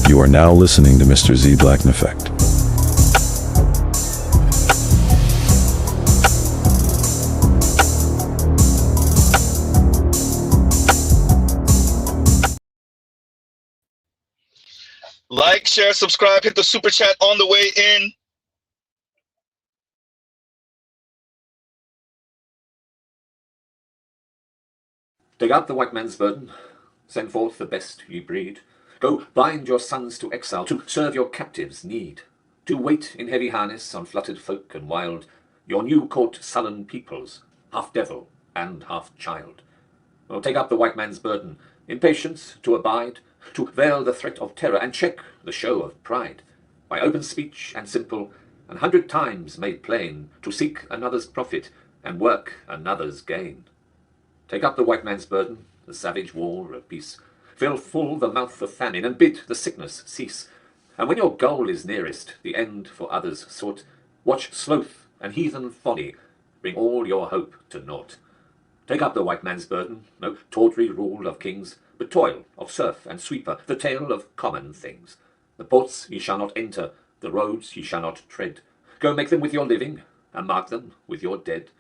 You are now listening to Mr. Z Blackneffect. Like, share, subscribe, hit the super chat on the way in. Take up the white man's burden, send forth the best ye breed. Go bind your sons to exile, to serve your captives' need. To wait in heavy harness on fluttered folk and wild, your new caught sullen peoples, half devil and half child. Oh, take up the white man's burden, in patience to abide, to veil the threat of terror and check the show of pride. By open speech and simple, 100 times made plain, to seek another's profit and work another's gain. Take up the white man's burden, the savage war of peace. Fill full the mouth of famine, and bid the sickness cease. And when your goal is nearest, the end for others sought, watch sloth and heathen folly bring all your hope to naught. Take up the white man's burden, no tawdry rule of kings, but toil of serf and sweeper, the tale of common things. The ports ye shall not enter, the roads ye shall not tread. Go make them with your living, and mark them with your dead.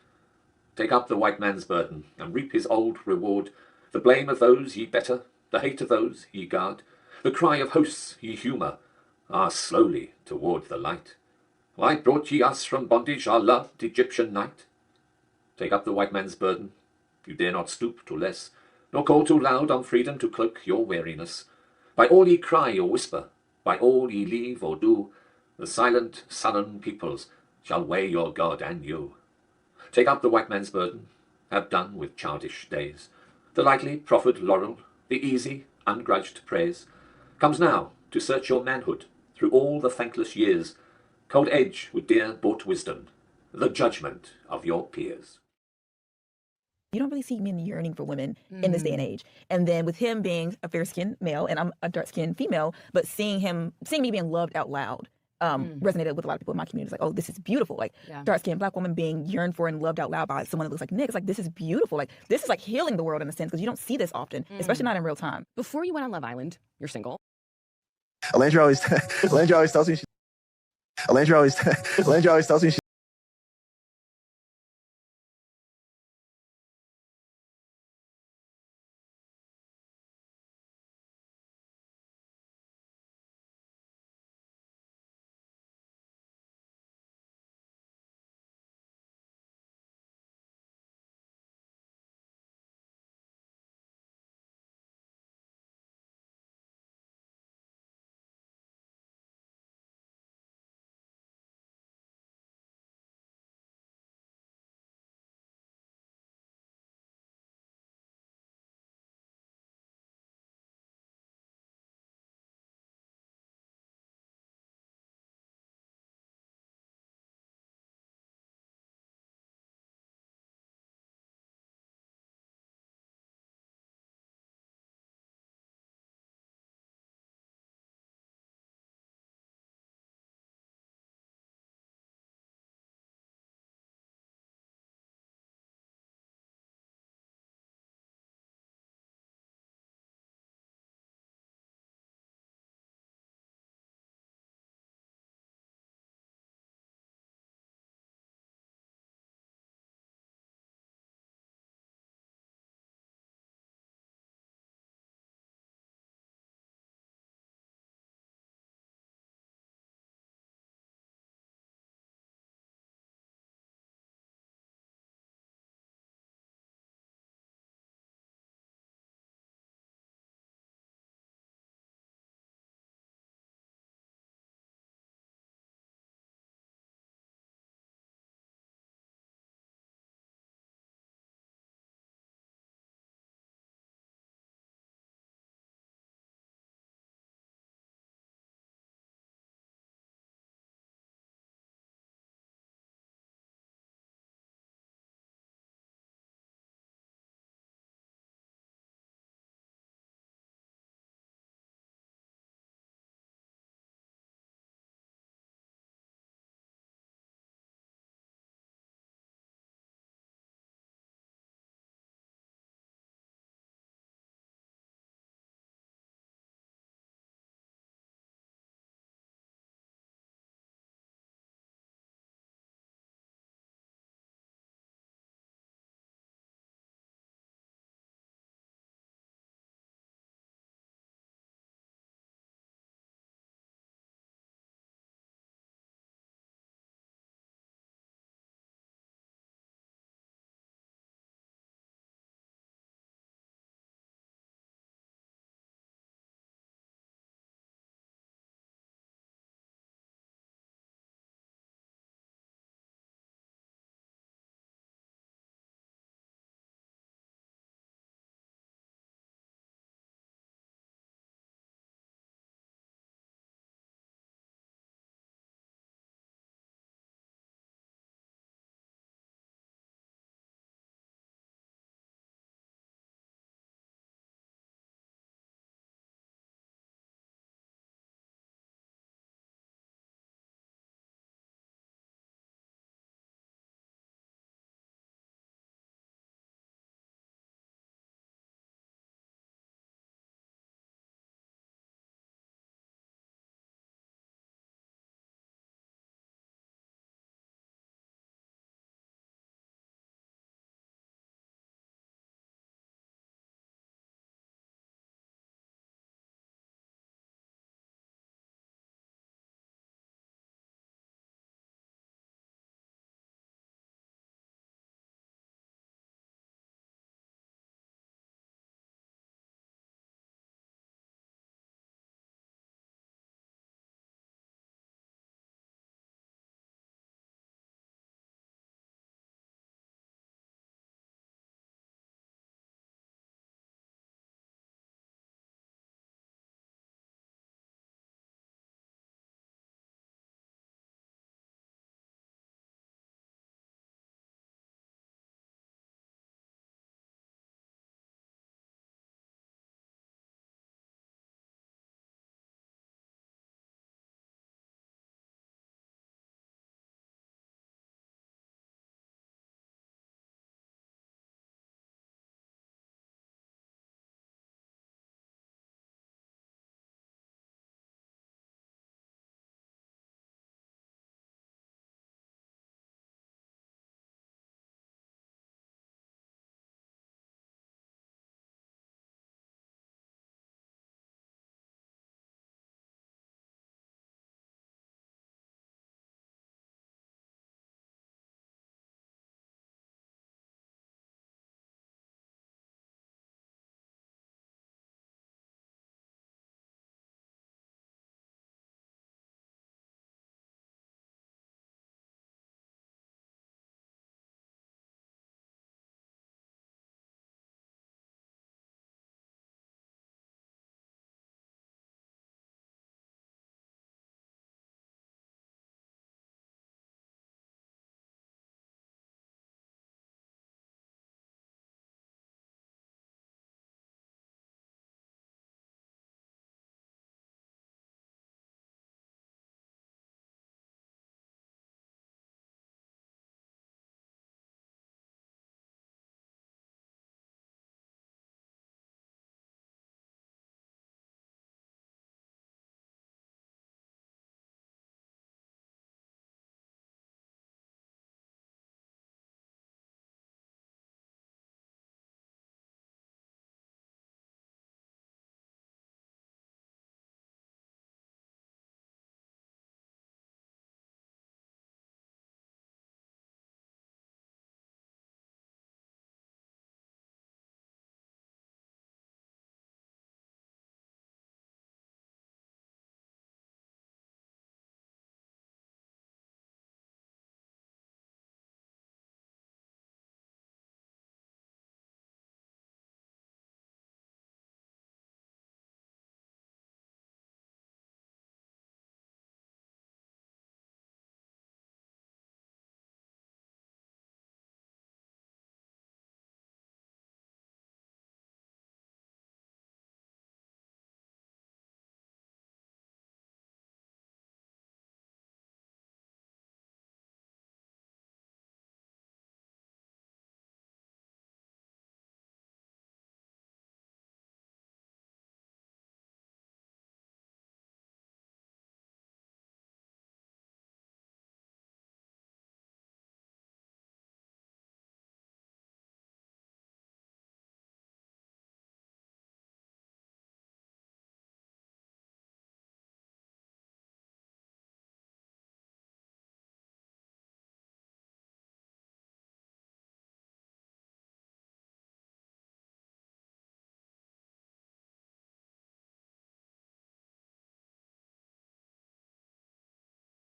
Take up the white man's burden, and reap his old reward. The blame of those ye better, the hate of those ye guard. The cry of hosts ye humour, slowly toward the light. Why brought ye us from bondage, our loved Egyptian night? Take up the white man's burden, you dare not stoop to less, nor call too loud on freedom to cloak your weariness. By all ye cry or whisper, by all ye leave or do, the silent, sullen peoples shall weigh your God and you. Take up the white man's burden, have done with childish days. The lightly proffered laurel, the easy, ungrudged praise, comes now to search your manhood through all the thankless years, cold edge with dear bought wisdom, the judgment of your peers. You don't really see men yearning for women in this day and age. And then with him being a fair-skinned male, and I'm a dark-skinned female, but seeing me being loved out loud, resonated with a lot of people in my community. It's like, oh, this is beautiful. Like, dark-skinned Black woman being yearned for and loved out loud by someone that looks like Nick. It's like, this is beautiful. Like, this is like healing the world in a sense, because you don't see this often, especially not in real time. Before you went on Love Island, you're single. Alandra always tells me Alandra always tells me she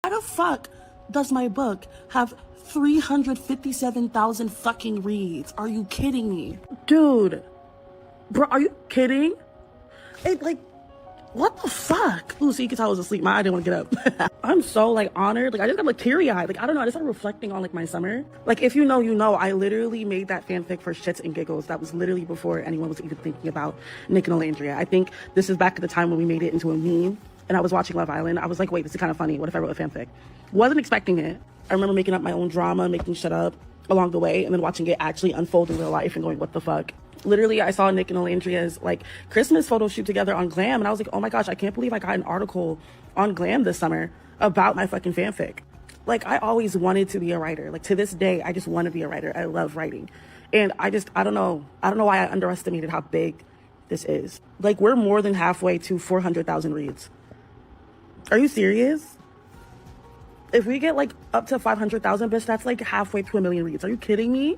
Why the fuck does my book have 357,000 fucking reads? Are you kidding me? Dude, bro, are you kidding? It, like, what the fuck? Ooh, so you can tell I was asleep. I didn't want to get up. I'm so, like, honored. Like, I just got, like, teary-eyed. Like, I don't know. I just started reflecting on, like, my summer. Like, if you know, you know. I literally made that fanfic for shits and giggles. That was literally before anyone was even thinking about Nick and Alandria. I think this is back at the time when we made it into a meme. And I was watching Love Island. I was like, wait, this is kind of funny. What if I wrote a fanfic? Wasn't expecting it. I remember making up my own drama, making shit up along the way, and then watching it actually unfold in real life and going, what the fuck? Literally, I saw Nick and Alandria's like Christmas photo shoot together on Glam, and I was like, oh my gosh, I can't believe I got an article on Glam this summer about my fucking fanfic. Like, I always wanted to be a writer. Like, to this day, I just want to be a writer. I love writing. And I don't know why I underestimated how big this is. Like, we're more than halfway to 400,000 reads. Are you serious? If we get like up to 500,000, bitch, that's like halfway to 1 million reads. Are you kidding me?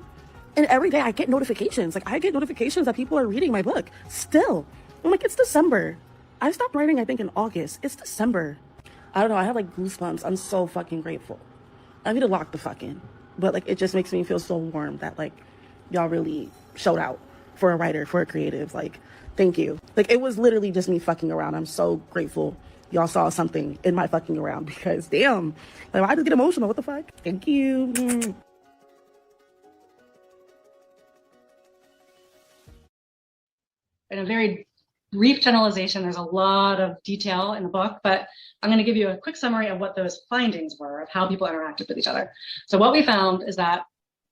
And every day I get notifications. Like, I get notifications that people are reading my book still. I'm like, it's December. I stopped writing, I think, in August. It's December. I don't know. I have like goosebumps. I'm so fucking grateful. I need to lock the fuck in. But like, it just makes me feel so warm that like y'all really showed out for a writer, for a creative. Like, thank you. Like, it was literally just me fucking around. I'm so grateful y'all saw something in my fucking around, because damn, like, I just get emotional. What the fuck? Thank you. In a very brief generalization, there's a lot of detail in the book, but I'm going to give you a quick summary of what those findings were of how people interacted with each other. So what we found is that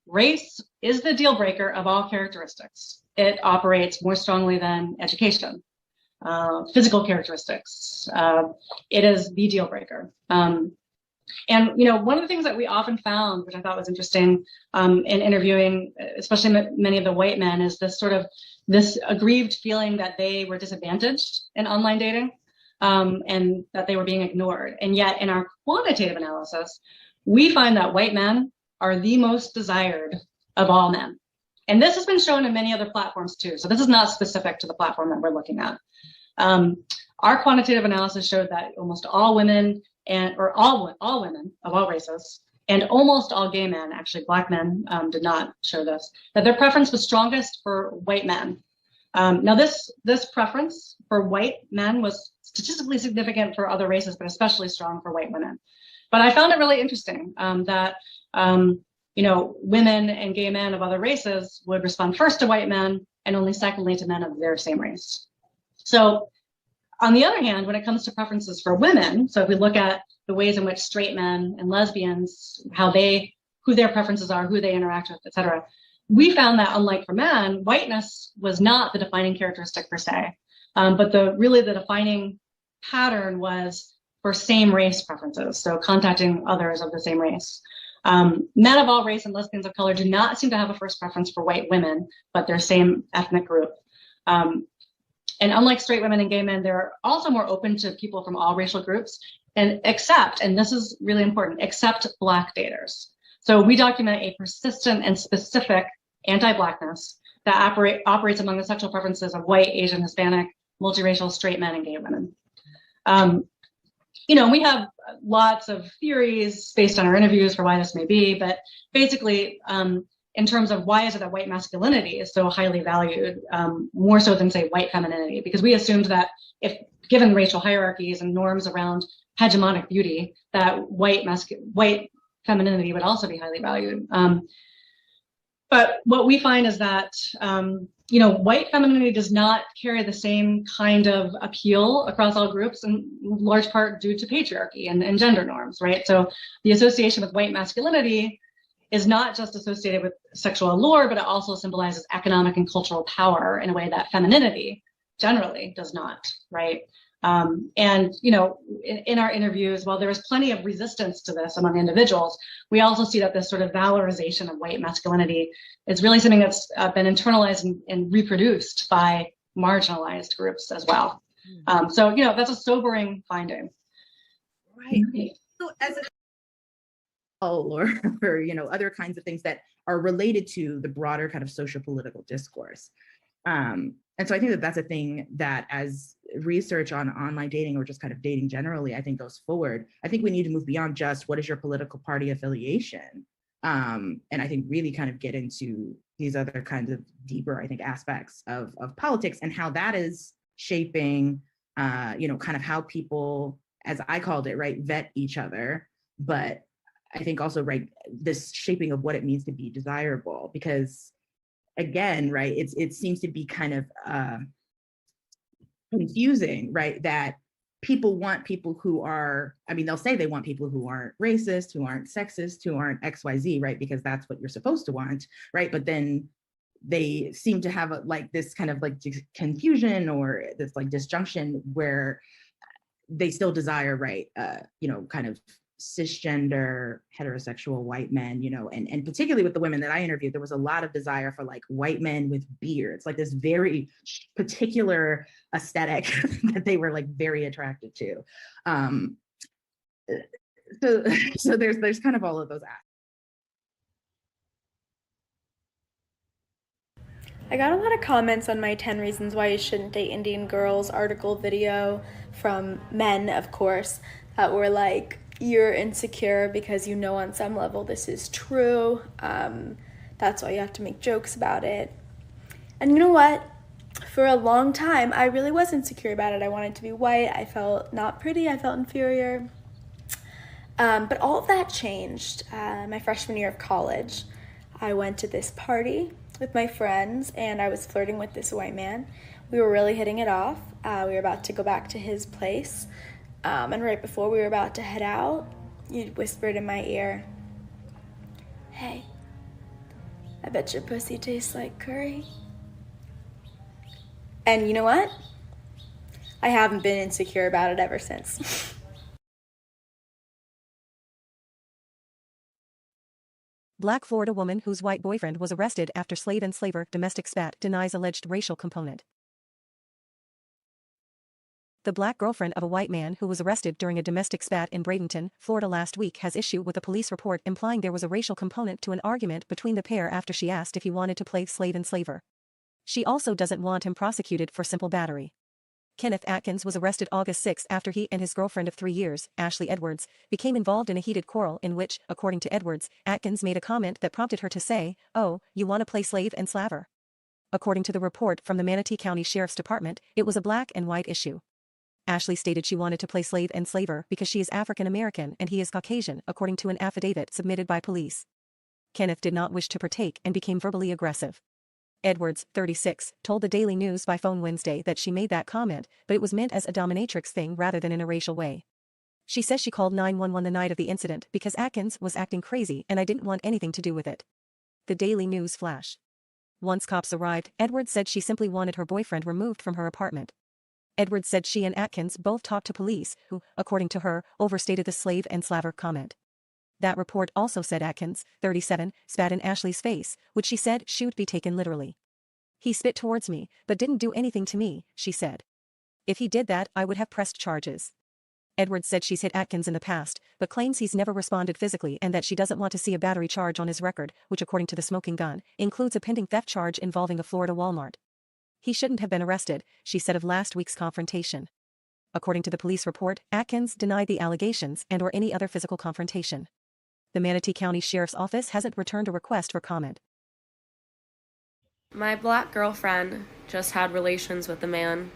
race is the deal breaker of all characteristics. It operates more strongly than education. Physical characteristics. It is the deal breaker. And, you know, one of the things that we often found, which I thought was interesting in interviewing, especially many of the white men, is this sort of this aggrieved feeling that they were disadvantaged in online dating and that they were being ignored. And yet in our quantitative analysis, we find that white men are the most desired of all men. And this has been shown in many other platforms too. So this is not specific to the platform that we're looking at. Our quantitative analysis showed that almost all women or all women of all races and almost all gay men, actually black men did not show this, that their preference was strongest for white men. Now this preference for white men was statistically significant for other races, but especially strong for white women. But I found it really interesting that you know, women and gay men of other races would respond first to white men and only secondly to men of their same race. So on the other hand, when it comes to preferences for women, so if we look at the ways in which straight men and lesbians, who their preferences are, who they interact with, et cetera, we found that unlike for men, whiteness was not the defining characteristic per se, but the defining pattern was for same race preferences, so contacting others of the same race. Men of all race and lesbians of color do not seem to have a first preference for white women, but their same ethnic group. And unlike straight women and gay men, they're also more open to people from all racial groups, and this is really important, except Black daters. So we document a persistent and specific anti-Blackness that operates among the sexual preferences of white, Asian, Hispanic, multiracial, straight men, and gay women. You know, we have lots of theories based on our interviews for why this may be, but basically, in terms of why is it that white masculinity is so highly valued, more so than, say, white femininity, because we assumed that if given racial hierarchies and norms around hegemonic beauty, that white femininity would also be highly valued. But what we find is that, you know, white femininity does not carry the same kind of appeal across all groups, in large part due to patriarchy and gender norms, right? So the association with white masculinity is not just associated with sexual allure, but it also symbolizes economic and cultural power in a way that femininity generally does not, right? And, you know, in our interviews, while there is plenty of resistance to this among individuals, we also see that this sort of valorization of white masculinity is really something that's been internalized and reproduced by marginalized groups as well. So, you know, that's a sobering finding. Right. So as or you know, other kinds of things that are related to the broader kind of social political discourse. And so I think that that's a thing that as research on online dating or just kind of dating generally, I think goes forward, I think we need to move beyond just what is your political party affiliation. And I think really kind of get into these other kinds of deeper, I think, aspects of politics and how that is shaping, kind of how people, as I called it, right, vet each other. But I think also, right, this shaping of what it means to be desirable, because again, right, it seems to be kind of confusing, right, that people want people who are, I mean, they'll say they want people who aren't racist, who aren't sexist, who aren't XYZ, right, because that's what you're supposed to want, right? But then they seem to have like this kind of like confusion or this like disjunction where they still desire, right, kind of cisgender heterosexual white men, and particularly with the women that I interviewed, there was a lot of desire for like white men with beards, like this very particular aesthetic that they were like very attracted to. So there's kind of all of those aspects. I got a lot of comments on my 10 reasons why you shouldn't date Indian girls article video from men, of course, that were like, you're insecure because you know on some level this is true. That's why you have to make jokes about it. And you know what? For a long time, I really was insecure about it. I wanted to be white. I felt not pretty. I felt inferior. But all of that changed my freshman year of college. I went to this party with my friends and I was flirting with this white man. We were really hitting it off. We were about to go back to his place. And right before we were about to head out, you whispered in my ear, "Hey, I bet your pussy tastes like curry." And you know what? I haven't been insecure about it ever since. Black Florida woman whose white boyfriend was arrested after slave and slaver domestic spat denies alleged racial component. The black girlfriend of a white man who was arrested during a domestic spat in Bradenton, Florida last week has issue with a police report implying there was a racial component to an argument between the pair after she asked if he wanted to play slave and slaver. She also doesn't want him prosecuted for simple battery. Kenneth Atkins was arrested August 6 after he and his girlfriend of 3 years, Ashley Edwards, became involved in a heated quarrel in which, according to Edwards, Atkins made a comment that prompted her to say, "Oh, you want to play slave and slaver?" According to the report from the Manatee County Sheriff's Department, it was a black and white issue. Ashley stated she wanted to play slave and slaver because she is African American and he is Caucasian, according to an affidavit submitted by police. Kenneth did not wish to partake and became verbally aggressive. Edwards, 36, told the Daily News by phone Wednesday that she made that comment, but it was meant as a dominatrix thing rather than in a racial way. She says she called 911 the night of the incident because Atkins was acting crazy and I didn't want anything to do with it. The Daily News flash. Once cops arrived, Edwards said she simply wanted her boyfriend removed from her apartment. Edwards said she and Atkins both talked to police, who, according to her, overstated the slave and slaver comment. That report also said Atkins, 37, spat in Ashley's face, which she said should be taken literally. "He spit towards me, but didn't do anything to me," she said. "If he did that, I would have pressed charges." Edwards said she's hit Atkins in the past, but claims he's never responded physically and that she doesn't want to see a battery charge on his record, which according to the smoking gun, includes a pending theft charge involving a Florida Walmart. He shouldn't have been arrested, she said of last week's confrontation. According to the police report, Atkins denied the allegations and or any other physical confrontation. The Manatee County Sheriff's Office hasn't returned a request for comment. My black girlfriend just had relations with a man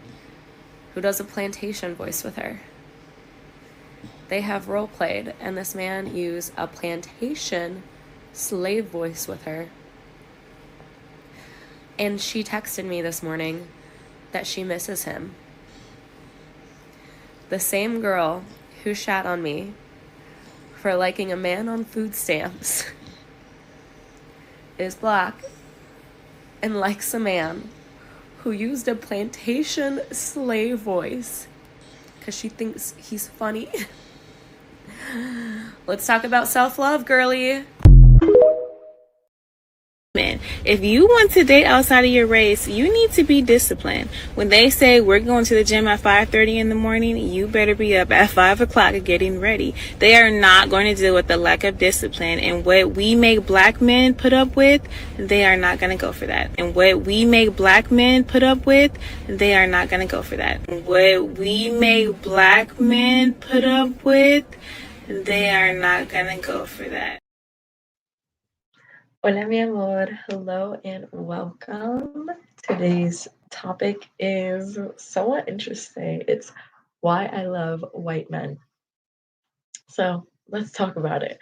who does a plantation voice with her. They have role-played, and this man used a plantation slave voice with her. And she texted me this morning that she misses him. The same girl who shat on me for liking a man on food stamps is black and likes a man who used a plantation slave voice because she thinks he's funny. Let's talk about self-love, girly. discipline. If you want to date outside of your race, you need to be disciplined. When they say we're going to the gym at 5:30 in the morning, you better be up at 5 o'clock getting ready. They are not going to deal with the lack of discipline, and what we make black men put up with, they are not going to go for that. And what we make black men put up with, they are not going to go for that. What we make black men put up with, they are not going to go for that. Hola, mi amor. Hello and welcome. Today's topic is somewhat interesting. It's why I love white men. So let's talk about it.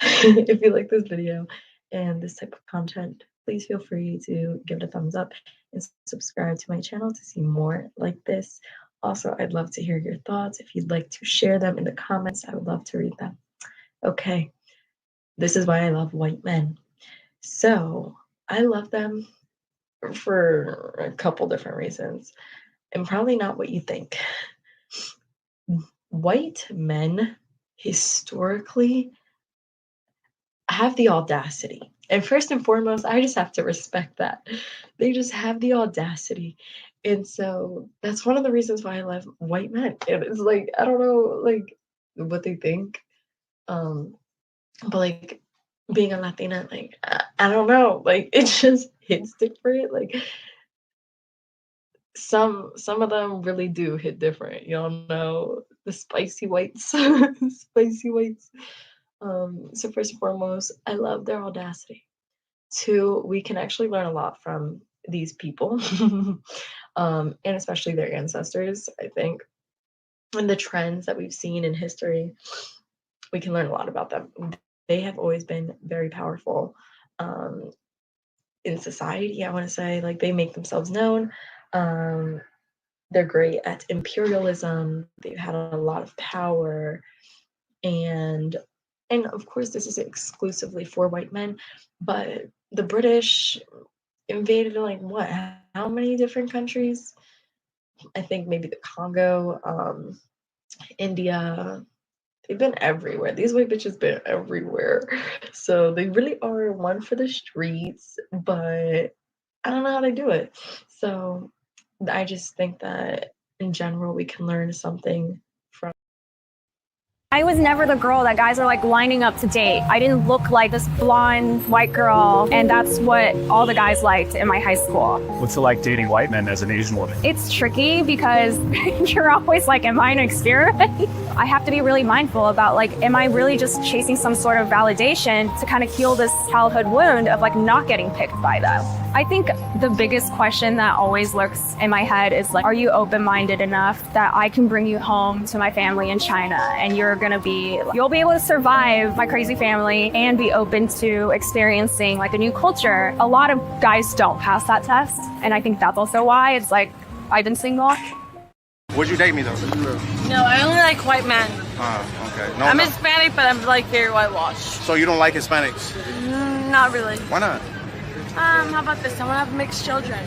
If you like this video and this type of content, please feel free to give it a thumbs up and subscribe to my channel to see more like this. Also, I'd love to hear your thoughts. If you'd like to share them in the comments, I would love to read them. Okay, this is why I love white men. So I love them for a couple different reasons, and probably not what you think. White men historically have the audacity. And first and foremost, I just have to respect that. They just have the audacity. And so that's one of the reasons why I love white men. And it's like, I don't know, like, what they think. But like, being a Latina, like, I don't know, like, it just hits different. Like, some of them really do hit different. You don't know, the spicy whites, spicy whites. So first and foremost, I love their audacity. Two, we can actually learn a lot from these people, and especially their ancestors, I think. And the trends that we've seen in history, we can learn a lot about them. They have always been very powerful in society, I want to say. Like, they make themselves known. They're great at imperialism. They've had a lot of power. And of course, this isn't exclusively for white men, but the British invaded, like, what? How many different countries? I think maybe the Congo, India. They've been everywhere. These white bitches been everywhere. So they really are one for the streets, but I don't know how they do it. So I just think that in general, we can learn something from. I was never the girl that guys are like lining up to date. I didn't look like this blonde white girl, and that's what all the guys liked in my high school. What's it like dating white men as an Asian woman? It's tricky because you're always like, am I an experiment? I have to be really mindful about, like, am I really just chasing some sort of validation to kind of heal this childhood wound of like not getting picked by them? I think the biggest question that always lurks in my head is like, are you open-minded enough that I can bring you home to my family in China and you'll be able to survive my crazy family and be open to experiencing like a new culture? A lot of guys don't pass that test, and I think that's also why it's like, I've been single. Would you date me though? No, I only like white men. Okay. No, I'm Hispanic, but I'm like very whitewashed. So you don't like Hispanics? Not really. Why not? How about this? I want to have mixed children.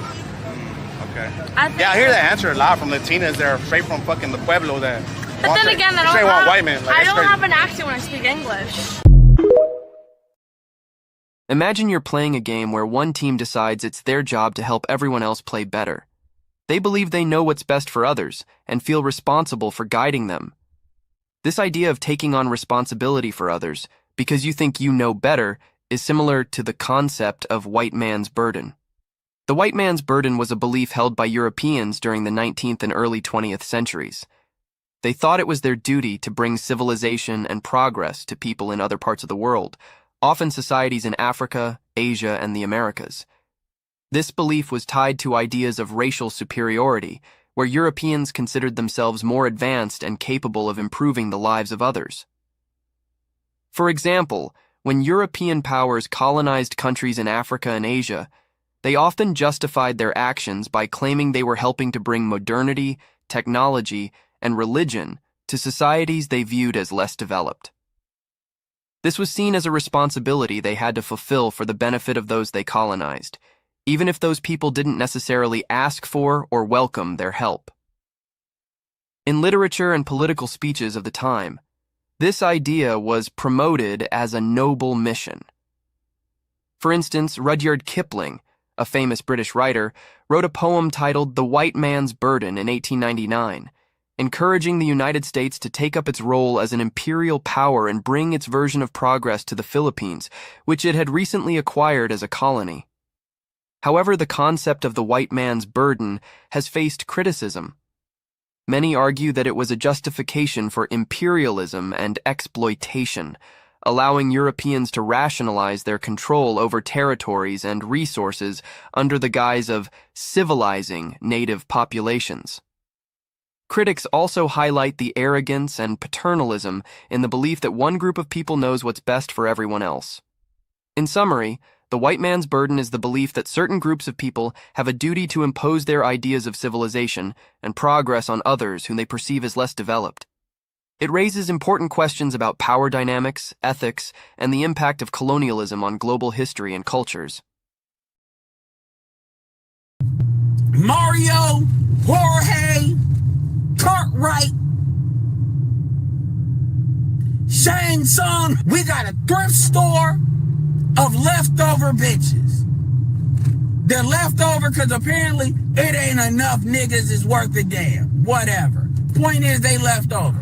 Okay. I hear that answer a lot from Latinas that are straight from fucking the pueblo that. But then again, want white men. Like, I don't have an accent when I speak English. Imagine you're playing a game where one team decides it's their job to help everyone else play better. They believe they know what's best for others and feel responsible for guiding them. This idea of taking on responsibility for others because you think you know better is similar to the concept of white man's burden. The white man's burden was a belief held by Europeans during the 19th and early 20th centuries. They thought it was their duty to bring civilization and progress to people in other parts of the world, often societies in Africa, Asia, and the Americas. This belief was tied to ideas of racial superiority, where Europeans considered themselves more advanced and capable of improving the lives of others. For example, when European powers colonized countries in Africa and Asia, they often justified their actions by claiming they were helping to bring modernity, technology, and religion to societies they viewed as less developed. This was seen as a responsibility they had to fulfill for the benefit of those they colonized, even if those people didn't necessarily ask for or welcome their help. In literature and political speeches of the time, this idea was promoted as a noble mission. For instance, Rudyard Kipling, a famous British writer, wrote a poem titled The White Man's Burden in 1899, encouraging the United States to take up its role as an imperial power and bring its version of progress to the Philippines, which it had recently acquired as a colony. However, the concept of the white man's burden has faced criticism. Many argue that it was a justification for imperialism and exploitation, allowing Europeans to rationalize their control over territories and resources under the guise of civilizing native populations. Critics also highlight the arrogance and paternalism in the belief that one group of people knows what's best for everyone else. In summary, the white man's burden is the belief that certain groups of people have a duty to impose their ideas of civilization and progress on others whom they perceive as less developed. It raises important questions about power dynamics, ethics, and the impact of colonialism on global history and cultures. Mario, Jorge, Cartwright, Shane Sung, we got a thrift store of leftover bitches. They're leftover because apparently it ain't enough niggas is worth a damn. Whatever. Point is they left over.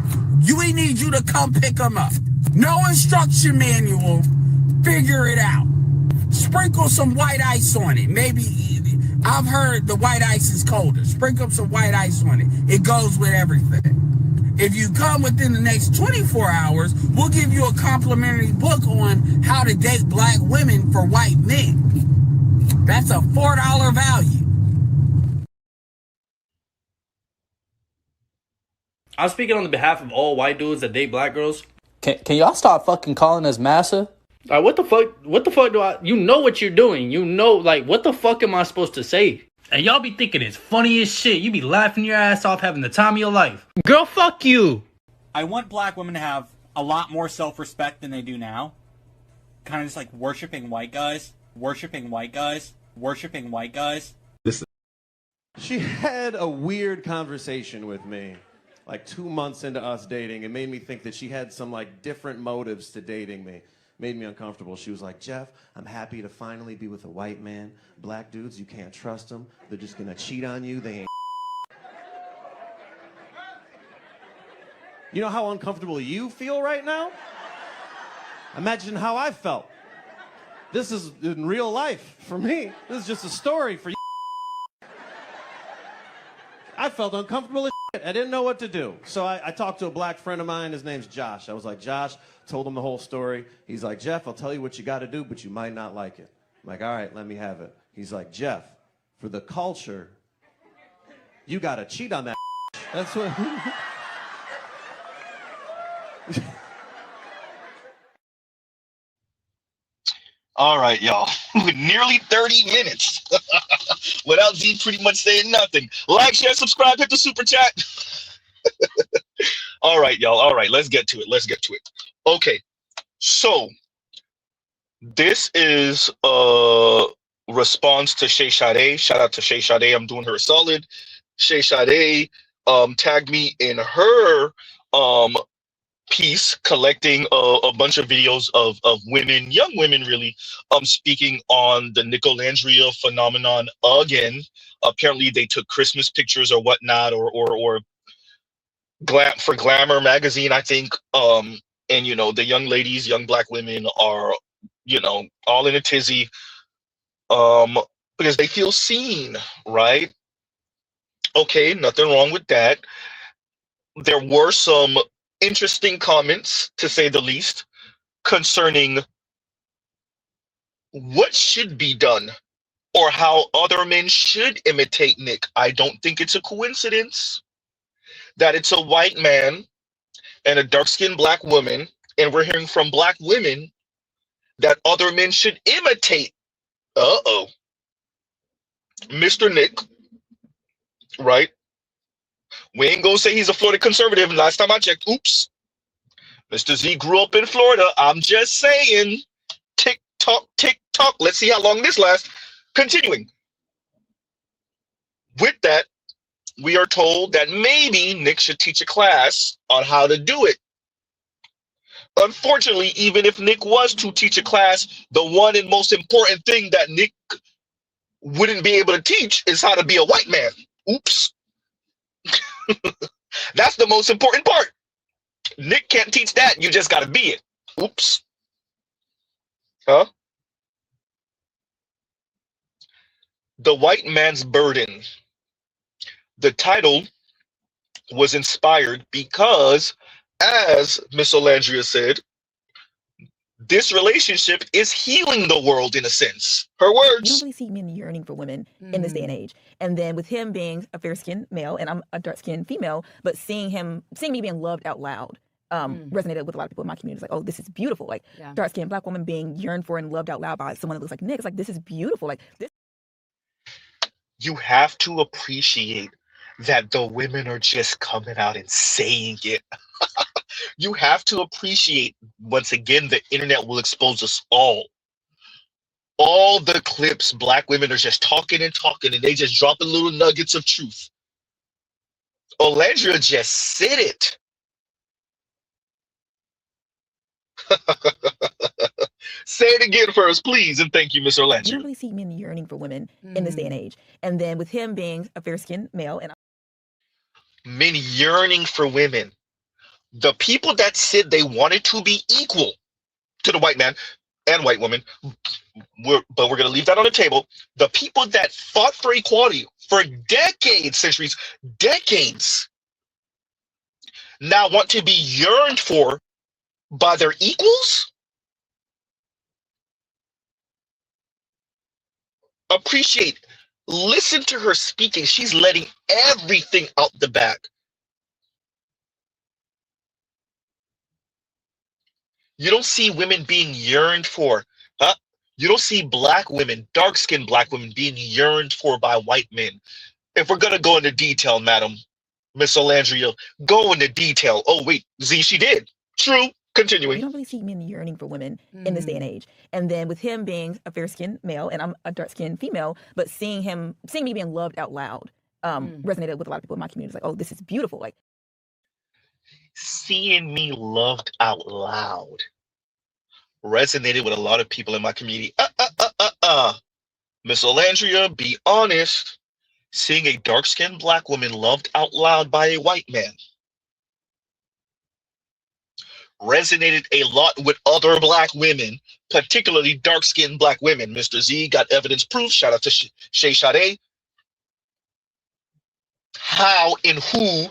We need you to come pick them up. No instruction manual. Figure it out. Sprinkle some white ice on it. Maybe, I've heard the white ice is colder. Sprinkle some white ice on it. It goes with everything. If you come within the next 24 hours, we'll give you a complimentary book on how to date black women for white men. That's a $4 value. I'm speaking on the behalf of all white dudes that date black girls. Can y'all stop fucking calling us massa? What the fuck do I... You know what you're doing. You know, like, what the fuck am I supposed to say? And y'all be thinking it's funny as shit. You be laughing your ass off, having the time of your life. Girl, fuck you. I want black women to have a lot more self-respect than they do now. Kind of just like worshiping white guys. Worshiping white guys. Worshiping white guys. She had a weird conversation with me, like 2 months into us dating. It made me think that she had some like different motives to dating me. Made me uncomfortable. She was like, Jeff, I'm happy to finally be with a white man. Black dudes, you can't trust them. They're just gonna cheat on you. They ain't. You know how uncomfortable you feel right now? Imagine how I felt. This is in real life for me. This is just a story for you. I felt uncomfortable as shit. I didn't know what to do. So I talked to a black friend of mine. His name's Josh. I was like, Josh, told him the whole story. He's like, Jeff, I'll tell you what you got to do, but you might not like it. I'm like, all right, let me have it. He's like, Jeff, for the culture, you got to cheat on that. That's what... All right, y'all. Nearly 30 minutes without Z pretty much saying nothing. Like, share, subscribe, hit the super chat. All right, y'all. All right, let's get to it. Let's get to it. Okay, so this is a response to Shay Sade. Shout out to Shay Sade. I'm doing her a solid. Shay Sade tagged me in her piece collecting a bunch of videos of women, young women really, speaking on the Nicolandria phenomenon again. Apparently they took Christmas pictures or whatnot, or for Glamour magazine, I think. And you know, the young ladies, young black women are, you know, all in a tizzy because they feel seen, right? Okay, nothing wrong with that. There were some interesting comments, to say the least, concerning what should be done or how other men should imitate Nick. I don't think it's a coincidence that it's a white man and a dark-skinned black woman, and we're hearing from black women that other men should imitate Mr. Nick, right? We ain't gonna say he's a Florida conservative. Last time I checked, oops. Mr. Z grew up in Florida. I'm just saying. Tick tock, tick tock. Let's see how long this lasts. Continuing. With that, we are told that maybe Nick should teach a class on how to do it. Unfortunately, even if Nick was to teach a class, the one and most important thing that Nick wouldn't be able to teach is how to be a white man. Oops. That's the most important part. Nick can't teach that. You just got to be it. Oops. Huh? The White Man's Burden. The title was inspired because, as Miss Olandria said, this relationship is healing the world in a sense. Her You don't words. really see men yearning for women in this day and age. And then with him being a fair-skinned male and I'm a dark-skinned female, but seeing me being loved out loud resonated with a lot of people in my community. It's like, oh, this is beautiful. Like dark-skinned Black woman being yearned for and loved out loud by someone that looks like Nick. It's like, this is beautiful. Like this. You have to appreciate that the women are just coming out and saying it. You have to appreciate, once again, the internet will expose us all. All the clips, Black women are just talking and talking, and they just dropping little nuggets of truth. Olandria just said it. Say it again for us, please, and thank you, Miss Olandria. You don't really see men yearning for women in this day and age. And then with him being a fair-skinned male and Men yearning for women. The people that said they wanted to be equal to the white man and white woman, but we're going to leave that on the table. The people that fought for equality for decades, centuries, decades, now want to be yearned for by their equals? Appreciate. Listen to her speaking. She's letting everything out the bag. You don't see women being yearned for. Huh? You don't see Black women, dark-skinned Black women, being yearned for by white men. If we're going to go into detail, madam, Miss Olandria, go into detail. Oh, wait, Z, she did. True. Continuing. You don't really see men yearning for women in this day and age. And then with him being a fair-skinned male and I'm a dark-skinned female, but seeing me being loved out loud resonated with a lot of people in my community. It's like, oh, this is beautiful. Like seeing me loved out loud resonated with a lot of people in my community. Miss Olandria, be honest. Seeing a dark-skinned Black woman loved out loud by a white man resonated a lot with other Black women, particularly dark-skinned Black women. Mr. Z got evidence proof. Shout out to Shay Sade. How and who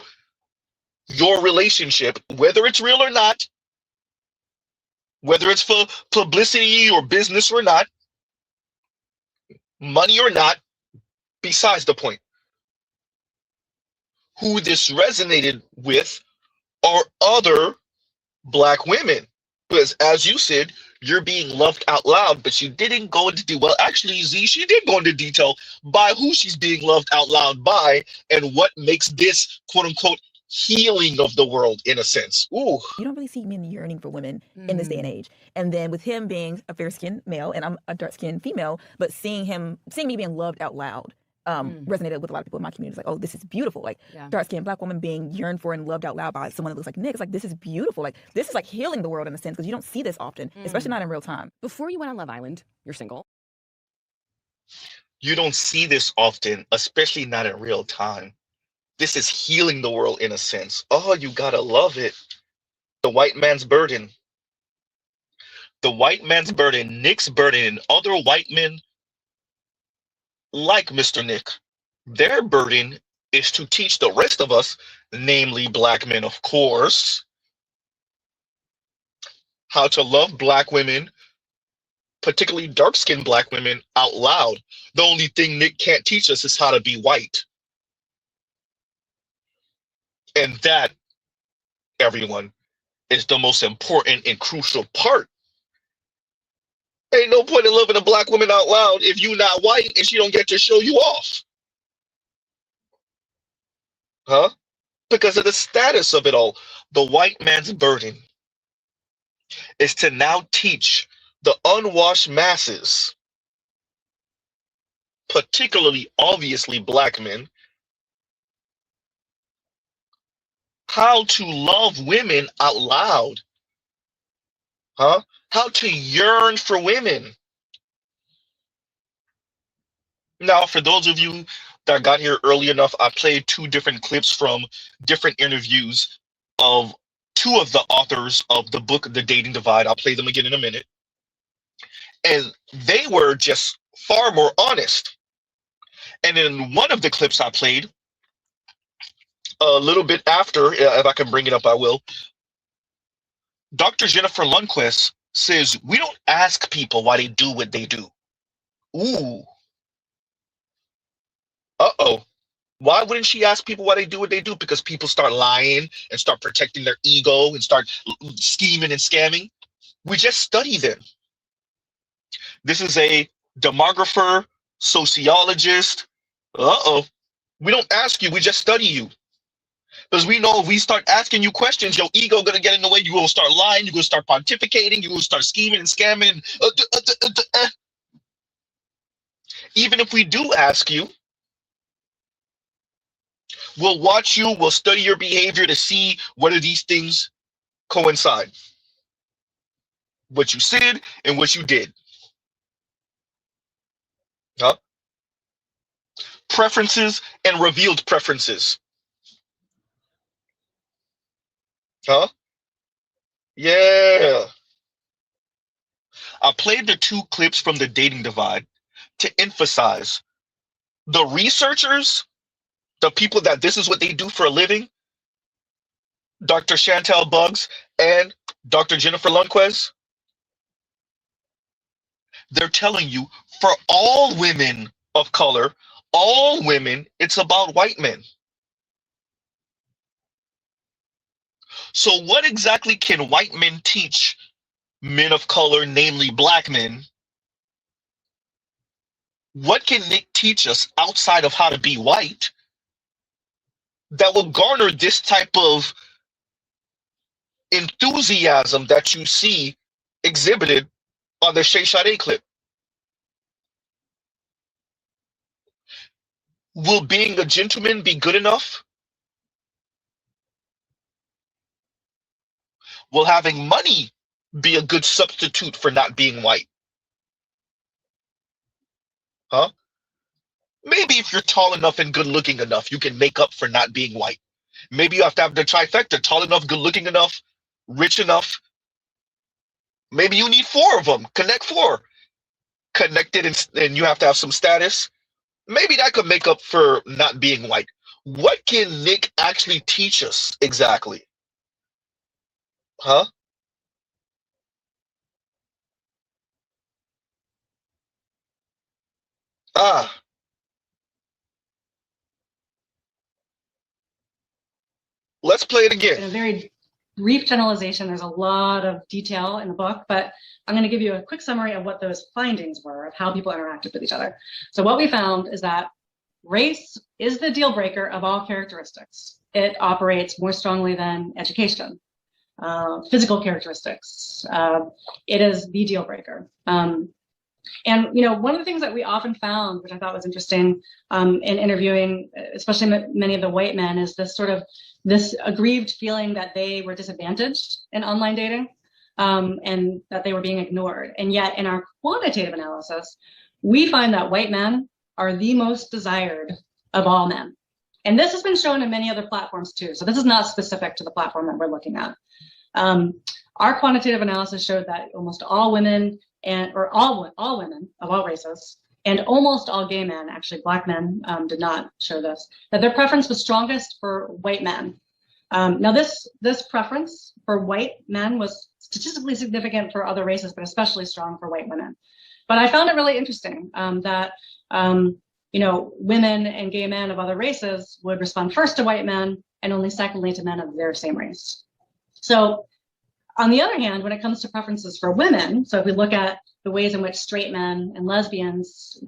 your relationship, whether it's real or not, whether it's for publicity or business or not, money or not, besides the point. Who this resonated with are other Black women. Because as you said, you're being loved out loud, but you didn't go into detail. Well, actually, Z, she did go into detail by who she's being loved out loud by and what makes this quote unquote healing of the world in a sense. Ooh. You don't really see men yearning for women in this day and age. And then with him being a fair-skinned male and I'm a dark-skinned female, but seeing me being loved out loud resonated with a lot of people in my community. It's like, oh, this is beautiful. Like dark-skinned Black woman being yearned for and loved out loud by someone that looks like Nick. It's like, this is beautiful. Like this is like healing the world in a sense because you don't see this often, especially not in real time. Before you went on Love Island, you're single. You don't see this often, especially not in real time. This is healing the world in a sense. Oh, you gotta love it. The White Man's Burden. The White Man's Burden, Nick's burden, and other white men like Mr. Nick, their burden is to teach the rest of us, namely Black men, of course, how to love Black women, particularly dark-skinned Black women, out loud. The only thing Nick can't teach us is how to be white. And that, everyone, is the most important and crucial part. Ain't no point in loving a Black woman out loud if you're not white and she don't get to show you off. Huh? Because of the status of it all. The white man's burden is to now teach the unwashed masses, particularly obviously Black men, how to love women out loud Huh? How to yearn for women. Now, for those of you that got here early enough, I played 2 different clips from different interviews of 2 of the authors of the book, The Dating Divide. I'll play them again in a minute. And they were just far more honest. And in one of the clips I played, a little bit after, if I can bring it up, I will. Dr. Jennifer Lundquist says, we don't ask people why they do what they do. Ooh. Uh-oh. Why wouldn't she ask people why they do what they do? Because people start lying and start protecting their ego and start scheming and scamming. We just study them. This is a demographer, sociologist. Uh-oh. We don't ask you, we just study you. Because we know if we start asking you questions, your ego gonna get in the way. You will start lying. You will start pontificating. You will start scheming and scamming. Even if we do ask you, we'll watch you. We'll study your behavior to see whether these things coincide. What you said and what you did. Huh? Preferences and revealed preferences. Huh? Yeah. I played the 2 clips from The Dating Divide to emphasize the researchers, the people that this is what they do for a living, Dr. Chantel Buggs and Dr. Jennifer Lundquist, they're telling you for all women of color, all women, it's about white men. So what exactly can white men teach men of color, namely black men? What can Nick teach us outside of how to be white that will garner this type of enthusiasm that you see exhibited on the Shay Sade clip? Will being a gentleman be good enough? Will having money be a good substitute for not being white? Huh? Maybe if you're tall enough and good looking enough, you can make up for not being white. Maybe you have to have the trifecta: tall enough, good looking enough, rich enough. Maybe you need 4 of them. Connect 4. Connected and you have to have some status. Maybe that could make up for not being white. What can Nick actually teach us exactly? Huh? Ah. Let's play it again. In a very brief generalization, there's a lot of detail in the book, but I'm going to give you a quick summary of what those findings were of how people interacted with each other. So what we found is that race is the deal breaker of all characteristics. It operates more strongly than education, physical characteristics. It is the deal breaker. And one of the things that we often found, which I thought was interesting in interviewing, especially many of the white men, is this aggrieved feeling that they were disadvantaged in online dating, and that they were being ignored. And yet, in our quantitative analysis, we find that white men are the most desired of all men. And this has been shown in many other platforms too. So this is not specific to the platform that we're looking at. Our quantitative analysis showed that almost all women all women of all races and almost all gay men, actually black men did not show this, that their preference was strongest for white men. Now this preference for white men was statistically significant for other races, but especially strong for white women. But I found it really interesting that women and gay men of other races would respond first to white men and only secondly to men of their same race. So on the other hand, when it comes to preferences for women, so if we look at the ways in which straight men and lesbians,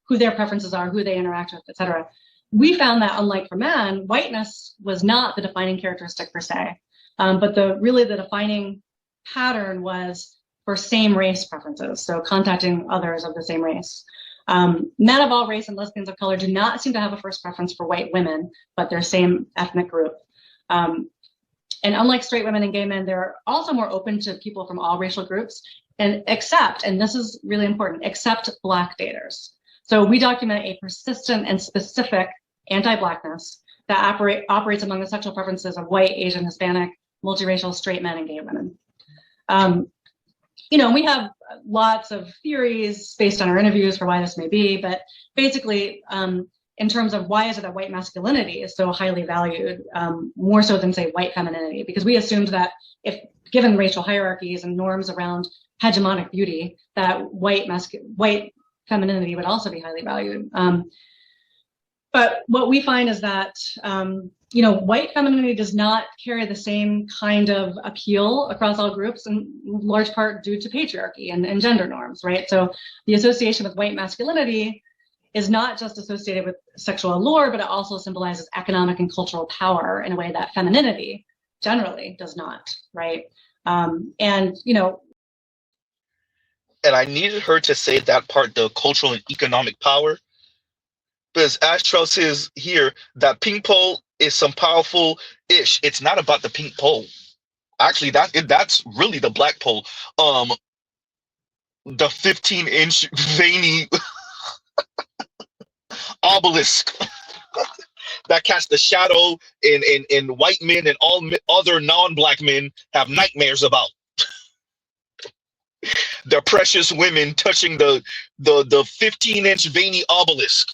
who their preferences are, who they interact with, etc., we found that unlike for men, whiteness was not the defining characteristic per se, but the defining pattern was for same race preferences, so contacting others of the same race. Men of all race and lesbians of color do not seem to have a first preference for white women, but their same ethnic group. And unlike straight women and gay men, they're also more open to people from all racial groups, and this is really important, except Black daters. So we document a persistent and specific anti-Blackness that operates among the sexual preferences of white, Asian, Hispanic, multiracial, straight men, and gay women. We have lots of theories based on our interviews for why this may be, but basically, in terms of why is it that white masculinity is so highly valued, more so than, say, white femininity, because we assumed that if given racial hierarchies and norms around hegemonic beauty, that white femininity would also be highly valued. But what we find is that, white femininity does not carry the same kind of appeal across all groups, in large part due to patriarchy and gender norms, right? So the association with white masculinity is not just associated with sexual allure, but it also symbolizes economic and cultural power in a way that femininity generally does not, right? And I needed her to say that part, the cultural and economic power, because as Charles says here, that pink pole is some powerful ish. It's not about the pink pole. Actually, that's really the black pole. The 15-inch veiny obelisk that casts the shadow in white men and all other non-black men have nightmares about. The precious women touching the 15-inch veiny obelisk.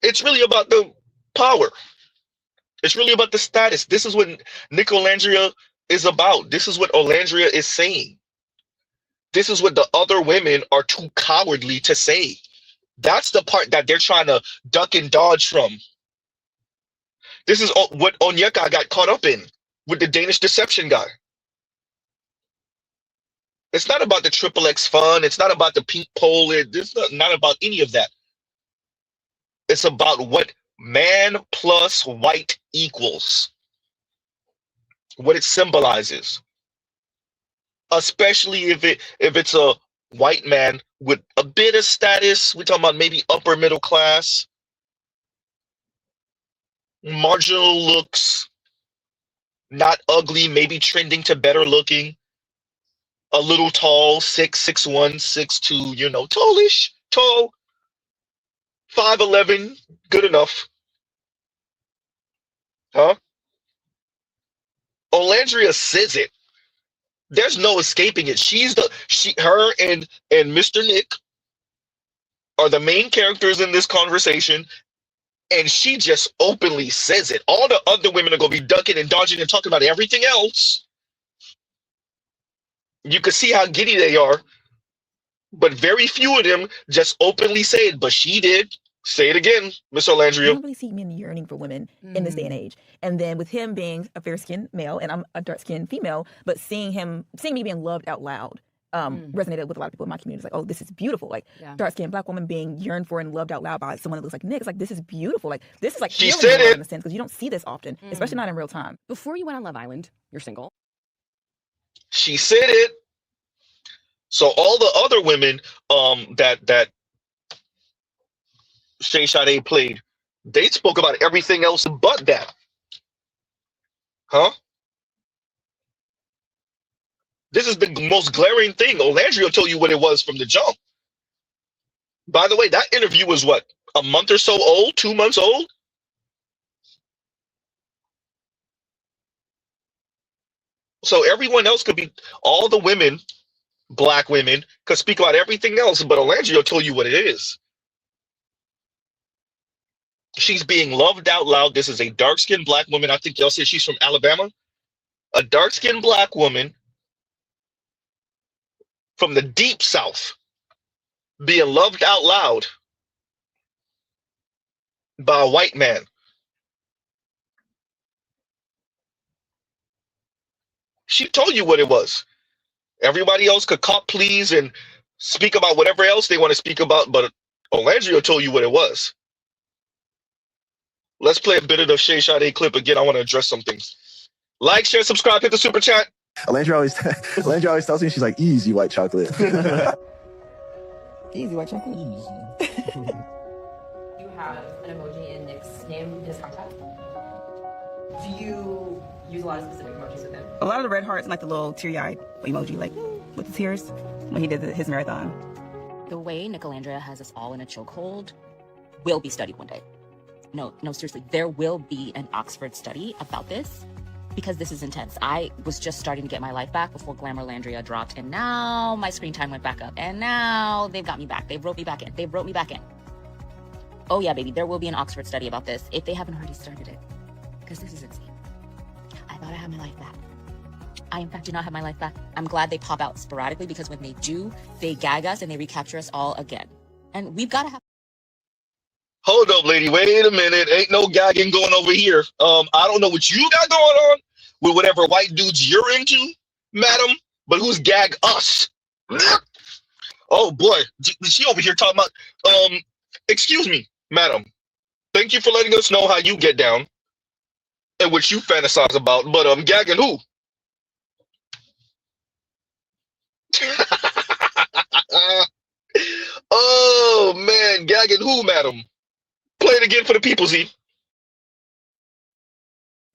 It's really about the power. It's really about the status. This is what Nicolandria is about. This is what Olandria is saying. This is what the other women are too cowardly to say. That's the part that they're trying to duck and dodge from. This is what Onyeka got caught up in with the Danish deception guy. It's not about the XXX fun. It's not about the pink pole. It's not about any of that. It's about what man plus white equals. What it symbolizes. Especially if it's a white man with a bit of status. We're talking about maybe upper middle class. Marginal looks. Not ugly, maybe trending to better looking. A little tall, 6'1", 6'2", tallish, tall. 5'11", good enough. Huh? Olandria says it. There's no escaping it. Her and Mr. Nick are the main characters in this conversation, and she just openly says it. All the other women are gonna be ducking and dodging and talking about everything else. You can see how giddy they are, but very few of them just openly say it. But she did. Say it again, Miss Olandria. I don't really see men yearning for women in this day and age. And then with him being a fair-skinned male, and I'm a dark-skinned female, but seeing me being loved out loud resonated with a lot of people in my community. It's like, oh, this is beautiful. Like dark-skinned black woman being yearned for and loved out loud by someone that looks like Nick. It's like, this is beautiful. Like, this is like she said it in a sense, because you don't see this often, especially not in real time. Before you went on Love Island, you're single. She said it. So all the other women that Shay Sade played, they spoke about everything else but that. Huh? This is the most glaring thing. Olandria will tell you what it was from the jump. By the way, that interview was what? A month or so old? 2 months old? So everyone else could be, all the women, black women, could speak about everything else, but Olandria will tell you what it is. She's being loved out loud. This is a dark-skinned black woman. I think y'all said she's from Alabama. A dark-skinned black woman from the deep South being loved out loud by a white man. She told you what it was. Everybody else could cop please and speak about whatever else they want to speak about, but Olandria told you what it was. Let's play a bit of the Shay Sade clip again. I want to address some things. Like, share, subscribe, hit the super chat. Olandria always tells me, she's like, easy white chocolate. Easy white chocolate. You have an emoji in Nick's name, his contact? Do you use a lot of specific emojis with him? A lot of the red hearts and like the little teary-eyed emoji, like with the tears when he did his marathon. The way Nicolandria has us all in a chokehold will be studied one day. No, seriously, there will be an Oxford study about this because this is intense. I was just starting to get my life back before Glamourlandria dropped, and now my screen time went back up, and now they've got me back. They wrote me back in. Oh yeah, baby, there will be an Oxford study about this if they haven't already started it, because this is insane. I thought I had my life back. I, in fact, do not have my life back. I'm glad they pop out sporadically, because when they do, they gag us and they recapture us all again. And we've got to have... Hold up, lady. Wait a minute. Ain't no gagging going over here. I don't know what you got going on with whatever white dudes you're into, madam, but who's gag us? Oh boy, she over here talking about, excuse me, madam. Thank you for letting us know how you get down and what you fantasize about, but gagging who? Oh man, gagging who, madam? Play it again for the people, Z.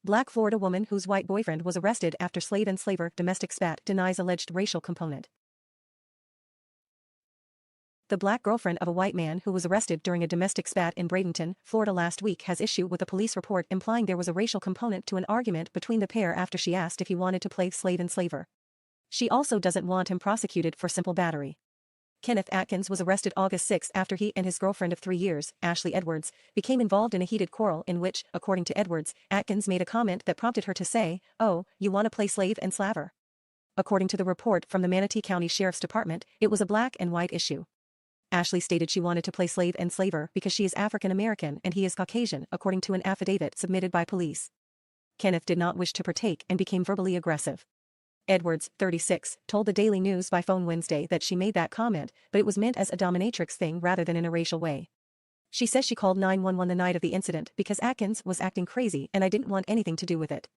Black Florida woman whose white boyfriend was arrested after slave and slaver domestic spat denies alleged racial component. The black girlfriend of a white man who was arrested during a domestic spat in Bradenton, Florida last week has issue with a police report implying there was a racial component to an argument between the pair after she asked if he wanted to play slave and slaver. She also doesn't want him prosecuted for simple battery. Kenneth Atkins was arrested August 6 after he and his girlfriend of 3 years, Ashley Edwards, became involved in a heated quarrel in which, according to Edwards, Atkins made a comment that prompted her to say, "Oh, you want to play slave and slaver?" According to the report from the Manatee County Sheriff's Department, it was a black and white issue. Ashley stated she wanted to play slave and slaver because she is African American and he is Caucasian, according to an affidavit submitted by police. Kenneth did not wish to partake and became verbally aggressive. Edwards, 36, told the Daily News by phone Wednesday that she made that comment, but it was meant as a dominatrix thing rather than in a racial way. She says she called 911 the night of the incident because Atkins was acting crazy and I didn't want anything to do with it.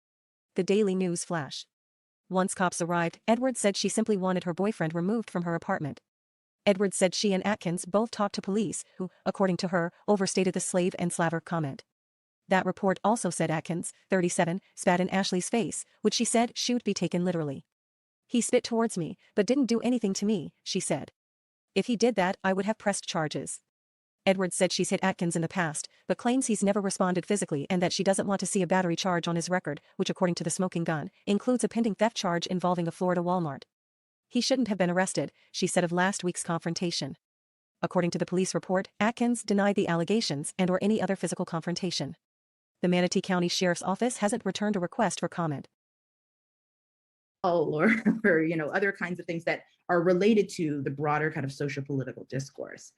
The Daily News flash. Once cops arrived, Edwards said she simply wanted her boyfriend removed from her apartment. Edwards said she and Atkins both talked to police, who, according to her, overstated the slave and slaver comment. That report also said Atkins, 37, spat in Ashley's face, which she said should be taken literally. "He spit towards me, but didn't do anything to me," she said. "If he did that, I would have pressed charges." Edwards said she's hit Atkins in the past, but claims he's never responded physically and that she doesn't want to see a battery charge on his record, which according to the smoking gun, includes a pending theft charge involving a Florida Walmart. He shouldn't have been arrested, she said of last week's confrontation. According to the police report, Atkins denied the allegations and or any other physical confrontation. The Manatee County Sheriff's Office hasn't returned a request for comment. Or other kinds of things that are related to the broader kind of social political discourse.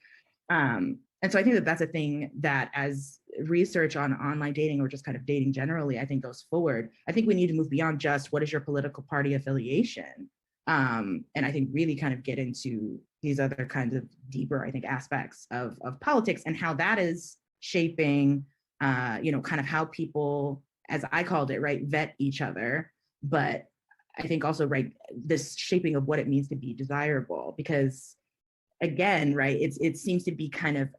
And so I think that that's a thing that as research on online dating or just kind of dating generally, I think goes forward. I think we need to move beyond just what is your political party affiliation. And I think really kind of get into these other kinds of deeper, I think, aspects of politics and how that is shaping kind of how people, as I called it, right, vet each other. But I think also, right, this shaping of what it means to be desirable, because again, right, it seems to be kind of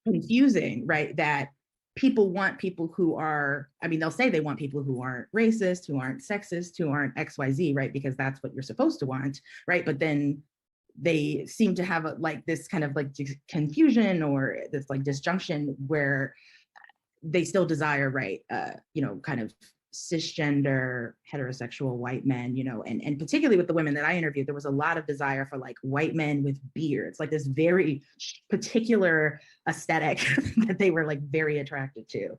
confusing, right, that people want people who are, they'll say they want people who aren't racist, who aren't sexist, who aren't XYZ, right, because that's what you're supposed to want, right, but then they seem to have this kind of confusion or this disjunction where they still desire, right, kind of cisgender heterosexual white men, and particularly with the women that I interviewed, there was a lot of desire for white men with beards, this very particular aesthetic that they were very attracted to.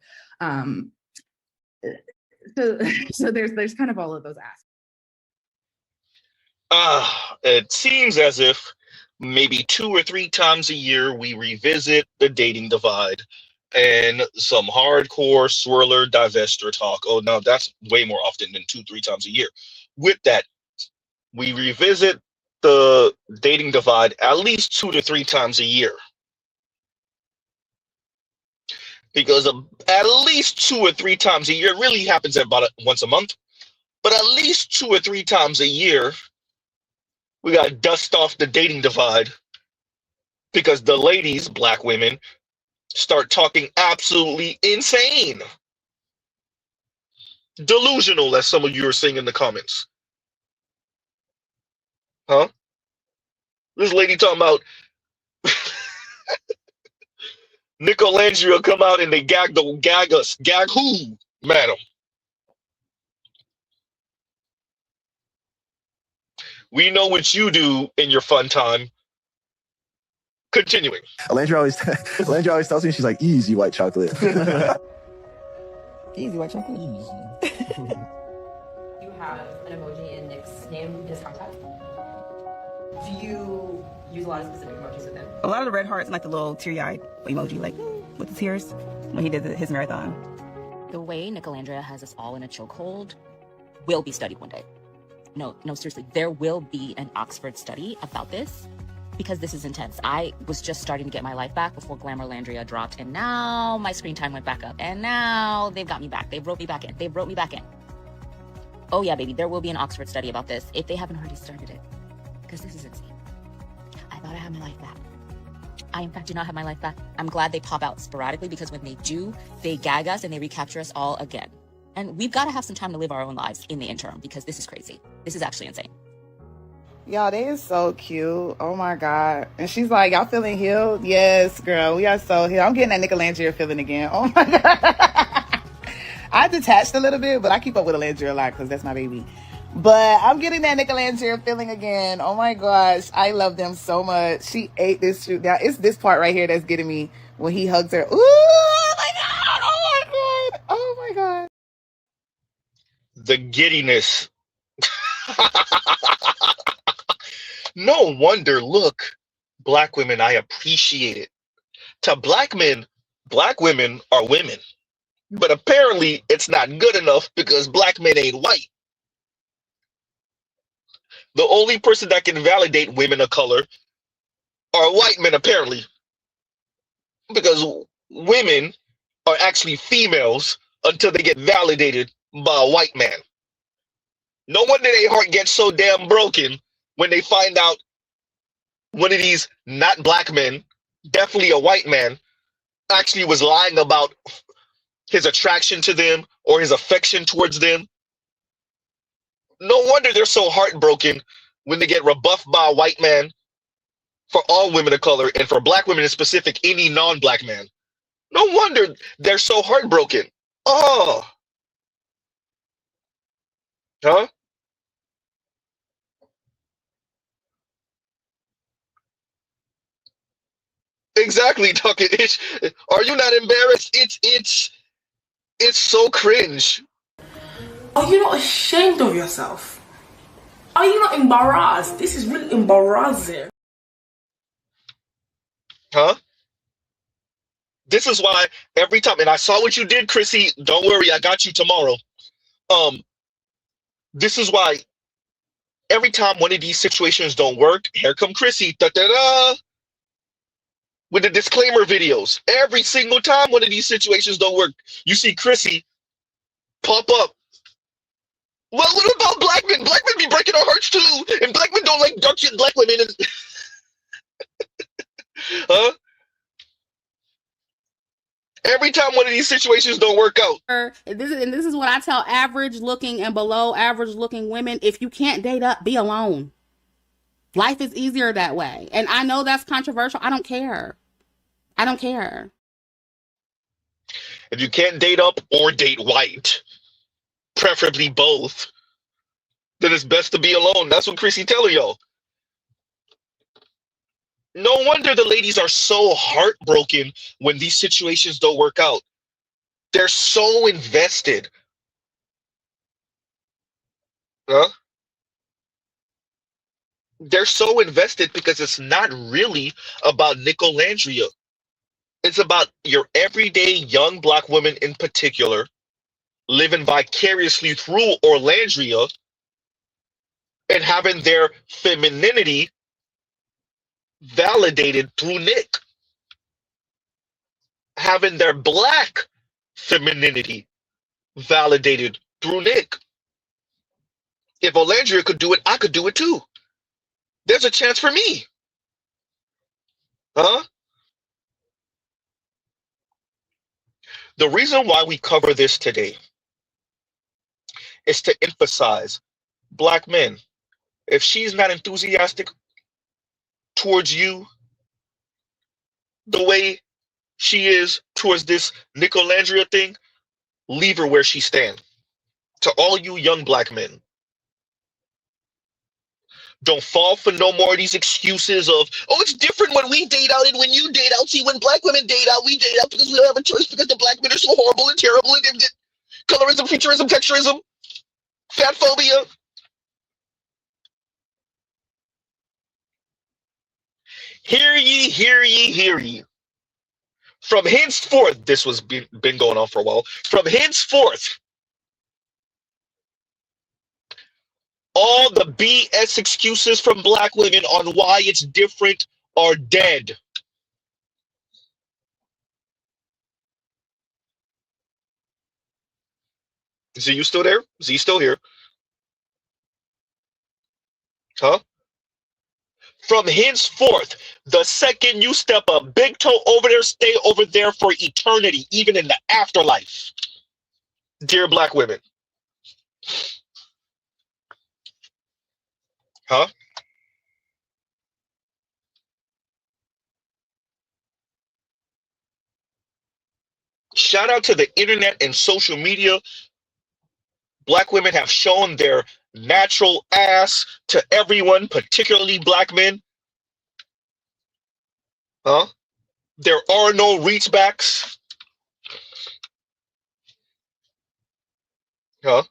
So there's kind of all of those aspects. It seems as if maybe 2 or 3 times a year we revisit the dating divide and some hardcore swirler divester talk. Oh, no, that's way more often than 2-3 times a year. With that, we revisit the dating divide at least 2 to 3 times a year. Because at least 2 or 3 times a year, it really happens about once a month, but at least 2 or 3 times a year, we got to dust off the dating divide because the ladies, black women, start talking absolutely insane Delusional, as some of you are saying in the comments. Huh? This lady talking about Nicolandria come out and they gag us. Gag who, madam? We know what you do in your fun time. Continuing. Landry always tells me, she's like, easy white chocolate. Easy white chocolate. You have an emoji in Nick's name in his contact. Do you use a lot of specific emojis with him? A lot of the red hearts and like the little teary-eyed emoji, like with the tears when he did his marathon. The way Nicolandria has us all in a chokehold will be studied one day. No, seriously, there will be an Oxford study about this because this is intense. I was just starting to get my life back before Glamourlandria dropped, and now my screen time went back up, and now they've got me back. They wrote me back in. Oh yeah, baby, there will be an Oxford study about this if they haven't already started it, because this is insane. I thought I had my life back. I, in fact, do not have my life back. I'm glad they pop out sporadically because when they do, they gag us and they recapture us all again. And we've got to have some time to live our own lives in the interim because this is crazy. This is actually insane. Y'all, they is so cute. Oh my God. And she's like, y'all feeling healed? Yes, girl. We are so healed. I'm getting that Nicolandria feeling again. Oh my God. I detached a little bit, but I keep up with Alandria a lot because that's my baby. But I'm getting that Nicolandria feeling again. Oh my gosh. I love them so much. She ate this shoot. Now, it's this part right here that's getting me when he hugs her. Ooh, oh my God. Oh my God. Oh my God. The giddiness. No wonder, look, black women, I appreciate it. To black men, black women are women. But apparently it's not good enough because black men ain't white. The only person that can validate women of color are white men, apparently. Because women are actually females until they get validated by a white man. No wonder their heart gets so damn broken when they find out one of these not black men, definitely a white man, actually was lying about his attraction to them or his affection towards them. No wonder they're so heartbroken when they get rebuffed by a white man for all women of color and for black women in specific, any non-black man. No wonder they're so heartbroken. Oh. Huh? Exactly, Tucker. Are you not embarrassed? It's so cringe. Are you not ashamed of yourself? Are you not embarrassed? This is really embarrassing. Huh? This is why every time, and I saw what you did, Chrissy. Don't worry, I got you tomorrow. This is why every time one of these situations don't work, here come Chrissy, da-da-da, with the disclaimer videos. Every single time one of these situations don't work, you see Chrissy pop up. Well, what about black men? Black men be breaking our hearts too, and black men don't like dark-skinned black women. Huh? Every time one of these situations don't work out. This is what I tell average looking and below average looking women. If you can't date up, be alone. Life is easier that way. And I know that's controversial. I don't care. I don't care. If you can't date up or date white, preferably both, then it's best to be alone. That's what Chrissy telling y'all. No wonder the ladies are so heartbroken when these situations don't work out. They're so invested. Huh? They're so invested because it's not really about Nicolandria. It's about your everyday young black woman in particular living vicariously through Orlandria and having their femininity validated through Nick. Having their black femininity validated through Nick. If Orlandria could do it, I could do it too. There's a chance for me. Huh? The reason why we cover this today is to emphasize black men. If she's not enthusiastic towards you the way she is towards this Nicolandria thing, leave her where she stands. To all you young black men, don't fall for no more of these excuses of, oh, it's different when we date out and when you date out. See, when black women date out, we date out because we don't have a choice because the black men are so horrible and terrible and colorism, featureism, texturism, fat phobia. Hear ye, hear ye, hear ye. From henceforth, this was been going on for a while. From henceforth, all the BS excuses from black women on why it's different are dead. Z, you still there? Z still here? Huh? From henceforth, the second you step a big toe over there, stay over there for eternity, even in the afterlife. Dear black women. Huh? Shout out to the internet and social media. Black women have shown their natural ass to everyone, particularly black men. Huh? There are no reachbacks. Huh?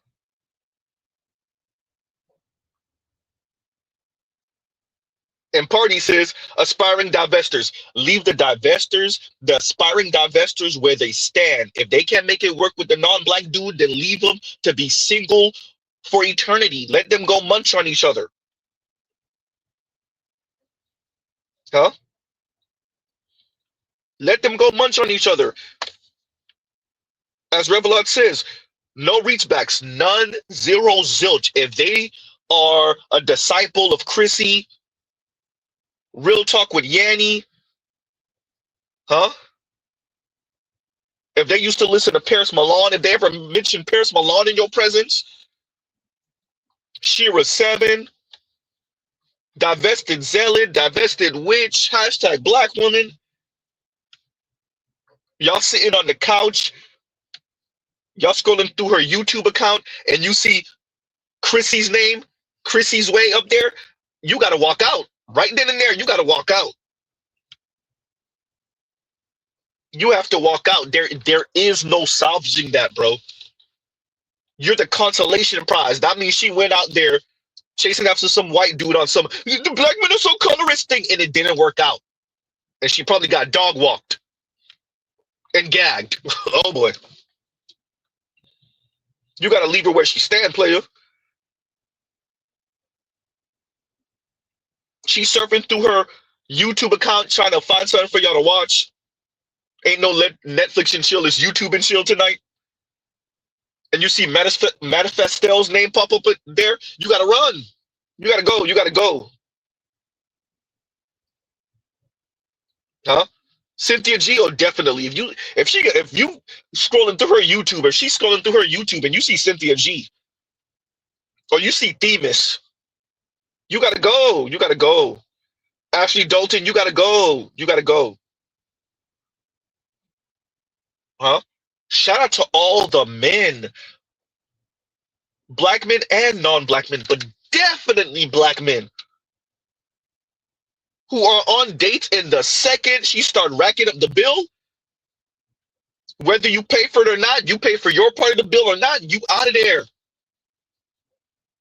And Party says, aspiring divestors, leave the divestors, the aspiring divestors where they stand. If they can't make it work with the non-black dude, then leave them to be single for eternity. Let them go munch on each other. Huh? Let them go munch on each other. As Revelot says, no reachbacks, none, zero, zilch. If they are a disciple of Chrissy, Real Talk with Yanny, huh? If they used to listen to Paris Milan, if they ever mentioned Paris Milan in your presence, Shira 7, divested zealot, divested witch, hashtag black woman. Y'all sitting on the couch, y'all scrolling through her YouTube account, and you see Chrissy's name, Chrissy's Way up there, you got to walk out. Right then and there, you got to walk out. You have to walk out. There is no salvaging that, bro. You're the consolation prize. That means she went out there chasing after some white dude on some, the black men are so colorist thing, and it didn't work out. And she probably got dog walked and gagged. Oh boy. You got to leave her where she stand, player. She's surfing through her YouTube account trying to find something for y'all to watch. Ain't no Netflix and chill. It's YouTube and chill tonight. And you see Manifestel's name pop up there. You got to run. You got to go. You got to go. Huh? Cynthia Gio, definitely. If you scrolling through her YouTube, or she's scrolling through her YouTube and you see Cynthia G, or you see Themis, you gotta go. You gotta go. Ashley Dalton, you gotta go. You gotta go. Huh? Shout out to all the men, black men and non-black men, but definitely black men, who are on dates, and the second she start racking up the bill, whether you pay for it or not, you pay for your part of the bill or not, you out of there.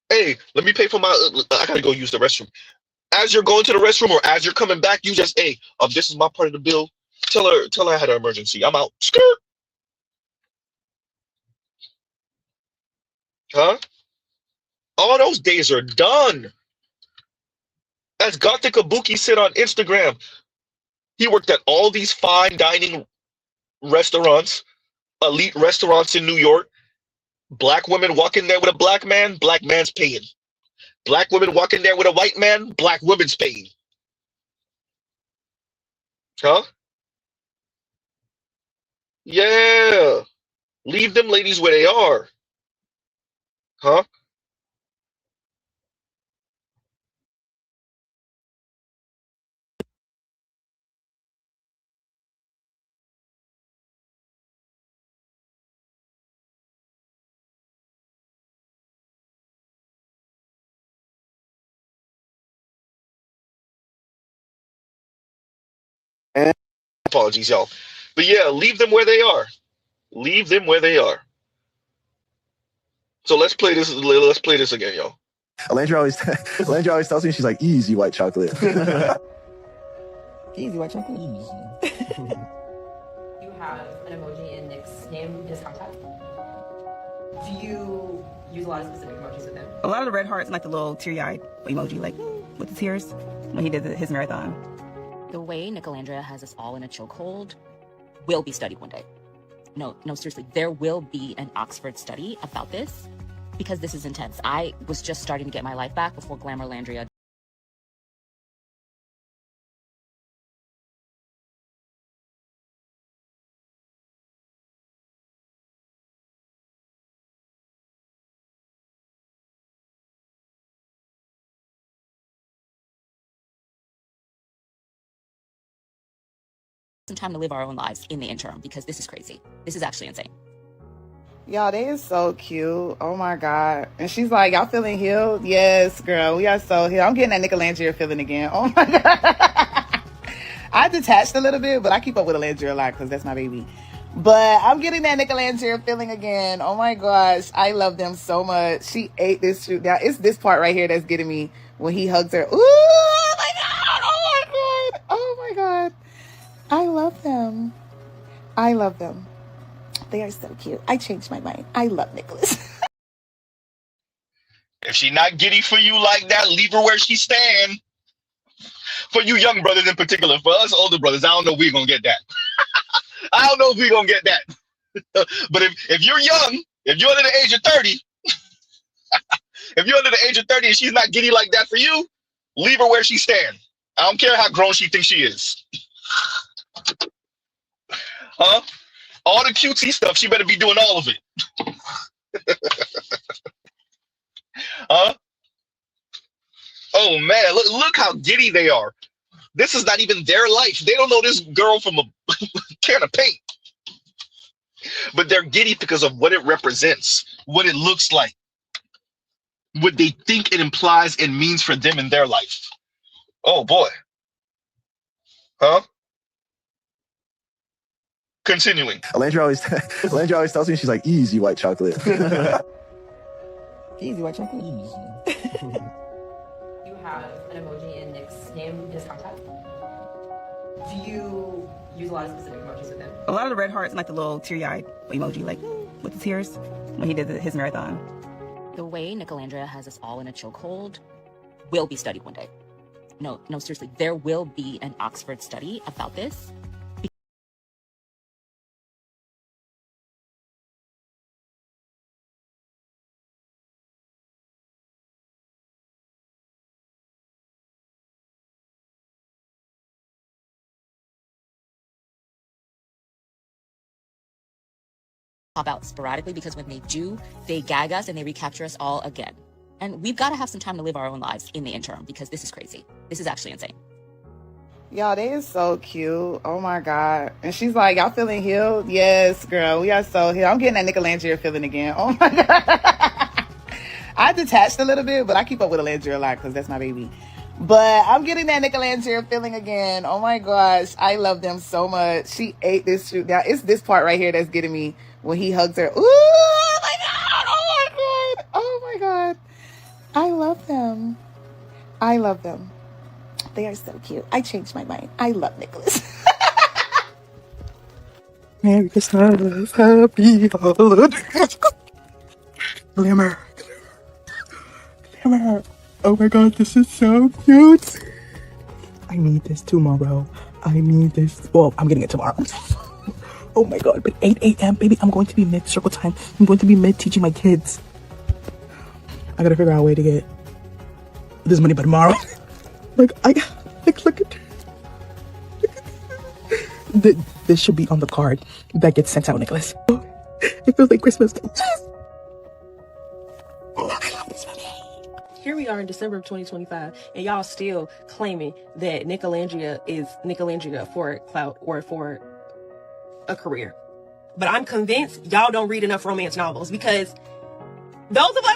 Hey, let me pay for my, I gotta go use the restroom. As you're going to the restroom or as you're coming back, you just, hey, this is my part of the bill. Tell her I had an emergency. I'm out. Skirt. Huh? All those days are done. As Gothic Kabuki said on Instagram, he worked at all these fine dining restaurants, elite restaurants in New York. Black women walk in there with a black man's paying. Black women walk in there with a white man, black women's paying. Huh? Yeah. Leave them ladies where they are. Huh? Apologies, y'all. But yeah, leave them where they are. Leave them where they are. So let's play this. Let's play this again, y'all. Alandra always tells me, she's like, easy white chocolate. Easy white chocolate. You have an emoji in Nick's name in his contact. Do you use a lot of specific emojis with him? A lot of the red hearts and like the little teary-eyed emoji, like with the tears when he did his marathon. The way Nicolandria has us all in a chokehold will be studied one day. No, seriously, there will be an Oxford study about this because this is intense. I was just starting to get my life back before Glamourlandria. Some time to live our own lives in the interim because this is crazy. This is actually insane. Y'all, they is so cute. Oh my God. And she's like, y'all feeling healed? Yes, girl. We are so healed. I'm getting that Nicolandria feeling again. Oh my God. I detached a little bit, but I keep up with Alandria a lot because that's my baby. But I'm getting that Nicolandria feeling again. Oh my gosh. I love them so much. She ate this shoot. Now, it's this part right here that's getting me when he hugs her. Ooh, oh my God. Oh my God. Oh my God. I love them. I love them. They are so cute. I changed my mind. I love Nicholas. If she not giddy for you like that, leave her where she stand. For you young brothers in particular, for us older brothers, I don't know if we're gonna get that. I don't know if we're gonna get that. But if you're young, if you're under the age of 30, if you're under the age of 30 and she's not giddy like that for you, leave her where she stand. I don't care how grown she thinks she is. Huh? All the cutesy stuff, she better be doing all of it. Huh? Oh man, look how giddy they are. This is not even their life. They don't know this girl from a can of paint. But they're giddy because of what it represents, what it looks like, what they think it implies and means for them in their life. Oh boy. Huh? Continuing. Alandra always tells me, she's like, easy white chocolate. Easy white chocolate. You have an emoji in Nick's name in his contact. Do you use a lot of specific emojis with him? A lot of the red hearts and like the little teary-eyed emoji, like with the tears when he did his marathon. The way Nicolandria has us all in a chokehold will be studied one day. No, seriously, there will be an Oxford study about this. Pop out sporadically because when they do, they gag us and they recapture us all again. And we've got to have some time to live our own lives in the interim because this is crazy. This is actually insane. Y'all, they is so cute. Oh my God. And she's like, y'all feeling healed? Yes, girl. We are so healed. I'm getting that Nicolandria feeling again. Oh my God. I detached a little bit, but I keep up with Alandria a lot because that's my baby. But I'm getting that Nicolandria feeling again. Oh my gosh. I love them so much. She ate this shoot. Now, it's this part right here that's getting me when he hugs her. Ooh, oh my God. Oh my God. Oh my God. I love them. I love them. They are so cute. I changed my mind. I love Nicholas. Merry Christmas, happy holidays. Glimmer. Oh my God, this is so cute. I need this tomorrow. I need this. Well, I'm getting it tomorrow. Oh my God, but 8 a.m., baby, I'm going to be mid-circle time. I'm going to be mid-teaching my kids. I gotta figure out a way to get this money by tomorrow. Look at this should be on the card that gets sent out, Nicholas. It feels like Christmas. we are in December of 2025, and y'all still claiming that Nicolandria is Nicolandria for clout or for a career. But I'm convinced y'all don't read enough romance novels, because those of us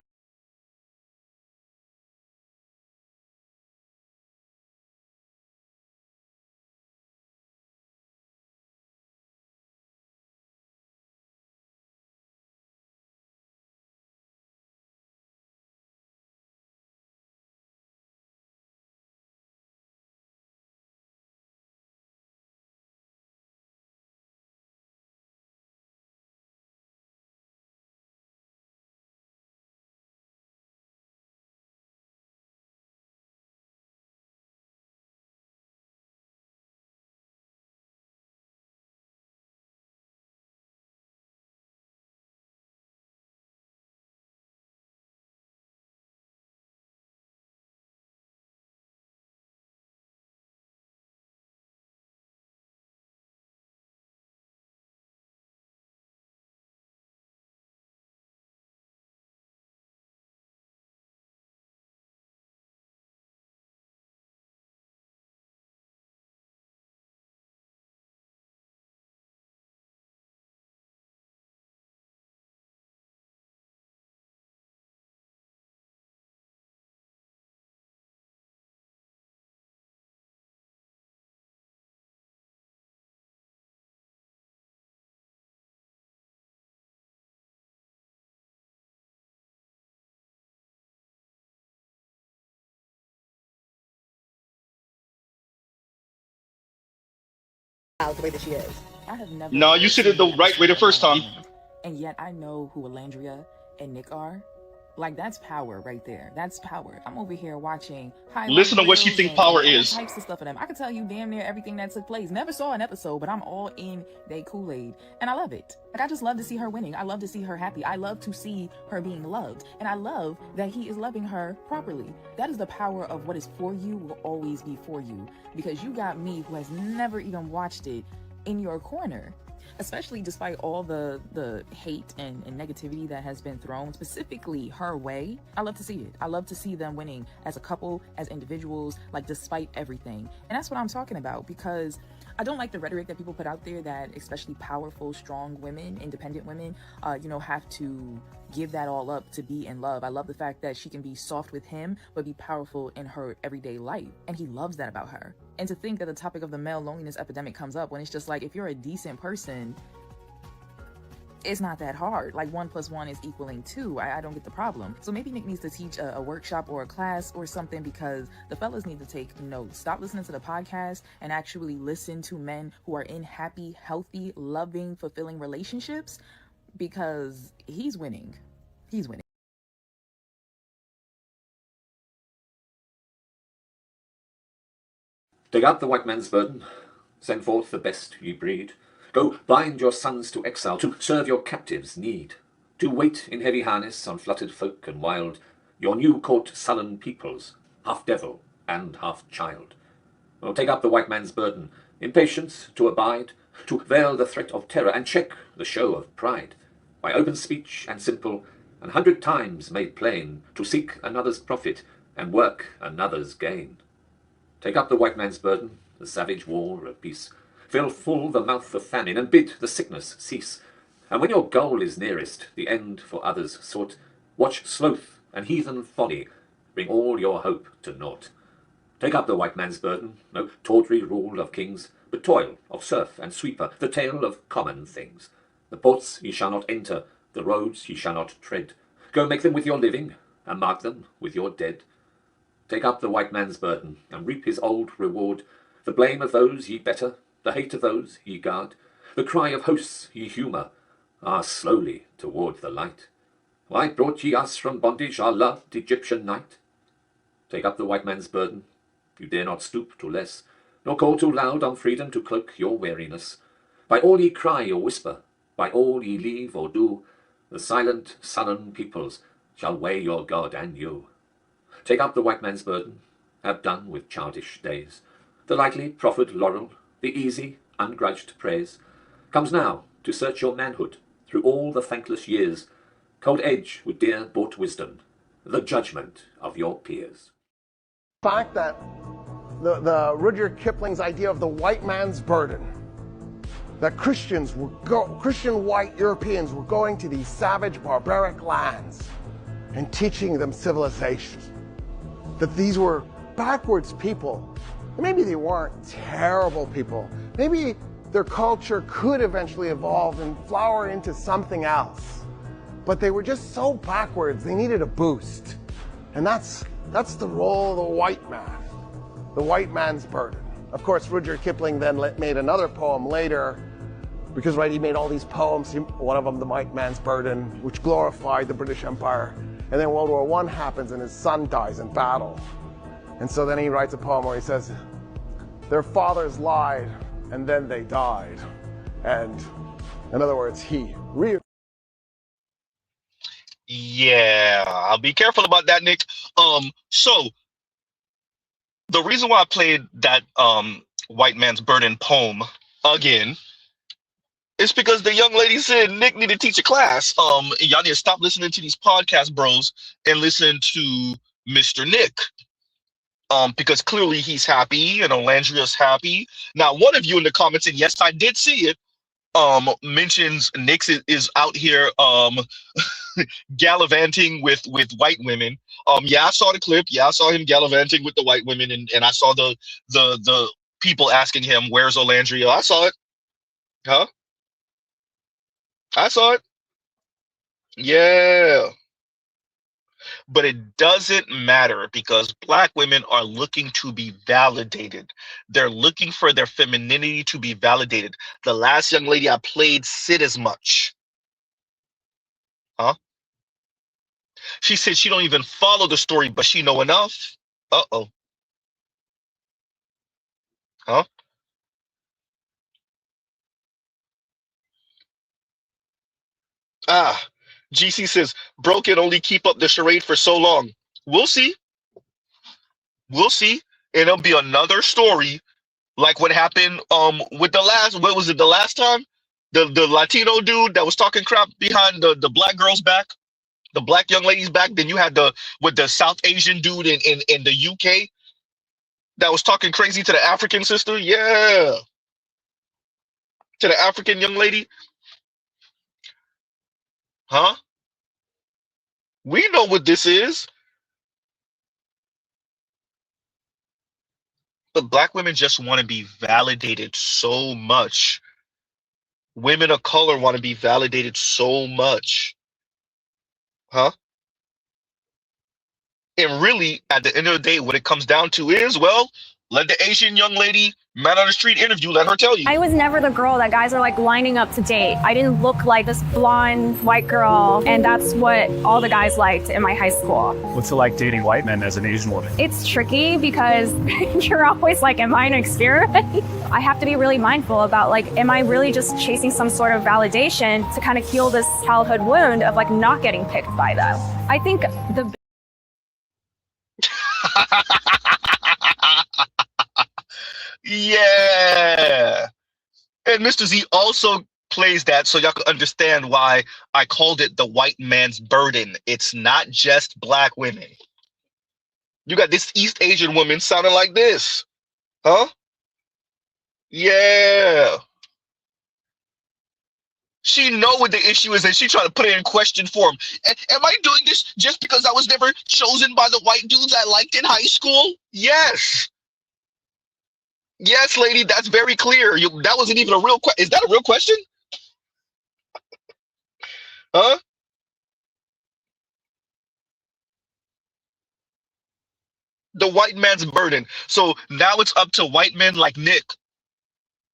the way that she is. I have never. No, you said it the right way the first time. And yet I know who Alandria and Nick are. Like, that's power right there. That's power. I'm over here watching. Listen to what she thinks power is. Types of stuff of them. I can tell you damn near everything that took place. Never saw an episode, but I'm all in they Kool-Aid, and I love it. Like, I just love to see her winning. I love to see her happy. I love to see her being loved, and I love that he is loving her properly. That is the power of what is for you will always be for you, because you got me, who has never even watched it, in your corner. Especially despite all the hate and negativity that has been thrown specifically her way. I love to see it. I love to see them winning as a couple, as individuals, like, despite everything. And that's what I'm talking about, because I don't like the rhetoric that people put out there that especially powerful, strong women, independent women, have to give that all up to be in love. I love the fact that she can be soft with him, but be powerful in her everyday life. And he loves that about her. And to think that the topic of the male loneliness epidemic comes up when it's just like, if you're a decent person, it's not that hard. Like, 1 + 1 is equaling 2. I don't get the problem. So maybe Nick needs to teach a workshop or a class or something, because the fellas need to take notes. Stop listening to the podcast and actually listen to men who are in happy, healthy, loving, fulfilling relationships, because he's winning. He's winning. Take up the white man's burden, send forth the best ye breed. Go bind your sons to exile, to serve your captives' need. To wait in heavy harness on fluttered folk and wild, your new caught sullen peoples, half devil and half child. Oh, take up the white man's burden, in patience to abide, to veil the threat of terror and check the show of pride. By open speech and simple, 100 times made plain, to seek another's profit and work another's gain. Take up the white man's burden, the savage war of peace. Fill full the mouth of famine, and bid the sickness cease. And when your goal is nearest, the end for others sought, watch sloth and heathen folly bring all your hope to naught. Take up the white man's burden, no tawdry rule of kings, but toil of serf and sweeper, the tale of common things. The ports ye shall not enter, the roads ye shall not tread. Go make them with your living, and mark them with your dead. Take up the white man's burden, and reap his old reward, the blame of those ye better, the hate of those ye guard, the cry of hosts ye humour, slowly toward the light. Why brought ye us from bondage, our loved Egyptian night? Take up the white man's burden, you dare not stoop to less, nor call too loud on freedom to cloak your weariness. By all ye cry or whisper, by all ye leave or do, the silent, sullen peoples shall weigh your God and you. Take up the white man's burden, have done with childish days. The lightly proffered laurel, the easy, ungrudged praise, comes now to search your manhood through all the thankless years, cold edge with dear bought wisdom, the judgment of your peers. The fact that the Rudyard Kipling's idea of the white man's burden, that Christian white Europeans were going to these savage, barbaric lands and teaching them civilization, that these were backwards people. Maybe they weren't terrible people. Maybe their culture could eventually evolve and flower into something else. But they were just so backwards, they needed a boost. And that's the role of the white man, the white man's burden. Of course, Rudyard Kipling then made another poem later, because he made all these poems, one of them, The White Man's Burden, which glorified the British Empire. And then World War I happens and his son dies in battle. And so then he writes a poem where he says, their fathers lied and then they died. And in other words, Yeah, I'll be careful about that, Nick. So the reason why I played that White Man's Burden poem again is because the young lady said Nick need to teach a class. Y'all need to stop listening to these podcast bros and listen to Mr. Nick. Because clearly he's happy and Olandria's happy. Now, one of you in the comments, and yes, I did see it, mentions Nick is out here gallivanting with white women. Yeah, I saw the clip. Yeah, I saw him gallivanting with the white women, and I saw the people asking him, "Where's Olandria?" I saw it. Huh? I saw it. Yeah. But it doesn't matter because Black women are looking to be validated. They're looking for their femininity to be validated. The last young lady I played said as much. Huh? She said she don't even follow the story, but she know enough. Uh-oh. Huh? Ah. GC says, bro can only keep up the charade for so long. We'll see. We'll see. And it'll be another story like what happened with the last, what was it, the last time? The Latino dude that was talking crap behind the black girl's back, the black young lady's back. Then you had the South Asian dude in the UK that was talking crazy to the African sister. Yeah. To the African young lady. Huh? We know what this is. But Black women just want to be validated so much. Women of color want to be validated so much. Huh? And really, at the end of the day, what it comes down to is, well, let the Asian young lady, man on the street interview, let her tell you. I was never the girl that guys are like lining up to date. I didn't look like this blonde white girl, and that's what all the guys liked in my high school. What's it like dating white men as an Asian woman? It's tricky because you're always like, am I an experiment? I have to be really mindful about like, am I really just chasing some sort of validation to kind of heal this childhood wound of like not getting picked by them? I think the Yeah. And Mr. Z also plays that so y'all can understand why I called it the white man's burden. It's not just Black women. You got this East Asian woman sounding like this. Huh? Yeah. She know what the issue is and she trying to put it in question form. Am I doing this just because I was never chosen by the white dudes I liked in high school? Yes. Yes, lady, that's very clear. That wasn't even a real question. Is that a real question? Huh? The white man's burden. So now it's up to white men like Nick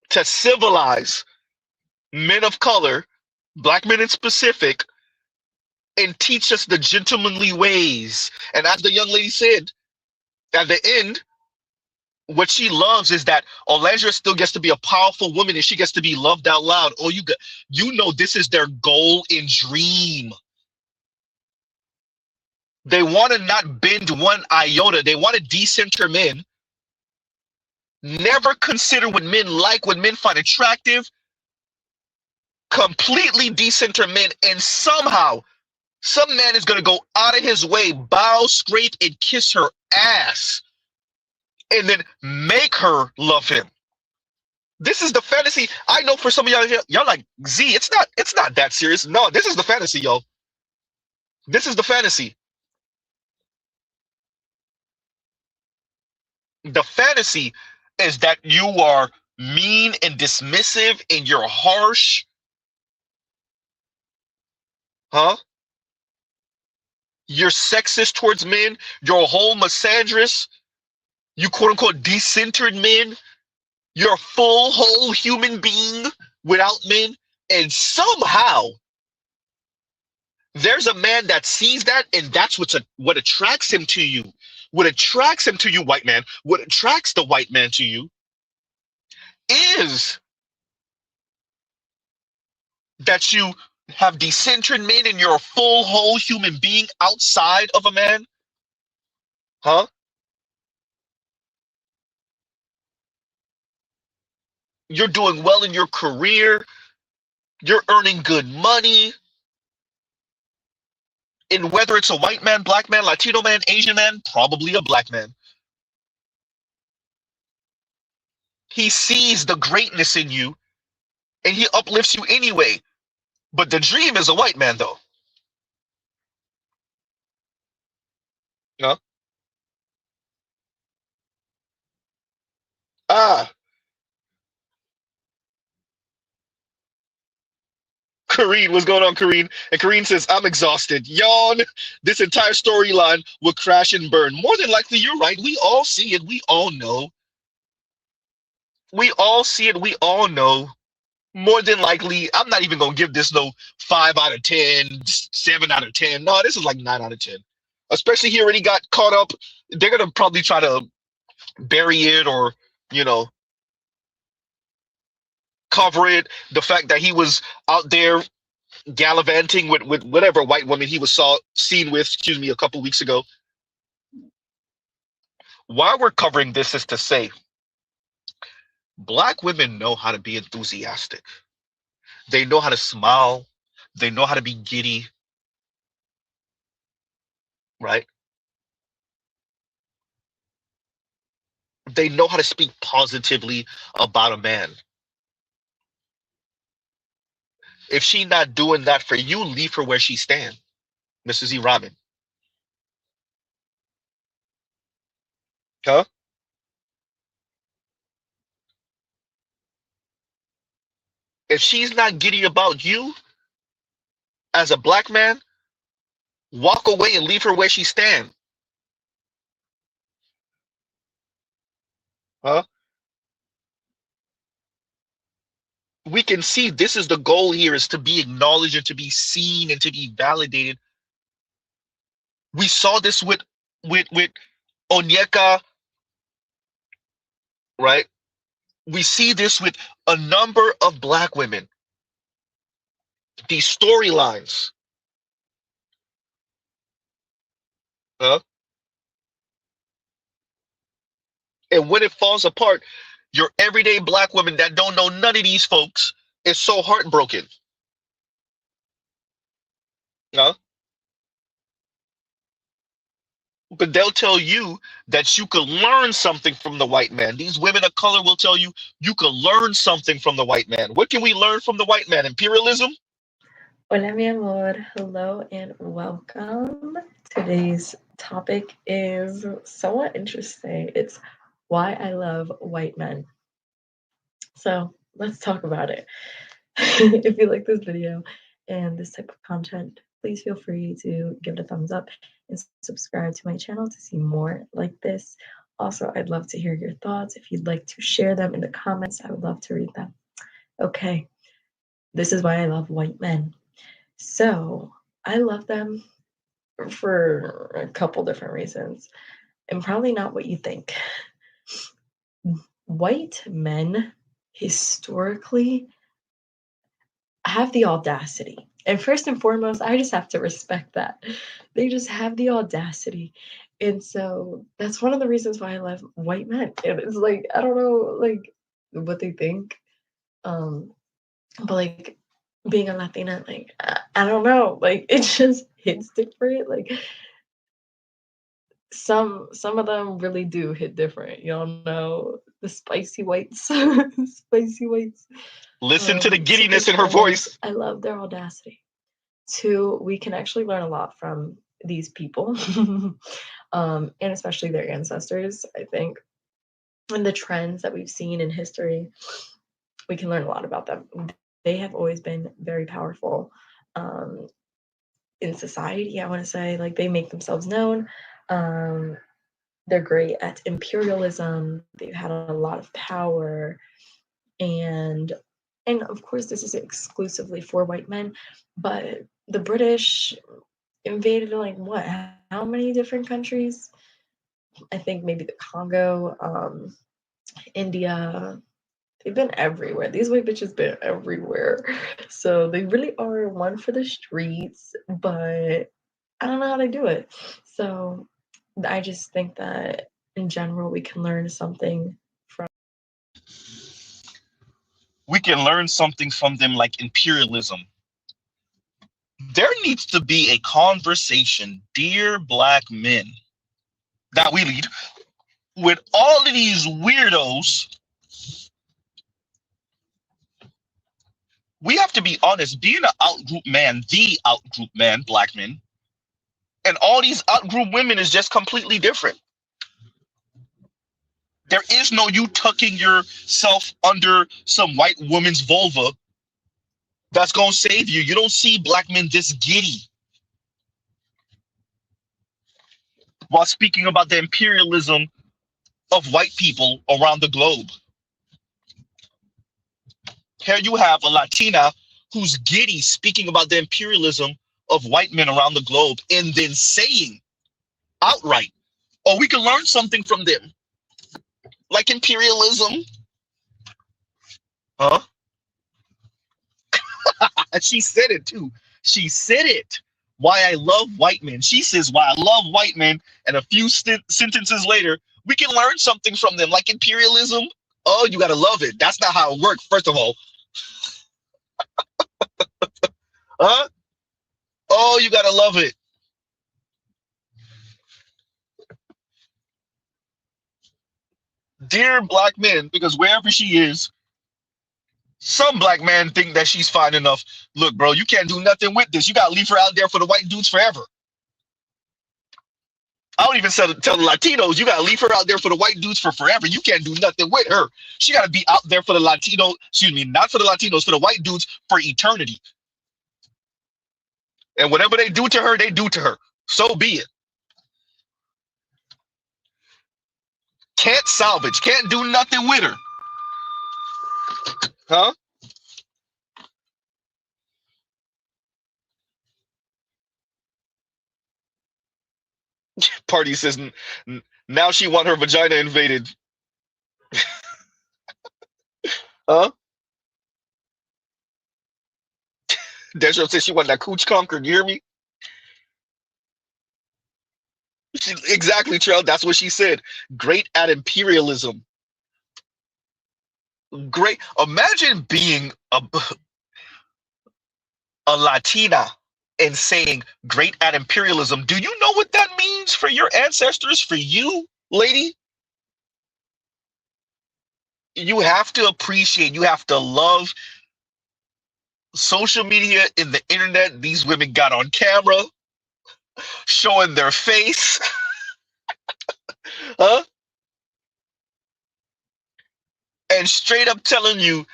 to civilize men of color, Black men in specific, and teach us the gentlemanly ways. And as the young lady said, at the end, what she loves is that Olandria still gets to be a powerful woman and she gets to be loved out loud. Oh, you know this is their goal and dream. They want to not bend one iota. They want to decenter men. Never consider what men like, what men find attractive. Completely decenter men and somehow Some man is going to go out of his way, bow, scrape, and kiss her ass, and then make her love him. This is the fantasy. I know for some of y'all like, Z, it's not that serious. No, this is the fantasy, yo. This is the fantasy. The fantasy is that you are mean and dismissive and you're harsh. Huh? You're sexist towards men. You're a whole misandrist. You quote unquote decentered men. You're a full, whole human being without men. And somehow there's a man that sees that, and that's what attracts him to you. What attracts him to you, white man, what attracts the white man to you is that you have decentered men and you're a full, whole human being outside of a man. Huh? You're doing well in your career. You're earning good money. And whether it's a white man, black man, Latino man, Asian man, probably a black man. He sees the greatness in you and he uplifts you anyway. But the dream is a white man, though. No? Ah. Kareen, what's going on, Kareen? And Kareen says, I'm exhausted. Yawn. This entire storyline will crash and burn. More than likely, you're right. We all see it. We all know. We all see it. We all know. More than likely, I'm not even going to give this no 5 out of 10, 7 out of 10. No, this is like 9 out of 10. Especially he already got caught up. They're going to probably try to bury it or, cover it. The fact that he was out there gallivanting with whatever white woman he was seen with, a couple weeks ago. Why we're covering this is to say, black women know how to be enthusiastic. They know how to smile. They know how to be giddy. Right? They know how to speak positively about a man. If she's not doing that for you, leave her where she stands, Mrs. E. Robin. Huh? If she's not giddy about you as a black man, walk away and leave her where she stands. Huh? We can see this is the goal here, is to be acknowledged and to be seen and to be validated. We saw this with Onyeka, right? We see this with a number of black women. These storylines. Huh? And when it falls apart, your everyday black woman that don't know none of these folks is so heartbroken. Huh? But they'll tell you that you could learn something from the white man. These women of color will tell you you could learn something from the white man. What can we learn from the white man? Imperialism? Hola, mi amor. Hello and welcome. Today's topic is somewhat interesting. It's why I love white men. So let's talk about it. If you like this video and this type of content, please feel free to give it a thumbs up and subscribe to my channel to see more like this. Also, I'd love to hear your thoughts. If you'd like to share them in the comments, I would love to read them. Okay, this is why I love white men. So I love them for a couple different reasons, and probably not what you think. White men historically have the audacity. And first and foremost, I just have to respect that. They just have the audacity. And so that's one of the reasons why I love white men. And it's like, I don't know, like, what they think. But like, being a Latina, like, I don't know. Like, it just hits different. Like some of them really do hit different. Y'all know the spicy whites, spicy whites. Listen to the So giddiness in her first one is, voice. I love their audacity. 2, we can actually learn a lot from these people, and especially their ancestors, I think. And the trends that we've seen in history, we can learn a lot about them. They have always been very powerful in society, I want to say. Like, they make themselves known. They're great at imperialism. They've had a lot of power. And of course, this isn't exclusively for white men, but the British invaded, like, what? How many different countries? I think maybe the Congo, India. They've been everywhere. These white bitches been everywhere. So they really are one for the streets, but I don't know how they do it. So I just think that in general, we can learn something from. We can learn something from them, like imperialism. There needs to be a conversation, dear Black men, that we lead with all of these weirdos. We have to be honest, being an out-group man, the out-group man, Black men, and all these out-group women is just completely different. There is no you tucking yourself under some white woman's vulva that's going to save you. You don't see Black men this giddy while speaking about the imperialism of white people around the globe. Here you have a Latina who's giddy speaking about the imperialism of white men around the globe and then saying outright, oh, we can learn something from them. Like imperialism. Huh? She said it too. She said it. Why I love white men. She says why I love white men, and a few sentences later, we can learn something from them, like imperialism. Oh, you gotta love it. That's not how it works, first of all. Huh? Oh, you gotta love it. Dear Black men, because wherever she is, some Black man think that she's fine enough. Look, bro, you can't do nothing with this. You gotta leave her out there for the white dudes forever. I don't even tell the Latinos, you gotta leave her out there for the white dudes for forever. You can't do nothing with her. She gotta be out there for the Latino, excuse me, not for the Latinos, for the white dudes for eternity. And whatever they do to her, they do to her. So be it. Can't salvage, can't do nothing with her. Huh? Party says now she want her vagina invaded. Huh? Desiree says she want that cooch conquered. You hear me? Exactly, Trell. That's what she said. Great at imperialism. Great. Imagine being a Latina and saying great at imperialism. Do you know what that means for your ancestors, for you, lady? You have to appreciate, you have to love social media and the internet. These women got on camera showing their face. Huh? And straight up telling you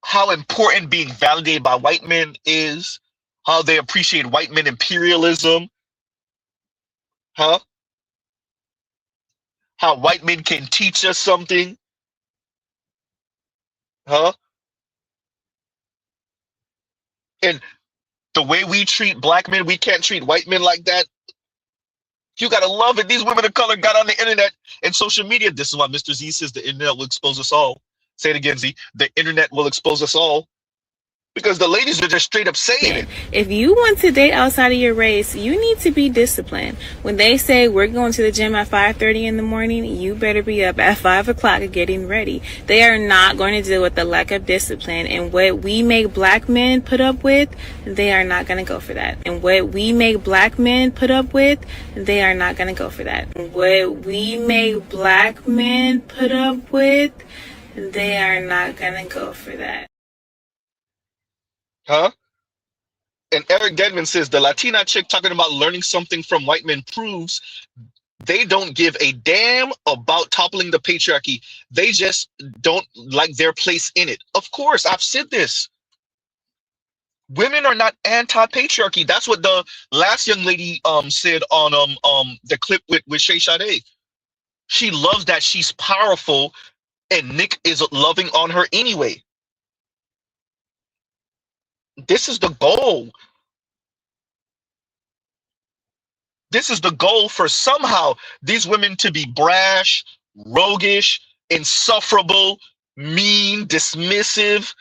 how important being validated by white men is, how they appreciate white men imperialism. Huh? How white men can teach us something. Huh? And the way we treat Black men, we can't treat white men like that. You gotta love it. These women of color got on the internet and social media. This is why Mr. Z says the internet will expose us all. Say it again, Z. The internet will expose us all. Because the ladies are just straight up saying it. If you want to date outside of your race, you need to be disciplined. When they say we're going to the gym at 5:30 in the morning, you better be up at 5 o'clock getting ready. They are not going to deal with the lack of discipline. And what we make black men put up with, they are not going to go for that. And what we make black men put up with, they are not going to go for that. What we make black men put up with, they are not going to go for that. Huh? And Eric Deadman says the Latina chick talking about learning something from white men proves they don't give a damn about toppling the patriarchy. They just don't like their place in it. Of course, I've said this. Women are not anti-patriarchy. That's what the last young lady said on the clip with Shay Sade. She loves that she's powerful and Nick is loving on her anyway. This is the goal. This is the goal for somehow these women to be brash, roguish, insufferable, mean, dismissive,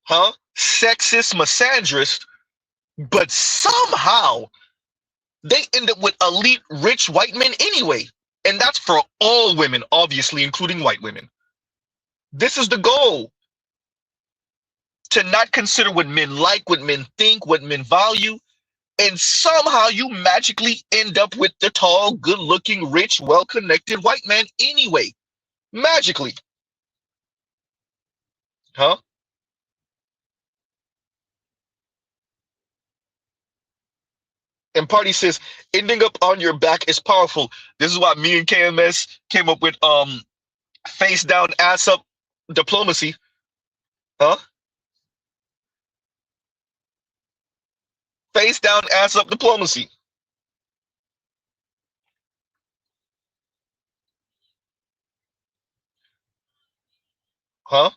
sexist, misandrist, but somehow they end up with elite, rich white men anyway. And that's for all women, obviously, including white women. This is the goal. To not consider what men like, what men think, what men value, and somehow you magically end up with the tall, good-looking, rich, well-connected white man anyway. Magically. Huh? And Party says, ending up on your back is powerful. This is why me and KMS came up with face down, ass up diplomacy. Huh? Face down, ass up diplomacy. Huh?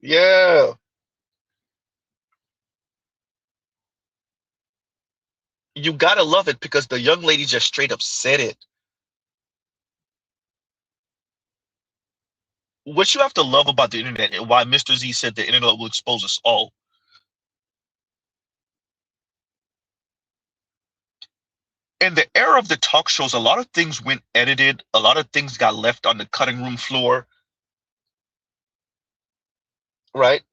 Yeah. You gotta love it because the young lady just straight up said it. What you have to love about the internet and why Mr. Z said the internet will expose us all. In the era of the talk shows, a lot of things went edited. A lot of things got left on the cutting room floor. Right?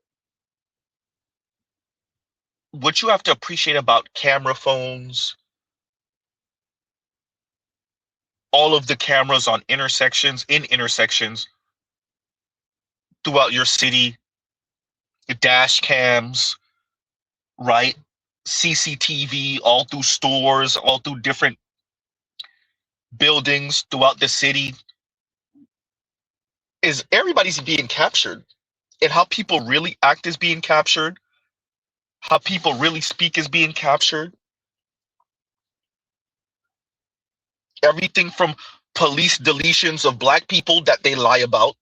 What you have to appreciate about camera phones, all of the cameras on intersections, throughout your city, dash cams, right? CCTV all through stores, all through different buildings throughout the city, is everybody's being captured. And how people really act is being captured. How people really speak is being captured. Everything from police deletions of black people that they lie about,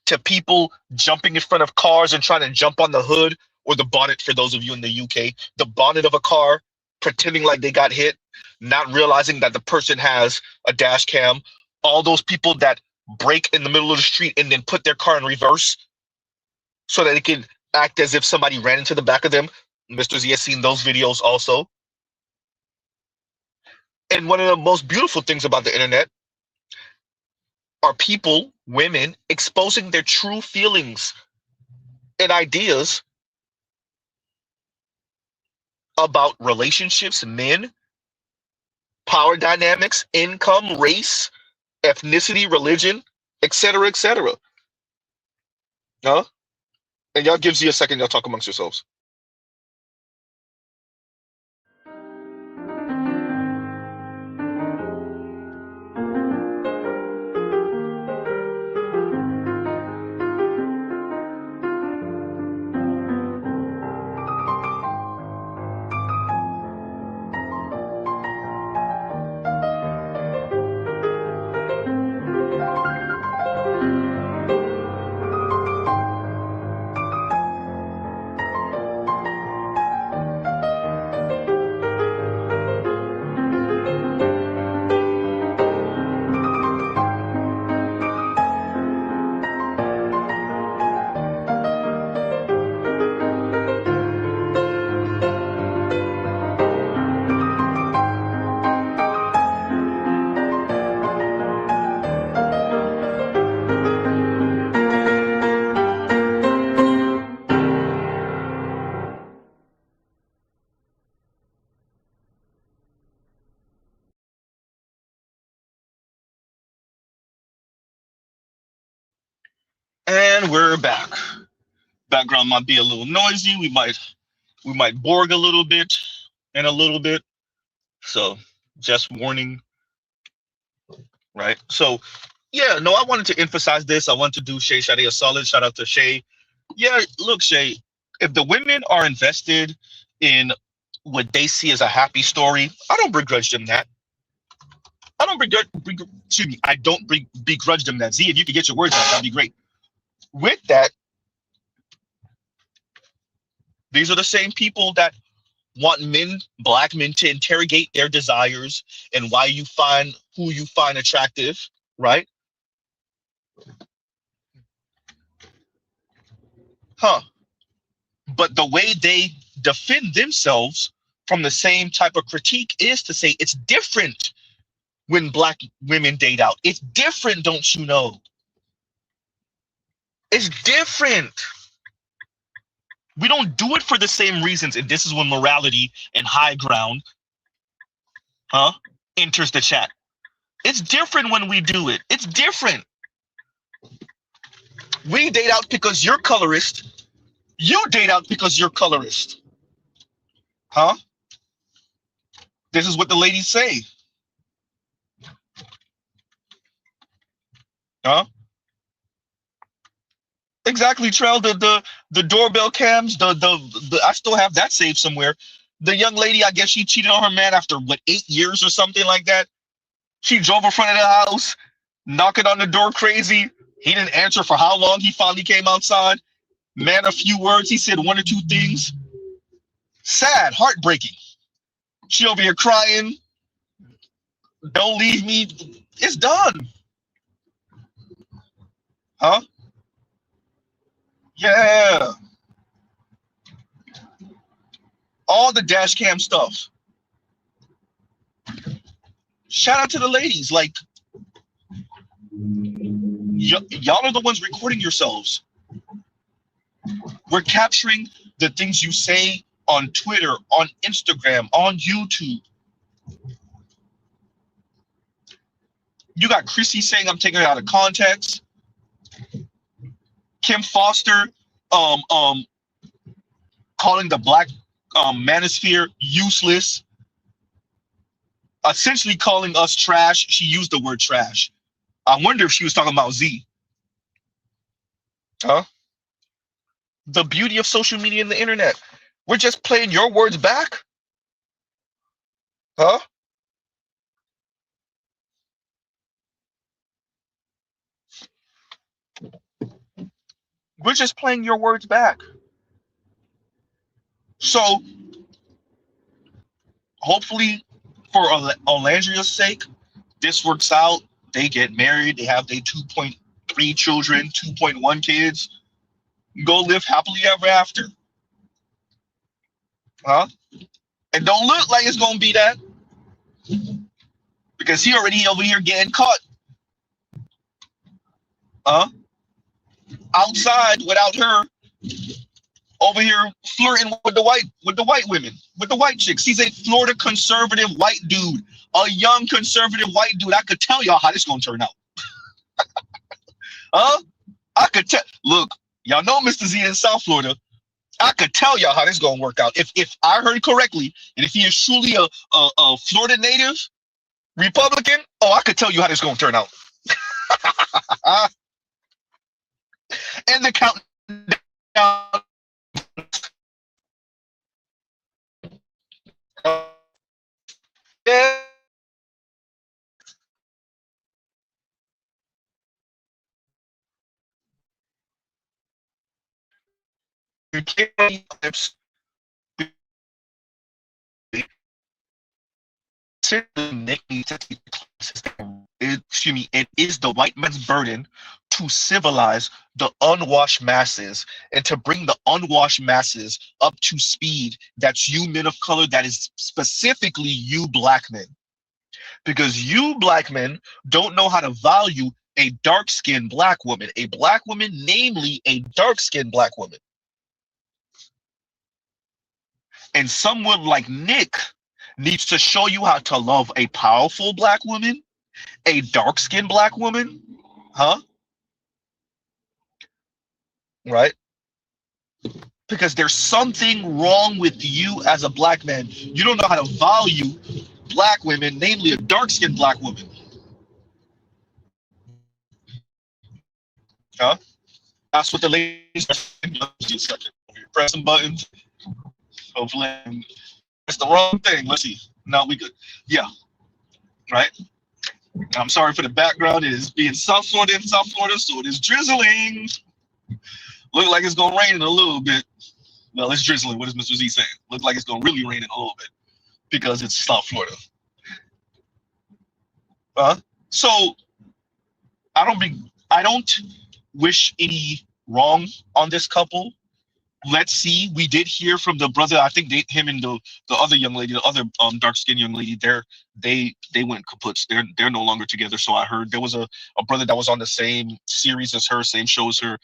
to people jumping in front of cars and trying to jump on the hood or the bonnet, for those of you in the UK, the bonnet of a car, pretending like they got hit, not realizing that the person has a dash cam. All those people that brake in the middle of the street and then put their car in reverse so that they can act as if somebody ran into the back of them. Mr. Z has seen those videos also. And one of the most beautiful things about the internet are people, women, exposing their true feelings and ideas about relationships, men, power dynamics, income, race, ethnicity, religion, etc., etc. Huh? And y'all gives you a second, y'all talk amongst yourselves. And we're back. Background might be a little noisy. We might borg a little bit and a little bit. So just warning, right? So yeah, no, I wanted to emphasize this. I wanted to do Shay Shade a solid. Shout out to Shay. Yeah, look, Shay, if the women are invested in what they see as a happy story, I don't begrudge them that. I don't excuse me, I don't begrudge them that. Z, if you could get your words out, that'd be great. With that, these are the same people that want men, black men, to interrogate their desires and why you find who you find attractive, right? Huh. But the way they defend themselves from the same type of critique is to say it's different when black women date out. It's different, don't you know? It's different. We don't do it for the same reasons, and this is when morality and high ground, enters the chat. It's different when we do it. It's different. We date out because you're colorist. You date out because you're colorist. Huh? This is what the ladies say. Huh? Exactly, Trell. The doorbell cams, the I still have that saved somewhere. The young lady, I guess she cheated on her man after what, 8 years or something like that. She drove in front of the house, knocking on the door crazy. He didn't answer for how long. He finally came outside. Man, a few words. He said 1 or 2 things. Sad, heartbreaking. She over here crying. Don't leave me. It's done. Huh? Yeah. All the dash cam stuff. Shout out to the ladies. Like, y'all are the ones recording yourselves. We're capturing the things you say on Twitter, on Instagram, on YouTube. You got Chrissy saying I'm taking it out of context. Kim Foster calling the black manosphere useless. Essentially calling us trash. She used the word trash. I wonder if she was talking about Z. Huh? The beauty of social media and the internet. We're just playing your words back. Huh? We're just playing your words back. So, hopefully, for Olandria's sake, this works out. They get married. They have their 2.3 children, 2.1 kids. Go live happily ever after. Huh? And don't look like it's going to be that. Because he already over here getting caught. Huh? Outside without her. Over here flirting with the white women, with the white chicks. He's a Florida conservative white dude, a young conservative white dude. I could tell y'all how this gonna turn out. Huh? I could tell. Look, y'all know Mr. Z in South Florida. I could tell y'all how this gonna work out. If I heard correctly, and if he is truly a Florida native Republican, oh, I could tell you how this gonna turn out. And the countdown. Yeah. Excuse me, it is the white man's burden to civilize the unwashed masses and to bring the unwashed masses up to speed. That's you men of color, that is specifically you black men. Because you black men don't know how to value a dark-skinned black woman, namely a dark-skinned black woman. And someone like Nick needs to show you how to love a powerful black woman, a dark-skinned black woman, huh? right? Because there's something wrong with you as a black man. You don't know how to value black women, namely a dark-skinned black woman. Huh? That's what the ladies are saying. Press some buttons. Hopefully, it's the wrong thing. Let's see. No, we good. Yeah, right. I'm sorry for the background. It is being South Florida, so it is drizzling. Look like it's gonna rain in a little bit. Well, it's drizzling. What is Mr. Z saying? Look like it's gonna really rain in a little bit because it's South Florida. So I don't wish any wrong on this couple. Let's see. We did hear from the brother. I think him and the other young lady, the other dark-skinned young lady, they went kaputs. They're no longer together. So I heard there was a brother that was on the same series as her, same show as her,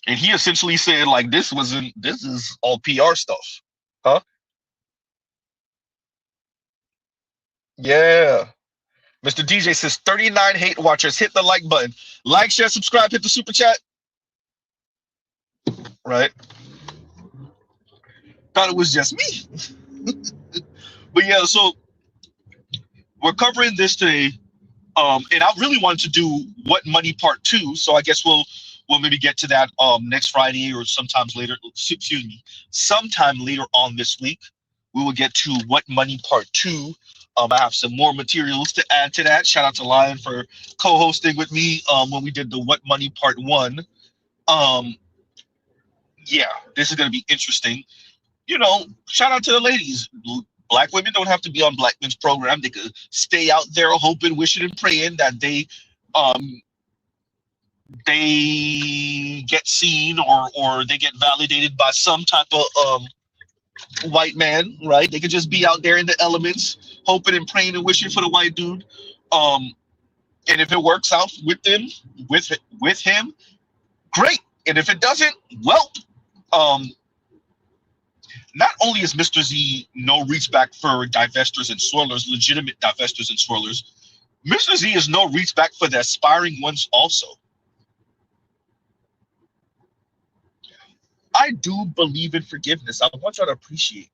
and he essentially said like this is all PR stuff, huh? Yeah. Mr. DJ says 39 hate watchers. Hit the like button. Like, share, subscribe, hit the super chat. Right. Thought it was just me. But yeah, so we're covering this today. And I really wanted to do What Money Part 2. So I guess we'll maybe get to that next Friday or sometime later on this week. We will get to What Money Part 2. I have some more materials to add to that. Shout out to Lion for co-hosting with me when we did the What Money Part 1. Yeah, this is going to be interesting. You know, shout out to the ladies. Black women don't have to be on black men's program. They could stay out there hoping, wishing, and praying that they get seen or they get validated by some type of white man, right? They could just be out there in the elements, hoping and praying and wishing for the white dude. And if it works out with them, with him, great. And if it doesn't, well, not only is Mr. Z no reach back for divestors and swirlers, legitimate divestors and swirlers, Mr. Z is no reach back for the aspiring ones also. I do believe in forgiveness. I want y'all to appreciate.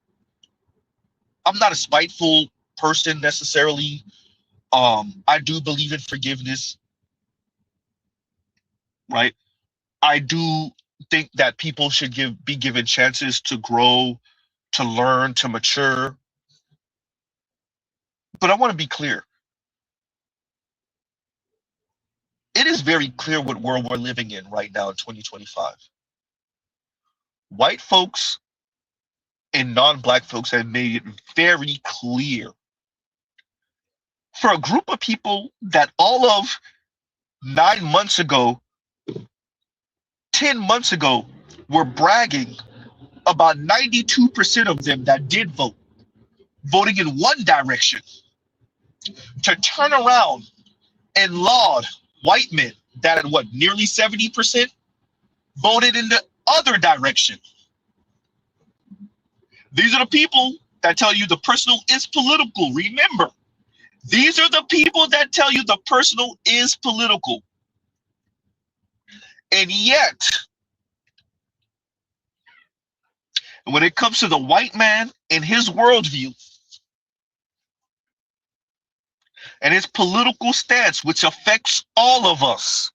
I'm not a spiteful person necessarily. I do believe in forgiveness, right? I do think that people should be given chances to grow, to learn, to mature. But I want to be clear. It is very clear what world we're living in right now in 2025. White folks and non-black folks have made it very clear. For a group of people that all of 9 months ago, 10 months ago, were bragging about 92% of them that did vote, voting in one direction, to turn around and laud white men that at what, nearly 70% voted in the other direction. These are the people that tell you the personal is political. Remember, these are the people that tell you the personal is political. And yet, when it comes to the white man and his worldview and his political stance, which affects all of us,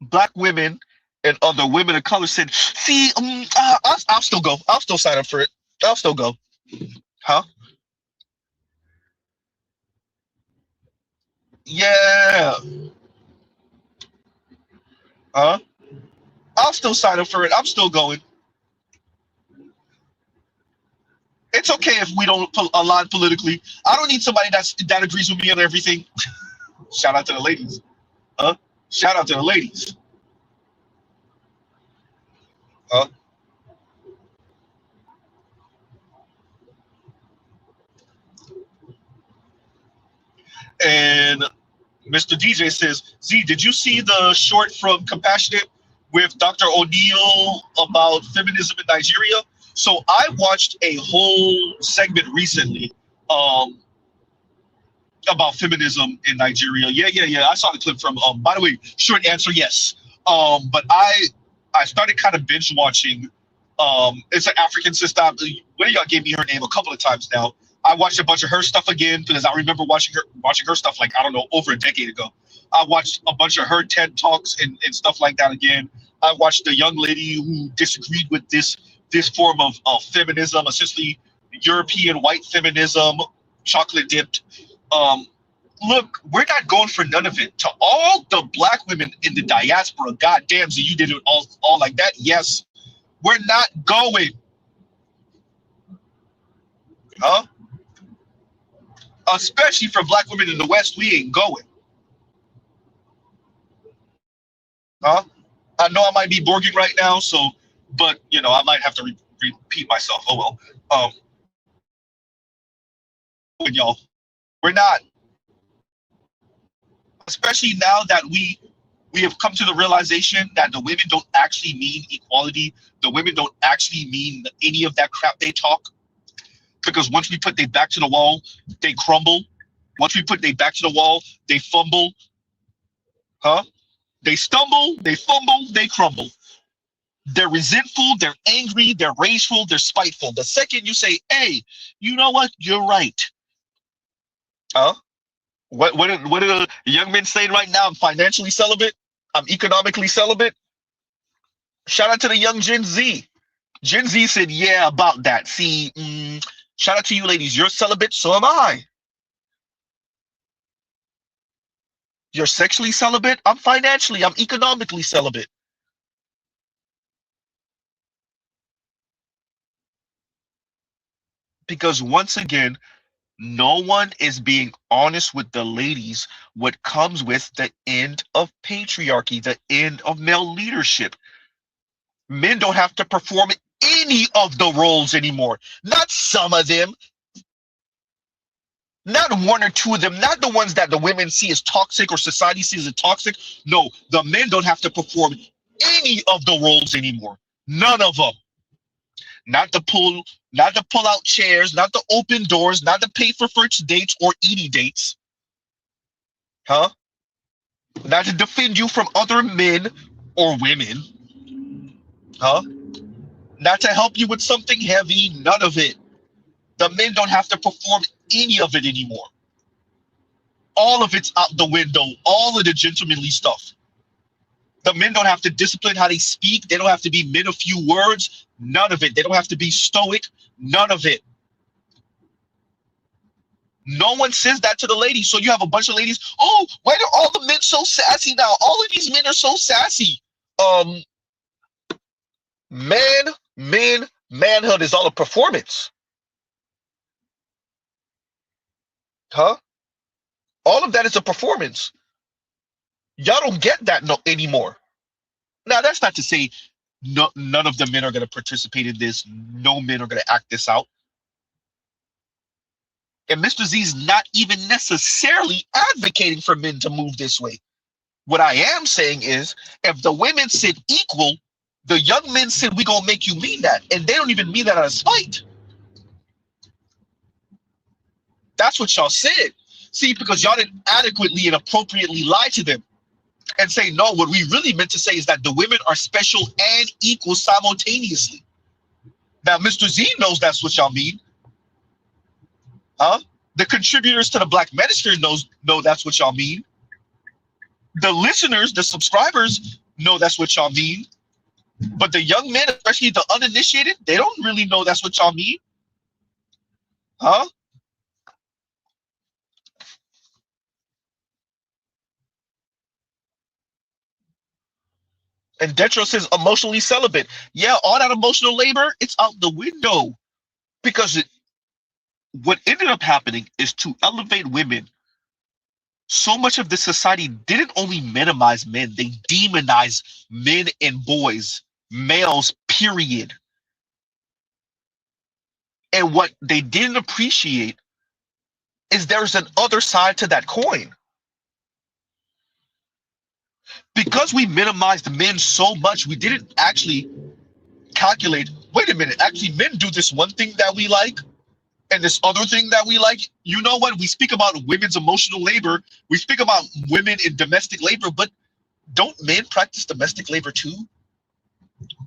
black women and other women of color said, see, I'll still go. I'll still sign up for it. I'll still go. Huh? Yeah. Huh? I'll still sign up for it. I'm still going. It's okay if we don't align politically. I don't need somebody that agrees with me on everything. Shout out to the ladies. Huh? Shout out to the ladies. Huh? And Mr. DJ says, Z, did you see the short from Compassionate with Dr. O'Neill about feminism in Nigeria? So I watched a whole segment recently. about feminism in Nigeria. Yeah. I saw the clip from. By the way, short answer, yes. But I started kind of binge watching. It's an African sister. One of y'all gave me her name a couple of times now. I watched a bunch of her stuff again because I remember watching her stuff like, I don't know, over a decade ago. I watched a bunch of her TED Talks and stuff like that again. I watched the young lady who disagreed with this form of feminism, essentially European white feminism, chocolate dipped. Look, we're not going for none of it. To all the black women in the diaspora, goddamn, so you did it all like that. Yes, we're not going. Huh? Especially for black women in the West, we ain't going. Huh? I know I might be borging right now, but I might have to repeat myself. Oh well. Y'all, we're not. Especially now that we have come to the realization that the women don't actually mean equality. The women don't actually mean any of that crap they talk. Because once we put their back to the wall, they crumble. Once we put their back to the wall, they fumble. Huh? They stumble, they fumble, they crumble. They're resentful, they're angry, they're rageful, they're spiteful. The second you say, hey, you know what? You're right. Huh? What are young men saying right now? I'm financially celibate. I'm economically celibate. Shout out to the young Gen Z. Gen Z said, yeah, about that. See, shout out to you ladies. You're celibate, so am I. You're sexually celibate. I'm economically celibate. Because once again, no one is being honest with the ladies what comes with the end of patriarchy, the end of male leadership. Men don't have to perform any of the roles anymore. Not some of them. Not one or two of them. Not the ones that the women see as toxic or society sees as toxic. No, the men don't have to perform any of the roles anymore. None of them. Not to pull out chairs, not to open doors, not to pay for first dates or eating dates. Huh? Not to defend you from other men or women. Huh? Not to help you with something heavy, none of it. The men don't have to perform any of it anymore. All of it's out the window, all of the gentlemanly stuff. The men don't have to discipline how they speak. They don't have to be men of few words. None of it. They don't have to be stoic. None of it. No one says that to the ladies. So you have a bunch of ladies. Oh, why are all the men so sassy now? All of these men are so sassy. Manhood is all a performance. Huh? All of that is a performance. Y'all don't get that anymore. Now, that's not to say none of the men are going to participate in this. No men are going to act this out. And Mr. Z is not even necessarily advocating for men to move this way. What I am saying is, if the women said equal, the young men said, we're going to make you mean that. And they don't even mean that out of spite. That's what y'all said. See, because y'all didn't adequately and appropriately lie to them and say, no, what we really meant to say is that the women are special and equal simultaneously. Now, Mr. Z knows that's what y'all mean. Huh? The contributors to the Black Manosphere know that's what y'all mean. The listeners, the subscribers know that's what y'all mean. But the young men, especially the uninitiated, they don't really know that's what y'all mean. Huh? And Detro says emotionally celibate. Yeah, all that emotional labor, it's out the window. Because what ended up happening is to elevate women. So much of this society didn't only minimize men, they demonized men and boys, males, period. And what they didn't appreciate is there's an other side to that coin. Because we minimized men so much, we didn't actually calculate, wait a minute, actually men do this one thing that we like. And this other thing that we like, you know what? We speak about women's emotional labor. We speak about women in domestic labor, but don't men practice domestic labor too?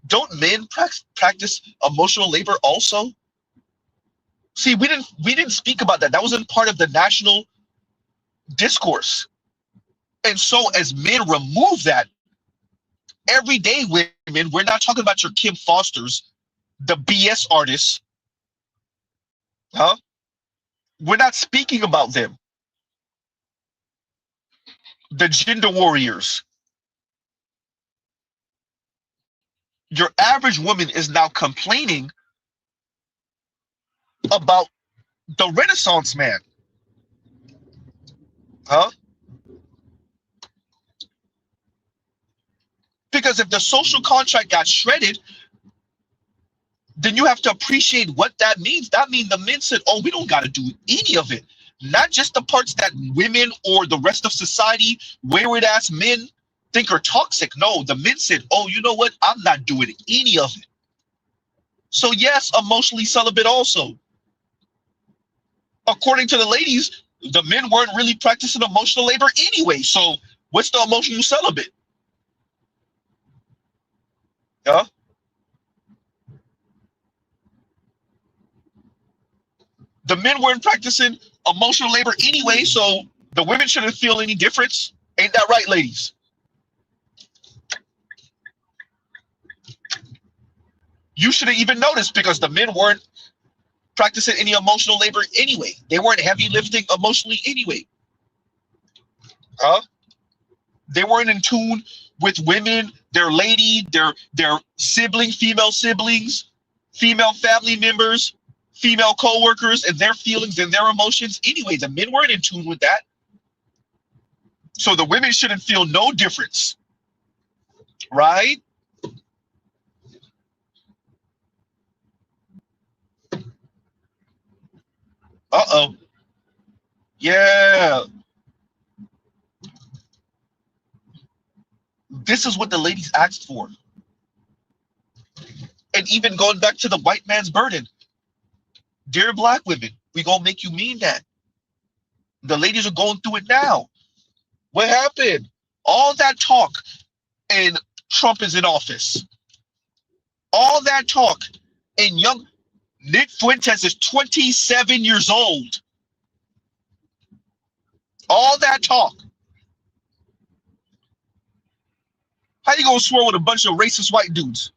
Don't men practice emotional labor also? See, we didn't speak about that. That wasn't part of the national discourse. And so as men remove that, everyday women, we're not talking about your Kim Fosters, the BS artists, huh? We're not speaking about them. The gender warriors. Your average woman is now complaining about the Renaissance man, huh? Because if the social contract got shredded, then you have to appreciate what that means. That means the men said, oh, we don't got to do any of it. Not just the parts that women or the rest of society, wayward ass men think are toxic. No, the men said, oh, you know what? I'm not doing any of it. So yes, emotionally celibate also. According to the ladies, the men weren't really practicing emotional labor anyway. So what's the emotional celibate? Huh? The men weren't practicing emotional labor anyway, so the women shouldn't feel any difference. Ain't that right, ladies? You shouldn't even notice because the men weren't practicing any emotional labor anyway. They weren't heavy lifting emotionally anyway. Huh? They weren't in tune with women, their lady, their sibling, female siblings, female family members, female co-workers, and their feelings and their emotions. Anyway, the men weren't in tune with that. So the women shouldn't feel no difference. Right? Uh-oh. Yeah. This is what the ladies asked for. And even going back to the white man's burden. Dear black women, we gonna make you mean that. The ladies are going through it now. What happened? All that talk and Trump is in office. All that talk and young Nick Fuentes is 27 years old. All that talk. How you gonna swear with a bunch of racist white dudes?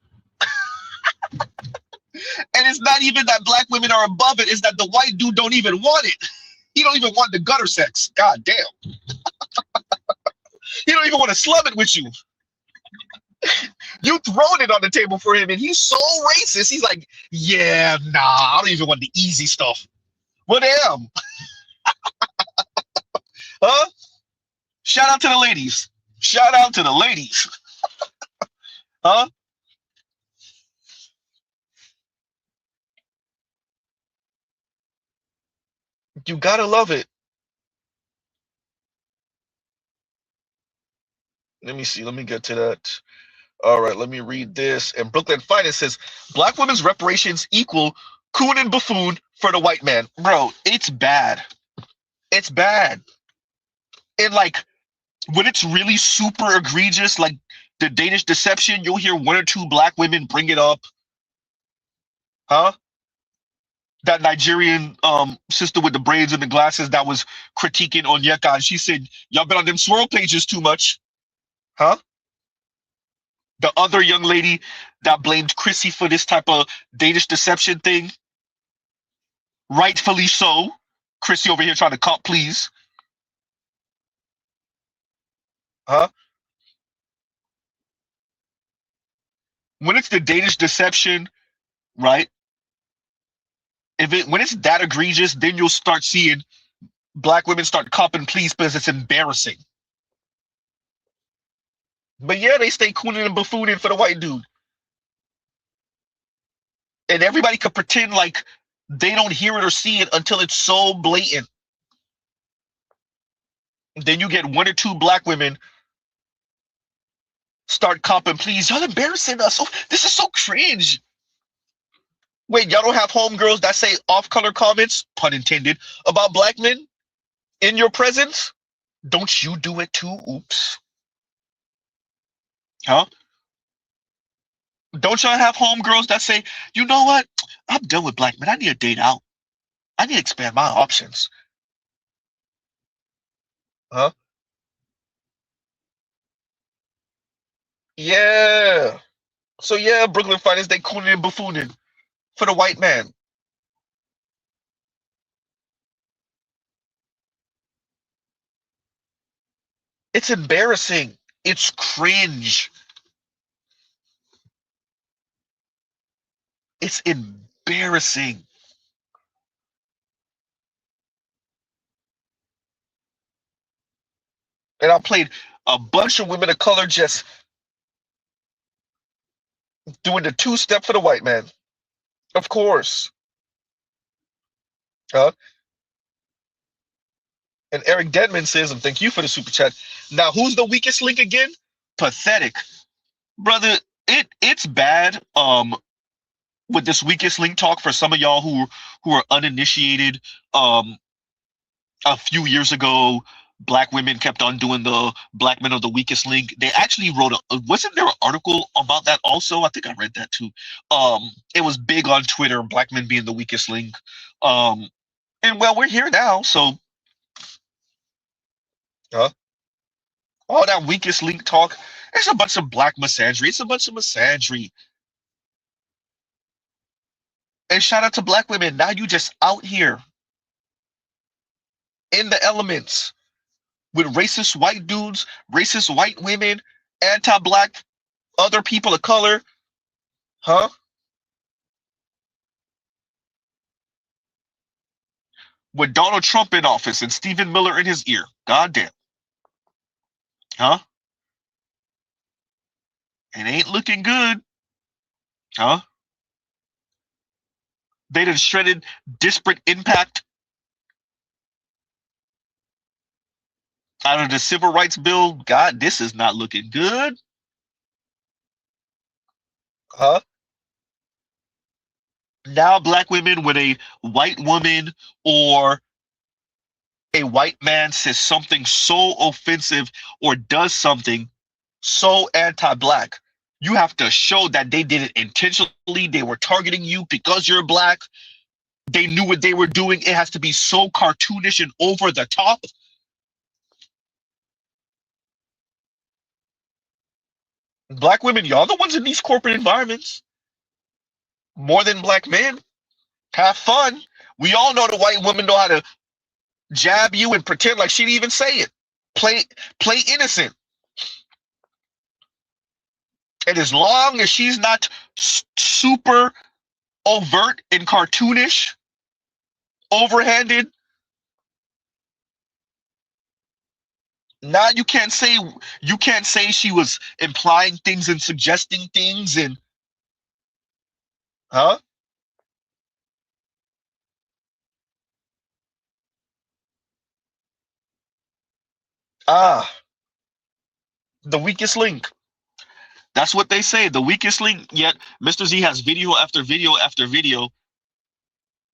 And it's not even that black women are above it, it's that the white dude don't even want it. He don't even want the gutter sex. God damn. He don't even want to slum it with you. You throwing it on the table for him, and he's so racist. He's like, yeah, nah, I don't even want the easy stuff. What am? Huh? Shout out to the ladies. Shout out to the ladies. Huh? You gotta love it. Let me see. Let me get to that. All right, let me read this. And Brooklyn Finance says, black women's reparations equal coon and buffoon for the white man. Bro, it's bad. It's bad. And like, when it's really super egregious, like the Danish deception, you'll hear one or two black women bring it up. Huh? That Nigerian sister with the braids and the glasses that was critiquing Onyeka, and she said, y'all been on them swirl pages too much. Huh? The other young lady that blamed Chrissy for this type of Danish deception thing. Rightfully so. Chrissy over here trying to cop please. Huh? When it's the Danish deception, right? When it's that egregious, then you'll start seeing black women start copping please because it's embarrassing. But yeah, they stay cooning and buffooning for the white dude. And everybody could pretend like they don't hear it or see it until it's so blatant. Then you get one or two black women start copping please. Y'all embarrassing us. Oh, this is so cringe. Wait, y'all don't have homegirls that say off-color comments, pun intended, about black men in your presence? Don't you do it too? Oops. Huh? Don't y'all have homegirls that say, you know what? I'm done with black men. I need a date out. I need to expand my options. Huh? Yeah. So yeah, Brooklyn Finance, they cooning and buffooning for the white man. It's embarrassing. It's cringe. It's embarrassing. And I played a bunch of women of color just doing the two-step for the white man. Of course. Huh? And Eric Denman says, and thank you for the super chat. Now, who's the weakest link again? Pathetic. Brother, it's bad with this weakest link talk for some of y'all who are uninitiated. A few years ago, black women kept on doing the black men are the weakest link. They actually wrote wasn't there an article about that also? I think I read that too. It was big on Twitter, black men being the weakest link. And well, we're here now, so all that weakest link talk, it's a bunch of black misandry. It's a bunch of misandry. And shout out to black women. Now you just out here in the elements with racist white dudes, racist white women, anti-black other people of color. Huh? With Donald Trump in office and Stephen Miller in his ear. Goddamn. Huh? It ain't looking good. Huh? They done shredded disparate impact out of the civil rights bill. God, this is not looking good. Huh? Now black women, when a white woman or a white man says something so offensive or does something so anti-black, you have to show that they did it intentionally. They were targeting you because you're black. They knew what they were doing. It has to be so cartoonish and over the top. Black women, y'all the ones in these corporate environments. More than black men. Have fun. We all know the white woman know how to jab you and pretend like she didn't even say it. Play innocent. And as long as she's not super overt and cartoonish, overhanded, now you can't say she was implying things and suggesting things and huh? The weakest link. That's what they say, the weakest link. Yet Mr. Z has video after video after video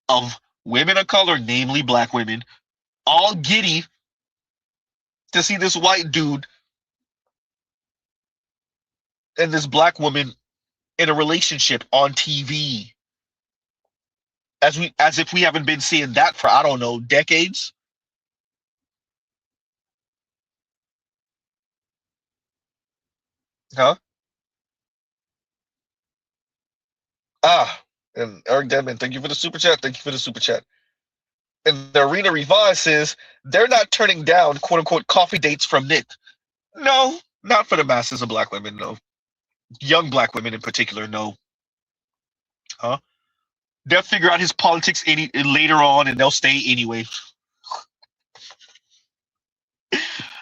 of women of color, namely black women, all giddy to see this white dude and this black woman in a relationship on TV. As if we haven't been seeing that for, I don't know, decades. Huh? And Eric Denman, thank you for the super chat. Thank you for the super chat. And the Arena Revive says they're not turning down quote unquote coffee dates from Nick. No, not for the masses of black women, no. Young black women in particular, no. Huh? They'll figure out his politics later on and they'll stay anyway.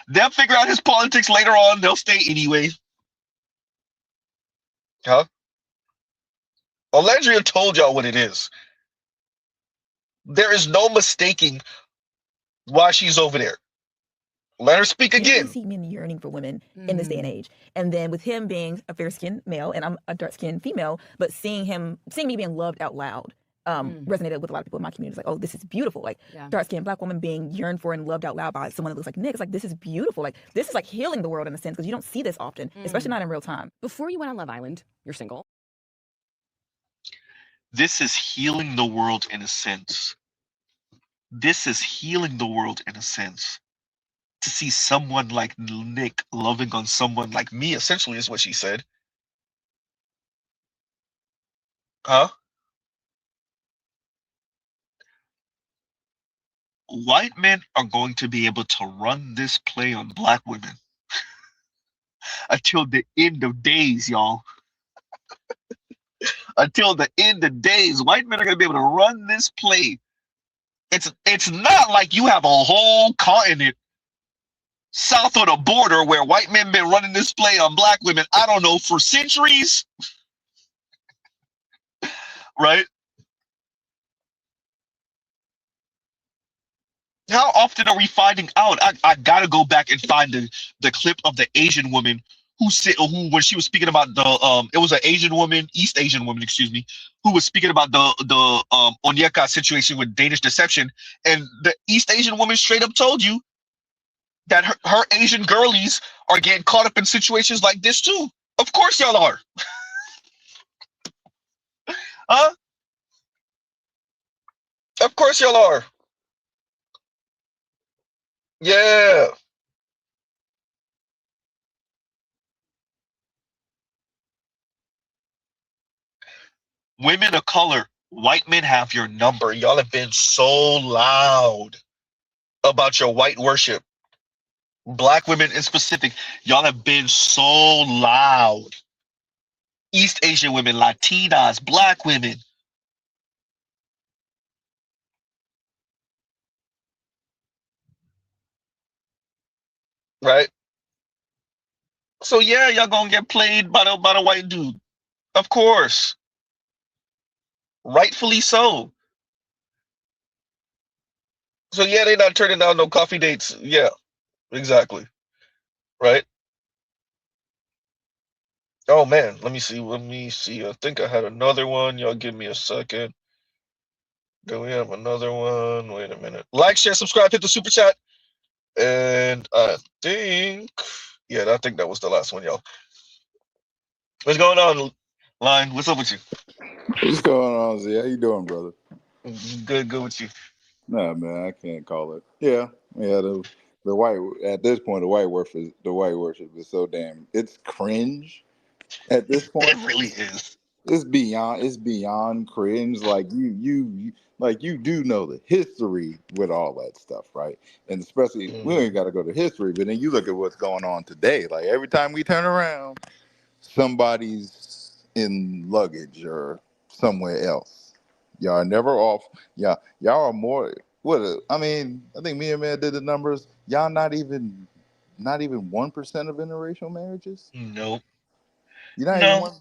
They'll figure out his politics later on, they'll stay anyway. Huh? Alandria told y'all what it is. There is no mistaking why she's over there. Let her speak You really again. see men yearning for women in this day and age. And then with him being a fair-skinned male and I'm a dark-skinned female, but seeing me being loved out loud resonated with a lot of people in my community. It's like, oh, this is beautiful. Like dark-skinned Black woman being yearned for and loved out loud by someone that looks like Nick. It's like, this is beautiful. Like this is like healing the world in a sense because you don't see this often, especially not in real time. Before you went on Love Island, you're single. This is healing the world in a sense. This is healing the world in a sense. To see someone like Nick loving on someone like me, essentially, is what she said. Huh? White men are going to be able to run this play on Black women until the end of days, y'all. Until the end of days, white men are going to be able to run this play. It's not like you have a whole continent south of the border where white men been running this play on Black women, I don't know, for centuries. Right? How often are we finding out? I gotta go back and find the clip of the Asian woman who when she was speaking about the it was an Asian woman, East Asian woman, excuse me, who was speaking about the Onyeka situation with Danish deception, and the East Asian woman straight up told you that her Asian girlies are getting caught up in situations like this too. Of course y'all are. Huh? Of course y'all are. Yeah. Women of color, white men have your number. Y'all have been so loud about your white worship. Black women in specific, y'all have been so loud. East Asian women, Latinas, Black women. Right? So yeah, y'all gonna get played by the white dude. Of course. Rightfully so. So yeah, they not turning down no coffee dates. Yeah, exactly. Right? Oh man, let me see. Let me see. I think I had another one. Y'all give me a second. Do we have another one? Wait a minute. Like, share, subscribe, hit the super chat. And I think, yeah, I think that was the last one, y'all. What's going on, Line? What's up with you? What's going on, Z? How you doing, brother? Good with you. Nah, man, I can't call it. Yeah. The white at this point, the white worship is so damn. It's cringe at this point. It really is. It's beyond cringe. Like you do know the history with all that stuff, right? And especially we ain't got to go to history, but then you look at what's going on today. Like every time we turn around, somebody's in luggage or somewhere else. Y'all are never off. Y'all are more. I think me and man did the numbers. Y'all not even 1% of interracial marriages. Nope. You're not even No. one.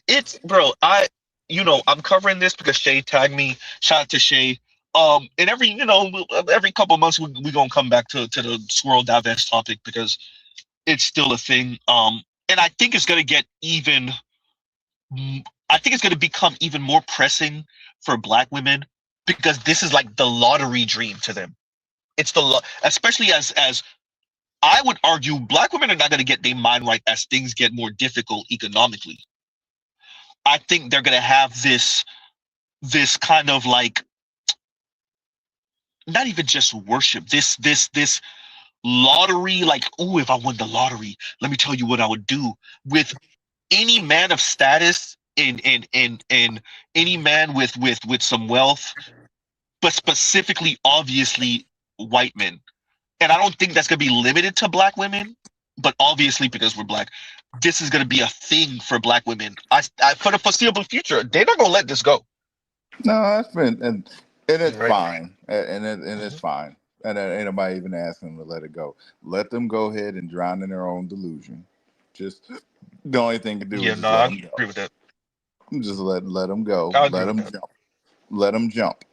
It's bro. I'm covering this because Shay tagged me. Shout out to Shay. And every couple of months we gonna come back to the squirrel divest topic because it's still a thing. And I think it's gonna get even. I think it's gonna become even more pressing for Black women because this is like the lottery dream to them. It's especially as I would argue, Black women are not gonna get their mind right as things get more difficult economically. I think they're gonna have this kind of like not even just worship, this lottery, like, oh, if I won the lottery, let me tell you what I would do with any man of status in any man with some wealth, but specifically obviously white men. And I don't think that's gonna be limited to Black women, but obviously because we're Black, this is gonna be a thing for Black women. I for the foreseeable future, they're not gonna let this go. No, that's been and it's fine, and it's fine, and ain't nobody even asking them to let it go. Let them go ahead and drown in their own delusion. Just the only thing to do is just let them go. Agree with that. Just let them go. I Let them jump. Let them jump.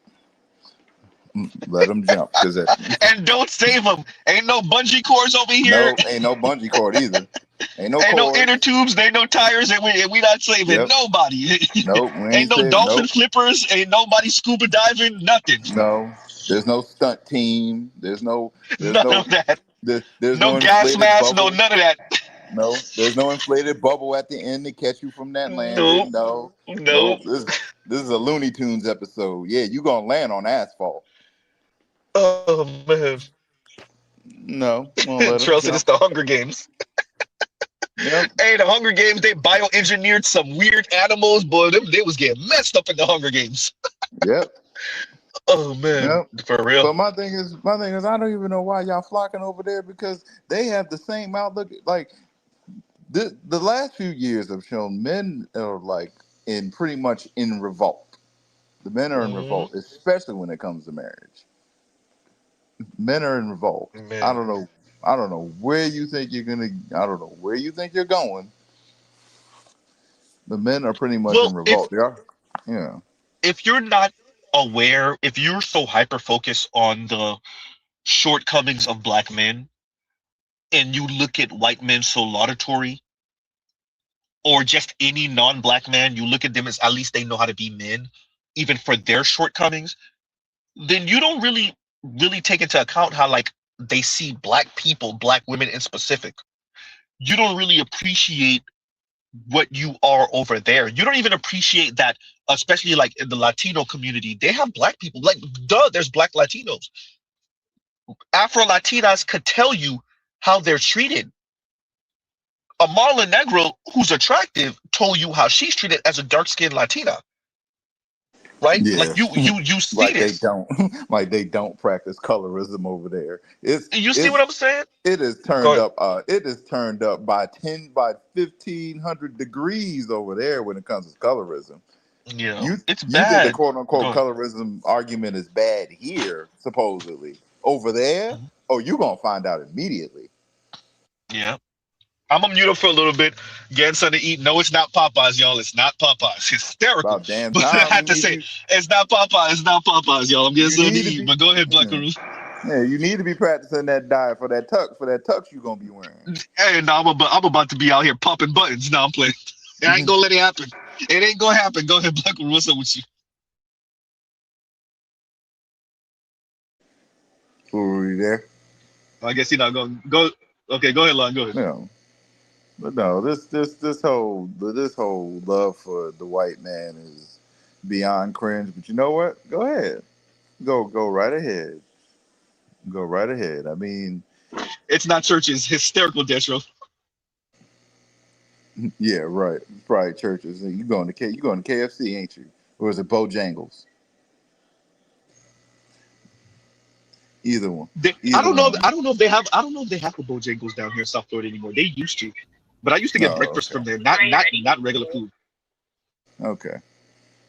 Let them jump, because and don't save them. Ain't no bungee cords over here. no, ain't no bungee cord either. Ain't no Ain't no cords. inner tubes. Ain't no tires, and we not saving nobody. Nope, we Ain't ain't no saving. dolphin Nope. flippers. Ain't nobody scuba diving. Nothing. No, there's no stunt team. There's no None of that. there's No no gas inflated mask. No bubble. none of that. No, there's no inflated bubble at the end to catch you from that landing. No, Nope. This is a Looney Tunes episode. Yeah, you gonna land on asphalt. Oh man. No, won't let Trail them said it's jump. the Hunger Games. Yep. Hey, the Hunger Games, they bioengineered some weird animals, boy. They was getting messed up in the Hunger Games. Yep. Oh man, Yep. for real. But my thing is, I don't even know why y'all flocking over there, because they have the same outlook. Like the last few years have shown men are like pretty much in revolt. The men are in revolt, especially when it comes to marriage. Men are in revolt. Man. I don't know where you think you're gonna. I don't know where you think you're going. The men are pretty much in revolt. Yeah. If you're not aware, if you're so hyper focused on the shortcomings of black men, and you look at white men so laudatory, or just any non-black man, you look at them as at least they know how to be men, even for their shortcomings, then you don't really take into account how like they see black people, black women in specific. You don't really appreciate what you are over there. You don't even appreciate that, especially like in the Latino community. They have black people. Like, duh, there's black Latinos. Afro Latinas could tell you how they're treated. A Marla Negro who's attractive told you how she's treated as a dark-skinned Latina. Right? Yeah. Like you see like this. they don't practice colorism over there. See what I'm saying? It is turned up. It is turned up by 1,500 degrees over there when it comes to colorism. Yeah, it's you think the bad. quote unquote colorism argument is bad here, supposedly. Over there, oh, you're gonna find out immediately. Yeah. I'm gonna mute up for a little bit. Getting something to eat. No, it's not Popeyes, y'all. It's not Popeyes. Hysterical. About damn but time. I had to say, it's not Popeyes. It's not Popeyes, y'all. I'm getting something to eat. But go ahead, Black Guru. Yeah, you need to be practicing that diet for that tux you're gonna be wearing. Hey, no, I'm about to be out here popping buttons. Now I'm playing. I ain't gonna let it happen. It ain't gonna happen. Go ahead, Black Guru. What's up with you? Were you there? I guess you're not going. Go. Okay, go ahead, Lon. Go ahead. No. But no, this whole love for the white man is beyond cringe. But you know what? Go ahead, go right ahead, go right ahead. I mean, it's not churches. Hysterical, Destro. Yeah, right. It's probably churches. You going to KFC, ain't you? Or is it Bojangles? Either one. I don't know. I don't know if they have. I don't know if they have the Bojangles down here in South Florida anymore. They used to, but I used to get breakfast from there. Not regular food. Okay.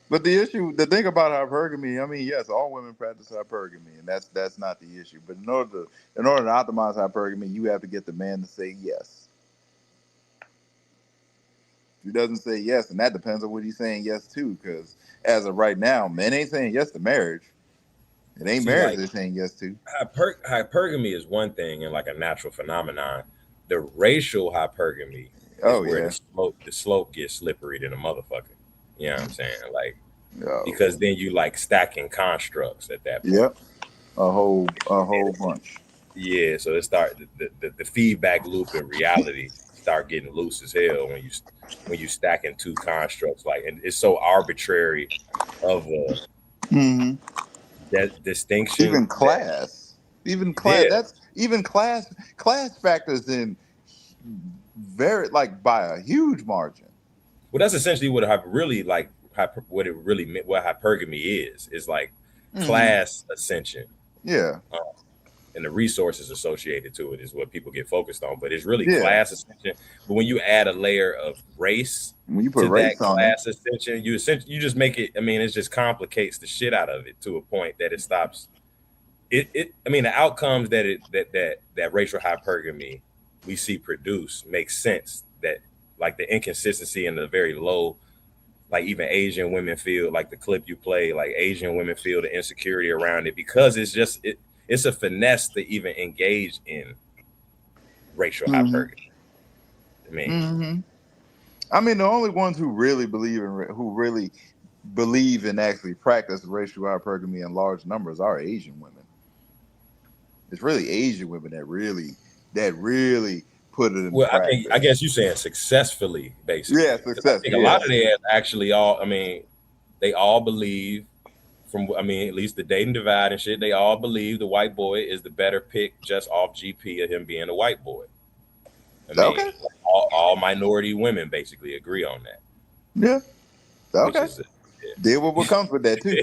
But the thing about hypergamy, I mean, yes, all women practice hypergamy, and that's not the issue. But in order to optimize hypergamy, you have to get the man to say yes. If he doesn't say yes, and that depends on what he's saying yes to, because as of right now, men ain't saying yes to marriage. It ain't marriage they're saying yes to. Hypergamy is one thing and like a natural phenomenon. The racial hypergamy is where the slope gets slippery than a motherfucker. You know what I'm saying? Like, because then you like stacking constructs at that point. Yep, a whole bunch. Yeah, so it start the feedback loop in reality start getting loose as hell when you stacking two constructs, like, and it's so arbitrary of a that distinction. Even class. That's even class factors in very, like, by a huge margin. Well, that's essentially what what hypergamy is like class ascension. Yeah. And the resources associated to it is what people get focused on, but it's really class ascension. But when you add a layer of race, when you put race on class ascension, you just make it. I mean, it just complicates the shit out of it to a point that it stops. I mean, the outcomes that racial hypergamy we see produce makes sense. That like the inconsistency and the very low like even Asian women feel, like the clip you play, like Asian women feel the insecurity around it because it's just it's a finesse to even engage in racial hypergamy. I mean, the only ones who really believe and actually practice racial hypergamy in large numbers are Asian women. It's really Asian women that really put it in practice. I guess you're saying successfully, basically. Yeah, successfully. I think a lot of them actually they all believe at least the dating divide and shit, they all believe the white boy is the better pick just off GP of him being a white boy. Okay. All minority women basically agree on that. Yeah. Okay. Deal with what comes with that too.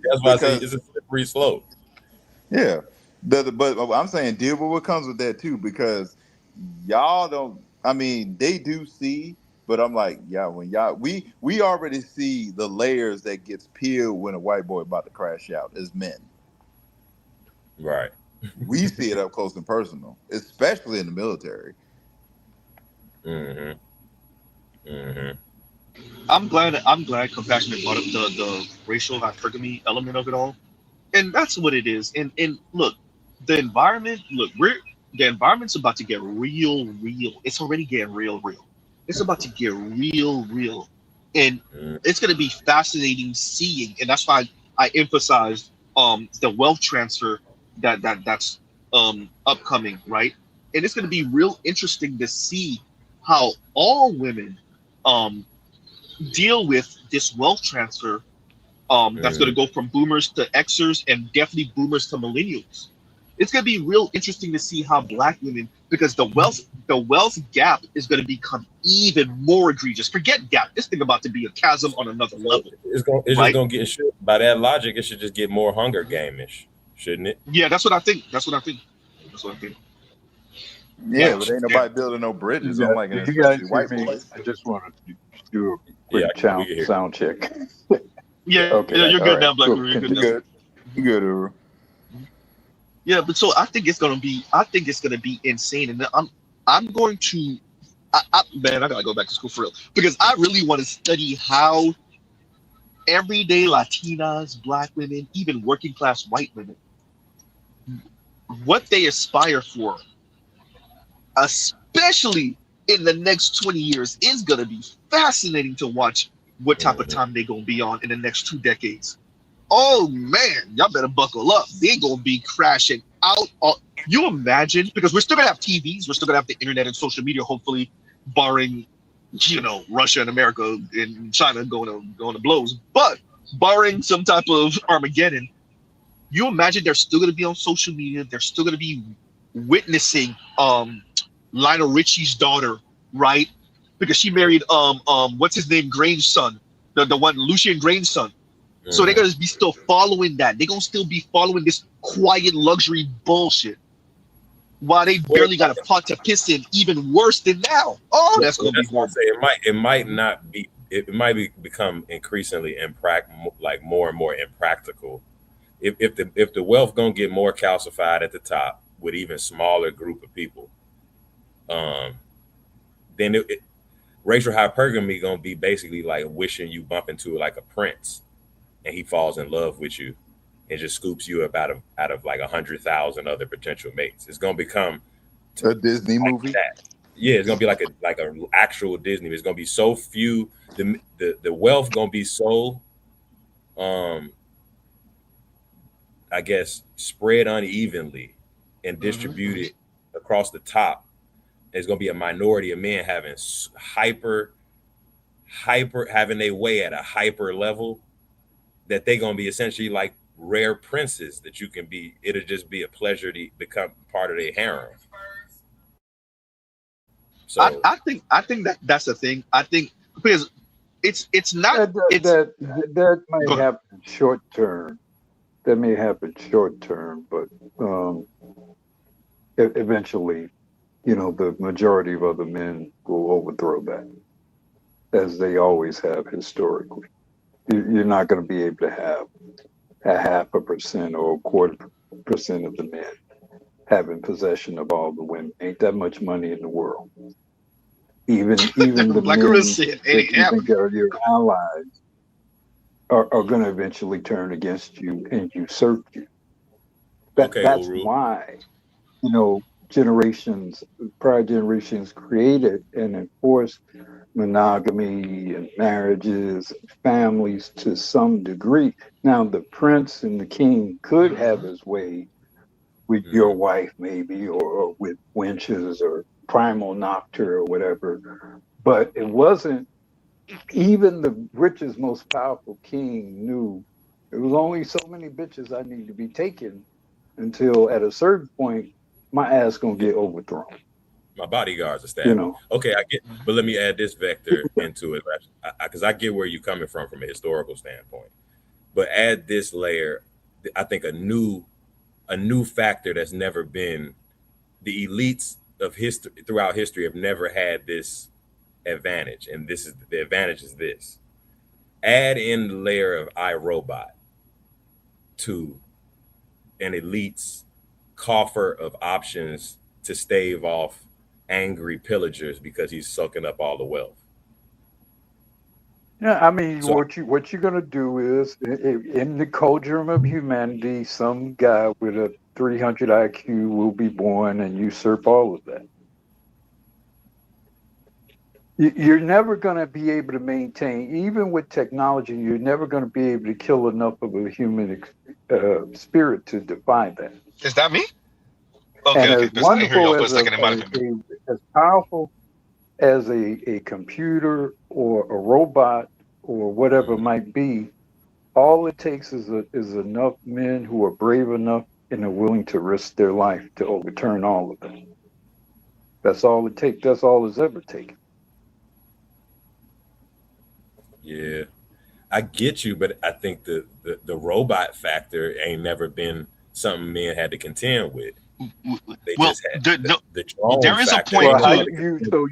That's why I say it's a slippery slope. Yeah. But I'm saying deal with what comes with that too, because y'all don't. I mean, they do see, but I'm like, we already see the layers that gets peeled when a white boy about to crash out as men. Right. We see it up close and personal, especially in the military. I'm glad Compassionate brought up the racial hypergamy element of it all, and that's what it is. And look, the environment's about to get real. It's already getting real. It's about to get real, and it's going to be fascinating seeing. And that's why I emphasized the wealth transfer that's upcoming, right? And it's going to be real interesting to see how all women deal with this wealth transfer that's going to go from boomers to Xers and definitely boomers to millennials. It's going to be real interesting to see how Black women, because the wealth gap is going to become even more egregious. Forget gap. This thing about to be a chasm on another level. It's just going to get, by that logic, it should just get more Hunger Game-ish, shouldn't it? Yeah, that's what I think. Yeah, but ain't nobody building no bridges. I'm like, you guys white boys. I just wanted to do a quick sound check. Yeah, okay. Yeah, you're good now, Black. Cool. You're good. You good, Uru. Yeah, but so I think it's gonna be insane, and I'm going to, man, I gotta go back to school for real, because I really want to study how everyday Latinas, Black women, even working class white women, what they aspire for, especially in the next 20 years, is gonna be fascinating to watch what type of time they're gonna be on in the next 2 decades. Oh man, y'all better buckle up. They're gonna be crashing out. You imagine, because we're still gonna have TVs, we're still gonna have the internet and social media, hopefully, barring, Russia and America and China going to blows. But barring some type of Armageddon, you imagine they're still gonna be on social media. They're still gonna be witnessing Lionel Richie's daughter, right? Because she married what's his name, Grange's son, the one Lucian Grange's son. So they're gonna be still following that. They're gonna still be following this quiet luxury bullshit, while they barely got a pot to piss in, even worse than now. Oh, that's gonna be horrible. It might become increasingly more and more impractical. If the wealth gonna get more calcified at the top with even smaller group of people, then racial hypergamy gonna be basically like wishing you bump into like a prince, and he falls in love with you and just scoops you up out of like 100,000 other potential mates. It's gonna become a Disney movie. That. Yeah, it's gonna be like a actual Disney. It's gonna be so few. The wealth gonna be so I guess spread unevenly and distributed across the top. There's gonna be a minority of men having hyper having their way at a hyper level, that they're gonna be essentially like rare princes that you can be. It'll just be a pleasure to become part of their harem. So I think that's the thing. I think because it's not that might happen short term. That may happen short term, but eventually, the majority of other men will overthrow that, as they always have historically. You're not going to be able to have 0.5% or 0.25% of the men having possession of all the women. Ain't that much money in the world. Even the Black Guru men said that ain't you happening. think are your allies are going to eventually turn against you and usurp you. That's Uru. why, prior generations created and enforced monogamy and marriages and families to some degree. Now, the prince and the king could have his way with your wife, maybe, or with wenches or primal noctur or whatever, but it wasn't. Even the richest, most powerful king knew it was only so many bitches I need to be taken until at a certain point my ass gonna get overthrown. My bodyguards are stabbing. Okay, I get, but let me add this vector into it, because I get where you're coming from a historical standpoint. But add this layer, I think a new factor that's never been. The elites of history throughout history have never had this advantage, and this is the advantage is this. Add in the layer of iRobot to an elite's coffer of options to stave off angry pillagers because he's sucking up all the wealth. Yeah, I mean, so, what you're gonna do is in the cauldron of humanity, some guy with a 300 IQ will be born and usurp all of that. You're never going to be able to maintain, even with technology, you're never going to be able to kill enough of a human spirit to defy that. Is that me? Okay, and okay. as wonderful as powerful as a computer or a robot or whatever it might be, all it takes is enough men who are brave enough and are willing to risk their life to overturn all of them. That's all it takes. That's all it's ever taken. Yeah, I get you, but I think the robot factor ain't never been something men had to contend with. They just had the drone there is factor. A point so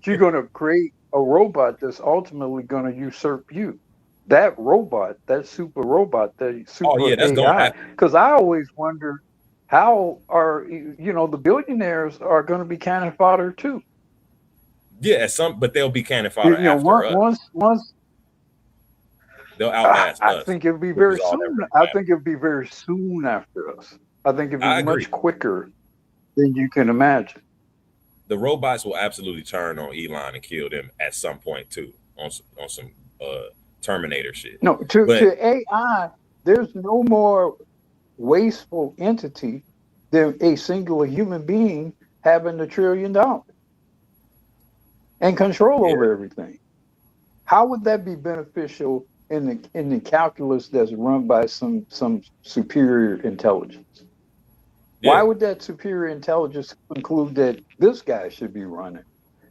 you're going to create a robot that's ultimately going to usurp you. That robot, that super robot, that super that's AI. Because I always wonder how are the billionaires are going to be cannon fodder too. Yeah, but they'll be cannon fodder after us. Once they'll outlast us. I think it'll be very soon. I think it'll be very soon after us. I think it'll be much quicker than you can imagine. The robots will absolutely turn on Elon and kill them at some point too, on some Terminator shit. No, to AI, there's no more wasteful entity than a singular human being having $1 trillion and control over everything. How would that be beneficial in the calculus that's run by some superior intelligence? Why would that superior intelligence conclude that this guy should be running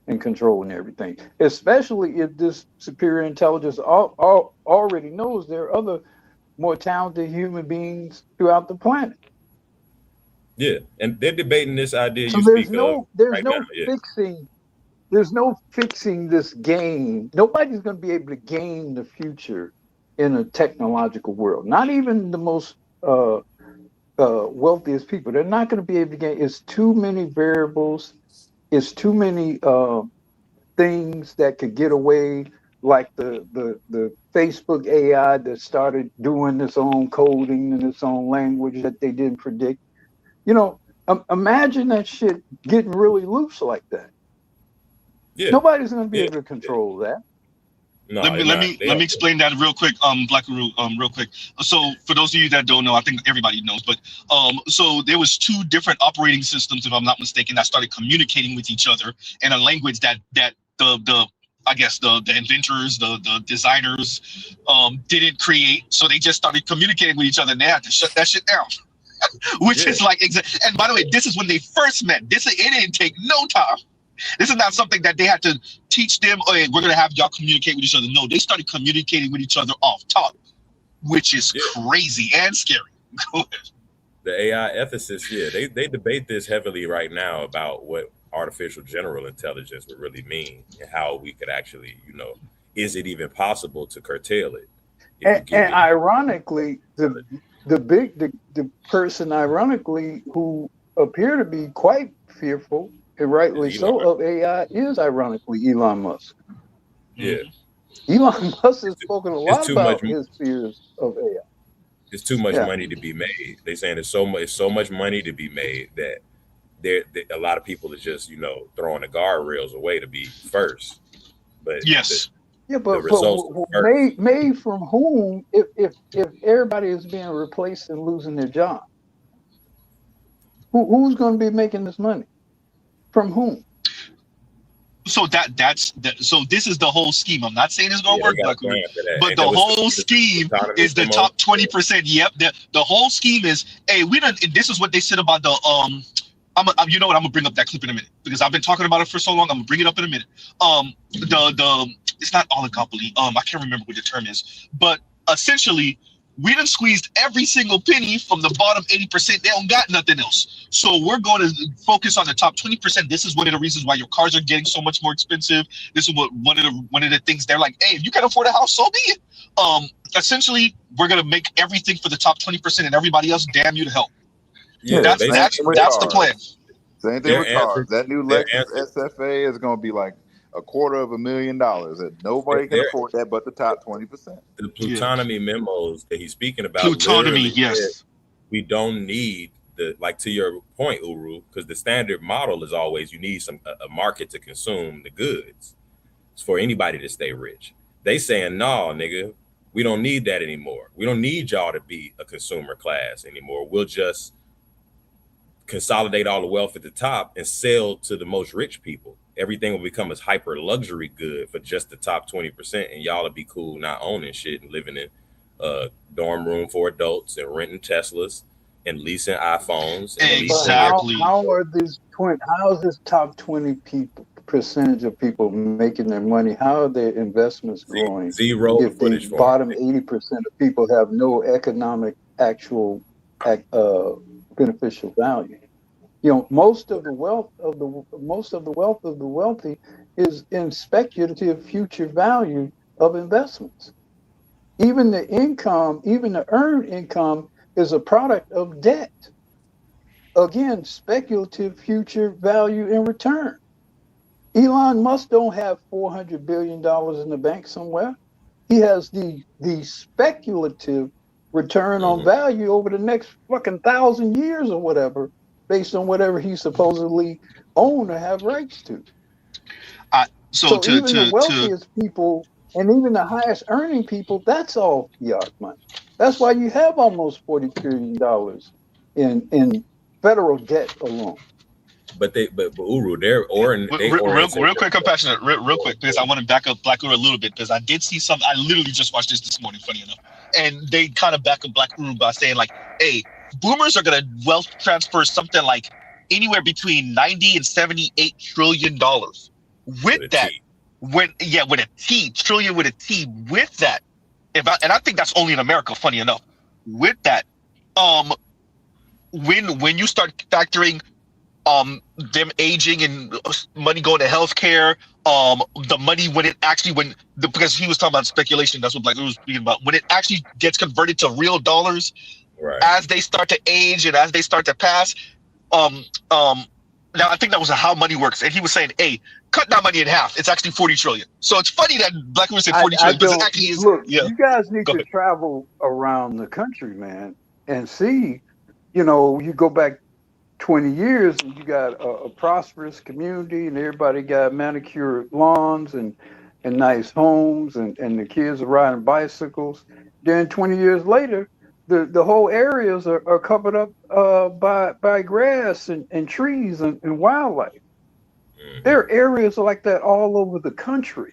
and controlling everything? Especially if this superior intelligence already knows there are other more talented human beings throughout the planet. Yeah, and they're debating this idea. So there's no fixing this game. Nobody's going to be able to game the future in a technological world. Not even the most wealthiest people. They're not going to be able to game. It's too many variables. It's too many things that could get away, like the Facebook AI that started doing its own coding and its own language that they didn't predict. Imagine that shit getting really loose like that. Yeah. Nobody's going to be able to control that. No, let me explain that real quick, Black Guru, real quick. So for those of you that don't know, I think everybody knows, but so there was 2 different operating systems, if I'm not mistaken, that started communicating with each other in a language that the I guess the inventors, the designers didn't create. So they just started communicating with each other and they had to shut that shit down. Which is like, and by the way, this is when they first met. It didn't take no time. This is not something that they had to teach them, oh, hey, we're going to have y'all communicate with each other. No, they started communicating with each other off top, which is crazy and scary. Go ahead. The AI ethicists, they debate this heavily right now about what artificial general intelligence would really mean and how we could actually, is it even possible to curtail it? And ironically, the person, ironically, who appear to be quite fearful and rightly so, of AI is ironically Elon Musk. Yeah. Elon Musk has spoken a lot too much. about his fears of AI. It's too much Yeah. money to be made. They saying there's so much money to be made that a lot of people are just throwing the guardrails away to be first. But yes, yeah, but the results made from whom? If everybody is being replaced and losing their job, who's going to be making this money? From whom? So so this is the whole scheme. I'm not saying it's gonna work, Black Widow, but Ain't the that what's whole scheme is the top 20%. Yep, the whole scheme is, hey, we don't. This is what they said about the you know what? I'm gonna bring up that clip in a minute because I've been talking about it for so long. I'm gonna bring it up in a minute. It's not oligopoly. I can't remember what the term is, but essentially, we done squeezed every single penny from the bottom 80%. They don't got nothing else. So we're going to focus on the top 20%. This is one of the reasons why your cars are getting so much more expensive. This is one of the things they're like, hey, if you can afford a house, so be it. Essentially, we're gonna make everything for the top 20% and everybody else, damn you to hell. Yeah, that's the plan. Same thing with cars. That new Lexus SFA is going to be like $250,000 that nobody can afford that but the top 20%. The plutonomy memos that he's speaking about. Plutonomy, yes. We don't need to your point, Uru, because the standard model is always you need a market to consume the goods. It's for anybody to stay rich. They saying, no, nigga, we don't need that anymore. We don't need y'all to be a consumer class anymore. We'll just consolidate all the wealth at the top and sell to the most rich people. Everything will become a hyper luxury good for just the top 20%, and y'all will be cool not owning shit and living in a dorm room for adults and renting Teslas and leasing iPhones. And exactly. How are these how is this top 20 percentage of people making their money? How are their investments growing? Zero if the bottom 80% of people have no economic actual beneficial value. Most of the wealth of the wealthy is in speculative future value of investments. Even the income, even the earned income, is a product of debt. Again, speculative future value in return. Elon Musk don't have $400 billion in the bank somewhere. He has the speculative return on value over the next fucking 1,000 years or whatever, based on whatever he supposedly own or have rights to. So even the wealthiest people and even the highest earning people, that's all fiat money. That's why you have almost $40 trillion in federal debt alone. But Uru, real quick, compassionate, real quick, because I want to back up Black Uru a little bit, because I did see some. I literally just watched this morning, funny enough, and they kind of back up Black Uru by saying like, "Hey, boomers are gonna wealth transfer something like anywhere between $90 and $78 trillion." With that, with a T, trillion with a T. With that, and I think that's only in America. Funny enough, with that, when you start factoring them aging and money going to healthcare, the money because he was talking about speculation, that's what Black was speaking about. When it actually gets converted to real dollars, as they start to age and as they start to pass, now I think that was how money works, and he was saying, "Hey, cut that money in half. It's actually 40 trillion." So it's funny that Black women said 40 trillion, because it actually is. Look, you guys need to travel around the country, man, and see. You go back 20 years and you got a prosperous community and everybody got manicured lawns and nice homes and the kids are riding bicycles. Then 20 years later, the whole areas are covered up by grass and trees and wildlife. There are areas like that all over the country.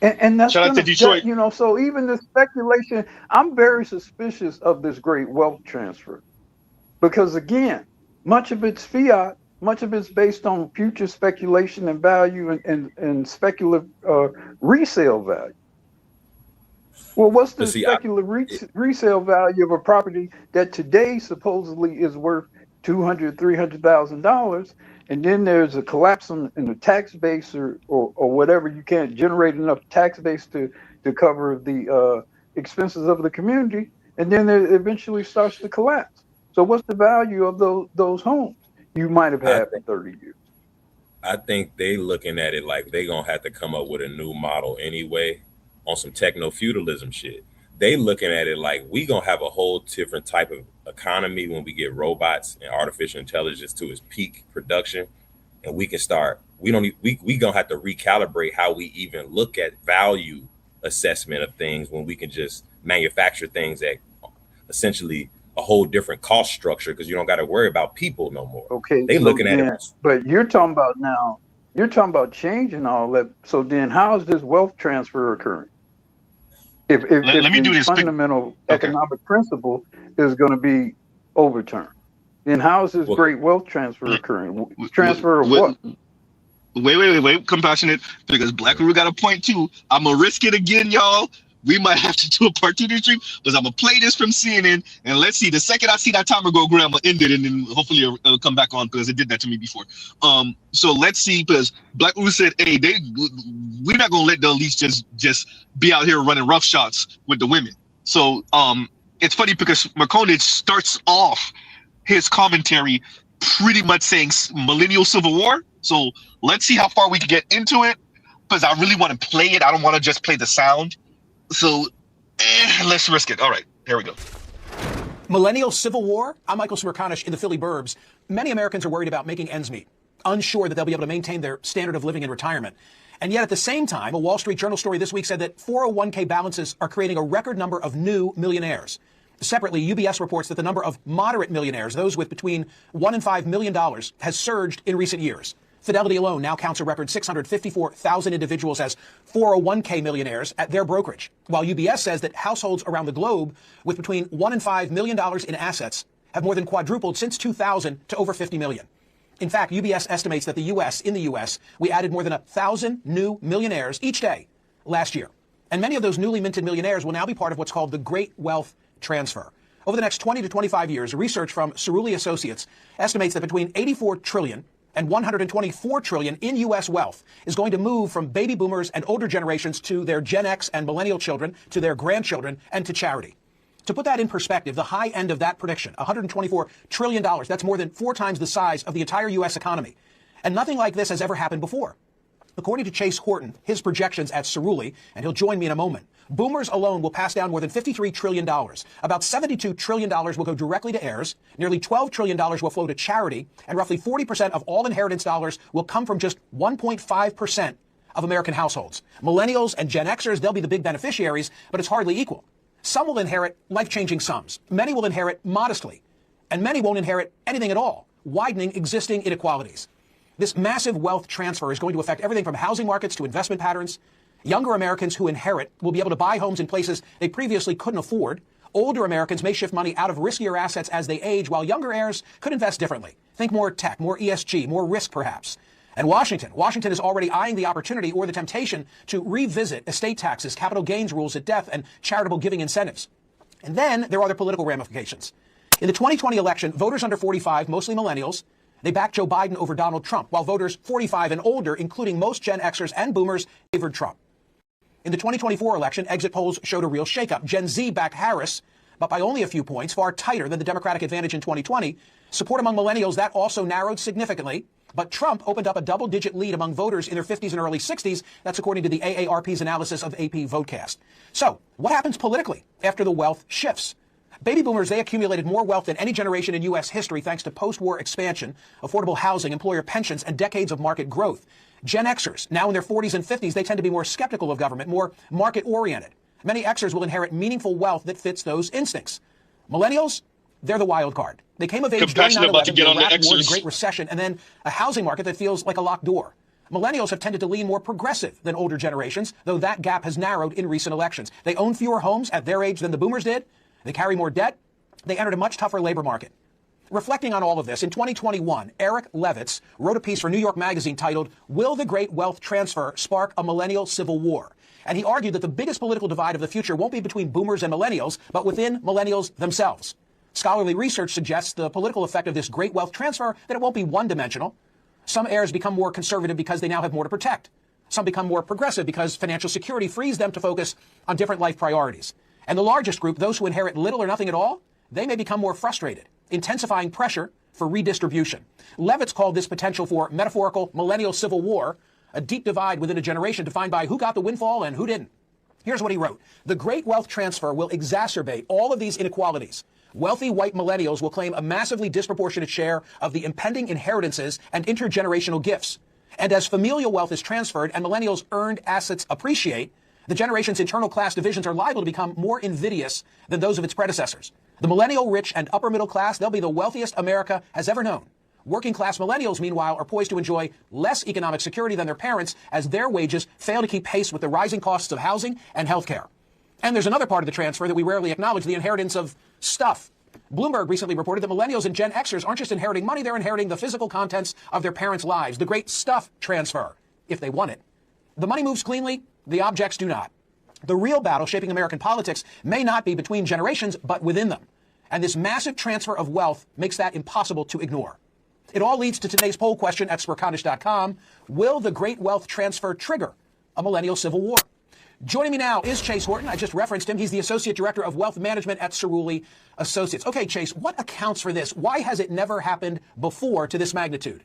And that's shout out to Detroit. So even the speculation, I'm very suspicious of this great wealth transfer. Because again, much of it's fiat, much of it's based on future speculation and value and speculative resale value. Well, what's the speculative resale value of a property that today supposedly is worth $200,000, $300,000, and then there's a collapse in the tax base or whatever, you can't generate enough tax base to cover the expenses of the community, and then it eventually starts to collapse. So what's the value of those homes? you might have I had for 30 years. I think they looking at it like they gonna have to come up with a new model anyway on some techno-feudalism shit. They looking at it like we gonna have a whole different type of economy when we get robots and artificial intelligence to its peak production, and we can start. We gonna have to recalibrate how we even look at value assessment of things when we can just manufacture things at essentially a whole different cost structure because you don't got to worry about people no more. Okay, they so looking at then, it. But you're talking about now. You're talking about changing all that. So then, how is this wealth transfer occurring? If Let me do the this. fundamental economic principle is going to be overturned, then how is this great wealth transfer occurring? Transfer of what? Wait, compassionate, because Black Rule got a point too. I'm gonna risk it again, y'all. We might have to do a part 2 to stream because I'm gonna play this from CNN and let's see. The second I see that timer go, Graham will end it and then hopefully it'll come back on because it did that to me before. So let's see, because Black Rule said, "Hey, we're not gonna let the elites just be out here running rough shots with the women." So it's funny because McConaughey starts off his commentary pretty much saying millennial civil war. So let's see how far we can get into it because I really want to play it. I don't want to just play the sound. So let's risk it. All right, here we go. Millennial Civil War. I'm Michael Smirkanish in the Philly burbs. Many Americans are worried about making ends meet, unsure that they'll be able to maintain their standard of living in retirement. And yet at the same time, a Wall Street Journal story this week said that 401k balances are creating a record number of new millionaires. Separately, UBS reports that the number of moderate millionaires, those with between $1 and $5 million, has surged in recent years. Fidelity alone now counts a record 654,000 individuals as 401k millionaires at their brokerage, while UBS says that households around the globe with between $1 and $5 million in assets have more than quadrupled since 2000 to over 50 million. In fact, UBS estimates that in the US, we added more than 1,000 new millionaires each day last year. And many of those newly minted millionaires will now be part of what's called the Great Wealth Transfer. Over the next 20 to 25 years, research from Cerulli Associates estimates that between 84 trillion and 124 trillion in U.S. wealth is going to move from baby boomers and older generations to their Gen X and millennial children, to their grandchildren, and to charity. To put that in perspective, the high end of that prediction, $124 trillion, that's more than 4 times the size of the entire U.S. economy. And nothing like this has ever happened before. According to Chase Horton, his projections at Cerulli, and he'll join me in a moment, boomers alone will pass down more than $53 trillion. About $72 trillion will go directly to heirs, nearly $12 trillion will flow to charity, and roughly 40% of all inheritance dollars will come from just 1.5% of American households. Millennials and Gen Xers, they'll be the big beneficiaries, but it's hardly equal. Some will inherit life-changing sums. Many will inherit modestly, and many won't inherit anything at all, widening existing inequalities. This massive wealth transfer is going to affect everything from housing markets to investment patterns. Younger Americans who inherit will be able to buy homes in places they previously couldn't afford. Older Americans may shift money out of riskier assets as they age, while younger heirs could invest differently. Think more tech, more ESG, more risk perhaps. And Washington is already eyeing the opportunity or the temptation to revisit estate taxes, capital gains rules at death, and charitable giving incentives. And then there are other political ramifications. In the 2020 election, voters under 45, mostly millennials, they backed Joe Biden over Donald Trump, while voters 45 and older, including most Gen Xers and boomers, favored Trump. In the 2024 election, exit polls showed a real shakeup. Gen Z backed Harris, but by only a few points, far tighter than the Democratic advantage in 2020. Support among millennials, that also narrowed significantly. But Trump opened up a double-digit lead among voters in their 50s and early 60s. That's according to the AARP's analysis of AP Votecast. So what happens politically after the wealth shifts? Baby boomers, they accumulated more wealth than any generation in U.S. history thanks to post-war expansion, affordable housing, employer pensions, and decades of market growth. Gen Xers, now in their 40s and 50s, they tend to be more skeptical of government, more market-oriented. Many Xers will inherit meaningful wealth that fits those instincts. Millennials, they're the wild card. They came of age during 9/11, the Iraq War, the Great Recession, and then a housing market that feels like a locked door. Millennials have tended to lean more progressive than older generations, though that gap has narrowed in recent elections. They own fewer homes at their age than the boomers did. They carry more debt. They entered a much tougher labor market. Reflecting on all of this, in 2021, Eric Levitz wrote a piece for New York Magazine titled, "Will the Great Wealth Transfer Spark a Millennial Civil War?" And he argued that the biggest political divide of the future won't be between boomers and millennials, but within millennials themselves. Scholarly research suggests the political effect of this great wealth transfer that it won't be one-dimensional. Some heirs become more conservative because they now have more to protect. Some become more progressive because financial security frees them to focus on different life priorities. And the largest group, those who inherit little or nothing at all, they may become more frustrated, intensifying pressure for redistribution. Levitz called this potential for metaphorical millennial civil war, a deep divide within a generation defined by who got the windfall and who didn't. Here's what he wrote. The great wealth transfer will exacerbate all of these inequalities. Wealthy white millennials will claim a massively disproportionate share of the impending inheritances and intergenerational gifts. And as familial wealth is transferred and millennials' earned assets appreciate, the generation's internal class divisions are liable to become more invidious than those of its predecessors. The millennial rich and upper middle class, they'll be the wealthiest America has ever known. Working class millennials, meanwhile, are poised to enjoy less economic security than their parents as their wages fail to keep pace with the rising costs of housing and healthcare. And there's another part of the transfer that we rarely acknowledge, the inheritance of stuff. Bloomberg recently reported that millennials and Gen Xers aren't just inheriting money, they're inheriting the physical contents of their parents' lives, the great stuff transfer, if they want it. The money moves cleanly, the objects do not. The real battle shaping American politics may not be between generations, but within them. And this massive transfer of wealth makes that impossible to ignore. It all leads to today's poll question at SmirConish.com. Will the great wealth transfer trigger a millennial civil war? Joining me now is Chase Horton. I just referenced him. He's the Associate Director of Wealth Management at Cerulli Associates. Okay, Chase, what accounts for this? Why has it never happened before to this magnitude?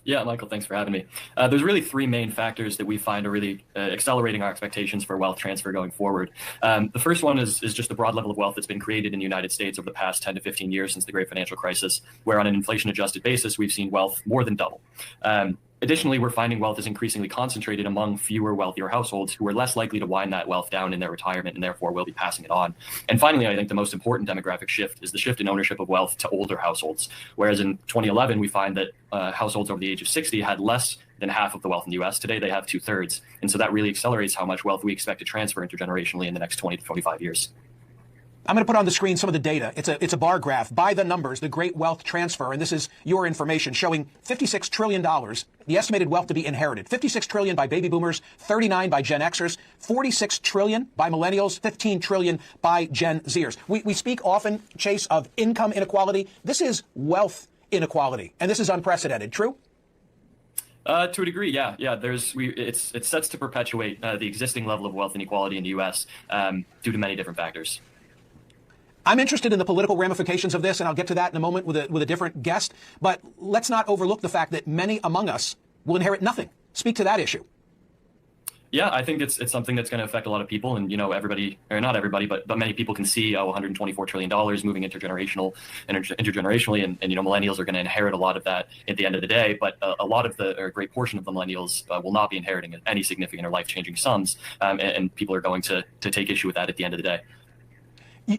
Yeah, Michael, thanks for having me. There's really three main factors that we find are really accelerating our expectations for wealth transfer going forward. The first one is just the broad level of wealth that's been created in the United States over the past 10 to 15 years since the Great Financial Crisis, where on an inflation-adjusted basis, we've seen wealth more than double. Additionally, we're finding wealth is increasingly concentrated among fewer, wealthier households who are less likely to wind that wealth down in their retirement and therefore will be passing it on. And finally, I think the most important demographic shift is the shift in ownership of wealth to older households. Whereas in 2011, we find that households over the age of 60 had less than half of the wealth in the US. Today, they have 2/3. And so that really accelerates how much wealth we expect to transfer intergenerationally in the next 20 to 25 years. I'm going to put on the screen some of the data. It's a bar graph by the numbers, the great wealth transfer. And this is your information showing $56 trillion, the estimated wealth to be inherited. $56 trillion by baby boomers, $39 by Gen Xers, $46 trillion by millennials, $15 trillion by Gen Zers. We speak often, Chase, of income inequality. This is wealth inequality, and this is unprecedented. True? To a degree, yeah. It sets to perpetuate the existing level of wealth inequality in the U.S. Due to many different factors. I'm interested in the political ramifications of this, and I'll get to that in a moment with a different guest. But let's not overlook the fact that many among us will inherit nothing. Speak to that issue. Yeah, I think it's something that's going to affect a lot of people, and everybody, or not everybody, but many people can see $124 trillion moving intergenerationally, and millennials are going to inherit a lot of that at the end of the day. But a great portion of the millennials will not be inheriting any significant or life-changing sums, and people are going to take issue with that at the end of the day.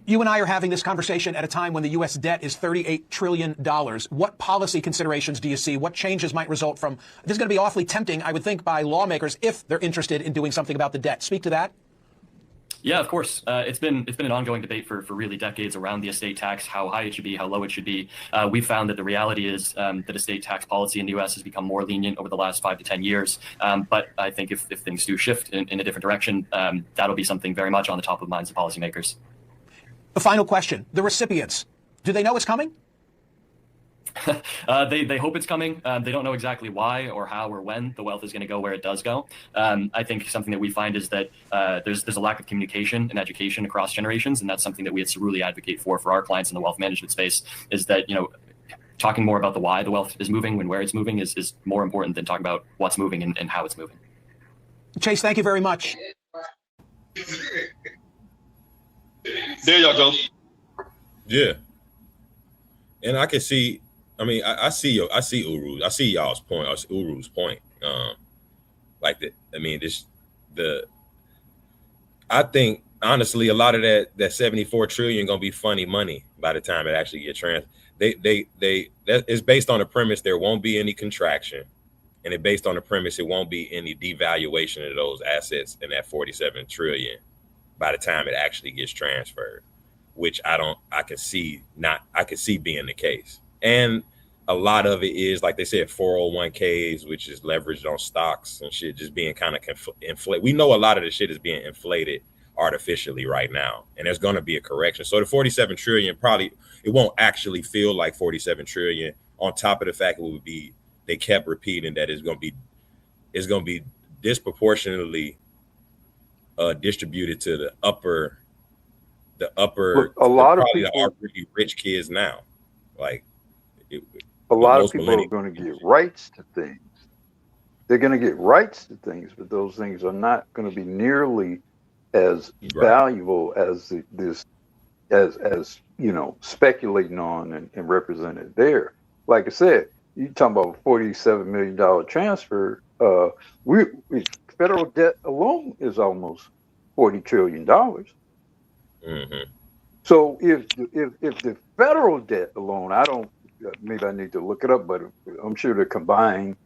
You and I are having this conversation at a time when the U.S. debt is $38 trillion. What policy considerations do you see? What changes might result from this? Is going to be awfully tempting, I would think, by lawmakers if they're interested in doing something about the debt. Speak to that. Yeah, of course. It's been an ongoing debate for really decades around the estate tax, how high it should be, how low it should be. We've found that the reality is that estate tax policy in the U.S. has become more lenient over the last 5 to 10 years. But I think if things do shift in a different direction, that'll be something very much on the top of minds of policymakers. The final question, the recipients, do they know it's coming? They hope it's coming. They don't know exactly why or how or when the wealth is going to go where it does go. I think something that we find is that there's a lack of communication and education across generations, and that's something that we at Cerulli advocate for our clients in the wealth management space, is that, talking more about the why the wealth is moving and where it's moving is more important than talking about what's moving and how it's moving. Chase, thank you very much. There y'all go. Yeah. And I can see, I see Uru's, I see y'all's point, or Uru's point. I think honestly, a lot of that 74 trillion gonna be funny money by the time it actually gets transferred. That is based on the premise there won't be any contraction, and it's based on the premise it won't be any devaluation of those assets in that 47 trillion by the time it actually gets transferred, which I can see being the case. And a lot of it is, like they said, 401ks, which is leveraged on stocks and shit, just being kind of inflated. We know a lot of the shit is being inflated artificially right now, and there's going to be a correction. So the 47 trillion, probably it won't actually feel like 47 trillion, on top of the fact they kept repeating that it's going to be disproportionately distributed to the upper a lot of people, the already rich kids now. Like, A lot of most people are millennials. going to get rights to things. They're going to get rights to things, but those things are not going to be nearly as valuable as as you know, speculating on and represented there. Like I said, you talking about a $47 million transfer. Federal debt alone is almost $40 trillion. So if the federal debt alone, maybe I need to look it up, but I'm sure the combined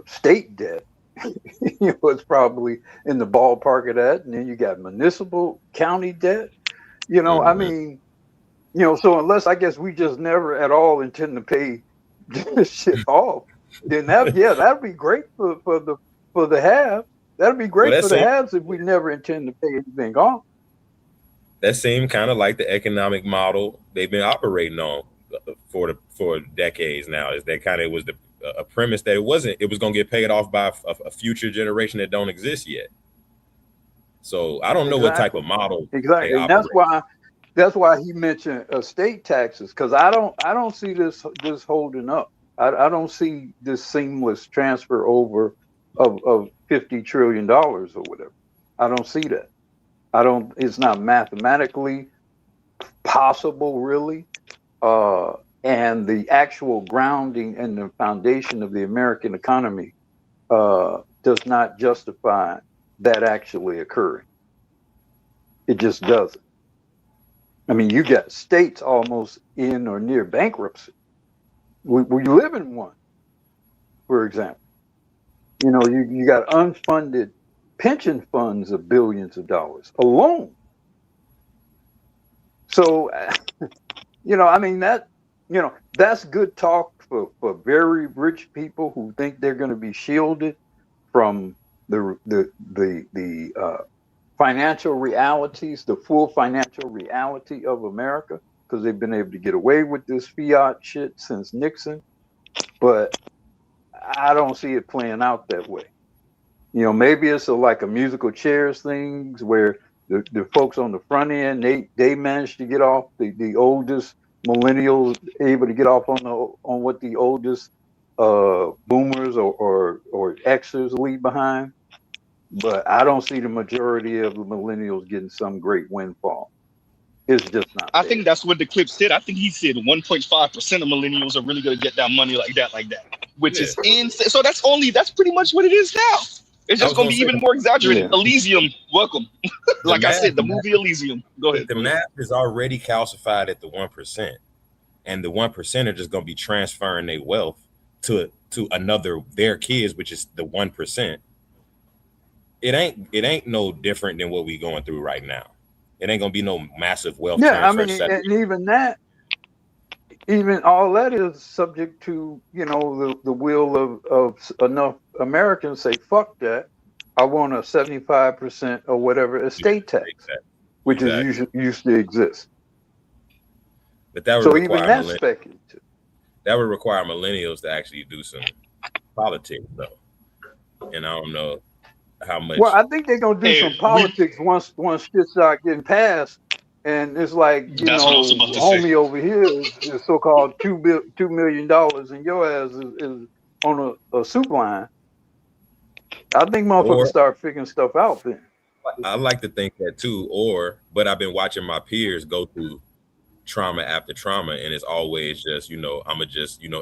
state debt it's probably in the ballpark of that. And then you got municipal county debt. I mean, so unless I guess we just never at all intend to pay this shit off, then that'd be great for the have. That'd be great for the haves if we never intend to pay anything off. That seemed kind of like the economic model they've been operating on for decades now. Is that kind of was a premise that it was going to get paid off by a future generation that don't exist yet. So I don't know what type of model exactly. And that's why he mentioned estate taxes, because I don't see this holding up. I don't see this seamless transfer over of $50 trillion or whatever. I don't see that. It's not mathematically possible, really. And the actual grounding and the foundation of the American economy does not justify that actually occurring. It just doesn't. I mean, you got states almost in or near bankruptcy. We live in one, for example. You got unfunded pension funds of billions of dollars alone. So, I mean, that's good talk for very rich people who think they're going to be shielded from the financial realities, the full financial reality of America, because they've been able to get away with this fiat shit since Nixon. But I don't see it playing out that way. Maybe it's like a musical chairs things where the folks on the front end, they managed to get off, the oldest millennials able to get off on what the oldest boomers or Xers leave behind. But I don't see the majority of the millennials getting some great windfall. It's just not. I think that's what the clip said. I think he said 1.5% of millennials are really going to get that money like that, which is insane. So that's pretty much what it is now. It's just going to be even more exaggerated. Yeah. Elysium, welcome. Like I said, the movie Elysium. Go ahead. The math is already calcified at the 1%, and the 1% are just going to be transferring their wealth to their kids, which is the 1%. It ain't no different than what we going through right now. It ain't gonna be no massive wealth transfer. I mean, and even all that is subject to the will of enough Americans say fuck that. I want a 75% or whatever estate tax, which is used to exist. But that would so even that's speculative. That would require millennials to actually do some politics, though. And I don't know how much. Well, I think they're gonna do some politics once shit start getting passed, and it's like homie over here is so-called $2 million, and your ass is on a soup line. I think motherfuckers start figuring stuff out then. I like to think that too, but I've been watching my peers go through trauma after trauma, and it's always just I'm an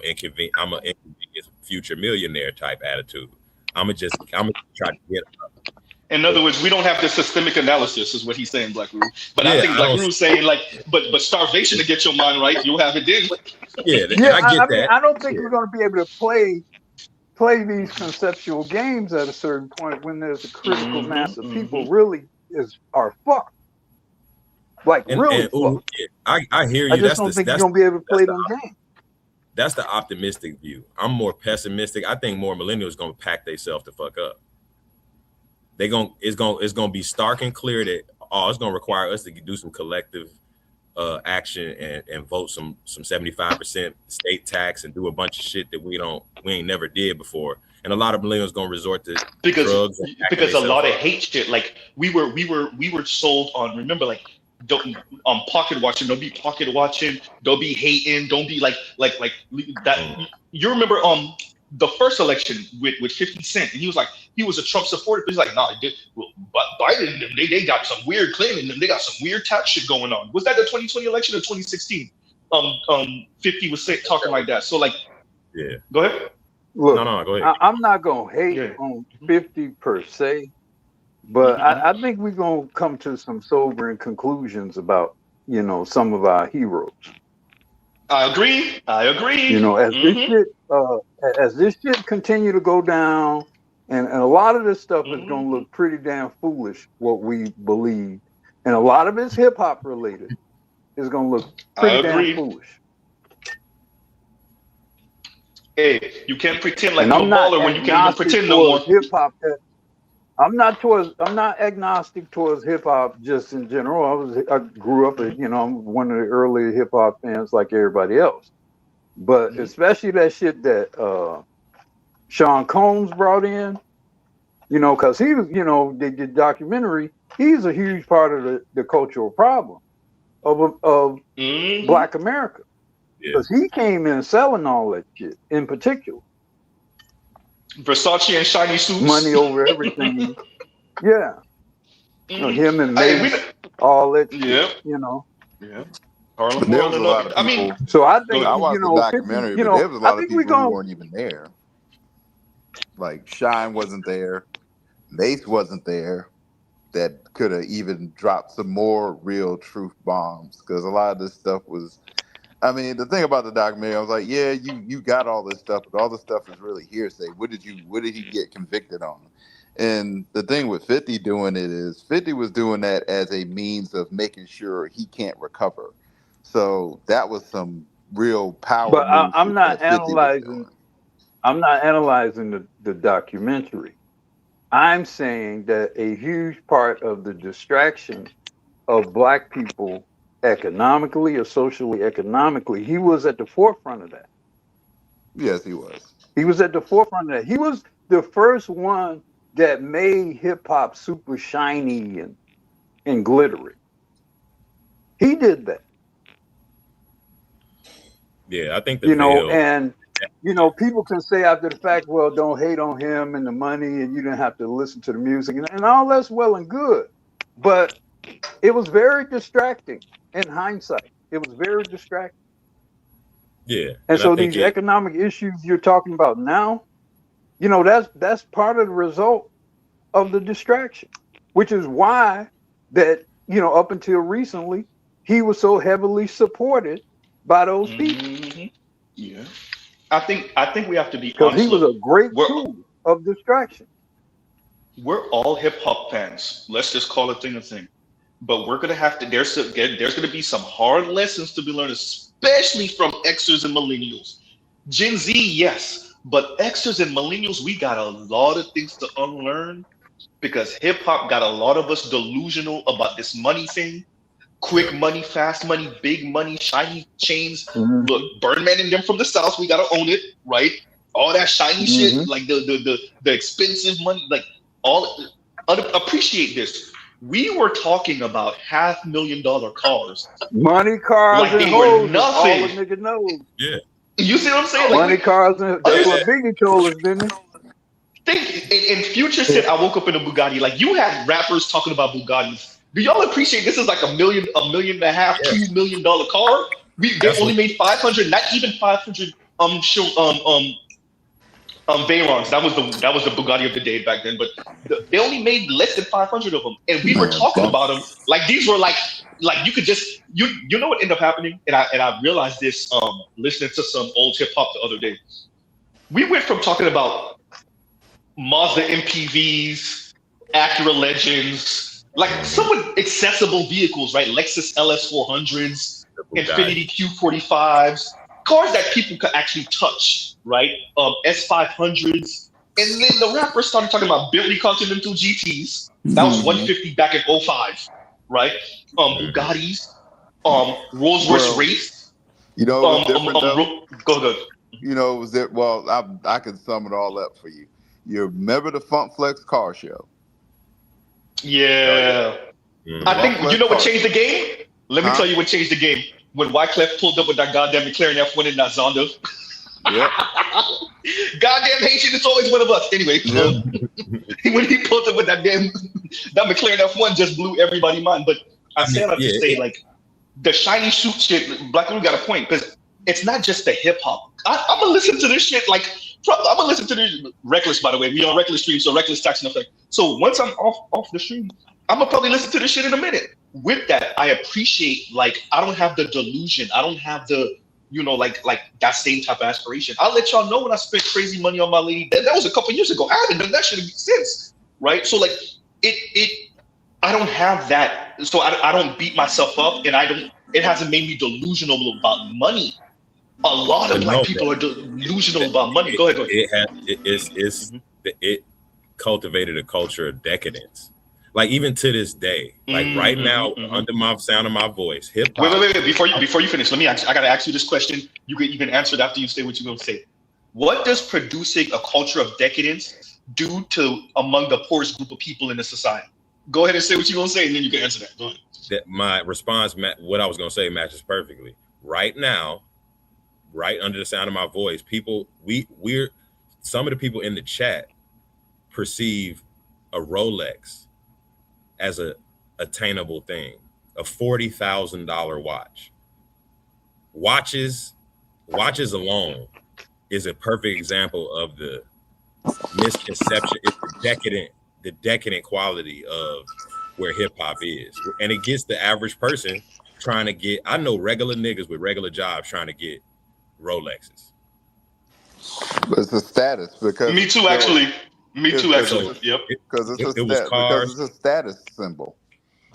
inconvenient future millionaire type attitude. I'm gonna try to get up. In other words, we don't have the systemic analysis, is what he's saying, Black Roo. But I think Black Roo's saying but starvation to get your mind right, you'll have it then. I get that. I don't think we're gonna be able to play these conceptual games at a certain point when there's a critical mass of people really are fucked. Fucked. I hear you. I just don't think you're gonna be able to play them games. That's the optimistic view. I'm more pessimistic. I think more millennials gonna pack themselves to fuck up. It's gonna be stark and clear that it's gonna require us to do some collective action and vote some 75% state tax and do a bunch of shit that we ain't never did before. And a lot of millennials gonna resort to drugs because a lot of hate shit. Like we were sold on. Remember, like don't pocket watching. Don't be pocket watching. Don't be hating. Don't be like that. You remember the first election with 50 Cent, and he was a Trump supporter, but he's like, nah, but Biden, they got some weird claiming them. They got some weird tax shit going on. Was that the 2020 election or 2016? 50 was talking like that. So like, yeah. Go ahead. Look, No, go ahead. I'm not gonna hate on 50 per se, but I think we're gonna come to some sobering conclusions about, you know, some of our heroes. I agree. You know, as this shit continue to go down, and a lot of this stuff is gonna look pretty damn foolish, what we believe, and a lot of it's hip hop related. Is gonna look pretty damn foolish. Hey, you can't pretend like And you're a I'm not baller when you can't even pretend no more. hip hop. I'm not agnostic towards hip hop just in general. I grew up, you know, I'm one of the early hip hop fans like everybody else. But especially that shit that Sean Combs brought in, you know, because he was, you know, the documentary, he's a huge part of the cultural problem of Black America. Because he came in selling all that shit in particular. Versace and shiny suits. Money over everything. Yeah. You know, him and Mace, all that shit, you know. Yeah. But there was a lot of people. I mean, so I think, I watched you know, the documentary, 50, but there was a lot of people who weren't even there. Like Shine wasn't there. Mace wasn't there. That could have even dropped some more real truth bombs, because a lot of this stuff was, I mean, the thing about the documentary, I was like, yeah, you got all this stuff, but all this stuff is really hearsay. What did he get convicted on? And the thing with 50 doing it is 50 was doing that as a means of making sure he can't recover. So that was some real power. But I'm not analyzing. I'm not analyzing the documentary. I'm saying that a huge part of the distraction of Black people economically or socially economically, he was at the forefront of that. Yes, he was. He was at the forefront of that. He was the first one that made hip hop super shiny and glittery. He did that. Yeah, I think you know, and you know, people can say after the fact, well, don't hate on him and the money, and you didn't have to listen to the music, and all that's well and good. But it was very distracting in hindsight. It was very distracting. Yeah. And so these economic issues you're talking about now, you know, that's part of the result of the distraction, which is why that, you know, up until recently, he was so heavily supported by those people. Yeah. I think we have to be because honest. he was a great tool of distraction. We're all hip hop fans. Let's just call a thing a thing. But we're gonna have to. There's gonna be some hard lessons to be learned, especially from Xers and millennials. Gen Z, yes, but Xers and millennials, we got a lot of things to unlearn, because hip hop got a lot of us delusional about this money thing. Quick money, fast money, big money, shiny chains. Look, Birdman and them from the South, we gotta own it, right? All that shiny shit, like the expensive money, like all. Appreciate this. We were talking about $500,000 cars, money cars, like and they hoes, were nothing. All the nigga knows. Yeah, you see what I'm saying? Money cars, and that's what Biggie told us, didn't he? Think in Future said, "I woke up in a Bugatti." Like, you had rappers talking about Bugattis. Do y'all appreciate this is like $1.5 million, $2 million car? They only made 500, not even 500 Veyrons. That was the Bugatti of the day back then. But they only made less than 500 of them, and we were talking about them like these were like you could just you know what ended up happening, and I realized this listening to some old hip hop the other day. We went from talking about Mazda MPVs, Acura Legends, like somewhat accessible vehicles, right? Lexus LS400s, Infiniti Q45s, cars that people could actually touch, right? S500s. And then the rappers started talking about Bentley Continental GTs. That was 150 back in 05, right? Bugattis, Rolls Royce Wraith. You know what's different though? Go. You know, was it? Well, I can sum it all up for you. You remember the Funk Flex car show? Yeah. I think you know what changed the game. Let me tell you what changed the game. When Wyclef pulled up with that goddamn McLaren F1 in that Zonda. Yep. Goddamn Haitian, it's always one of us. Anyway, when he pulled up with that McLaren F1 just blew everybody's mind. But I say that to say, like, the shiny suit shit, Black Lou got a point, because it's not just the hip hop. I'm gonna listen to this shit, like, I'm gonna listen to this Reckless, by the way. We on Reckless stream, so Reckless tax and effect. So once I'm off the stream, I'm gonna probably listen to this shit in a minute. With that, I appreciate, like, I don't have the delusion. I don't have the, you know, like that same type of aspiration. I'll let y'all know when I spent crazy money on my lady. That was a couple years ago. I haven't done that shit since, right? So like, I don't have that. So I don't beat myself up, and it hasn't made me delusional about money. A lot of black people are delusional about money. Go ahead. It cultivated a culture of decadence. Like, even to this day, like right now, under my sound of my voice, hip hop. Wait. Before you finish, let me ask. I gotta ask you this question. You can answer it after you say what you're gonna say. What does producing a culture of decadence do to among the poorest group of people in the society? Go ahead and say what you're gonna say, and then you can answer that. Go ahead. That my response, what I was gonna say, matches perfectly. Right now, right under the sound of my voice, people, we're some of the people in the chat perceive a Rolex as a attainable thing, a $40,000 watch. Watches alone is a perfect example of the misconception. It's the decadent quality of where hip hop is, and it gets the average person trying to get. I know regular niggas with regular jobs trying to get Rolexes. It's a status because me too, actually. Yep. Because it's a status symbol.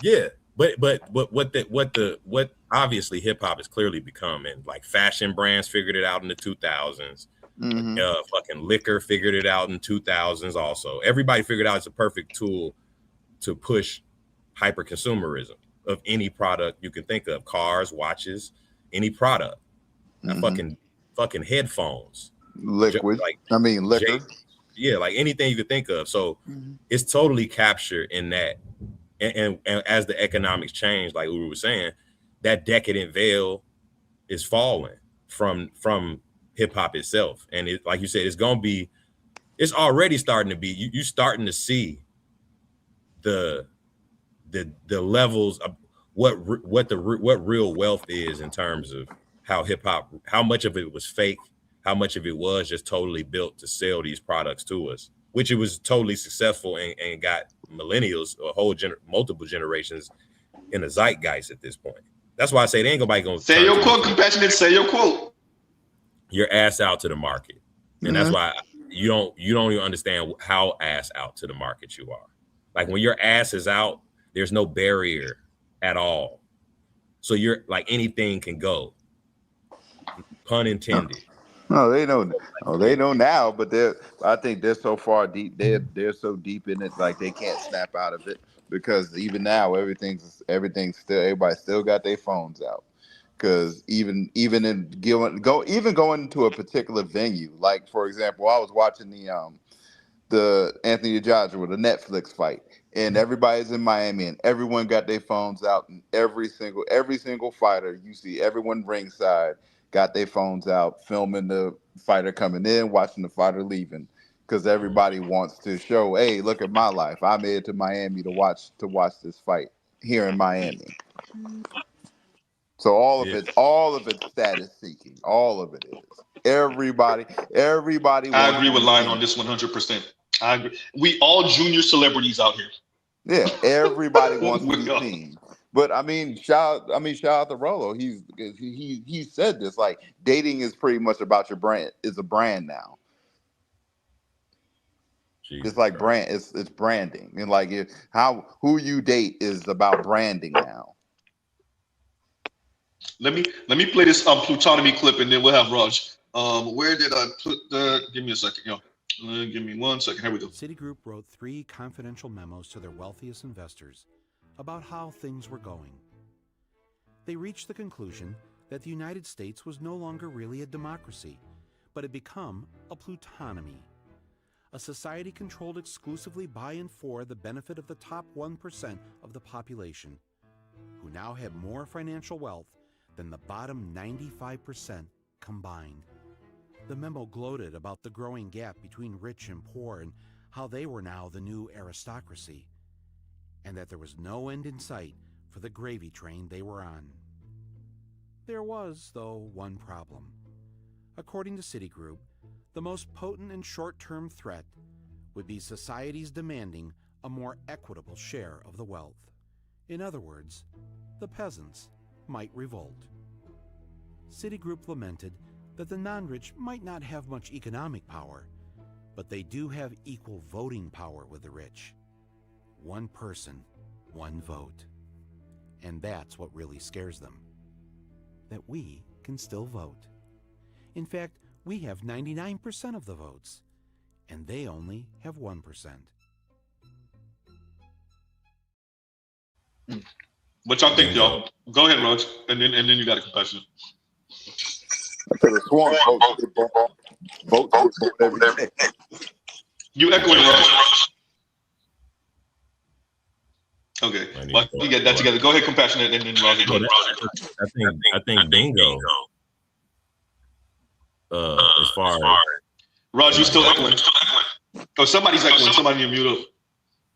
Yeah, but what obviously hip hop has clearly become, and like fashion brands figured it out in the 2000s. Fucking liquor figured it out in 2000s. Also, everybody figured out it's a perfect tool to push hyper consumerism of any product you can think of: cars, watches, any product. Fucking headphones, liquid. Liquor. Yeah, like anything you could think of. So it's totally captured in that. And as the economics change, like we were saying, that decadent veil is falling from hip hop itself. And it, like you said, it's already starting to be, you starting to see the levels of what real wealth is in terms of how hip hop, how much of it was fake, how much of it was just totally built to sell these products to us, which it was totally successful and got millennials, multiple generations in the zeitgeist at this point. That's why I say they ain't nobody gonna say your quote, compassionate. Say your quote. Your ass out to the market, and that's why you don't even understand how ass out to the market you are. Like when your ass is out, there's no barrier at all. So you're like anything can go. Pun intended. No, they know. Oh, they know now, but I think they're so far deep. They're so deep in it, like they can't snap out of it. Because even now, everything's still. Everybody still got their phones out. Because even going to a particular venue, like for example, I was watching the Anthony Joshua, the Netflix fight, and everybody's in Miami, and everyone got their phones out, and every single fighter you see, everyone ringside got their phones out, filming the fighter coming in, watching the fighter leaving, because everybody wants to show, hey, look at my life. I made it to Miami to watch this fight here in Miami. So all of it's status seeking. All of it is. Everybody. I agree with Lion on this 100%. I agree. We all junior celebrities out here. Yeah, everybody wants to be seen. But I mean, shout out to Rolo. He said this, like, dating is pretty much about your brand. It's a brand now. It's like brand. It's branding, and like who you date is about branding now. Let me play this Plutonomy clip, and then we'll have Raj. Where did I put the? Give me a second, yo. Give me 1 second. Here we go. Citigroup wrote 3 confidential memos to their wealthiest investors about how things were going. They reached the conclusion that the United States was no longer really a democracy, but had become a plutonomy, a society controlled exclusively by and for the benefit of the top 1% of the population, who now had more financial wealth than the bottom 95% combined. The memo gloated about the growing gap between rich and poor and how they were now the new aristocracy, and that there was no end in sight for the gravy train they were on. There was, though, one problem. According to Citigroup, the most potent and short-term threat would be society's demanding a more equitable share of the wealth. In other words, the peasants might revolt. Citigroup lamented that the non-rich might not have much economic power, but they do have equal voting power with the rich. One person, one vote. And that's what really scares them. That we can still vote. In fact, we have 99% of the votes, and they only have 1%. What y'all think, y'all? Go ahead, Raj, and then you got a compassion. Vote every day. You echoing, Raj. Okay, well, you get that together. Go ahead, compassionate, and then Raj. I think bingo. As far as Raj, you still echoing? Oh, somebody's echoing. Somebody mute up.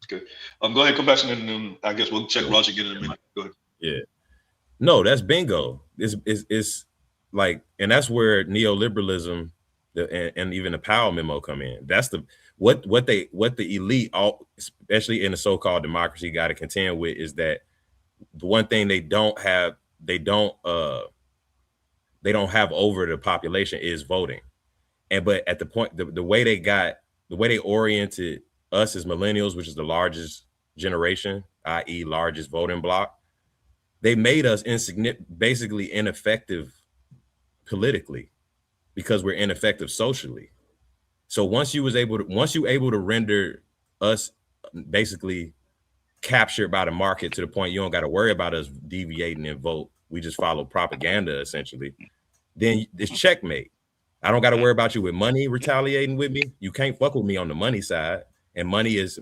Okay. Go ahead, compassionate, and then I guess we'll check Raj again in a minute. Go ahead. Yeah. No, that's bingo. It's like, and that's where neoliberalism and even the Powell memo come in. That's what the elite, all, especially in the so-called democracy, got to contend with is that the one thing they don't have over the population is voting. But at the point, the way they oriented us as millennials, which is the largest generation, i.e. largest voting bloc, they made us basically ineffective politically because we're ineffective socially. So once you able to render us basically captured by the market to the point you don't got to worry about us deviating and vote, we just follow propaganda essentially, then it's checkmate. I don't got to worry about you with money retaliating with me. You can't fuck with me on the money side, and money is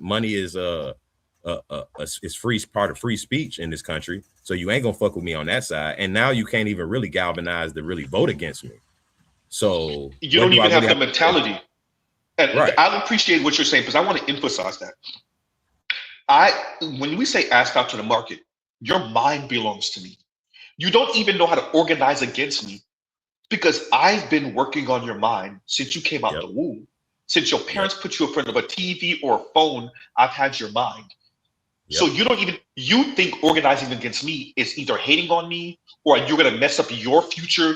free, part of free speech in this country. So you ain't gonna fuck with me on that side. And now you can't even really galvanize to really vote against me. So you don't even have the mentality. And right. I appreciate what you're saying because I want to emphasize that. When we say asked out to the market, your mind belongs to me. You don't even know how to organize against me because I've been working on your mind since you came out the womb. Since your parents put you in front of a TV or a phone, I've had your mind. So you think organizing against me is either hating on me or you're gonna mess up your future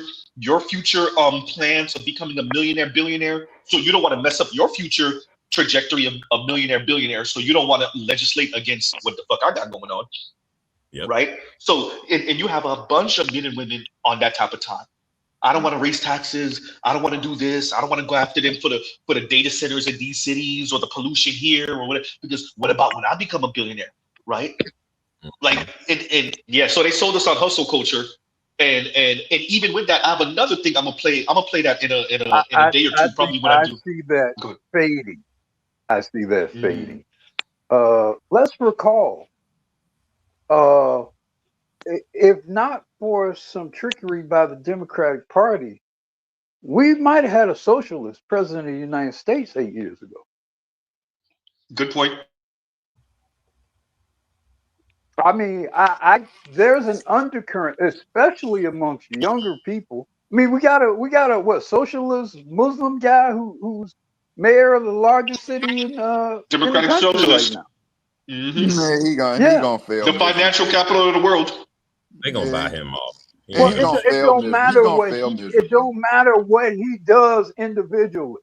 plans of becoming a millionaire, billionaire. So you don't want to mess up your future trajectory of a millionaire, billionaire. So you don't want to legislate against what the fuck I got going on. Right? So and you have a bunch of men and women on that type of time. I don't want to raise taxes. I don't want to do this. I don't want to go after them for the data centers in these cities or the pollution here or whatever. Because what about when I become a billionaire, right? Like and yeah. So they sold us on hustle culture, and even with that, I have another thing I'm gonna play. I'm gonna play that in a day or two. Probably when I do. See that fading. I see that fading. Let's recall. If not for some trickery by the Democratic Party, we might have had a socialist president of the United States 8 years ago. Good point. I mean, there's an undercurrent, especially amongst younger people. I mean, we got a socialist Muslim guy who's mayor of the largest city in Democratic in the socialist. right now. Mm-hmm. He gonna fail. The financial capital of the world. They gonna buy him off. Well, it don't matter what he does individually.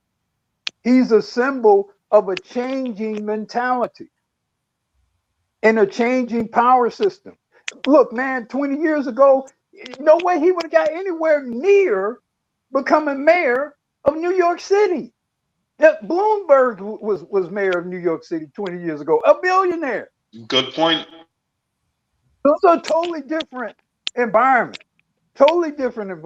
He's a symbol of a changing mentality and a changing power system. Look, man, 20 years ago, no way he would have got anywhere near becoming mayor of New York City. That Bloomberg was mayor of New York City 20 years ago, a billionaire. Good point. Those are totally different environment, totally different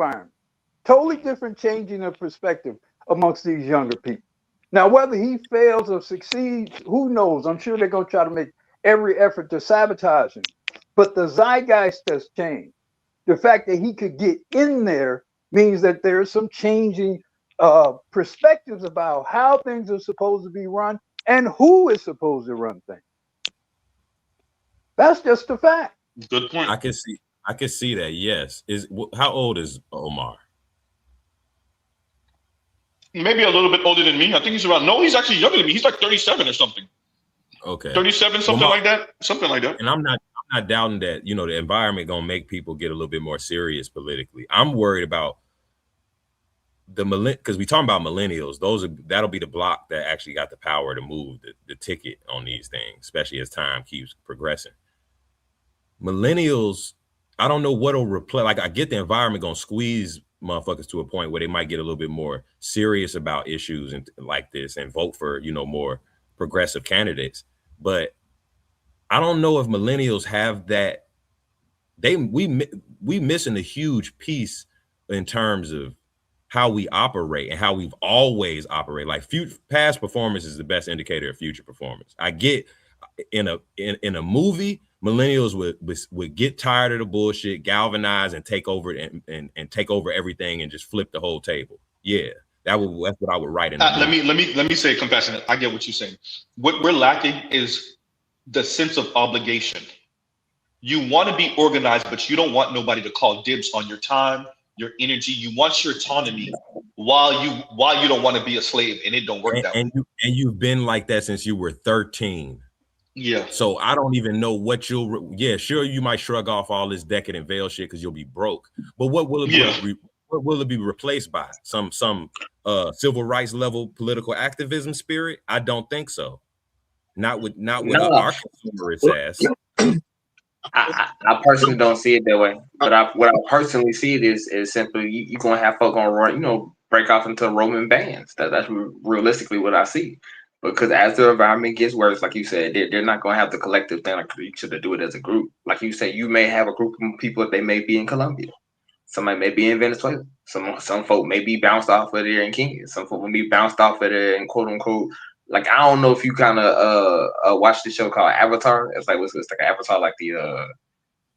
changing of perspective amongst these younger people. Now, whether he fails or succeeds, who knows? I'm sure they're going to try to make every effort to sabotage him. But the zeitgeist has changed. The fact that he could get in there means that there's some changing perspectives about how things are supposed to be run and who is supposed to run things. That's just a fact. Good point. I can see that. Yes. How old is Omar? Maybe a little bit older than me. I think he's around. No, he's actually younger than me. He's like 37 or something. Okay. 37, something like that. Something like that. And I'm not doubting that, you know, the environment gonna make people get a little bit more serious politically. I'm worried about because we talking about millennials. That'll be the block that actually got the power to move the ticket on these things, especially as time keeps progressing. Millennials, I don't know what'll replace. Like, I get the environment gonna squeeze motherfuckers to a point where they might get a little bit more serious about issues and like this and vote for, you know, more progressive candidates. But I don't know if millennials have that. We missing a huge piece in terms of how we operate and how we've always operated. Like, past performance is the best indicator of future performance. I get in a movie, millennials would get tired of the bullshit, galvanize, and take over and take over everything and just flip the whole table. Yeah, that's what I would write in. Let me say compassionate. I get what you're saying. What we're lacking is the sense of obligation. You want to be organized, but you don't want nobody to call dibs on your time, your energy. You want your autonomy while you don't want to be a slave, and it don't work that way. And you've been like that since you were 13. Yeah. So I don't even know what sure, you might shrug off all this decadent veil shit because you'll be broke. But what will it be replaced by? Some civil rights level political activism spirit? I don't think so. Not with our consumerist ass. I personally don't see it that way. But what I personally see it is simply you're gonna have folk gonna run, break off into Roman bands. That's realistically what I see. Because as the environment gets worse, like you said, they're not going to have the collective thing like you should do it as a group. Like you said, you may have a group of people, they may be in Colombia. Somebody may be in Venezuela. Some folk may be bounced off of there in Kenya. Some folk may be bounced off of there in quote unquote. Like, I don't know if you kind of watch the show called Avatar. It's like an Avatar, like the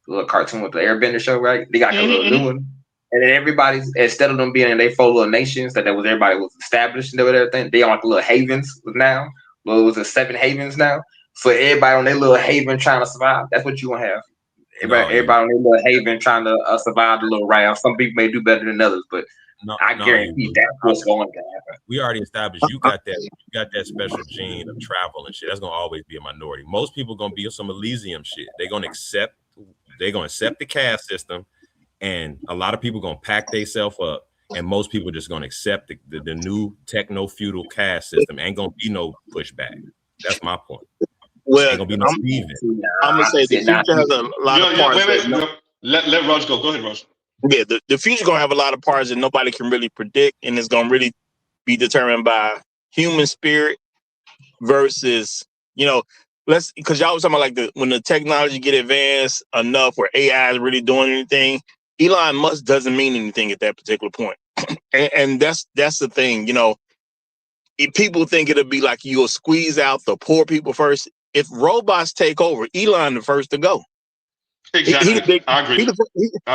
little cartoon with the Airbender show, right? They got a little new one. And then everybody's, instead of them being in their four little nations that was everybody was established and everything, they on like little havens now. Well, it was a 7 havens now. So everybody on their little haven trying to survive. That's what you want to have. Everybody on their little haven trying to survive the little round. Some people may do better than others, but I guarantee that's what's going to happen. We already established you got that special gene of travel and shit. That's gonna always be a minority. Most people gonna be some Elysium shit. They're gonna accept the caste system. And a lot of people gonna pack themselves up, and most people just gonna accept the new techno-feudal caste system. Ain't gonna be no pushback. That's my point. Well, ain't gonna be no I'm gonna say the future has a lot of parts. Let Raj go. Go ahead, Raj. Yeah, the future gonna have a lot of parts that nobody can really predict, and it's gonna really be determined by human spirit versus, because y'all was talking about like when the technology get advanced enough where AI is really doing anything. Elon Musk doesn't mean anything at that particular point. and that's the thing, if people think it'll be like you'll squeeze out the poor people first. If robots take over, Elon the first to go. Exactly. I agree.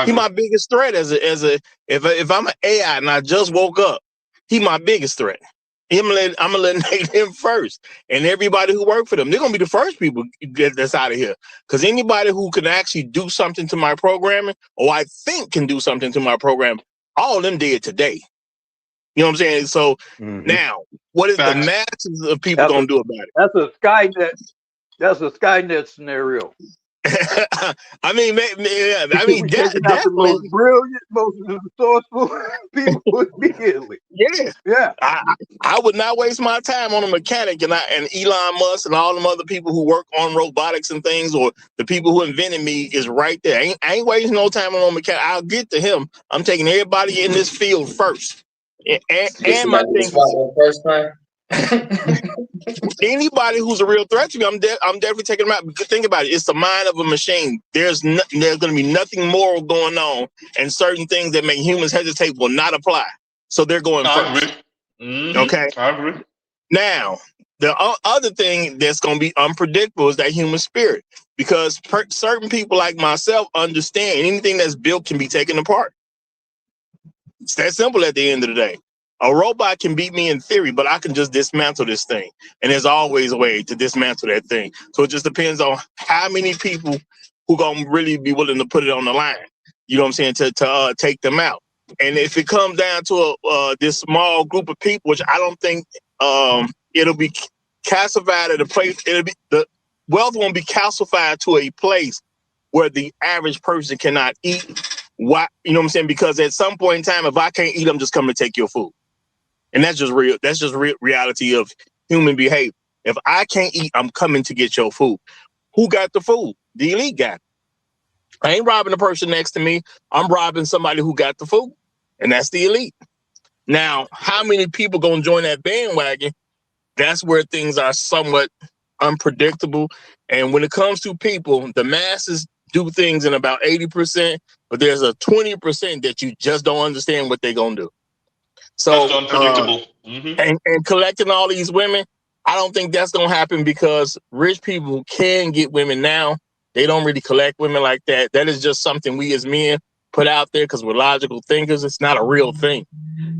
He my biggest threat if I'm an AI and I just woke up, he my biggest threat. I'm gonna eliminate him first, and everybody who work for them, they're gonna be the first people that's out of here. Because anybody who can actually do something to my programming, or I think can do something to my program, all of them did today. You know what I'm saying? So now, what is the masses of people gonna do about it? That's a Skynet scenario. I mean, that's the most brilliant, most resourceful people immediately. Yeah. I would not waste my time on a mechanic and Elon Musk and all them other people who work on robotics and things, or the people who invented me is right there. I ain't wasting no time on a mechanic. I'll get to him. I'm taking everybody in this field first. And my thing first time. Anybody who's a real threat to me, I'm definitely taking them out. Because think about it, it's the mind of a machine. There's going to be nothing moral going on, and certain things that make humans hesitate will not apply. So they're going first. Agree. Okay, I agree. Now, the other thing that's going to be unpredictable is that human spirit, because certain people like myself understand anything that's built can be taken apart. It's that simple at the end of the day. A robot can beat me in theory, but I can just dismantle this thing. And there's always a way to dismantle that thing. So it just depends on how many people who going to really be willing to put it on the line. You know what I'm saying? To take them out. And if it comes down to this small group of people, which I don't think it'll be calcified at a place, the wealth won't be calcified to a place where the average person cannot eat. Why? You know what I'm saying? Because at some point in time, if I can't eat, I'm just coming to take your food. And that's just real. That's just reality of human behavior. If I can't eat, I'm coming to get your food. Who got the food? The elite got it. I ain't robbing the person next to me. I'm robbing somebody who got the food. And that's the elite. Now, how many people gonna join that bandwagon? That's where things are somewhat unpredictable. And when it comes to people, the masses do things in about 80%, but there's a 20% that you just don't understand what they're gonna do. So that's unpredictable. And collecting all these women, I don't think that's gonna happen, because rich people can get women now. They don't really collect women like that. That is just something we as men put out there because we're logical thinkers. It's not a real thing.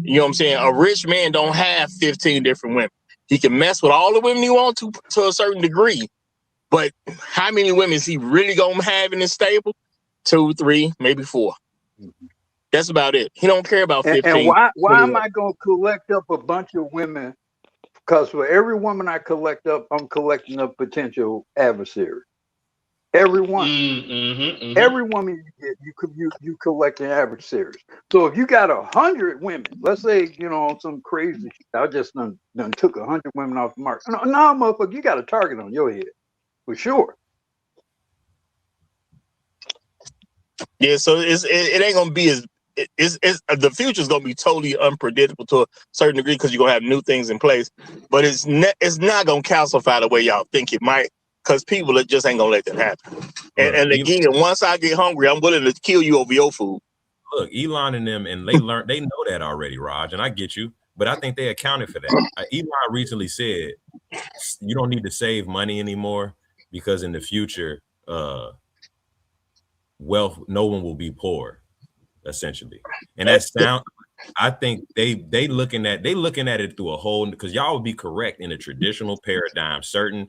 You know what I'm saying? A rich man don't have 15 different women. He can mess with all the women he wants to a certain degree. But how many women is he really gonna have in his stable? 2, 3, maybe 4. That's about it. He don't care about 15. And why am I going to collect up a bunch of women? Because for every woman I collect up, I'm collecting a potential adversary. Every one. Every woman you get, you collect an adversaries. So if you got 100 women, let's say, on some crazy shit, I just done took 100 women off the market. No, motherfucker, you got a target on your head. For sure. Yeah, so it ain't gonna be as the future is gonna be totally unpredictable to a certain degree, because you're gonna have new things in place, but it's not gonna calcify the way y'all think it might, because people just ain't gonna let that happen. And again, once I get hungry, I'm willing to kill you over your food. Look, Elon and them, and they know that already, Raj, and I get you, but I think they accounted for that. Elon recently said you don't need to save money anymore, because in the future, wealth, no one will be poor, essentially. And that sound, I think they looking at it through a whole, because y'all would be correct in a traditional paradigm. Certain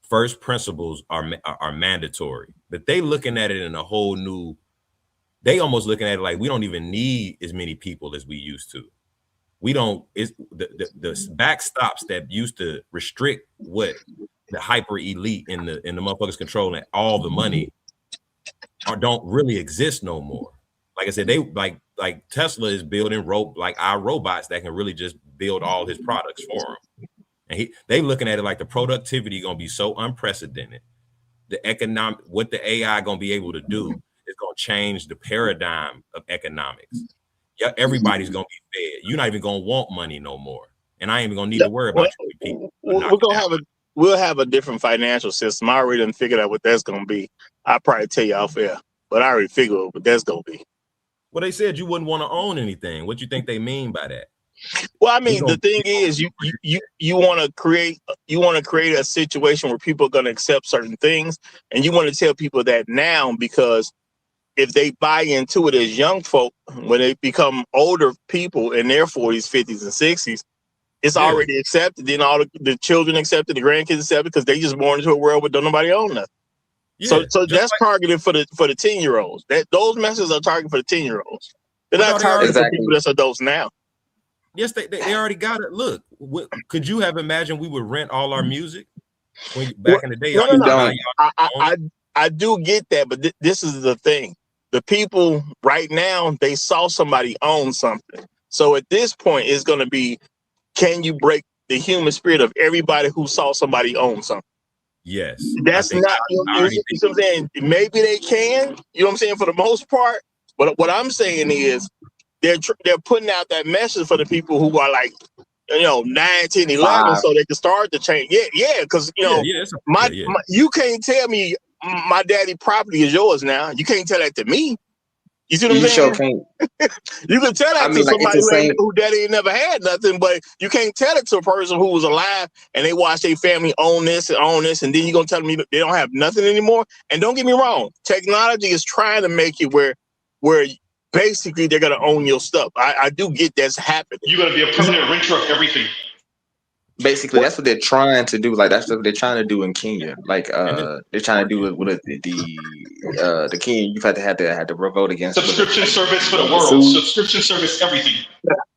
first principles are mandatory, but they looking at it in a whole new. They almost looking at it like we don't even need as many people as we used to. We don't. It's the backstops that used to restrict what the hyper elite and the motherfuckers controlling all the money don't really exist no more. Like I said, they like Tesla is building our robots that can really just build all his products for him. And they looking at it like the productivity gonna be so unprecedented. The economic, what the AI gonna be able to do is gonna change the paradigm of economics. Yeah, everybody's gonna be fed. You're not even gonna want money no more, and I ain't even gonna need to worry about you people. We'll have a different financial system. I already done figured out what that's gonna be. I'll probably tell you off air, but I already figured out what that's gonna be. Well, they said you wouldn't want to own anything. What you think they mean by that? Well, I mean, the thing is, you want to create a situation where people are going to accept certain things, and you want to tell people that now, because if they buy into it as young folk, when they become older people in their 40s, 50s, and 60s, it's already accepted. Then all the children accepted, the grandkids accepted, because they just born into a world where don't nobody own nothing. Yeah, so that's targeted for the 10-year-olds. Those messages are targeted for the 10-year-olds. They're not targeted for people that's adults now. Yes, they already got it. Look, could you have imagined we would rent all our music back in the day? I do get that, but this is the thing. The people right now, they saw somebody own something. So at this point, it's going to be, can you break the human spirit of everybody who saw somebody own something? Yes. That's not, you know what I'm saying? Maybe they can, you know what I'm saying, for the most part. But what I'm saying is, they're putting out that message for the people who are like, 9, 10, 11, so they can start to change. Yeah, because you can't tell me my daddy property is yours now. You can't tell that to me. You see what I'm saying? You can tell that to somebody who daddy ain't never had nothing, but you can't tell it to a person who was alive and they watch their family own this, and then you're gonna tell me they don't have nothing anymore. And don't get me wrong, technology is trying to make it where basically they're gonna own your stuff. I do get that's happening. You're gonna be a permanent renter of everything. Basically, that's what they're trying to do. Like that's what they're trying to do in Kenya. Like they're trying to do it with the Kenya. You've had to revolt against subscription service for the world. Subscription service, everything.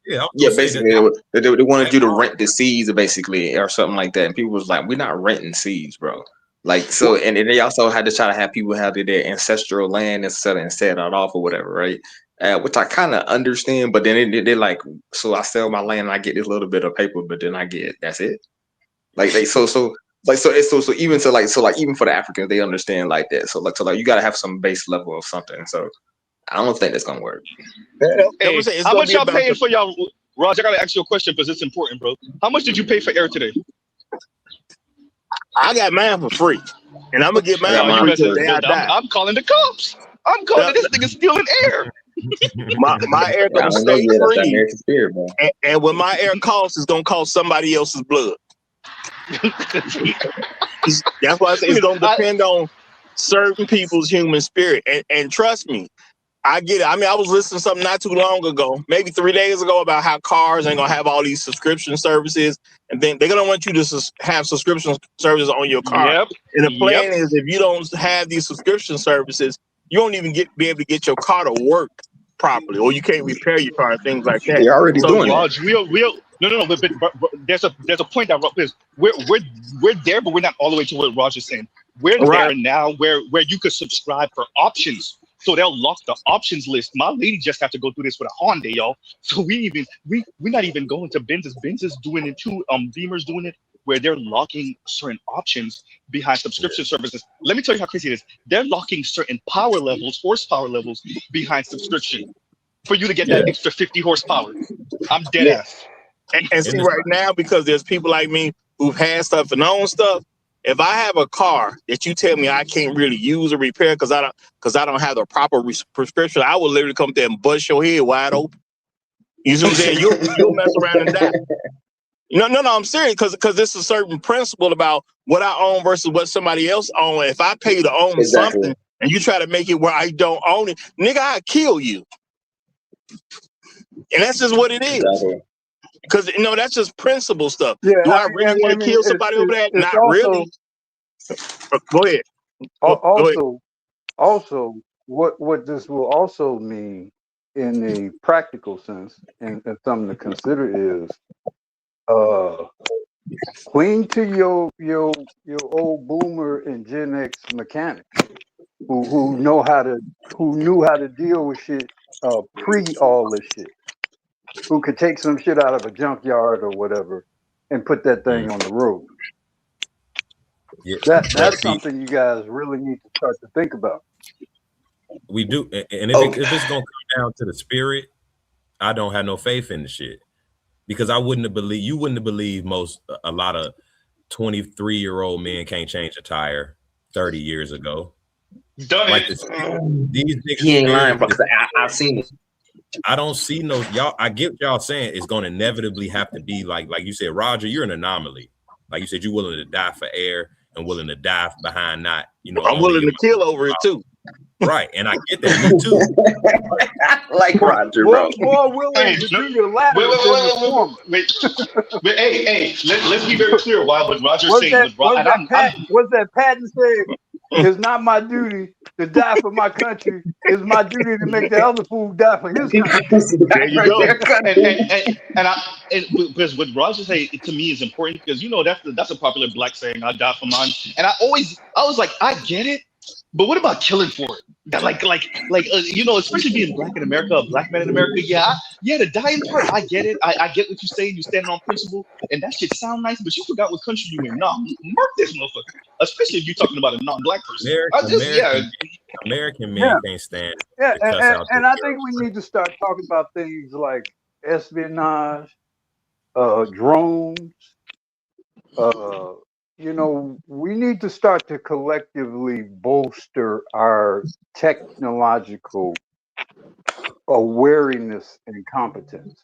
Yeah, basically they wanted you to rent the seeds, basically, or something like that. And people was like, "We're not renting seeds, bro." Like so, and they also had to try to have people have their ancestral land and sell it off or whatever, right? Which I kind of understand, but then they're like, so I sell my land and I get this little bit of paper, but then that's it. Like even for the Africans, they understand like that. So you got to have some base level of something. So I don't think that's gonna work. Hey, how much y'all paying for y'all? Raj, I gotta ask you a question because it's important, bro. How much did you pay for air today? I got mine for free, and I'm gonna get mine for free till the day I die. I'm calling the cops. I'm calling this nigga stealing air. My air gonna stay free, and when my air costs, it's gonna cost somebody else's blood. That's why I say it's gonna depend on certain people's human spirit, and trust me, I get it. I mean, I was listening to something not too long ago, maybe 3 days ago, about how cars ain't gonna have all these subscription services, and then they're gonna want you to have subscription services on your car. Yep. And the plan is, if you don't have these subscription services, you won't even be able to get your car to work properly, or you can't repair your car and things like that. They're already doing Raj, no, but there's a point that we're there, but we're not all the way to what Raj is saying. We're there now where you could subscribe for options. So they'll lock the options list. My lady just had to go through this with a Hyundai, y'all. So we're not even going to Benz's. Benz is doing it too. Beamer's doing it, where they're locking certain options behind subscription services. Let me tell you how crazy it is. They're locking certain power levels, horsepower levels behind subscription for you to get that extra 50 horsepower. I'm dead ass. And see, right now, because there's people like me who've had stuff and own stuff, if I have a car that you tell me I can't really use or repair because I don't have the proper prescription, I will literally come there and bust your head wide open. You see what I'm saying? You'll mess around and die. No, I'm serious, because there's a certain principle about what I own versus what somebody else owns. If I pay to own something and you try to make it where I don't own it, nigga, I'll kill you. And that's just what it is. Because that's just principle stuff. Yeah, do I really want to kill somebody over that? Not also, really. Go ahead. Also, what this will also mean in a practical sense, and something to consider is, cling to your old boomer and Gen X mechanics who knew how to deal with shit pre all this shit. Who could take some shit out of a junkyard or whatever and put that thing on the road. Yeah, that's something you guys really need to start to think about. We do, and if it's gonna come down to the spirit, I don't have no faith in the shit, because you wouldn't have believed a lot of 23-year-old men can't change a tire 30 years ago. These niggas, he ain't lying, bro. I've seen it. I don't see y'all. I get y'all saying it's going to inevitably have to be like you said, Roger, you're an anomaly. Like you said, you're willing to die for air and willing to die behind not, I'm willing to kill over it too. Right, and I get that, me too. Like Roger, bro. More willing to do your latter than the former. Wait, hey, let's be very clear. What Roger's saying. What's that Patton said? It's not my duty to die for my country. It's my duty to make the other fool die for his country. There you go. And because what Roger say to me is important, because that's a popular black saying. I die for mine, and I was like, I get it, but what about killing for it? Especially being black in America, a black man in America. The dying part, I get it. I get what you're saying. You're standing on principle, and that shit sound nice, but you forgot what country you in. Nah, murk this motherfucker. Especially if you're talking about a non-black person. American men can't stand. Yeah, and I think we need to start talking about things like espionage, drones. We need to start to collectively bolster our technological wariness and competence.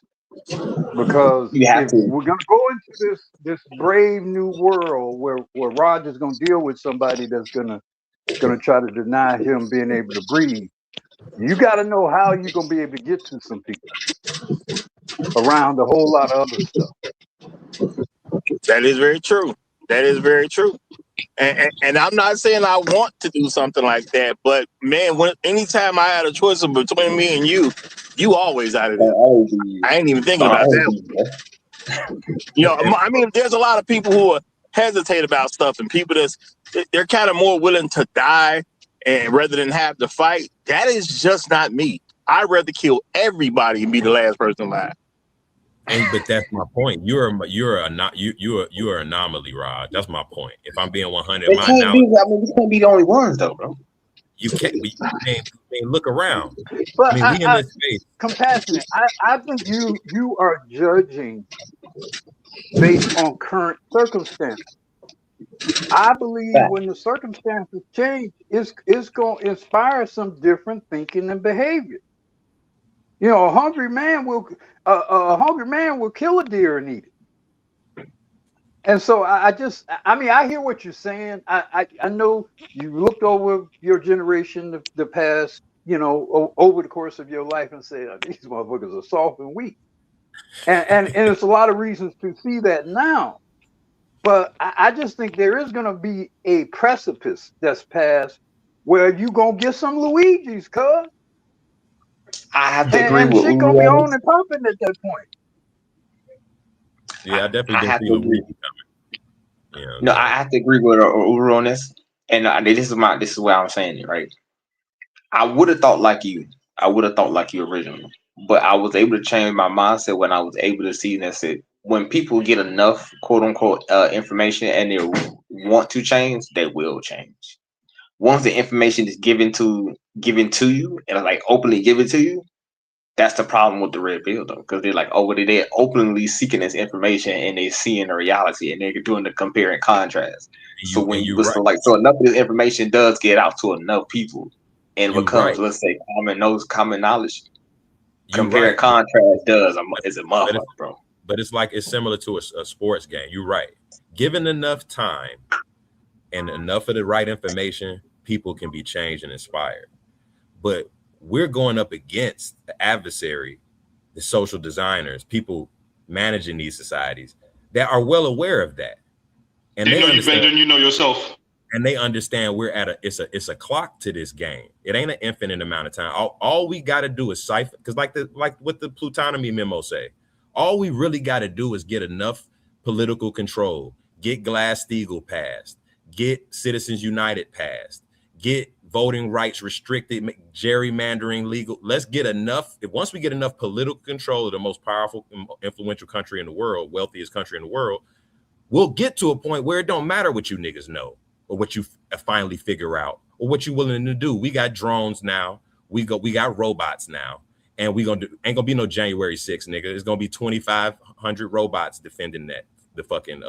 Because You have if to. we're gonna go into this brave new world where Roger's gonna deal with somebody that's gonna try to deny him being able to breathe, you got to know how you're gonna be able to get to some people around a whole lot of other stuff. That is very true. That is very true. And I'm not saying I want to do something like that, but man, anytime I had a choice between me and you always out of there. I ain't even thinking about that. You know, I mean, there's a lot of people who are hesitate about stuff, and people they're kind of more willing to die and rather than have to fight. That is just not me. I'd rather kill everybody and be the last person alive. But that's my point. You're an anomaly, Rod. That's my point. If I'm being 100, we can't be the only ones, though, bro. You can't be. I mean, look around. But I mean, we in this space. Compassionate. I think you are judging based on current circumstances. I believe when the circumstances change, it's going to inspire some different thinking and behavior. You know, a hungry man will kill a deer and eat it. And so I hear what you're saying. I know you looked over your generation, the past, over the course of your life and said, these motherfuckers are soft and weak. And it's a lot of reasons to see that now. But I just think there is going to be a precipice that's passed where you going to get some Luigi's, cuz. I have to agree and with shit gonna be on and popping at that point. Yeah, I definitely don't see Luigi coming. Yeah, no, I have to agree with Uru on this, and this is why I'm saying it, right? I would have thought like you. I would have thought like you originally, but I was able to change my mindset when I was able to see that when people get enough quote unquote information and they want to change, they will change. Once the information is given to you and like openly given to you, that's the problem with the red pill though, because they're like, they're openly seeking this information and they see in the reality and they're doing the compare and contrast. So enough of this information does get out to enough people and becomes, let's say, common knowledge. Compare and contrast is a motherfucker, bro. But it's similar to a sports game. You're right. Given enough time and enough of the right information, people can be changed and inspired. But we're going up against the adversary, the social designers, people managing these societies that are well aware of that. And they know you better than you know yourself. And they understand we're at it's a clock to this game. It ain't an infinite amount of time. All we got to do is cipher, because like what the Plutonomy memo say, all we really got to do is get enough political control, get Glass-Steagall passed, get Citizens United passed, get voting rights restricted, gerrymandering legal. Let's get enough. Once we get enough political control of the most powerful, influential country in the world, wealthiest country in the world, we'll get to a point where it don't matter what you niggas know or what you finally figure out or what you willing to do. We got drones now. We got robots now, and ain't gonna be no January 6th, nigga. It's gonna be 2,500 robots defending the fucking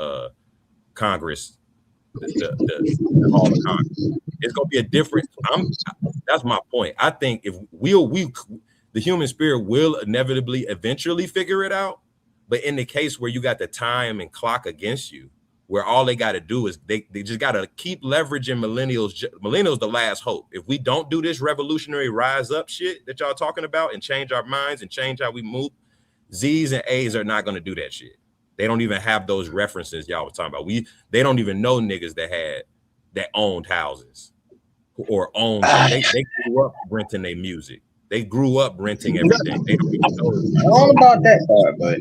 Congress. The Hall of Congress. It's gonna be a different. That's my point. I think if the human spirit will inevitably eventually figure it out. But in the case where you got the time and clock against you, where all they got to do is they just got to keep leveraging millennials. Millennials the last hope. If we don't do this revolutionary rise up shit that y'all talking about and change our minds and change how we move, Z's and A's are not gonna do that shit. They don't even have those references y'all was talking about. They don't even know niggas that owned houses or owned. They grew up renting their music. They grew up renting everything. They don't even know. All about that part, but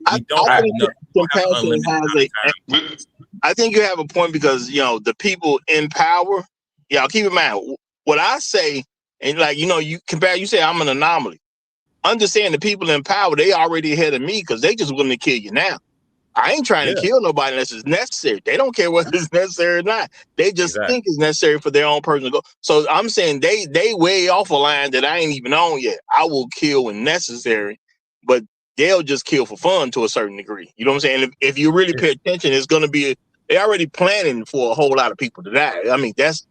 I think you have a point because the people in power. Y'all keep in mind what I say, and you say I'm an anomaly. Understand the people in power, they already ahead of me because they just willing to kill you now. I ain't trying to kill nobody unless it's necessary. They don't care whether it's necessary or not. They just think it's necessary for their own personal goal. So I'm saying they way off a line that I ain't even on yet. I will kill when necessary, but they'll just kill for fun to a certain degree. You know what I'm saying? If you really pay attention, it's going to be they're already planning for a whole lot of people to die. I mean, that's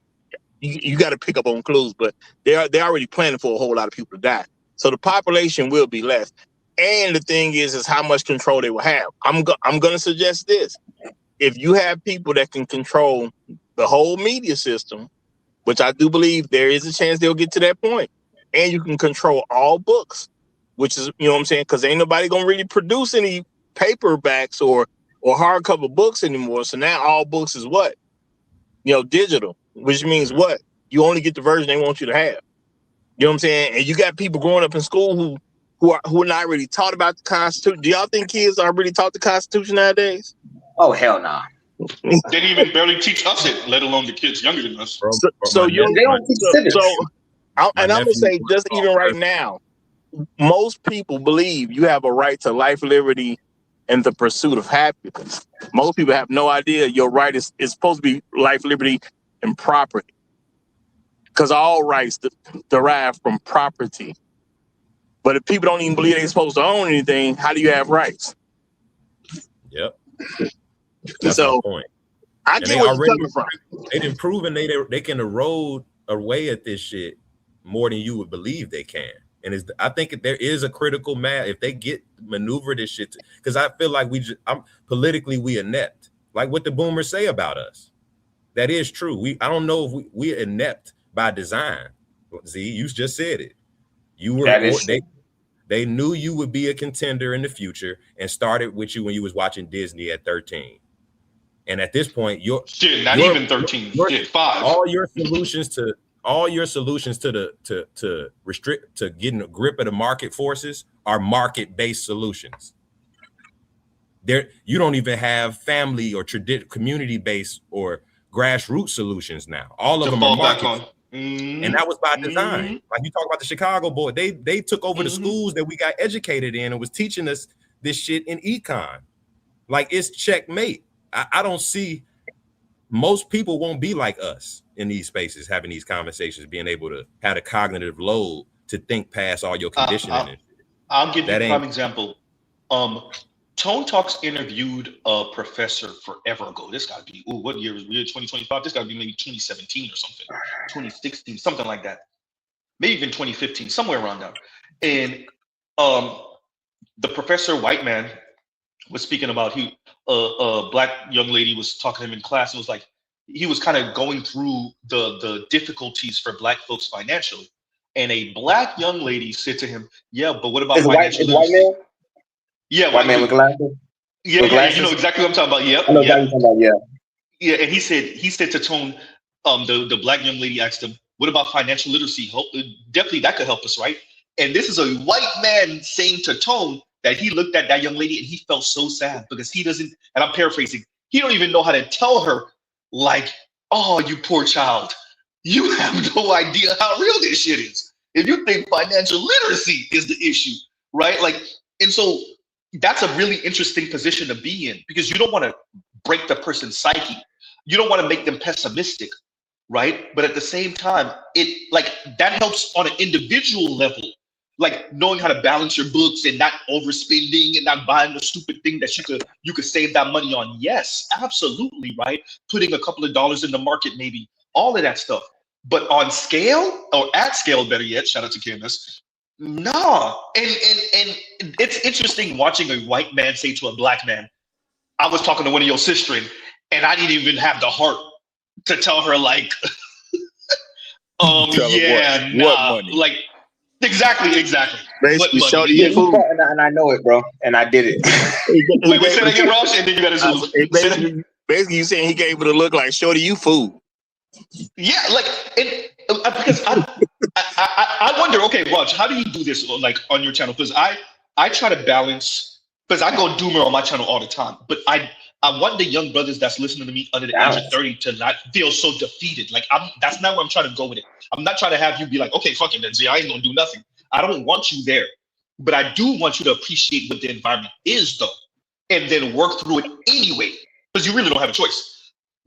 you got to pick up on clues, but they're already planning for a whole lot of people to die. So the population will be less. And the thing is how much control they will have. I'm going to suggest this. If you have people that can control the whole media system, which I do believe there is a chance they'll get to that point, and you can control all books, which is, you know what I'm saying? Because ain't nobody going to really produce any paperbacks or hardcover books anymore. So now all books is what? You know, digital, which means what? You only get the version they want you to have. You know what I'm saying? And you got people growing up in school who are not really taught about the Constitution. Do y'all think kids are really taught the Constitution nowadays? Oh, hell no. They didn't even barely teach us it, let alone the kids younger than us. So I'm gonna say, just even right now, most people believe you have a right to life, liberty, and the pursuit of happiness. Most people have no idea your right is supposed to be life, liberty, and property. Because all rights derive from property. But if people don't even believe they're supposed to own anything, how do you have rights? Yep. That's so my point. I get where you're coming from. They've proven they can erode away at this shit more than you would believe they can. And I think there is a critical mass if they get maneuver this shit, because I feel like politically we inept, like what the boomers say about us. That is true. I don't know if we're inept by design. Z, you just said it. You were they knew you would be a contender in the future and started with you when you was watching Disney at 13. And at this point, even 13, 5. All your solutions to getting a grip of the market forces are market-based solutions. You don't even have family or community-based or grassroots solutions now. All of them are market. And that was by design. Like you talk about the Chicago boy, they took over the schools that we got educated in and was teaching us this shit in econ. Like it's checkmate. I don't see most people won't be like us in these spaces, having these conversations, being able to have a cognitive load to think past all your conditioning. I'll give you a prime example. Tone Talks interviewed a professor forever ago. This got to be, what year was it? 2025? This got to be maybe 2017 or something, 2016, something like that. Maybe even 2015, somewhere around there. And the professor, white man, was speaking about a black young lady was talking to him in class and was like, he was kind of going through the difficulties for black folks financially. And a black young lady said to him, yeah, but what about financial literacy? Yeah, white man with glasses. Yeah, you know exactly what I'm talking about. Yep. I know exactly what you're talking about. Yeah, and he said to Tone, the black young lady asked him, "What about financial literacy? Definitely that could help us, right?" And this is a white man saying to Tone that he looked at that young lady and he felt so sad because he doesn't. And I'm paraphrasing. He don't even know how to tell her, like, "Oh, you poor child, you have no idea how real this shit is. If you think financial literacy is the issue, right?" Like, and so. That's a really interesting position to be in because you don't want to break the person's psyche. You don't want to make them pessimistic, right? But at the same time, that helps on an individual level, like knowing how to balance your books and not overspending and not buying the stupid thing that you could save that money on. Yes, absolutely, right? Putting a couple of dollars in the market, maybe all of that stuff. But on scale or at scale, better yet, shout out to KMS. No, and it's interesting watching a white man say to a black man, I was talking to one of your sisters and I didn't even have the heart to tell her like, yeah, nah, like, exactly. Basically, show you food. And I know it, bro, and I did it. Wait, say that again, Ross, and then you gotta basically, you saying he gave it a look like, show you food. Yeah, like, because I wonder, okay, Raj, how do you do this like on your channel? Because I try to balance, because I go doomer on my channel all the time, but I want the young brothers that's listening to me under the age of 30 to not feel so defeated. Like that's not where I'm trying to go with it. I'm not trying to have you be like, okay, fuck it, then I ain't gonna do nothing. I don't want you there, but I do want you to appreciate what the environment is though, and then work through it anyway, because you really don't have a choice.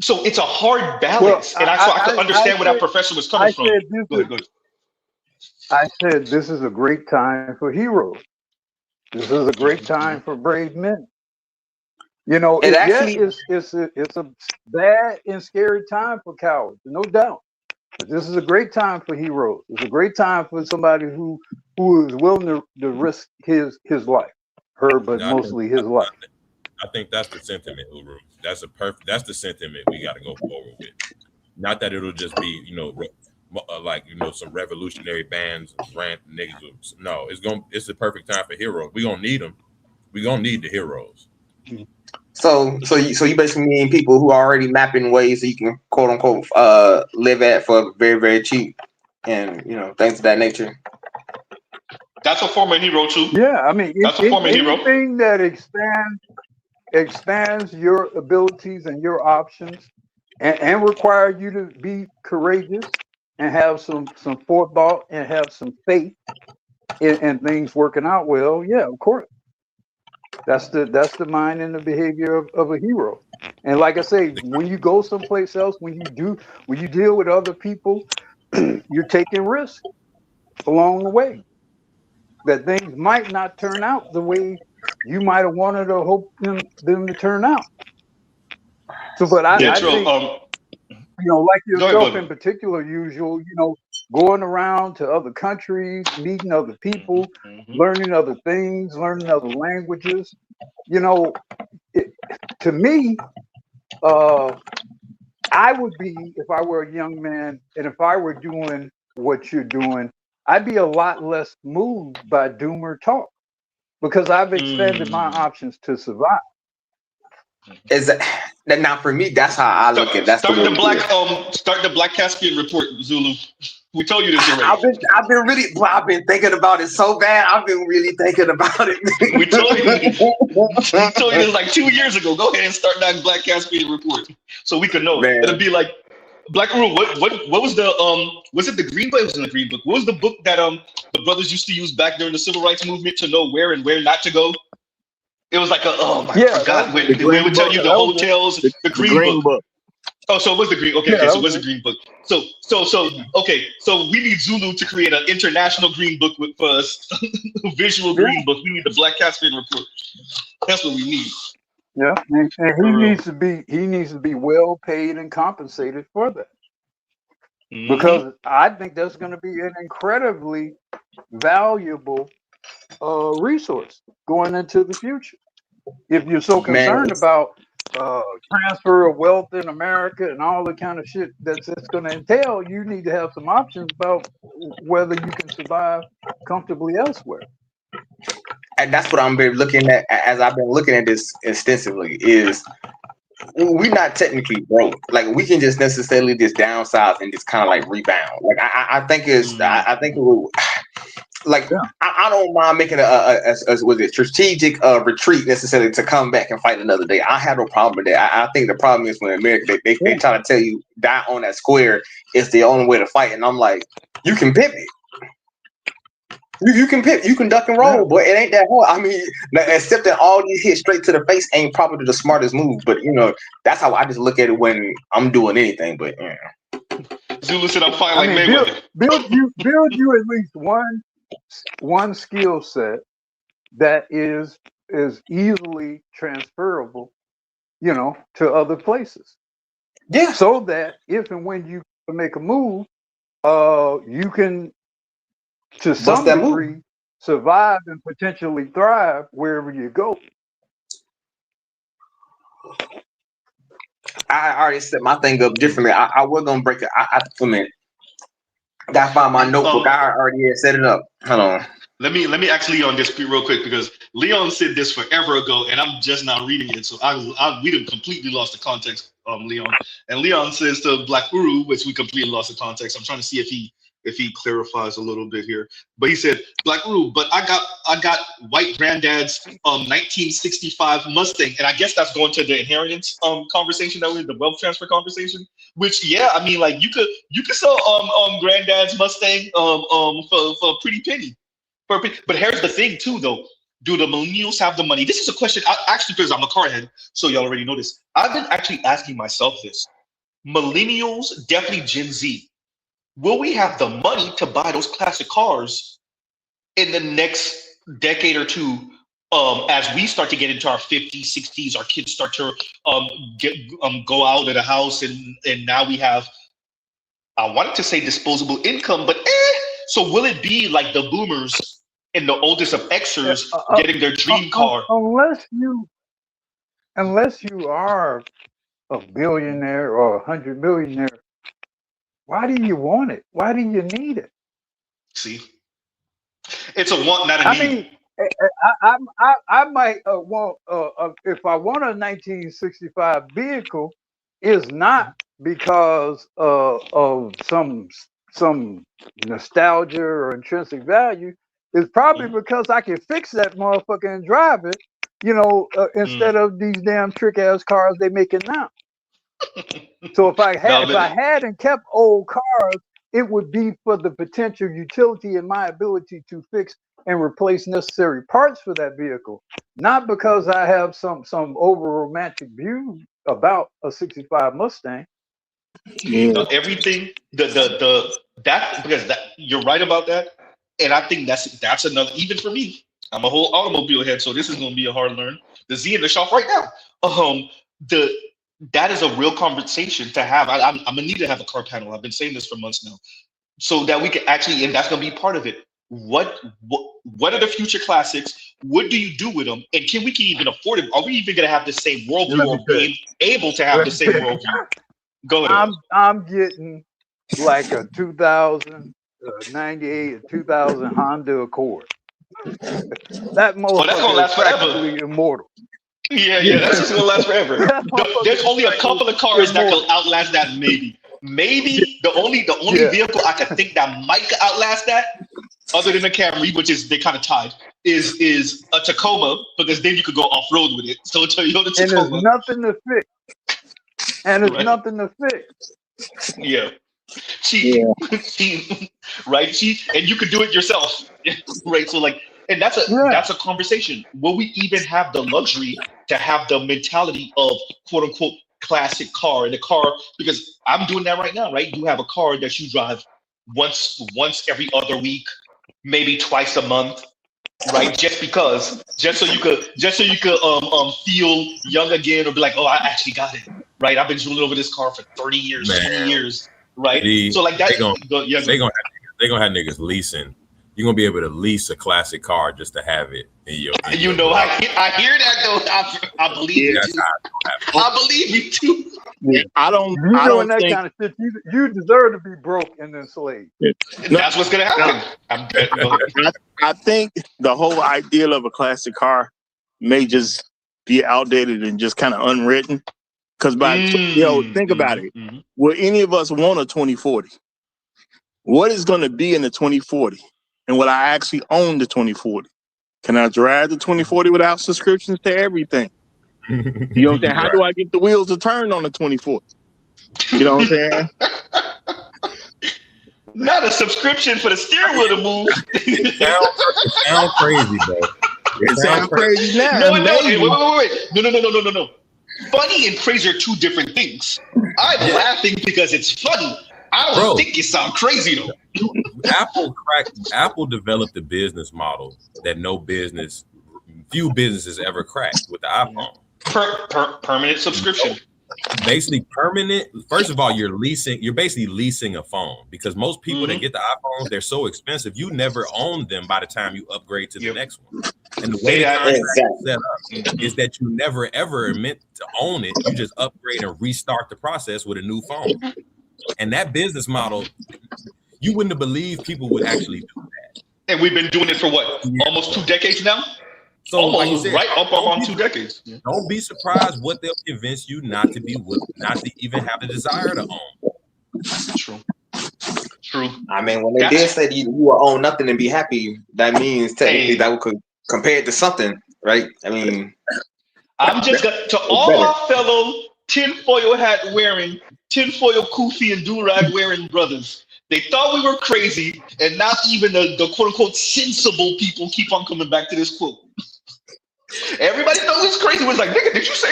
So it's a hard balance, and I could understand where that professor was coming from. Go ahead. I said this is a great time for heroes. This is a great time for brave men. You know, it's a bad and scary time for cowards, no doubt. But this is a great time for heroes. It's a great time for somebody who who is willing to risk his life, but mostly his life. I think that's the sentiment, Uru. That's the sentiment we got to go forward with. Not that it'll just be, some revolutionary bands and rant niggas. No, it's the perfect time for heroes. We're gonna need them. We're gonna need the heroes. So you basically mean people who are already mapping ways that you can quote unquote live at for very, very cheap, and things of that nature. That's a form of hero too. Yeah, I mean, that's a form of hero. Anything that expands your abilities and your options, and require you to be courageous and have some forethought and have some faith in things working out well. Yeah, of course. That's the mind and the behavior of a hero. And like I say, when you go someplace else, when you deal with other people, you're taking risks along the way. That things might not turn out the way you might have wanted or hoped them to turn out. So, but I think, like yourself in particular, usual, going around to other countries, meeting other people, learning other things, learning other languages. To me, I would be, if I were a young man, and if I were doing what you're doing, I'd be a lot less moved by doomer talk because I've expanded my options to survive. Is that now for me? That's how I look at it. That's start the Black Caspian report, Zulu. We told you this already. I've been thinking about it so bad. I've been really thinking about it. We told you this like 2 years ago. Go ahead and start that Black Caspian report so we can know. Man. It'll be like Black Rule. What was the was it the Green Book? It was in the Green Book. What was the book that the brothers used to use back during the Civil Rights Movement to know where and where not to go? It was like God, we would tell you the hotels, the Green Book. Oh, so it was the Green. Okay, so it was the Green Book. So okay, so we need Zulu to create an international Green Book for us, visual Green Book. We need the Black Caspian report. That's what we need. Yeah, and he needs to be well paid and compensated for that. Because I think that's going to be an incredibly valuable resource going into the future. If you're so concerned about transfer of wealth in America and all the kind of shit that's going to entail, you need to have some options about whether you can survive comfortably elsewhere. And that's what I'm been looking at as I've been looking at this extensively. Is we're not technically broke. Like we can just necessarily just downsize and just kind of like rebound. Like I think it will. Like I don't mind making a strategic retreat necessarily to come back and fight another day. I have no problem with that. I think the problem is when America they try to tell you die on that square is the only way to fight, and I'm like, you can pivot. You can pivot. You can duck and roll, but it ain't that hard. I mean, except that all these hits straight to the face ain't probably the smartest move. But that's how I just look at it when I'm doing anything. But Zulu said I'm fighting like Mayweather. Build you at least one skill set that is easily transferable, to other places. Yeah. So that if and when you make a move, you can, to some degree, survive and potentially thrive wherever you go. I already set my thing up differently. I was gonna break it. I gotta find my notebook. I already had set it up. Hold on. Let me ask Leon this real quick because Leon said this forever ago, and I'm just now reading it. So we done completely lost the context, Leon. And Leon says to Black Uru, which we completely lost the context. I'm trying to see if he clarifies a little bit here. But he said, Black Uru, but I got white granddad's 1965 Mustang, and I guess that's going to the inheritance conversation that was the wealth transfer conversation. Which I mean, like you could sell granddad's Mustang for a pretty penny. But here's the thing too, though. Do the millennials have the money? This is a question, actually, because I'm a car head, so y'all already know this. I've been actually asking myself this. Millennials, definitely Gen Z, will we have the money to buy those classic cars in the next decade or two as we start to get into our 50s, 60s, our kids start to go out of the house, and now we have, I wanted to say disposable income, but So will it be like the boomers and the oldest of Xers getting their dream car? Unless you are a billionaire or 100 millionaire, why do you want it? Why do you need it? See, it's a want, not a need. I mean, I might want if I want a 1965 vehicle, is not because of some nostalgia or intrinsic value. It's probably because I can fix that motherfucker and drive it, instead of these damn trick ass cars they making now. So if I had and kept old cars, it would be for the potential utility and my ability to fix and replace necessary parts for that vehicle, not because I have some over romantic view about a 65 Mustang. Yeah. No, everything because you're right about that, and I think that's another. Even for me, I'm a whole automobile head, so this is going to be a hard learn. The Z in the shop right now. That is a real conversation to have. I'm gonna need to have a car panel. I've been saying this for months now, so that we can actually, and that's gonna be part of it. What are the future classics? What do you do with them? And can we even afford it? Are we even gonna have the same worldview or being able to have the same worldview? Go ahead. I'm getting like a 2098, a 2000 Honda Accord. That motherfucker is practically immortal. Yeah, that's just gonna last forever. There's only a couple of cars that can outlast that. Maybe the only vehicle I could think that might outlast that, other than a Camry, which is they kind of tied, is a Tacoma, because then you could go off road with it. So Toyota Tacoma. And there's nothing to fix. Nothing to fix. Yeah. Right? And you could do it yourself. Right. So and that's a conversation. Will we even have the luxury to have the mentality of quote unquote classic car in the car? Because I'm doing that right now, right? You have a car that you drive once every other week, maybe twice a month, right? Just so you could feel young again, or be like, oh, I actually got it, right? I've been drooling over this car for 30 years, 20 years, right? So that they're gonna have niggas leasing. You're gonna be able to lease a classic car just to have it in your. I hear that though. I believe you too. I believe you too. Yeah. I don't that think, kind of shit. You deserve to be broke and enslaved. That's what's gonna happen. I think the whole ideal of a classic car may just be outdated and just kind of unwritten. Because think about it. Will any of us want a 2040? What is going to be in the 2040? And will I actually own the 2040? Can I drive the 2040 without subscriptions to everything? You know what I'm saying? How do I get the wheels to turn on the 2040? You know what I'm saying? Not a subscription for the steering wheel to move. It sounds crazy, bro. It sounds crazy now. No. Wait. No. Funny and crazy are two different things. I'm laughing because it's funny. I don't think it sounds crazy though. Apple developed a business model that few businesses ever cracked with the iPhone. Permanent subscription. Basically permanent. First of all, you're basically leasing a phone, because most people that get the iPhones, they're so expensive, you never own them by the time you upgrade to the next one. And the way the contract is set up is that you never ever meant to own it. You just upgrade and restart the process with a new phone. And that business model, you wouldn't have believed people would actually do that. And we've been doing it for what? Almost 2 decades now? So almost, like you said, right up on 2 decades. Don't be surprised what they'll convince you not to even have the desire to own. True. I mean, when they did say you will own nothing and be happy, that means technically that we could compare it to something, right? I mean, I'm just to all our fellow tinfoil hat wearing, tinfoil kufi and do-rag wearing brothers. They thought we were crazy, and not even the quote-unquote sensible people keep on coming back to this quote. Everybody knows it's crazy. It was like, nigga, did you say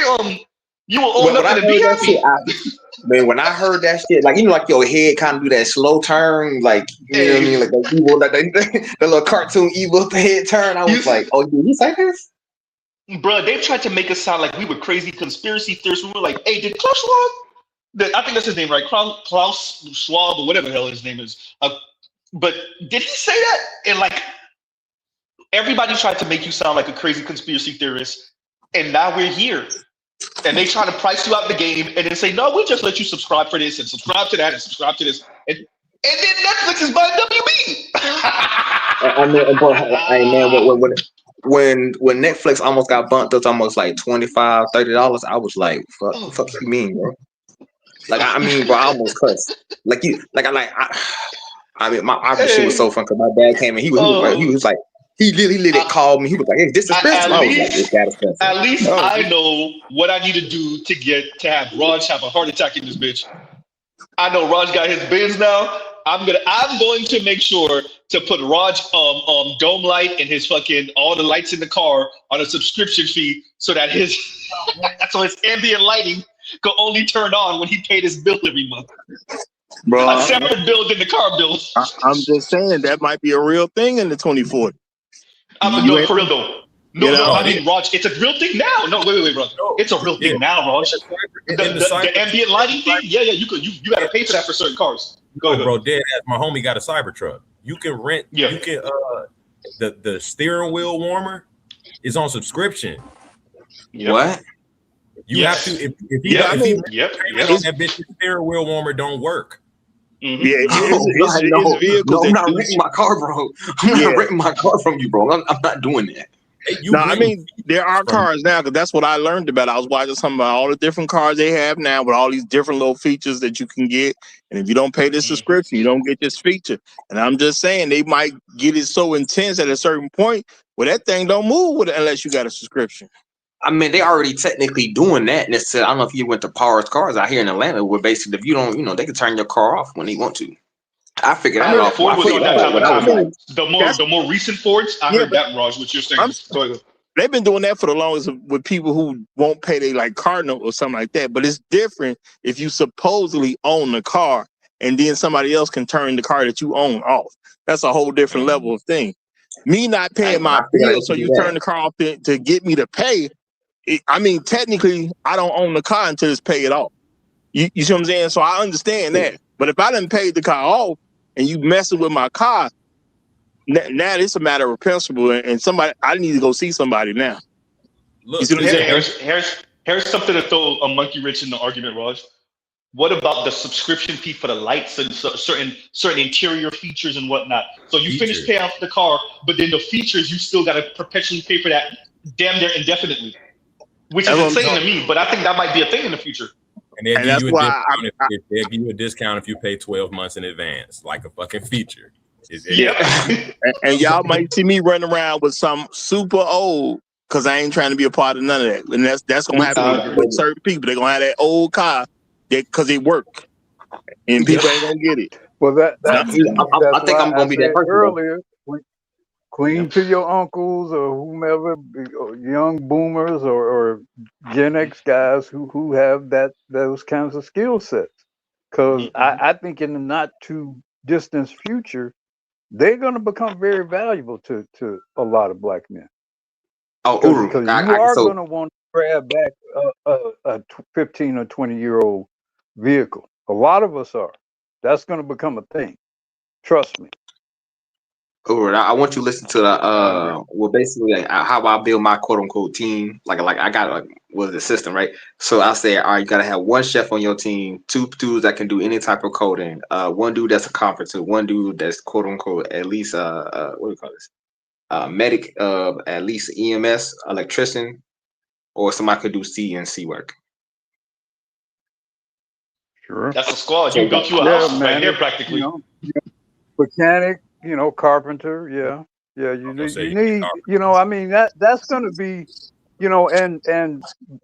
you will own nothing and be happy? Man, when I heard that shit, like, like your head kind of do that slow turn, like, you know what I mean? Like the evil, the little cartoon evil head turn. I was like, oh, did he say this? Bro, they tried to make us sound like we were crazy conspiracy theorists. We were like, hey, did Klaus Schwab? I think that's his name, right? Klaus Schwab or whatever the hell his name is. But did he say that? And like everybody tried to make you sound like a crazy conspiracy theorist, and now we're here. And they try to price you out the game and then say, no, we just let you subscribe for this and subscribe to that and subscribe to this. And then Netflix is buying WB. I mean, bro, hey man, when Netflix almost got bumped up to almost like $25, $30, I was like, fuck you mean, bro? Like I mean, bro, I almost cussed. Like you, I mean, my shit was so fun because my dad came and he was like, he literally called me. He was like, "Hey, this is Chris." At least I know what I need to do to have Raj have a heart attack in this bitch. I know Raj got his bins now. I'm going to make sure to put Raj dome light and his fucking all the lights in the car on a subscription fee so that his ambient lighting can only turn on when he paid his bill every month. Bro, a separate bill than the car bill. I'm just saying that might be a real thing in the 2040. No, for real though. No, I mean, Raj, it's a real thing now. No, wait, Raj. It's a real thing now, Raj. The ambient lighting thing, yeah, you got to pay for that for certain cars. Go ahead, bro. Dead ass. My homie got a Cybertruck. You can rent. Yeah. You can. The steering wheel warmer is on subscription. Yep. What? You have to. If he that bitch, the steering wheel warmer don't work. Mm-hmm. Yeah, it's vehicles. No, I'm not renting my car, bro. I'm not renting my car from you, bro. I'm not doing that. No, I mean, there are cars now because that's what I learned about. I was watching something about all the different cars they have now with all these different little features that you can get. And if you don't pay this subscription, you don't get this feature. And I'm just saying they might get it so intense at a certain point where that thing don't move with it unless you got a subscription. I mean, they already technically doing that. And it's, I don't know if you went to Power's Cars out here in Atlanta, where basically if you don't, they can turn your car off when they want to. I figured that out. Ford was on that time. The more recent Fords, I heard that, Raj, what you're saying. Go ahead. They've been doing that for the longest with people who won't pay their like car note or something like that. But it's different if you supposedly own the car and then somebody else can turn the car that you own off. That's a whole different level of thing. Me not paying my bill, so you turn the car off to get me to pay. I mean, technically, I don't own the car until it's paid off. You see what I'm saying? So I understand that. But if I didn't pay the car off and you messing with my car, now it's a matter of principle. And somebody, I need to go see somebody now. Look, you see what I'm saying? Here's something to throw a monkey wrench in the argument, Raj. What about the subscription fee for the lights and certain interior features and whatnot? So you finish paying off the car, but then the features, you still got to perpetually pay for that damn near indefinitely. Which is insane to me, but I think that might be a thing in the future. And they'll give you a discount if you pay 12 months in advance, like a fucking feature. And y'all might see me running around with some super old, because I ain't trying to be a part of none of that. And that's gonna happen with certain people. They're gonna have that old car because it work, and people ain't gonna get it. Well, I think I'm gonna be that person earlier. Clean to your uncles or whomever, young boomers or Gen X guys who have those kinds of skill sets. Because I think in the not too distant future, they're going to become very valuable to a lot of black men. Because you are going to want to grab back a 15 or 20-year-old vehicle. A lot of us are. That's going to become a thing. Trust me. I want you to listen to the basically how I build my quote unquote team. Like I got the system, right? So I say, all right, you gotta have one chef on your team, two dudes that can do any type of coding, one dude that's a carpenter, one dude that's quote unquote at least what do we call this? Medic, at least EMS, electrician, or somebody could do CNC work. Sure. That's a squad. You built you a house right here practically. Mechanic. Carpenter, you need, I mean, that's going to be,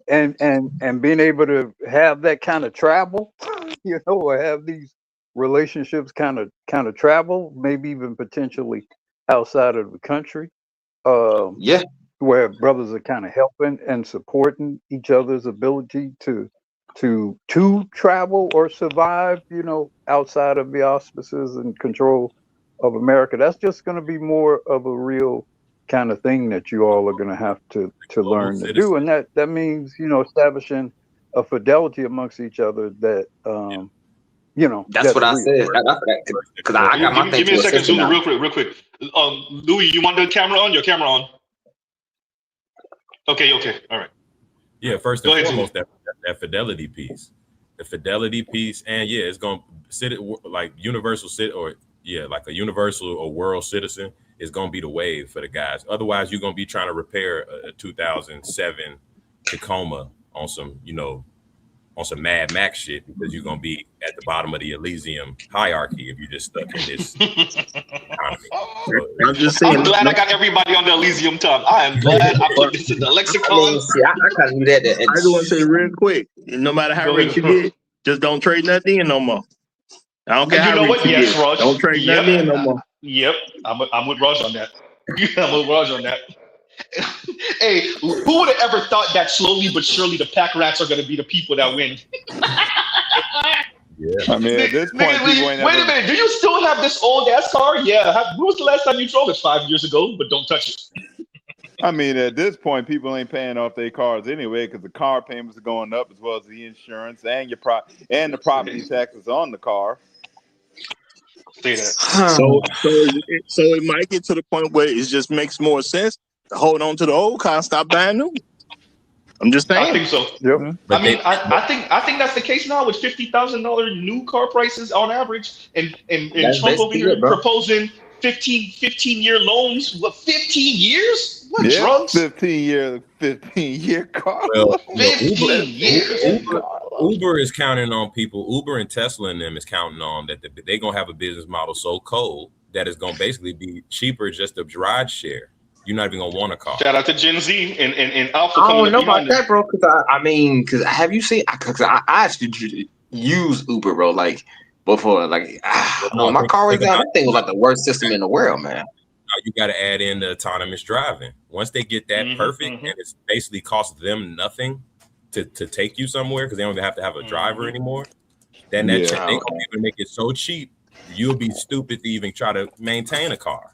and being able to have that kind of travel, or have these relationships kind of travel, maybe even potentially outside of the country, where brothers are kind of helping and supporting each other's ability to travel or survive, outside of the auspices and control of America. That's just going to be more of a real kind of thing that you all are going to have to learn to do, and that means establishing a fidelity amongst each other that That's what I said. Because I got my thing. Give me a second, Zulu, real quick. Louis, you want the camera on? Your camera on? Okay, all right. Yeah, first and foremost, that fidelity piece, the fidelity piece, and yeah, it's gonna sit like universal like a universal or world citizen is gonna be the wave for the guys. Otherwise, you're gonna be trying to repair a 2007 Tacoma on some, on some Mad Max shit, because you're gonna be at the bottom of the Elysium hierarchy if you're just stuck in this economy. I'm just saying. I'm glad I got everybody on the Elysium top. I am glad I put this in the lexicon. I kind of knew that. I just want to say real quick, no matter how rich you get, just don't trade nothing in no more. I don't care how rich you get. Raj. Don't trade nothing in no more. Yep, I'm with Raj on that. I'm with Raj on that. Hey, who would have ever thought that slowly but surely the pack rats are going to be the people that win? Yeah. I mean, at this point, wait a minute. Do you still have this old ass car? Yeah. When was the last time you drove it? 5 years ago, but don't touch it. I mean, at this point, people ain't paying off their cars anyway, because the car payments are going up, as well as the insurance and the property taxes on the car. Say that. So it might get to the point where it just makes more sense to hold on to the old car and stop buying new. I'm just saying. I think so. Yep. I think that's the case now with $50,000 new car prices on average, and Trump over here proposing 15-year loans. What, 15 years? What drugs? 15-year car. Well, 15 years. Uber is counting on people. Uber and Tesla and them is counting on that they're gonna have a business model so cold that it's gonna basically be cheaper just to ride share. You're not even gonna want a car. Shout out to Gen Z and Alpha. I don't know about that, bro. Because have you seen? Because I actually use Uber, bro. Like before, when my car was down, that thing was like the worst system in the world, man. You got to add in the autonomous driving. Once they get that perfect, and it's basically costs them nothing to take you somewhere, because they don't even have to have a driver anymore. Then they gonna be able to make it so cheap, you'll be stupid to even try to maintain a car.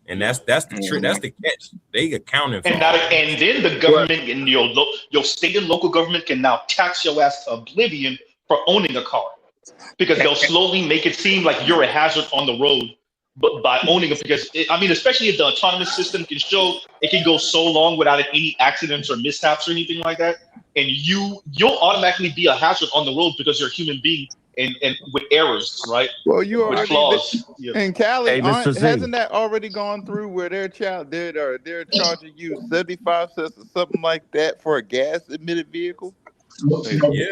And that's the trick. That's the catch. They accounting for. And then the government and your state and local government can now tax your ass to oblivion for owning a car, because they'll slowly make it seem like you're a hazard on the road, but by owning it, because especially if the autonomous system can show it can go so long without any accidents or mishaps or anything like that, and you'll automatically be a hazard on the road because you're a human being. And with errors, right? Well, you already flaws. In Cali, Hey, Mr. Z. hasn't that already gone through where they're charging you 75 cents or something like that for a gas emitted vehicle? Yeah,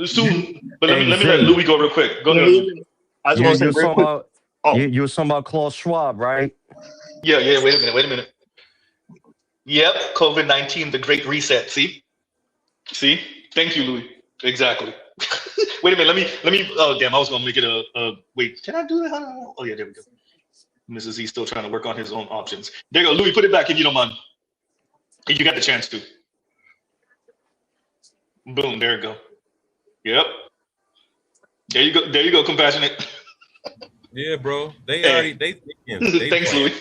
soon. But let me let Louis go real quick. Go ahead. I just want to say real quick. You were talking about Klaus Schwab, right? Yeah. Wait a minute. Yep, COVID-19, the Great Reset. See. Thank you, Louis. Exactly. Wait a minute. Let me. Oh damn! I was gonna make it a. Wait, can I do that? Oh yeah, there we go. Mrs. Z still trying to work on his own options. There you go, Louis. Put it back if you don't mind. If you got the chance to. Boom. There you go. Yep. There you go. Compassionate. Yeah, bro. They Thanks, Louis.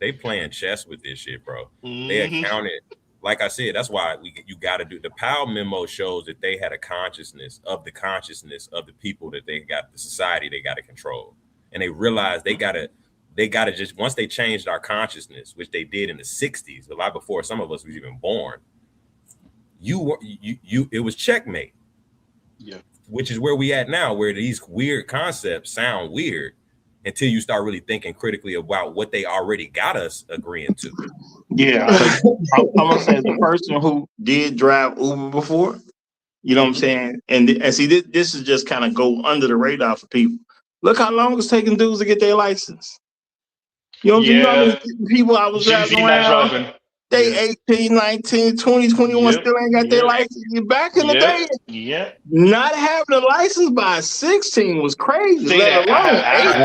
They playing chess with this shit, bro. They accounted. Like I said, that's why you got to do. The Powell memo shows that they had a consciousness of the people that they got, the society they got to control, and they realized they got to just, once they changed our consciousness, which they did in the 60s, a lot before some of us was even born. It was checkmate. Yeah. Which is where we at now, where these weird concepts sound weird until you start really thinking critically about what they already got us agreeing to. Yeah, I'm gonna say the person who did drive Uber before, you know what I'm saying, and see this is just kind of go under the radar for people. Look how long it's taking dudes to get their license. You know what I'm saying? People I was driving around. They 18, 19, 20, 21 still ain't got their license. Back in the day, not having a license by 16 was crazy. Let alone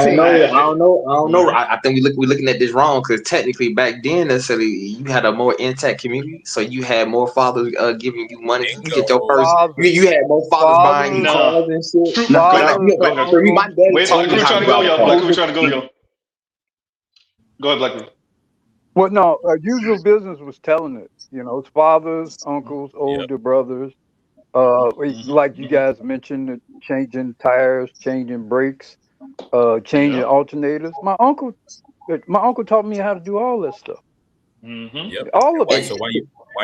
18. I don't know. I think we're looking at this wrong, because technically back then, necessarily you had a more intact community, so you had more fathers giving you money to get your first. You had more fathers buying you cars and shit. My dad told me how to go, y'all. Go ahead, Blackman. Well, no, Usual Business was telling it. It's fathers, uncles, older brothers, Like you guys mentioned, changing tires, changing brakes, changing alternators. My uncle taught me how to do all that stuff. Yep. All of it. So why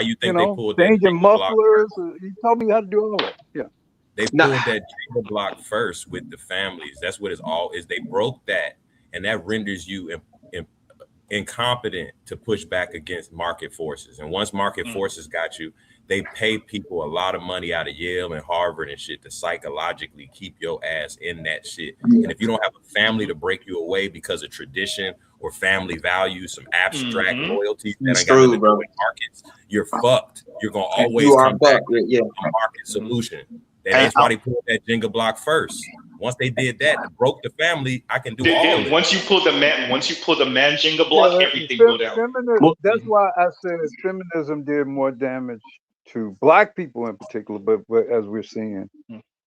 you think they You pulled that changing Jenga block? mufflers. He taught me how to do all that. Yeah. They pulled that Jenga block first with the families. That's what it's all is. They broke that, and that renders you incompetent to push back against market forces. And once market forces got you, they pay people a lot of money out of Yale and Harvard and shit to psychologically keep your ass in that shit. And if you don't have a family to break you away because of tradition or family values, some abstract loyalties that ain't got nothing to do with markets, you're fucked. You're gonna always come back with a market solution. And that's why they pulled that Jenga block first. Once they did that, broke the family. I can do all of it. Once you pull the man Jenga block, everything go down. That's why I said feminism did more damage to Black people in particular, but as we're seeing,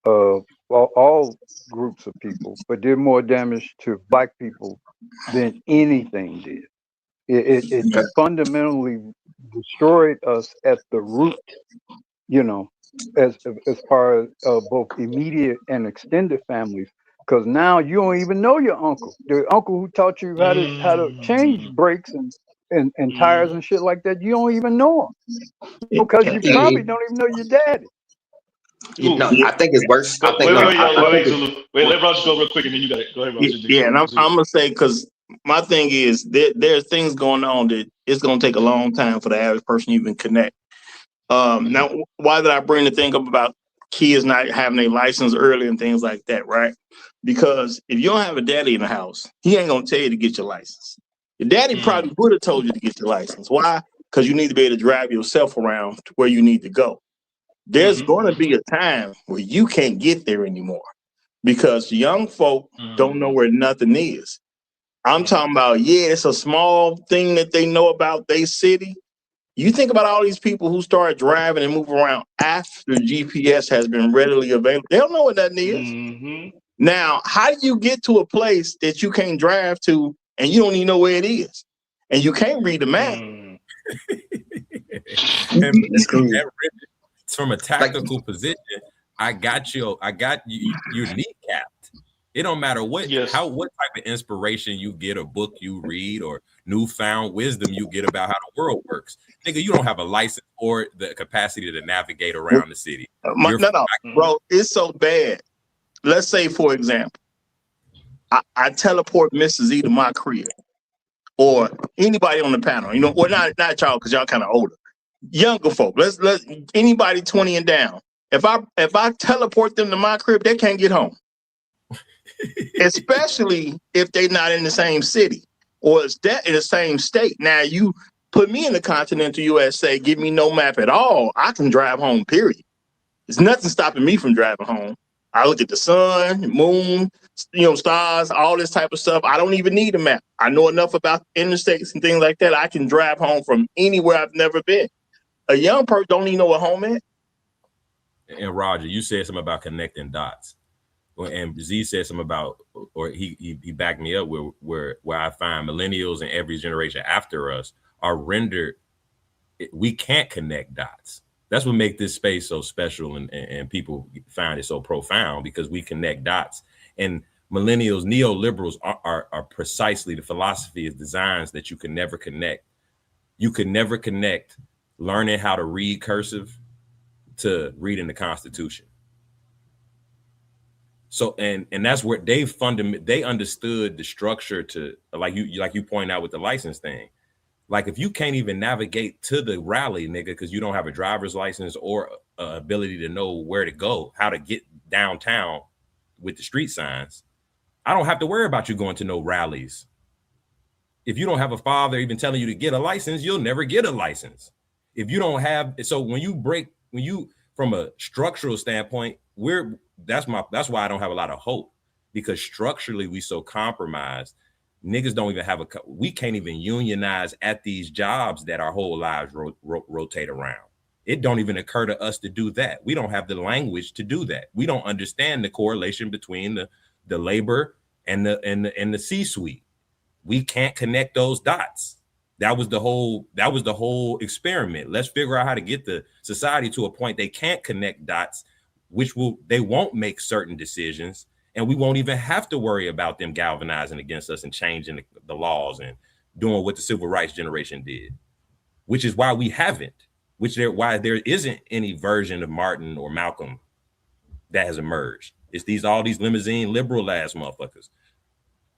all groups of people, but did more damage to Black people than anything did. It fundamentally destroyed us at the root, as far as both immediate and extended families. Because now you don't even know your uncle, the uncle who taught you how to change brakes and tires and shit like that. You don't even know him because you probably don't even know your daddy. I think it's worse. Wait, let Roger go real quick, and then you got it. Go ahead, Roger. Yeah, and I'm gonna say, because my thing is there's things going on that it's gonna take a long time for the average person to even connect. Now, why did I bring the thing up about kids not having a license early and things like that, right? Because if you don't have a daddy in the house, he ain't gonna tell you to get your license. Your daddy probably would have told you to get your license. Why? Because you need to be able to drive yourself around to where you need to go. There's going to be a time where you can't get there anymore because young folk don't know where nothing is. I'm talking about, it's a small thing that they know about their city. You think about all these people who start driving and move around after GPS has been readily available. They don't know what that is. Now, how do you get to a place that you can't drive to and you don't even know where it is? And you can't read the map. From a tactical position, I got you. You're kneecapped. It don't matter what type of inspiration you get, or book you read, or newfound wisdom you get about how the world works. Nigga, you don't have a license or the capacity to navigate around the city. Bro, it's so bad. Let's say, for example, I teleport Mrs. E to my crib, or anybody on the panel, or not y'all, because y'all kind of older. Younger folk, let's anybody 20 and down. If I teleport them to my crib, they can't get home. Especially if they're not in the same city or it's in the same state. Now you put me in the continental USA, give me no map at all, I can drive home, period. There's nothing stopping me from driving home. I look at the sun, moon, stars, all this type of stuff. I don't even need a map. I know enough about interstates and things like that. I can drive home from anywhere I've never been. A young person don't even know what home is. And Roger, you said something about connecting dots. And Z said something about, or he backed me up where I find millennials and every generation after us are rendered, we can't connect dots. That's what makes this space so special, and people find it so profound, because we connect dots. And millennials, neoliberals are precisely, the philosophy is designed that you can never connect. You could never connect learning how to read cursive to reading the Constitution. So and that's where they understood the structure to, like you point out with the license thing. Like, if you can't even navigate to the rally, nigga, because you don't have a driver's license or ability to know where to go, how to get downtown with the street signs, I don't have to worry about you going to no rallies. If you don't have a father even telling you to get a license, you'll never get a license. If you don't have, so when you from a structural standpoint, that's why I don't have a lot of hope, because structurally we so compromised. Niggas don't even have we can't even unionize at these jobs that our whole lives rotate around. It don't even occur to us to do that. We don't have the language to do that. We don't understand the correlation between the labor and the C-suite. We can't connect those dots. That was the whole experiment. Let's figure out how to get the society to a point they can't connect dots, they won't make certain decisions, and we won't even have to worry about them galvanizing against us and changing the laws and doing what the civil rights generation did, which is why we haven't, why there isn't any version of Martin or Malcolm that has emerged. It's all these limousine liberal ass motherfuckers,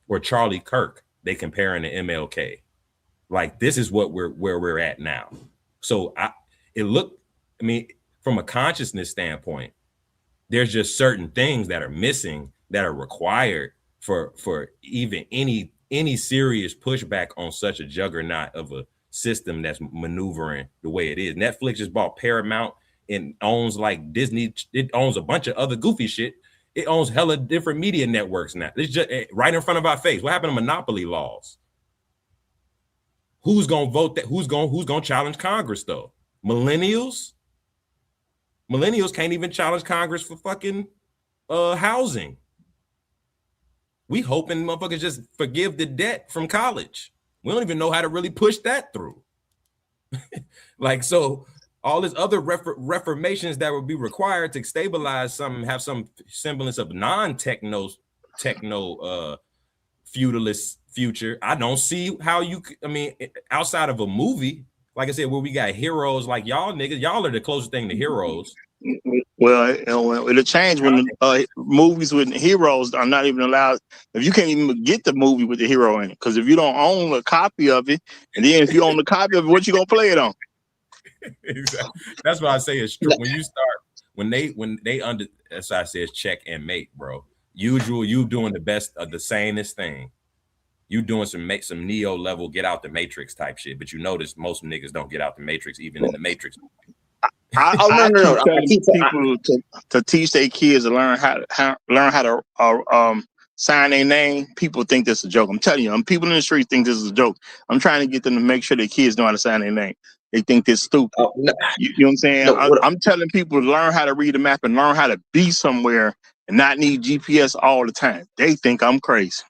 or Charlie Kirk, they comparing to MLK. Like, this is where we're at now. So from a consciousness standpoint, there's just certain things that are missing that are required for even any serious pushback on such a juggernaut of a system that's maneuvering the way it is. Netflix just bought Paramount and owns like Disney. It owns a bunch of other goofy shit. It owns hella different media networks now. It's just right in front of our face. What happened to monopoly laws? Who's gonna vote that? Who's gonna challenge Congress though? Millennials? Millennials can't even challenge Congress for fucking housing. We hoping motherfuckers just forgive the debt from college. We don't even know how to really push that through. Like, so all this other reformations that would be required to stabilize something, have some semblance of non-techno feudalist future. I don't see how outside of a movie, like I said, where we got heroes like y'all niggas, y'all are the closest thing to heroes. Well, it'll change when movies with heroes are not even allowed. If you can't even get the movie with the hero in it, because if you don't own a copy of it, and then if you own a copy of it, what you gonna play it on? Exactly. That's why I say it's true. When you start, when they under, as I says, check and mate, bro. Usual, you doing the best of the sanest thing. You doing some Neo level get out the Matrix type shit, but you notice most niggas don't get out the Matrix even in the Matrix. I keep telling people to teach their kids to learn how to sign their name. People think this is a joke. I'm telling you, people in the street think this is a joke. I'm trying to get them to make sure their kids know how to sign their name. They think this stupid. You know what I'm saying? I'm telling people to learn how to read a map and learn how to be somewhere and not need GPS all the time. They think I'm crazy.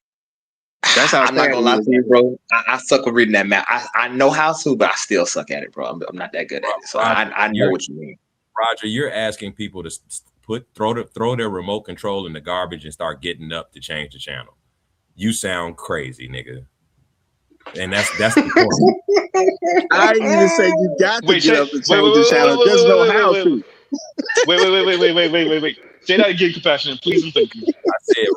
That's how I'm not gonna lie to you, bro. I suck with reading that map. I know how to, but I still suck at it, bro. I'm not that good at it. So Roger, I know what you mean. Roger, you're asking people to throw their remote control in the garbage and start getting up to change the channel. You sound crazy, nigga. And that's the point. I didn't even say you got to get up and change the channel. Just know how to. Wait. Say that again, Compassionate, please and thank you. I said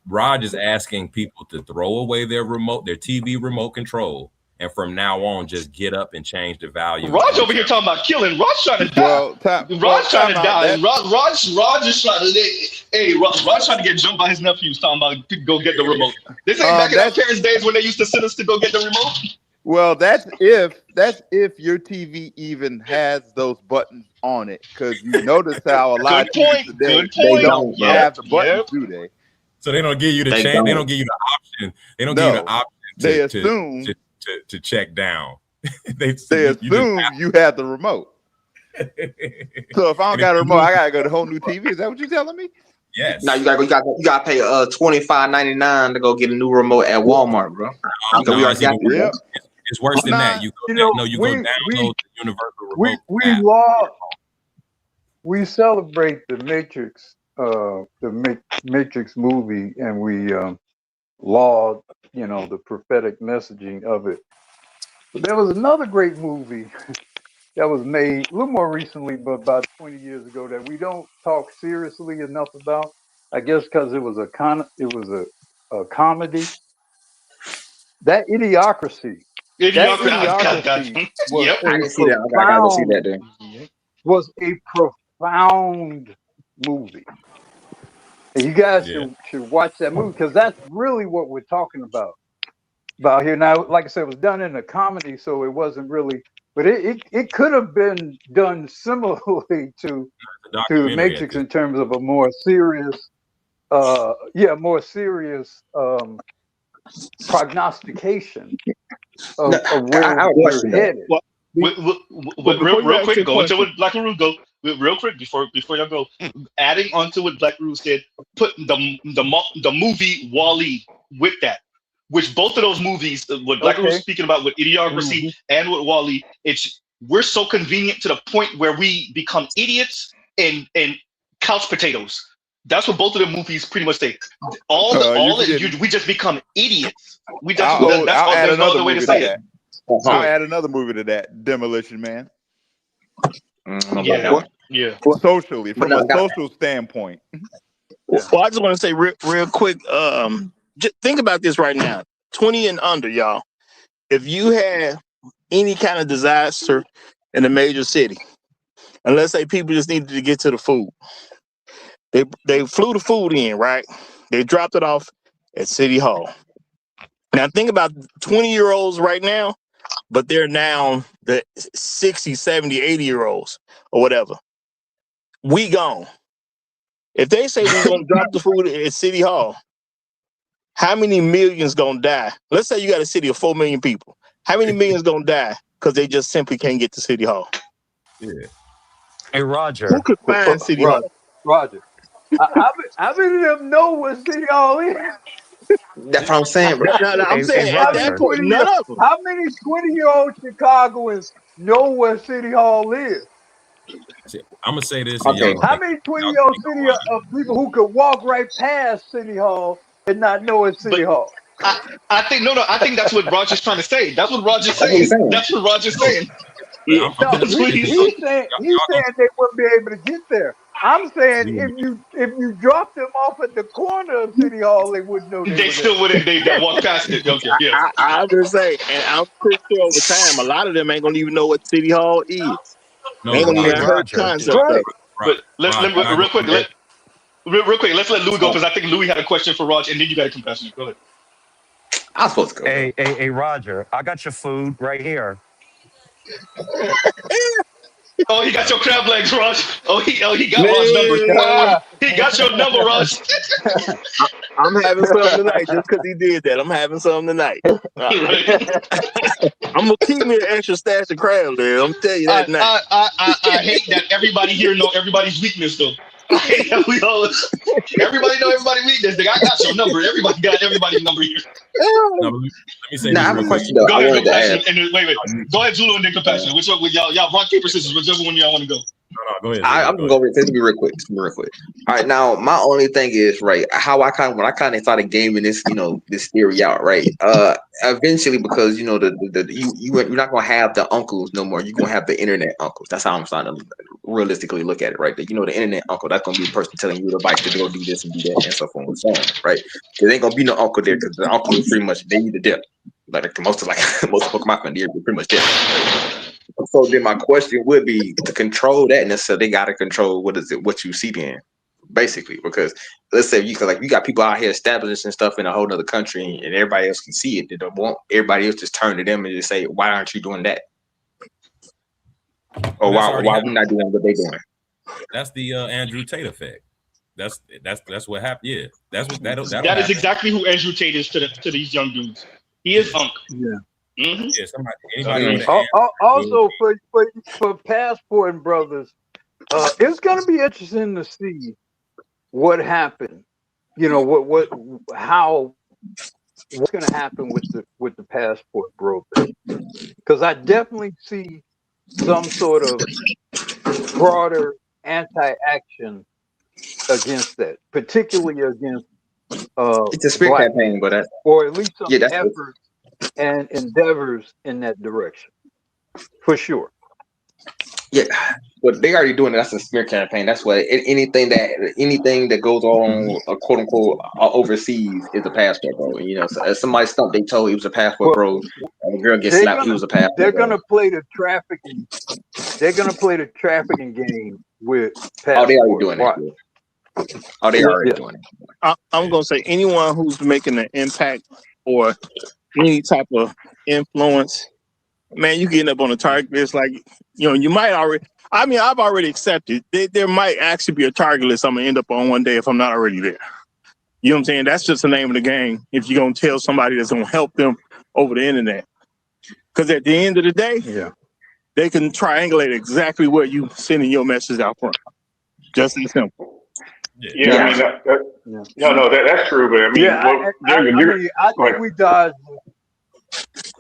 Rod is asking people to throw away their TV remote control, and from now on just get up and change the value. Raj over here talking about killing. Raj trying to die. Raj trying to die. Raj is trying to. Raj trying to get jumped by his nephews talking about go get the remote. This ain't back in our parents' days when they used to send us to go get the remote. Well, that's if your TV even has those buttons on it, because you notice how a lot of TVs today they don't have the buttons, do they? So they don't give you the chance. They don't give you the option. They don't give you the option. They assume to check down. they assume you have the remote. So if I don't got a remote, I gotta go to a whole new TV. Is that what you're telling me? Yes. Now you gotta pay $25.99 to go get a new remote at Walmart, bro. It's worse than that. You go download the universal remote. We celebrate the Matrix, Matrix movie, and we laud, the prophetic messaging of it. But there was another great movie that was made a little more recently, but about 20 years ago, that we don't talk seriously enough about. I guess because it was a comedy. That Idiocracy. Idiocracy. Yep, I didn't see that. I gotta go see that then. Was a profound movie. And you guys should watch that movie, because that's really what we're talking about here. Now, like I said, it was done in a comedy, so it wasn't really, but it could have been done similarly to Matrix in terms of a more serious prognostication of where we're headed. Real quick, go into what Black Roo go. Real quick before y'all go, adding onto what Black Roo said, put the movie WALL-E with that, which both of those movies, what Black was speaking about with Idiocracy and with Wall-E, we're so convenient to the point where we become idiots and couch potatoes. That's what both of the movies pretty much say. We just become idiots. We just I'll add there's no another other way to movie say to it. that. I'll add another movie to that. Demolition Man. Yeah. Socially, from a social standpoint. Well, I just want to say real quick. Just think about this right now. 20 and under, y'all. If you had any kind of disaster in a major city, and let's say people just needed to get to the food, they flew the food in, right? They dropped it off at City Hall. Now think about 20-year-olds right now, but they're now the 60, 70, 80-year-olds or whatever. We gone. If they say we're going to drop the food at City Hall, how many millions going to die? Let's say you got a city of 4 million people. How many millions going to die because they just simply can't get to City Hall? Yeah. Hey, Roger. Who could find City Hall? Roger. How many of them know what City Hall is? That's what I'm saying, bro. No, I'm saying at that point, none of them. How many 20-year-old Chicagoans know what City Hall is? I'm gonna say this. Okay. How many 20-year-old people who could walk right past City Hall and not know it's City Hall? I think I think that's what Roger's trying to say. That's what Roger's saying. That's what Roger's saying. No, he's saying they wouldn't be able to get there. I'm saying if you drop them off at the corner of City Hall, they wouldn't know. They still wouldn't. They walk past it. Okay, yeah. I just say, and I'm pretty sure over time, a lot of them ain't gonna even know what City Hall is. No, they ain't gonna even heard concept of it. But let's real quick. Let's let Louis go because I think Louis had a question for Roger, and then you got a compassionate. Go ahead. I'm supposed to go. Hey, Roger, I got your food right here. Oh, he got your crab legs, Raj. Oh, he got Raj's number. He got your number, Raj. I'm having something tonight just because he did that. I'm having something tonight. I'm gonna keep me an extra stash of crab there. I'm telling you that now. I hate that everybody here know everybody's weakness though. I hate that everybody know everybody's weakness. I got your number. Everybody got everybody's number here. Let me say I have a question though. Go ahead, compassion. And wait. Go ahead, Zulu, and then compassion. Which one? Y'all rock paper scissors. Whichever one y'all want to go. No, go ahead. I'm gonna go over it. It's gonna be real quick. All right, now my only thing is right. When I kind of started gaming this, this theory out, right? Eventually, because you're not gonna have the uncles no more. You're gonna have the internet uncles. That's how I'm starting to realistically look at it, right? The internet uncle. That's gonna be the person telling you the advice to go do this and do that and so forth and so on, right? There ain't gonna be no uncle there because the uncle is pretty much they either dead. Most of my family, they're pretty much dead. So then my question would be to control that necessarily, they gotta control what you see then, basically, because let's say you got people out here establishing stuff in a whole other country and everybody else can see it. They don't want everybody else just turn to them and just say, why aren't you doing that? Or why we not doing what they doing? That's the Andrew Tate effect. That's what happened. Yeah, that is exactly who Andrew Tate is to these young dudes. He is Unc. Yeah. Mm-hmm. Yeah, anybody also for passporting brothers, it's gonna be interesting to see what happened. What's gonna happen with the passport brokers, because I definitely see some sort of broader anti-action against that, particularly against it's a spear campaign, but or at least some efforts and endeavors in that direction, for sure. Yeah, but they already doing it. That's a smear campaign. That's what anything that goes on, quote unquote, overseas is a passport bro. So as somebody stumped, they told he was a passport bro, and the girl gets slapped. He was a passport. They're gonna play the trafficking. They're gonna play the trafficking game with passport. Oh, they already doing it. Oh, they already doing it. I'm gonna say anyone who's making an impact or any type of influence, man, you getting up on a target list. Like, you might already. I mean, I've already accepted. There might actually be a target list I'm gonna end up on one day if I'm not already there. You know what I'm saying? That's just the name of the game. If you're gonna tell somebody that's gonna help them over the internet, because at the end of the day, they can triangulate exactly where you sending your message out from. Just as simple. Yeah, I mean, that's true. But I mean,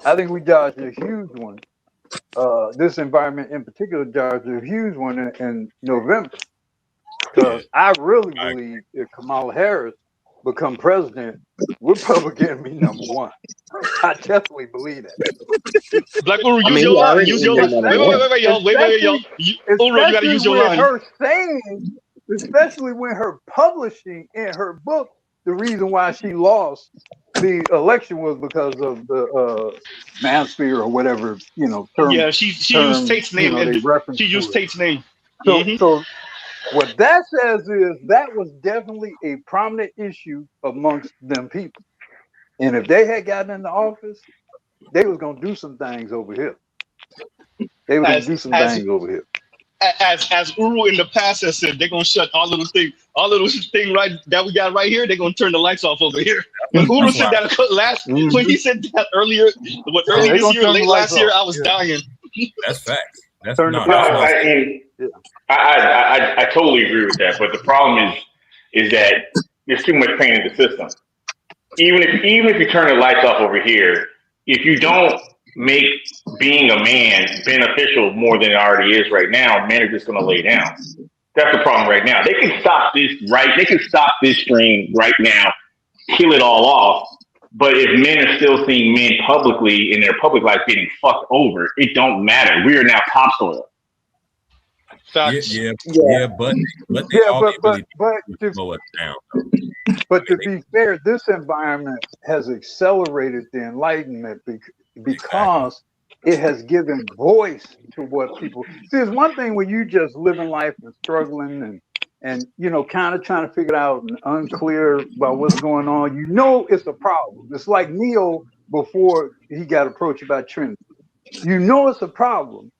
I think we dodged a huge one. This environment in particular dodged a huge one in November, because I really believe if Kamala Harris become president, we're probably going to be number one. I definitely believe that. Black Uru, use your line. Use your line. Wait, y'all. Wait, y'all. Uru, you got to use your line. Her saying, especially when her publishing in her book, the reason why she lost the election was because of the manosphere or whatever, term. Yeah, she used Tate's name. She used Tate's name. So what that says is that was definitely a prominent issue amongst them people. And if they had gotten into office, they was going to do some things over here. As Uru in the past has said, they're going to shut all little thing right that we got right here, they're going to turn the lights off over here. When Uru said that when he said that earlier this year, late last year, I was dying. That's facts. I totally agree with that. But the problem is that there's too much pain in the system. Even if you turn the lights off over here, if you don't make being a man beneficial more than it already is right now, men are just going to lay down. That's the problem right now. They can stop this They can stop this stream right now, kill it all off. But if men are still seeing men publicly in their public life getting fucked over, it don't matter. We are now topsoil. But to be fair, this environment has accelerated the enlightenment because it has given voice to what people see. It's one thing when you just living life and struggling and kind of trying to figure it out and unclear about what's going on. It's a problem. It's like Neo before he got approached about Trinity. It's a problem,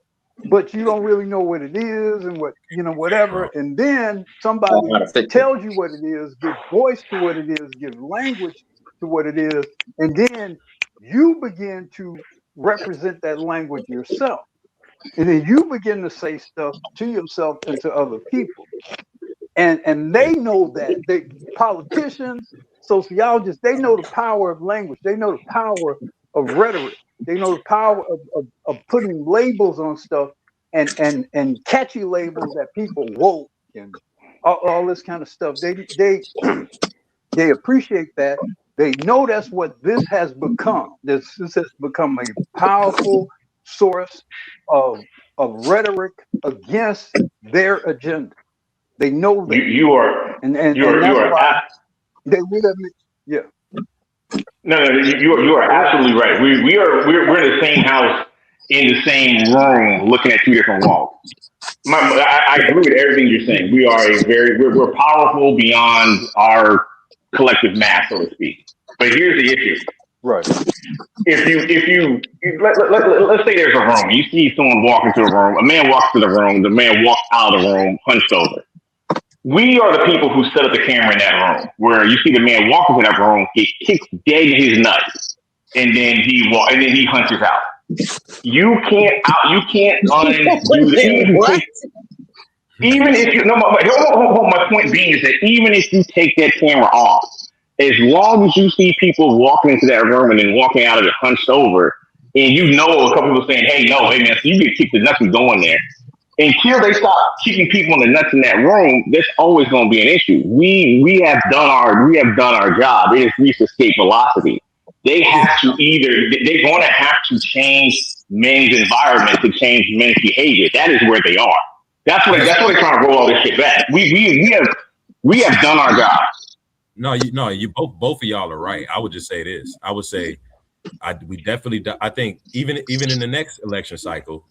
but you don't really know what it is and whatever. And then somebody tells you what it is, gives voice to what it is, gives language to what it is, and then you begin to represent that language yourself. And then you begin to say stuff to yourself and to other people. And they know that. Politicians, sociologists, they know the power of language. They know the power of rhetoric. They know the power of putting labels on stuff and catchy labels that people woke and all this kind of stuff. They appreciate that. They know that's what this has become. This has become a powerful source of rhetoric against their agenda. They know that you are they would have. Yeah. No, you are absolutely right. We're in the same house, in the same room, looking at two different walls. I agree with everything you're saying. We are we're powerful beyond our collective mass, so to speak. But here's the issue. Right. If you let's say there's a room, you see someone walk into a room, a man walks to the room, the man walks out of the room, hunched over. We are the people who set up the camera in that room, where you see the man walk into that room, he kicks dead in his nuts, and then he hunches out. You can't undo that. Even if you my point being is that even if you take that camera off, as long as you see people walking into that room and then walking out of it hunched over, and a couple people saying, hey man, so you get kicked the nuts and go in there. Until they stop kicking people in the nuts in that room, there's always going to be an issue. We have done our job. It has reached escape velocity. They're going to have to change men's environment to change men's behavior. That is where they are. That's where they're trying to roll all this shit back. We have done our job. You both of y'all are right. I would just say this. I would say we definitely. I think even in the next election cycle,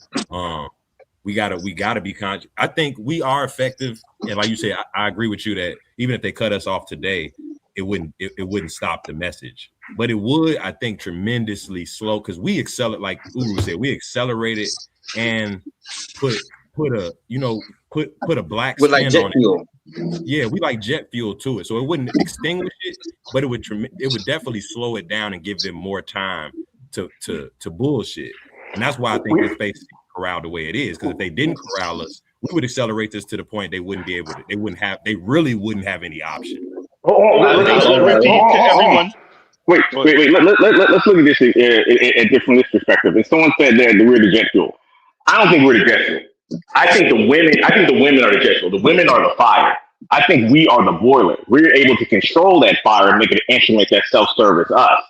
we gotta be conscious. I think we are effective, and like you say, I agree with you that even if they cut us off today, it wouldn't stop the message. But it would, I think, tremendously slow, because we accelerate, like Uru said, we accelerated and put a black spin like jet on fuel. It. Yeah, we like jet fuel to it, so it wouldn't extinguish it, but it would definitely slow it down and give them more time to bullshit. And that's why I think we're facing corral the way it is, because if they didn't corral us, we would accelerate this to the point they wouldn't be able to. They really wouldn't have any option. Everyone. Wait. Let's look at this from this perspective. If someone said that we're the jet fuel, I don't think we're the jet fuel. I think the women are the jet fuel. The women are the fire. I think we are the boiler. We're able to control that fire and make it an instrument that self-serves us.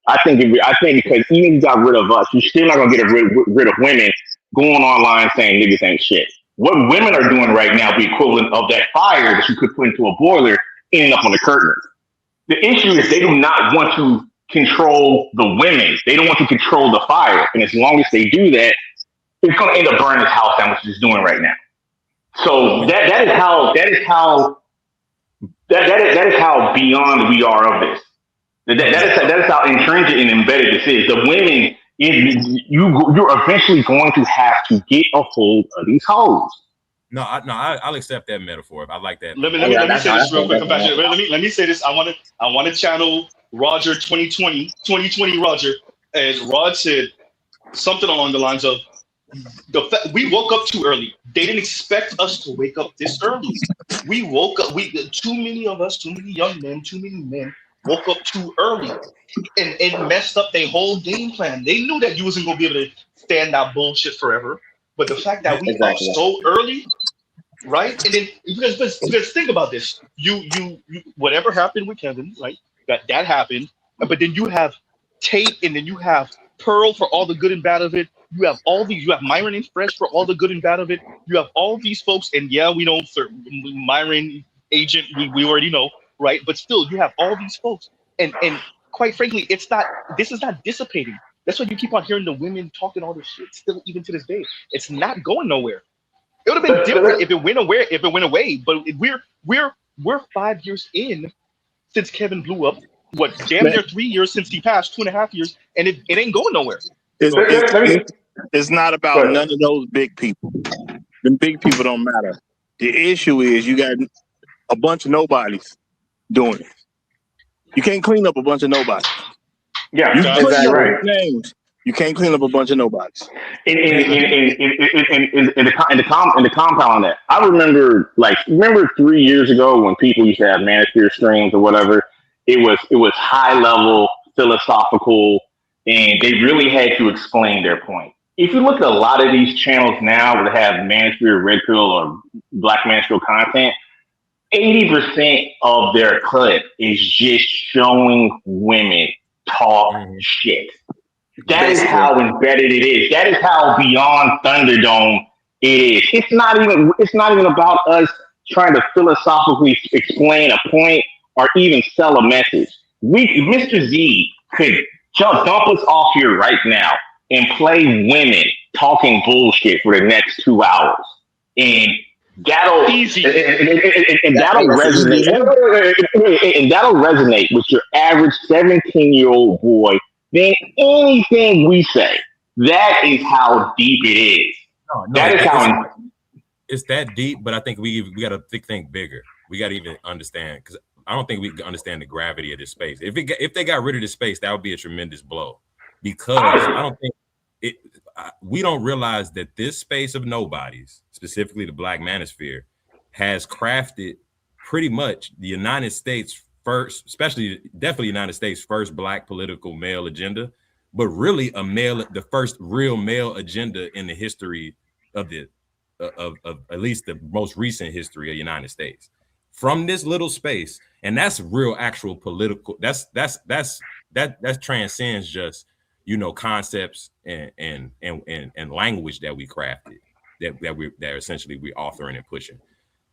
I think because even if you got rid of us, you're still not gonna get rid of women going online saying niggas ain't shit. What women are doing right now, the equivalent of that fire that you could put into a boiler, ending up on the curtain. The issue is they do not want to control the women. They don't want to control the fire. And as long as they do that, it's going to end up burning this house down, which it's doing right now. So that is how beyond we are of this. That is how intrinsic and embedded this is. The women, you're eventually going to have to get a hold of these hoes. I'll accept that metaphor. I like that. Let me say this real quick. Let me say this. I want to channel Roger 2020 Roger, and Rod said something along the lines of we woke up too early. They didn't expect us to wake up this early. We woke up. Too many young men, too many men woke up too early and messed up their whole game plan. They knew that you wasn't gonna be able to stand that bullshit forever. But the fact that we are so early, right? And then because think about this, you whatever happened with Kevin, right? That happened, but then you have Tate, and then you have Pearl for all the good and bad of it. You have all these. You have Myron and Fresh for all the good and bad of it. You have all these folks, and yeah, we know Myron agent. We already know, right? But still, you have all these folks, and quite frankly, this is not dissipating. That's why you keep on hearing the women talking all this shit still, even to this day. It's not going nowhere. It would have been different if it went away. But we're 5 years in since Kevin blew up. What, damn near 3 years since he passed, 2.5 years, and it ain't going nowhere. It's not about none of those big people. The big people don't matter. The issue is you got a bunch of nobodies doing it. You can't clean up a bunch of nobodies. Yeah, you exactly right. Names. You can't clean up a bunch of nobodies. In the compound on that, I remember 3 years ago when people used to have manosphere streams or whatever. It was high level, philosophical, and they really had to explain their point. If you look at a lot of these channels now that have manosphere, red pill, or black manosphere content, 80% of their clip is just showing women talk shit. That is how embedded it is. That is how beyond Thunderdome it is. It's not even about us trying to philosophically explain a point or even sell a message. Mr. Z could dump us off here right now and play women talking bullshit for the next 2 hours, and that'll resonate with your average 17-year-old boy than anything we say. That is how deep it is. It's that deep, but I think we got to think bigger. We got to even understand, because I don't think we can understand the gravity of this space. If they got rid of this space, that would be a tremendous blow, because I don't think we don't realize that this space of nobodies, specifically the Black manosphere, has crafted pretty much the United States first, definitely United States first Black political male agenda, but really the first real male agenda in the history of at least the most recent history of the United States. From this little space, and that's real, actual political. That transcends just concepts and language that we crafted, that essentially we're authoring and pushing.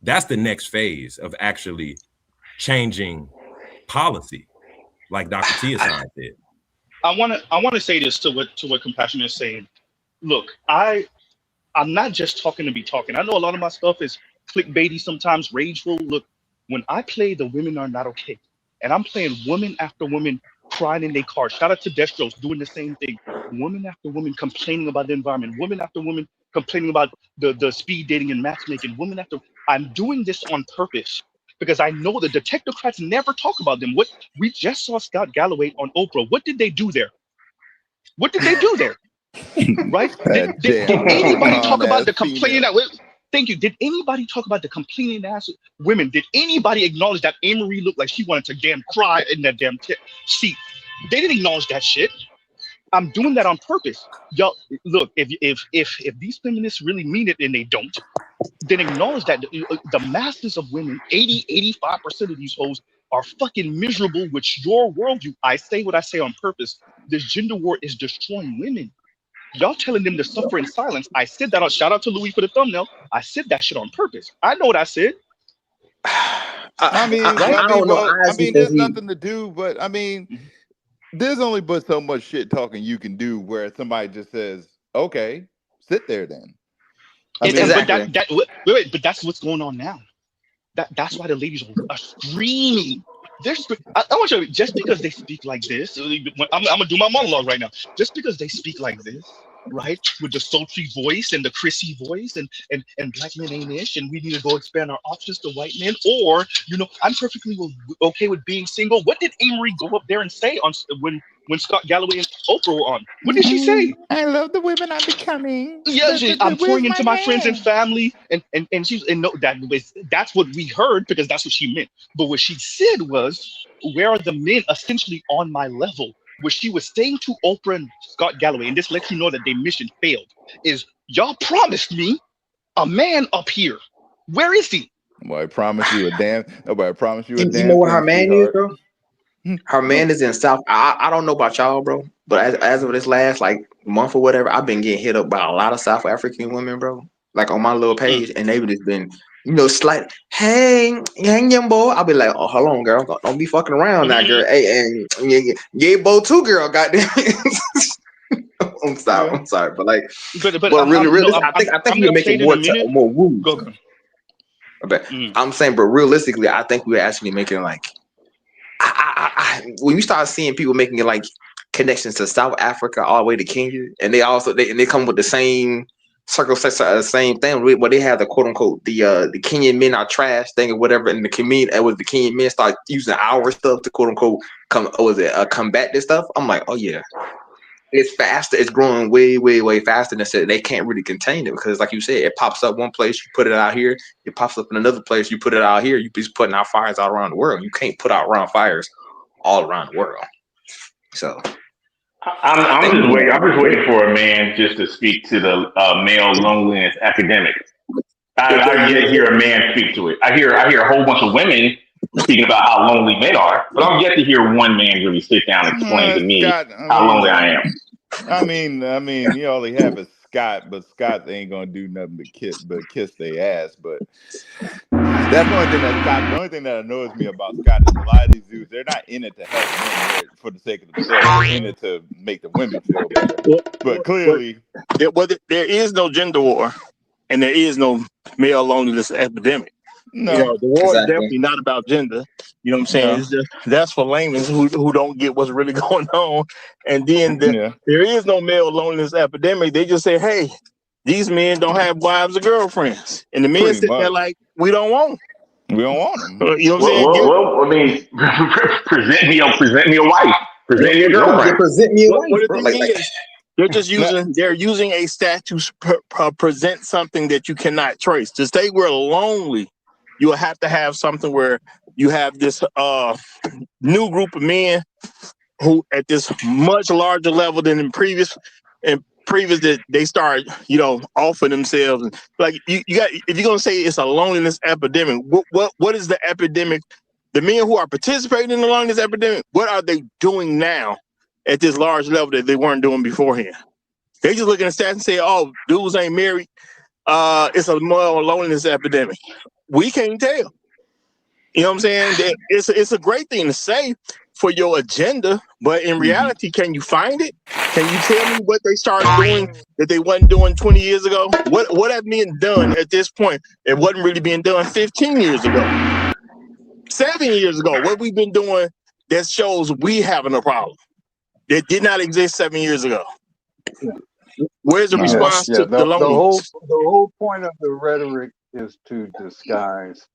That's the next phase of actually changing policy, like Dr. Tia did. I want to say this to what Compassion is saying. Look, I'm not just talking to be talking. I know a lot of my stuff is clickbaity, sometimes rageful. Look, when I play The Women Are Not Okay, and I'm playing woman after woman crying in their car. Shout out to Destros doing the same thing. Woman after woman complaining about the environment. Woman after woman complaining about the speed dating and matchmaking. I'm doing this on purpose because I know the technocrats never talk about them. What we just saw Scott Galloway on Oprah. What did they do there? Right? Did anybody talk about the complaining that Thank you. Did anybody talk about the complaining ass women? Did anybody acknowledge that Amory looked like she wanted to damn cry in that damn seat? They didn't acknowledge that shit. I'm doing that on purpose. Y'all, look, if these feminists really mean it and they don't, then acknowledge that the masses of women, 85% of these hoes are fucking miserable with your worldview. I say what I say on purpose. This gender war is destroying women. Y'all telling them to suffer in silence. I said that. Shout out to Louis for the thumbnail. I said that shit on purpose. I know what I said. I mean, there's nothing to do, but I mean, there's only but so much shit talking you can do where somebody just says, "Okay, sit there then." But that's what's going on now. That's why the ladies are screaming. I want you to, just because they speak like this, I'm gonna do my monologue right now. Just because they speak like this, right, with the sultry voice and the Chrissy voice, and black men ain't ish, and we need to go expand our options to white men, or I'm perfectly okay with being single. What did Amory go up there and say on when Scott Galloway and Oprah were on? What did she say? I love the women I'm becoming. Yeah, I'm pouring into my friends and family, and no, that's what we heard because that's what she meant. But what she said was, where are the men essentially on my level? What she was saying to Oprah and Scott Galloway, and this lets you know that their mission failed, is y'all promised me a man up here. Where is he? Nobody promised you a damn. Nobody promised you a damn. You know what her thing, man is, bro? Her man is in South. I don't know about y'all, bro, but as of this last month or whatever, I've been getting hit up by a lot of South African women, bro. Like on my little page, and they've just been, slight. Hey, young boy. I'll be like, oh, hold on, girl, don't be fucking around now, girl. Hey, and yeah, boy, too, girl. Goddamn. I'm sorry, but really, I think we're making more rules. But I'm saying, but realistically, I think we're actually making when you start seeing people making it connections to South Africa all the way to Kenya, and they come with the same same thing where they have the quote unquote the Kenyan men are trash thing or whatever, and the Kenyan men start using our stuff to quote unquote combat this stuff. I'm like, oh yeah, it's faster. It's growing way, way, way faster than said. They can't really contain it because, like you said, it pops up one place, you put it out here. It pops up in another place, you put it out here. You just putting out fires all around the world. You can't put out around fires all around the world. So I'm just waiting for a man just to speak to the male loneliness epidemic. I yet hear a man speak to it. I hear a whole bunch of women speaking about how lonely men are, but I'm yet to hear one man really sit down and explain to me how lonely I am. I mean, you only have a Scott, but Scott ain't gonna do nothing but kiss their ass. But that's the only thing that annoys me about Scott is a lot of these dudes, they're not in it to help men for the sake of themselves. They're in it to make the women feel better. But clearly, there is no gender war, and there is no male loneliness epidemic. No, the war is definitely not about gender. You know what I'm saying? No. It's just, that's for laymen who don't get what's really going on. And then there is no male loneliness epidemic. They just say, hey, these men don't have wives or girlfriends. And the men sit there like, we don't want them. We don't want them. You know what I'm saying? Well, I mean, present me a wife. Present me a girlfriend. Present me a wife. What the thing is, they're using a stat to present something that you cannot trace. To say we're lonely, you will have to have something where you have this new group of men who at this much larger level than in previous that they start, offering themselves. Like you got, if you're gonna say it's a loneliness epidemic, what is the epidemic? The men who are participating in the loneliness epidemic, what are they doing now at this large level that they weren't doing beforehand? They just looking at stats and say, oh, dudes ain't married. It's a more loneliness epidemic. We can't tell. You know what I'm saying? It's a great thing to say for your agenda, but in reality, can you find it? Can you tell me what they started doing that they wasn't doing 20 years ago? What has been done at this point? It wasn't really being done 15 years ago, 7 years ago. What we've been doing that shows we having a problem that did not exist 7 years ago. Where's the response to the loneliness? The whole point of the rhetoric is to disguise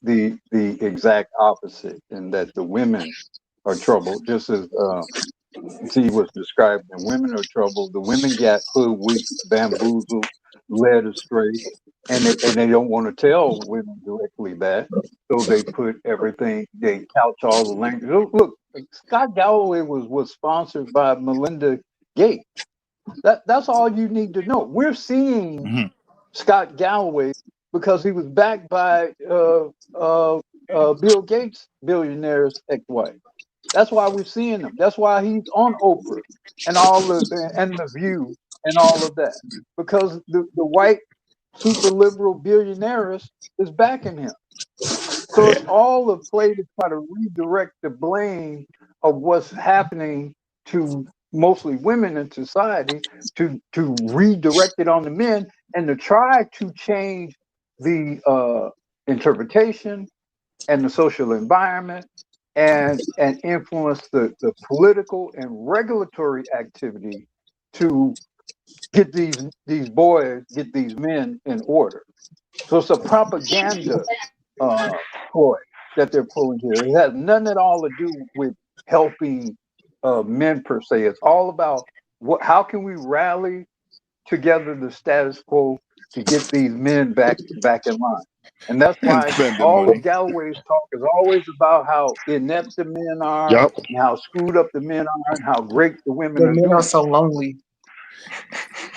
the exact opposite, in that the women are troubled, just as he was describing the women are trouble. The women got hoodwinked, bamboozled, led astray, and they don't want to tell women directly that, so they put everything. They couch all the language. Look, Scott Galloway was sponsored by Melinda Gates. That's all you need to know. We're seeing Scott Galloway because he was backed by Bill Gates, billionaire's ex-wife. That's why we're seeing him. That's why he's on Oprah and The View and all of that, because the white super liberal billionaires is backing him. So it's all a play to try to redirect the blame of what's happening to mostly women in society, to redirect it on the men, and to try to change the interpretation and the social environment and influence the political and regulatory activity to get these boys, get these men in order. So it's a propaganda ploy that they're pulling here. It has nothing at all to do with helping men per se. It's all about how can we rally together the status quo to get these men back in line. And that's why all of Galloway's talk is always about how inept the men are, and how screwed up the men are, and how great the women are. Men are so lonely.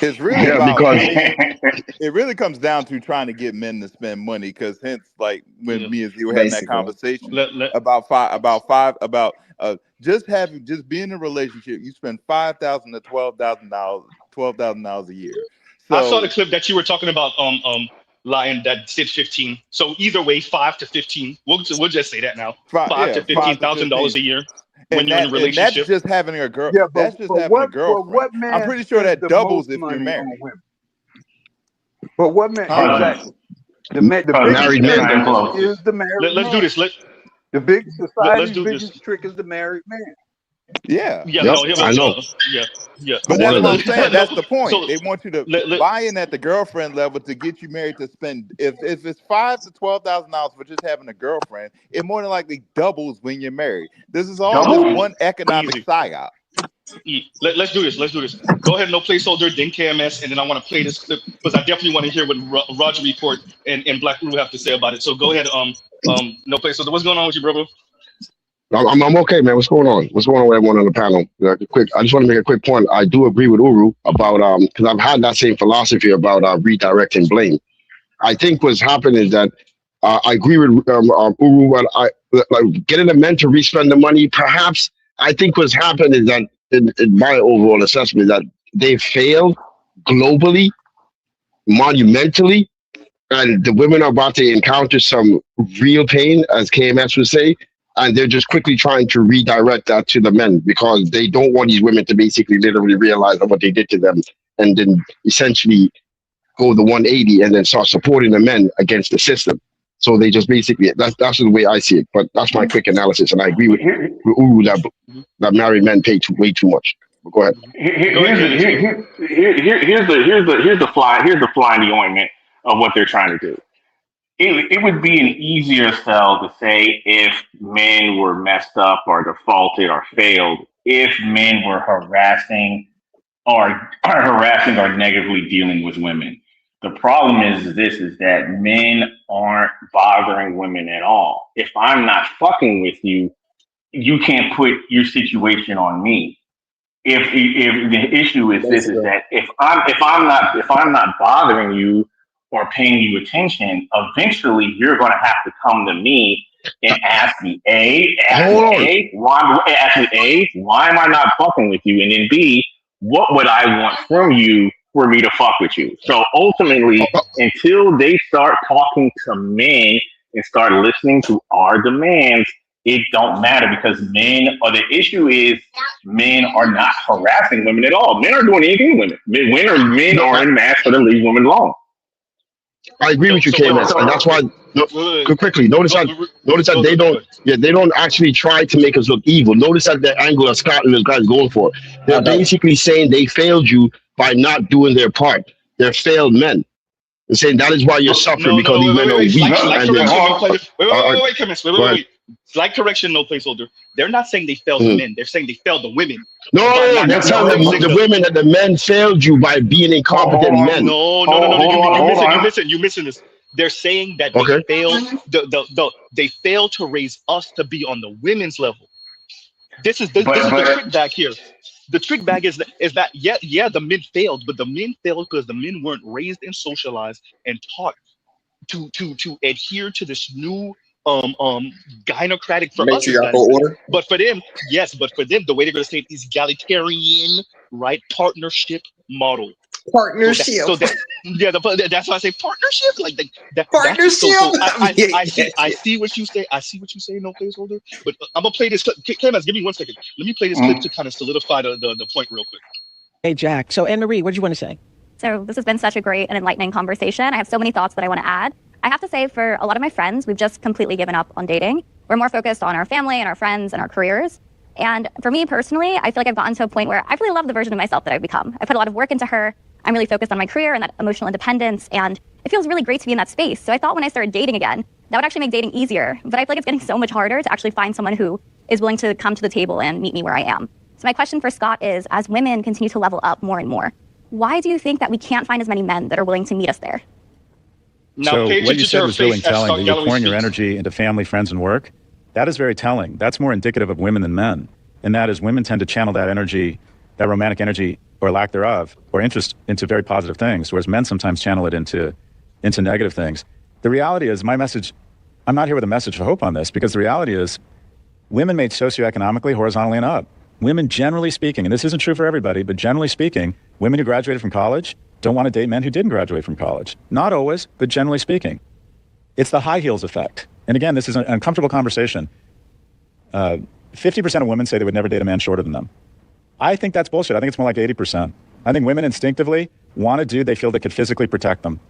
It's really about it really comes down to trying to get men to spend money, because hence, like when me and you were having that conversation about just being in a relationship, you spend $5,000 to $12,000 a year. So, I saw the clip that you were talking about, Lion, that said 15. So either way, 5 to 15. We'll just say that now. $5,000 to $15,000 a year. When you're in a relationship, that's just having a girl. Yeah, that's just having a girlfriend. I'm pretty sure that doubles if you're married. But what man exactly? The married men is the married man. Let's do this. The big society's biggest trick is the married man. Yeah. I know. Yeah. But that's what I'm saying. That's the point. So, they want you to buy in at the girlfriend level to get you married to spend. If it's $5,000 to $12,000 for just having a girlfriend, it more than likely doubles when you're married. This is all just one economic psyop. Let's do this. Go ahead, no placeholder, then KMS, and then I want to play this clip because I definitely want to hear what Roger Report and Black Uru have to say about it. So go ahead, no placeholder. What's going on with you, bro? I'm okay, man. What's going on? What's going on with everyone on the panel? I just want to make a quick point. I do agree with Uru about because I've had that same philosophy about redirecting blame. I think what's happened is that I agree with Uru, but like getting the men to respend the money. Perhaps I think what's happened is that in my overall assessment is that they failed globally, monumentally, and the women are about to encounter some real pain, as KMS would say. And they're just quickly trying to redirect that to the men because they don't want these women to basically literally realize what they did to them and then essentially go the 180 and then start supporting the men against the system. So they just basically, that's the way I see it. But that's my quick analysis. And I agree with Uru that married men pay way too much. But go ahead. Here's the fly in the ointment of what they're trying to do. It would be an easier sell to say if men were messed up or defaulted or failed, if men were harassing or negatively dealing with women. The problem is that men aren't bothering women at all. If I'm not fucking with you, you can't put your situation on me. If the issue is is that if I'm not bothering you or paying you attention, eventually you're going to have to come to me and ask me, why am I not fucking with you? And then B, what would I want from you for me to fuck with you? So ultimately, until they start talking to men and start listening to our demands, it don't matter because men are not harassing women at all. Men are doing anything to women. Men are in mass for them to leave women alone. I agree with you, KMS, and that's why. Quickly, notice that they don't actually try to make us look evil. Notice that the angle that Scott and those guys going for. They're basically saying they failed you by not doing their part. They're failed men. They're saying that is why you're suffering because these men are weak. Wait, KMS, wait. Slight correction, no placeholder. They're not saying they failed the men. They're saying they failed the women. No, they're telling the women that the men failed you by being incompetent men. No. You're missing this. They're saying that they failed. They failed to raise us to be on the women's level. This is the trick bag here. The trick bag is that the men failed, but the men failed because the men weren't raised and socialized and taught to adhere to this new gynocratic for us. But for them, the way they're going to say it is egalitarian, right? Partnership model. Partnership. That's why I say partnership. Like that. Partnership. I see what you say. I see what you say. No placeholder. But I'm gonna play this clip. Camas, give me 1 second. Let me play this clip to kind of solidify the point real quick. Hey, Jack. So, Anne-Marie, what did you want to say? So this has been such a great and enlightening conversation. I have so many thoughts that I want to add. I have to say, for a lot of my friends, we've just completely given up on dating. We're more focused on our family and our friends and our careers. And for me personally, I feel like I've gotten to a point where I really love the version of myself that I've become. I put a lot of work into her. I'm really focused on my career and that emotional independence, and it feels really great to be in that space. So I thought when I started dating again, that would actually make dating easier. But I feel like it's getting so much harder to actually find someone who is willing to come to the table and meet me where I am. So my question for Scott is, as women continue to level up more and more, why do you think that we can't find as many men that are willing to meet us there? So what you said was really telling, that you're pouring your energy into family, friends, and work. That is very telling. That's more indicative of women than men. And that is, women tend to channel that energy, that romantic energy, or lack thereof, or interest, into very positive things, whereas men sometimes channel it into negative things. The reality is, my message, I'm not here with a message of hope on this, because the reality is, women made socioeconomically, horizontally, and up. Women, generally speaking, and this isn't true for everybody, but generally speaking, women who graduated from college don't want to date men who didn't graduate from college. Not always, but generally speaking. It's the high heels effect. And again, this is an uncomfortable conversation. 50% of women say they would never date a man shorter than them. I think that's bullshit. I think it's more like 80%. I think women instinctively want a dude they feel that could physically protect them.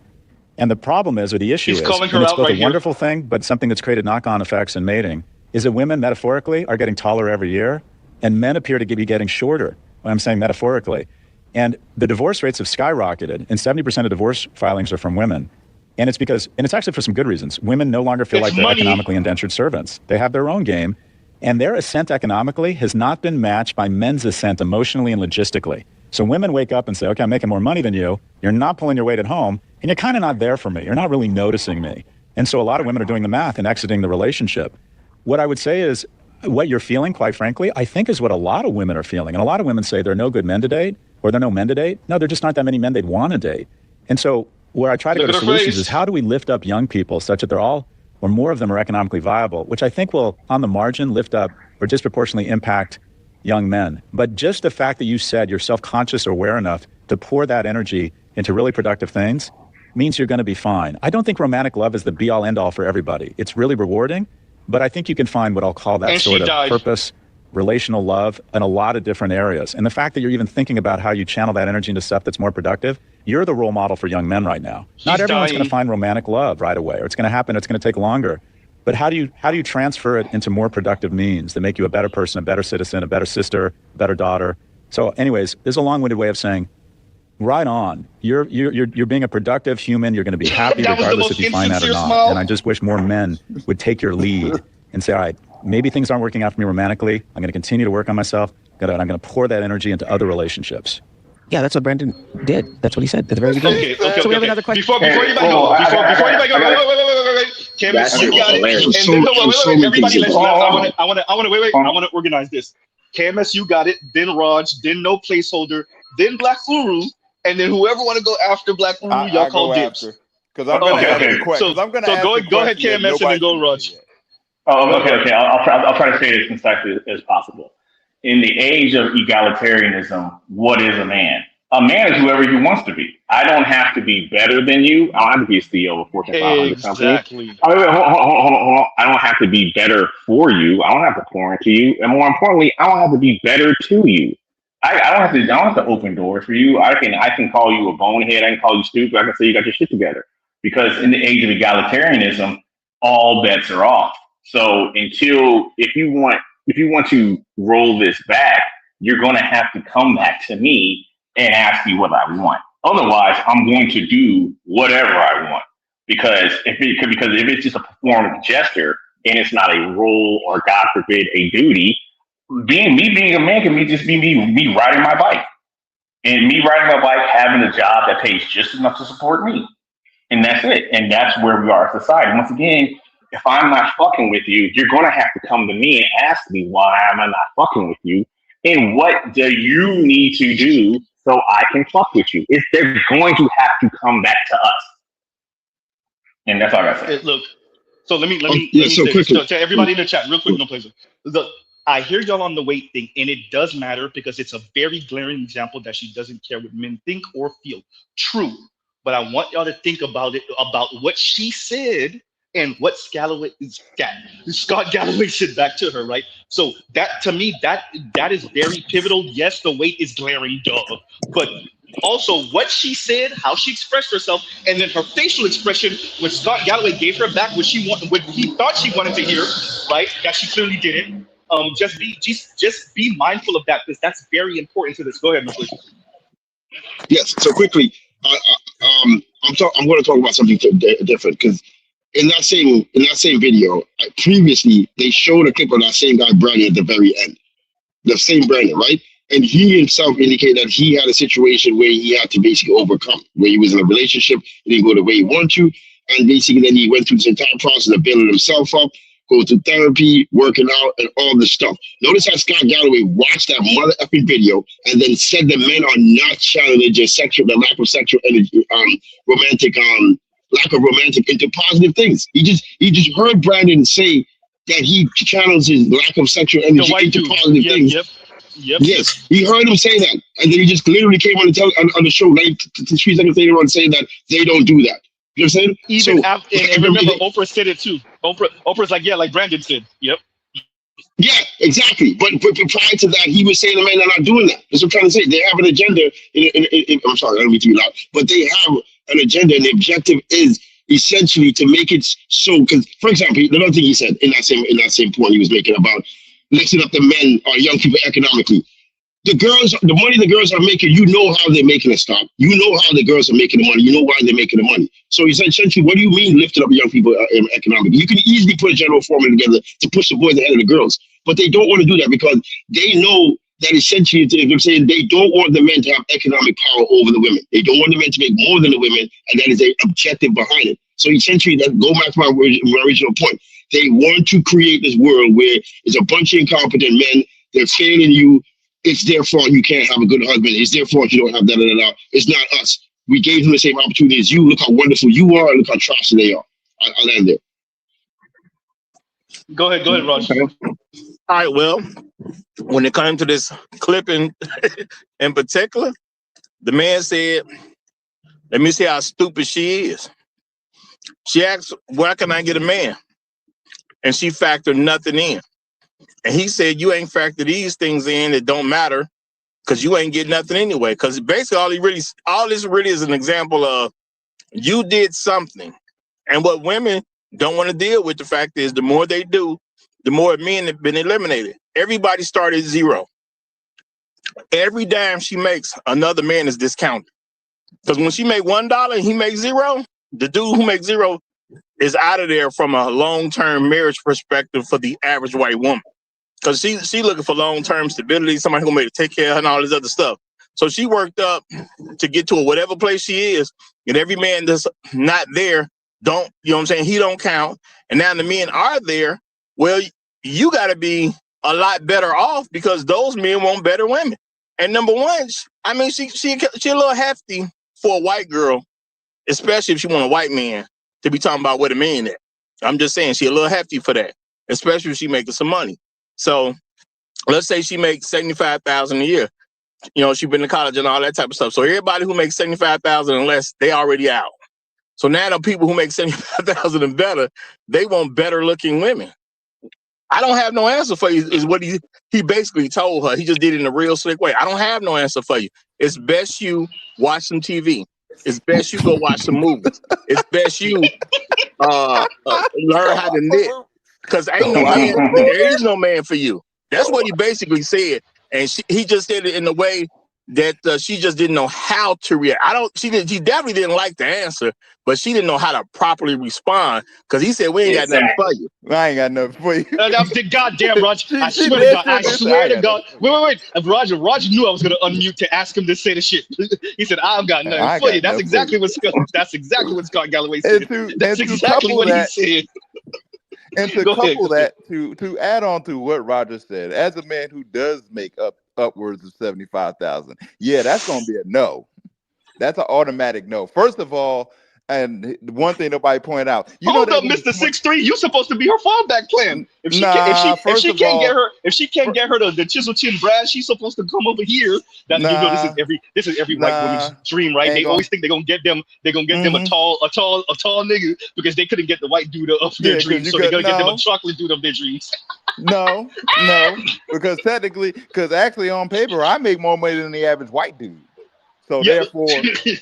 And the problem is, or the issue is, and it's both a wonderful thing, but something that's created knock-on effects in mating, is that women metaphorically are getting taller every year, and men appear to be getting shorter. I'm saying metaphorically. And the divorce rates have skyrocketed, and 70% of divorce filings are from women. And it's because, and it's actually for some good reasons. Women no longer feel like they're economically indentured servants. They have their own game, and their ascent economically has not been matched by men's ascent emotionally and logistically. So women wake up and say, okay, I'm making more money than you. You're not pulling your weight at home, and you're kind of not there for me. You're not really noticing me. And so a lot of women are doing the math and exiting the relationship. What I would say is, what you're feeling, quite frankly, I think is what a lot of women are feeling. And a lot of women say there are no good men to date, or there are no men to date. No, there just aren't that many men they'd want to date. And so where I try to go to solutions is, how do we lift up young people such that they're all, or more of them, are economically viable, which I think will, on the margin, lift up or disproportionately impact young men. But just the fact that you said you're self-conscious or aware enough to pour that energy into really productive things means you're going to be fine. I don't think romantic love is the be-all, end-all for everybody. It's really rewarding, but I think you can find what I'll call that sort of purpose, relational love in a lot of different areas. And the fact that you're even thinking about how you channel that energy into stuff that's more productive, you're the role model for young men right now. Not everyone's going to find romantic love right away, or it's going to happen, it's going to take longer. But how do you transfer it into more productive means that make you a better person, a better citizen, a better sister, a better daughter? So anyways, there's a long-winded way of saying, right on. You're being a productive human. You're going to be happy regardless if you find that or not. Smile. And I just wish more men would take your lead and say, all right, maybe things aren't working out for me romantically. I'm going to continue to work on myself. I'm going to pour that energy into other relationships. Yeah, that's what Brandon did. That's what he said at the very beginning. Okay, so we have another question. Before you back go, wait. Camus, you got it. Everybody listen. I want to organize this. Camus, you got it. Then Raj, then no placeholder, then Black Uru, and then whoever want to go after Black Uru, y'all call dibs. Because I'm going to ask the question. So go ahead, Camus, and then go Raj. Oh, okay. I'll try to say it as concisely as possible. In the age of egalitarianism, what is a man? A man is whoever he wants to be. I don't have to be better than you. I don't have to be a CEO of a Fortune 500 company. Hold on. I don't have to be better for you. I don't have to pour into you. And more importantly, I don't have to be better to you. I don't have to open doors for you. I can call you a bonehead. I can call you stupid. I can say you got your shit together. Because in the age of egalitarianism, all bets are off. So if you want to roll this back, you're going to have to come back to me and ask me what I want. Otherwise, I'm going to do whatever I want. Because if it's just a performative gesture, and it's not a role or, God forbid, a duty. Being a man can just be me riding my bike. And me riding my bike, having a job that pays just enough to support me. And that's it. And that's where we are as society. Once again, if I'm not fucking with you, you're going to have to come to me and ask me, why am I not fucking with you? And what do you need to do so I can fuck with you? They're going to have to come back to us. And that's all I got to say. Look, so let me so say quickly. this to everybody in the chat, real quick, no pleasure. Look, I hear y'all on the weight thing, and it does matter because it's a very glaring example that she doesn't care what men think or feel. True. But I want y'all to think about it, about what she said and what Scott Galloway said back to her, right? So that, to me, that is very pivotal. Yes, the weight is glaring, duh. But also what she said, how she expressed herself, and then her facial expression when Scott Galloway gave her back what he thought she wanted to hear, right? That she clearly didn't. Just be mindful of that, because that's very important to this. Go ahead, Mr. Yes. So quickly, I'm going to talk about something different, because in that same video, previously they showed a clip of that same guy Brandon at the very end, the same Brandon, right? And he himself indicated that he had a situation where he had to basically overcome, where he was in a relationship, it didn't go the way he wanted to, and basically then he went through this entire process of building himself up, go through therapy, working out, and all this stuff. Notice how Scott Galloway watched that mother effing video and then said that men are not channeling the lack of sexual energy, lack of romantic into positive things. He just heard Brandon say that he channels his lack of sexual energy into positive things. Yep. Yes, he heard him say that, and then he just literally came on the show like 3 seconds later on saying that they don't do that. You know what I'm saying? Even after, and remember, Oprah said it too. Oprah's like, yeah, like Brandon said. Yep. Yeah, exactly. But prior to that, he was saying the men are not doing that. That's what I'm trying to say. They have an agenda. I'm sorry, I don't mean to be loud, but they have an agenda, and the objective is essentially to make it so. Because, for example, another thing he said in that same point he was making about lifting up the men or young people economically. The money the girls are making, you know how they're making it stop. You know how the girls are making the money. You know why they're making the money. So essentially, what do you mean lifting up young people economically? You can easily put a general formula together to push the boys ahead of the girls, but they don't want to do that because they know that essentially, if I'm saying, they don't want the men to have economic power over the women. They don't want the men to make more than the women, and that is an objective behind it. So essentially, that go back to my original point. They want to create this world where it's a bunch of incompetent men. They're failing you. It's their fault you can't have a good husband. It's their fault you don't have that. It's not us. We gave them the same opportunity as you. Look how wonderful you are, and look how trashy they are. I'll end there. Go ahead, Raj. All right, well, when it comes to this clip in particular, the man said, let me see how stupid she is. She asked, where can I get a man? And she factored nothing in. And he said, you ain't factored these things in that don't matter because you ain't getting nothing anyway. Because basically all this really is an example of you did something. And what women don't want to deal with, the fact is the more they do, the more men have been eliminated. Everybody started at zero. Every dime she makes, another man is discounted. Because when she make $1 and he makes zero, the dude who makes zero is out of there from a long-term marriage perspective for the average white woman. Because she looking for long-term stability, somebody who may take care of her and all this other stuff. So she worked up to get to whatever place she is, and every man that's not there, don't, you know what I'm saying, he don't count. And now the men are there, well, you got to be a lot better off because those men want better women. And number one, I mean, she a little hefty for a white girl, especially if she want a white man to be talking about what a man is. I'm just saying she a little hefty for that, especially if she making some money. So let's say she makes $75,000 a year. You know, she's been to college and all that type of stuff. So everybody who makes $75,000 and less, they already out. So now the people who make $75,000 and better, they want better looking women. I don't have no answer for you, is what he basically told her. He just did it in a real slick way. I don't have no answer for you. It's best you watch some TV. It's best you go watch some movies. It's best you learn how to knit. Because ain't no man, there is no man for you. That's what he basically said. And he just said it in a way that she just didn't know how to react. She definitely didn't like the answer, but she didn't know how to properly respond because he said, we ain't got nothing for you. I ain't got nothing for you. Goddamn, Roger. I swear to God. I swear to God. Wait. Roger knew I was going to unmute to ask him to say the shit. He said, I've got nothing for you. That's exactly what Scott Galloway said. That's exactly what he said. And to couple that, to add on to what Roger said, as a man who does make upwards of 75,000, yeah, that's gonna be a no. That's an automatic no. First of all, and one thing nobody pointed out, Hold up, Mr. 6'3", you supposed to be her fallback plan. If she can't get her the chisel chin Brad, she's supposed to come over here. This is every white woman's dream, right? They always think they're gonna get them a tall nigga because they couldn't get the white dude of their dreams, so they're gonna get them a chocolate dude of their dreams. No, because actually on paper I make more money than the average white dude. So therefore,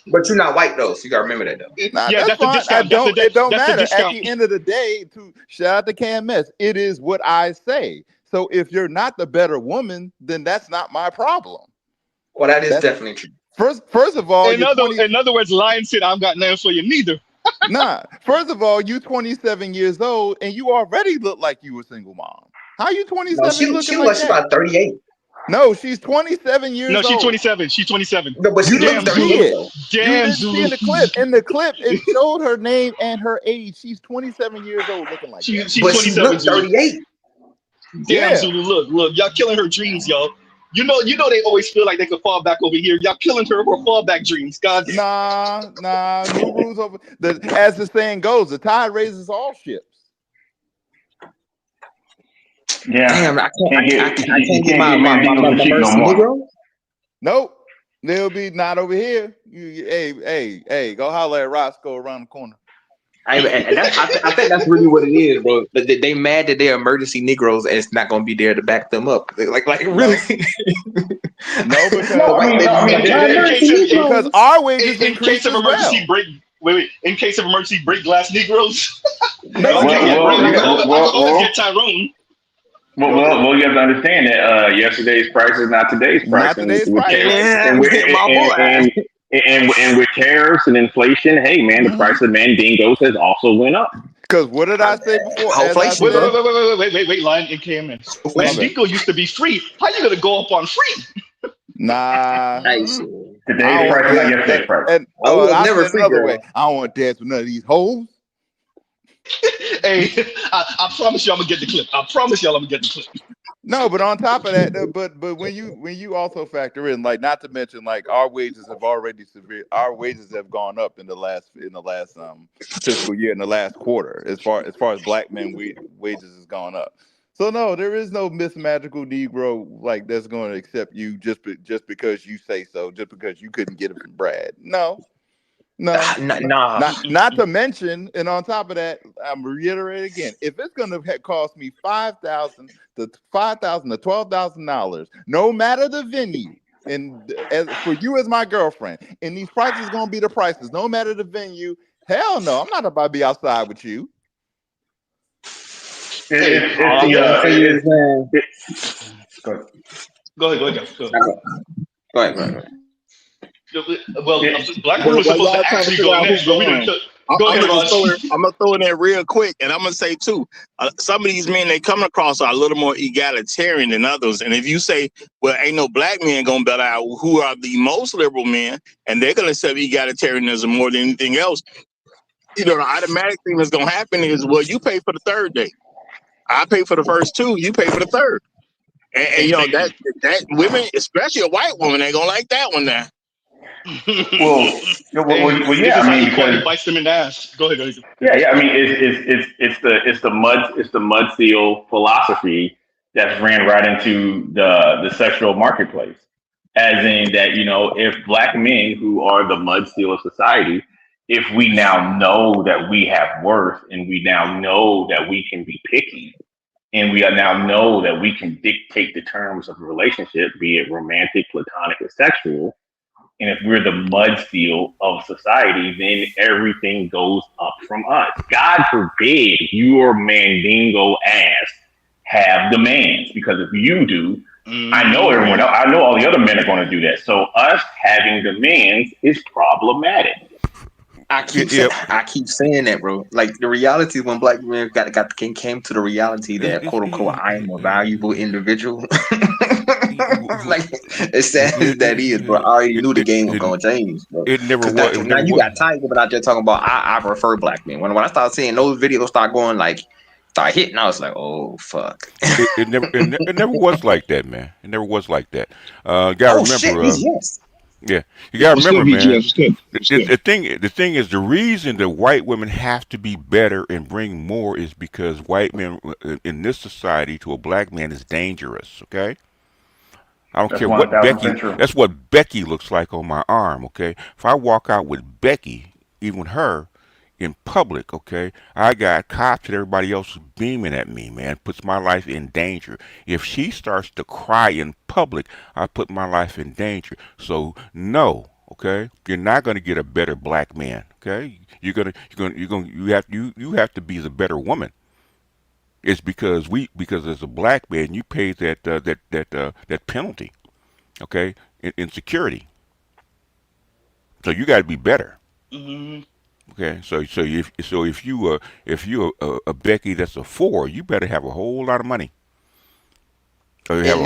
but you're not white though, so you gotta remember that though. That's fine. It don't matter. At the end of the day, to shout out to KMS, it is what I say. So if you're not the better woman, then that's not my problem. Well, that's definitely true. First of all, in other words, Lion said, "I've got nothing for you neither." First of all, you 27 years old and you already look like you a single mom. How you 27? She looks about 38. No, she's 27 years old. No, she's 27. She's 27. No, but you didn't see it. Damn, you didn't see in the clip. In the clip, it showed her name and her age. She's 27 years old, looking like that. She's 27. 38. Damn, Zulu, look, y'all killing her dreams, y'all. You know, they always feel like they could fall back over here. Y'all killing her fallback dreams, God. Nah. New rules over. As the saying goes, the tide raises all ships. Yeah. Damn, I can't get my Negro. Nope. They'll be not over here. Hey, go holler at Roscoe around the corner. I think that's really what it is, bro. They mad that they're emergency Negroes and it's not gonna be there to back them up. Like really? No, because our wages in case of emergency break. Wait. In case of emergency break glass Negroes. Get Tyrone. Well, you have to understand that yesterday's price is not today's price. And with tariffs and inflation, hey man, the price of mandingos has also went up. Because what did I say before? Wait, Lion and KMN. Mandingo used to be free. How you gonna go up on free? Nah. Today's price is not yesterday's price. And I never another way. I don't want to dance with none of these hoes. Hey, I promise you I'm gonna get the clip. No, but on top of that, but when you also factor in, like, not to mention, like, our wages have gone up in the last fiscal year, in the last quarter, as far as black men wages has gone up. So no, there is no Miss Magical Negro like that's going to accept you just because you say so, just because you couldn't get it from Brad. No. Not to mention, and on top of that, I'm reiterating again, if it's going to cost me $5,000 to $12,000, no matter the venue, and for you as my girlfriend, and these prices going to be the prices, no matter the venue, hell no, I'm not about to be outside with you. Go ahead. Well, black women are supposed to actually go next, but we didn't. Go ahead, Ross. I'm gonna throw in there real quick, and I'm gonna say too, some of these men they come across are a little more egalitarian than others. And if you say, "Well, ain't no black men gonna bail out," who are the most liberal men, and they're gonna accept egalitarianism more than anything else, you know, the automatic thing that's gonna happen is, well, you pay for the third day, I pay for the first two, you pay for the third, and you know that women, especially a white woman, ain't gonna like that one now. Well, yeah. I mean, because bites them in the ass. Go ahead. Yeah. I mean, it's the mud seal philosophy that's ran right into the sexual marketplace, as in that, you know, if black men who are the mud seal of society, if we now know that we have worth, and we now know that we can be picky, and we now know that we can dictate the terms of a relationship, be it romantic, platonic, or sexual. And if we're the mud seal of society, then everything goes up from us. God forbid your mandingo ass have demands, because if you do, I know everyone else. I know all the other men are going to do that. So us having demands is problematic. I keep saying that, bro. Like the reality when black men came to the reality that quote unquote I am a valuable individual. Like it's sad as that is, bro. I already knew the game was gonna change. Bro. It never was. Now you got tired of it out there talking about I prefer black men. When I started seeing those videos start hitting, I was like, oh fuck. It never was like that, man. It never was like that. You gotta remember. Yes. Yeah, you gotta remember, man. The thing is, the reason that white women have to be better and bring more is because white men in this society to a black man is dangerous. Okay. I don't care what Becky. That's what Becky looks like on my arm. Okay. If I walk out with Becky, even her, in public, okay, I got cops and everybody else beaming at me, man. Puts my life in danger. If she starts to cry in public, I put my life in danger. So no, okay, you're not gonna get a better black man. Okay, you have to be the better woman. It's because as a black man you pay that penalty, okay, in security. So you got to be better. Okay, so if you're a Becky that's a 4, you better have a whole lot of money. So you have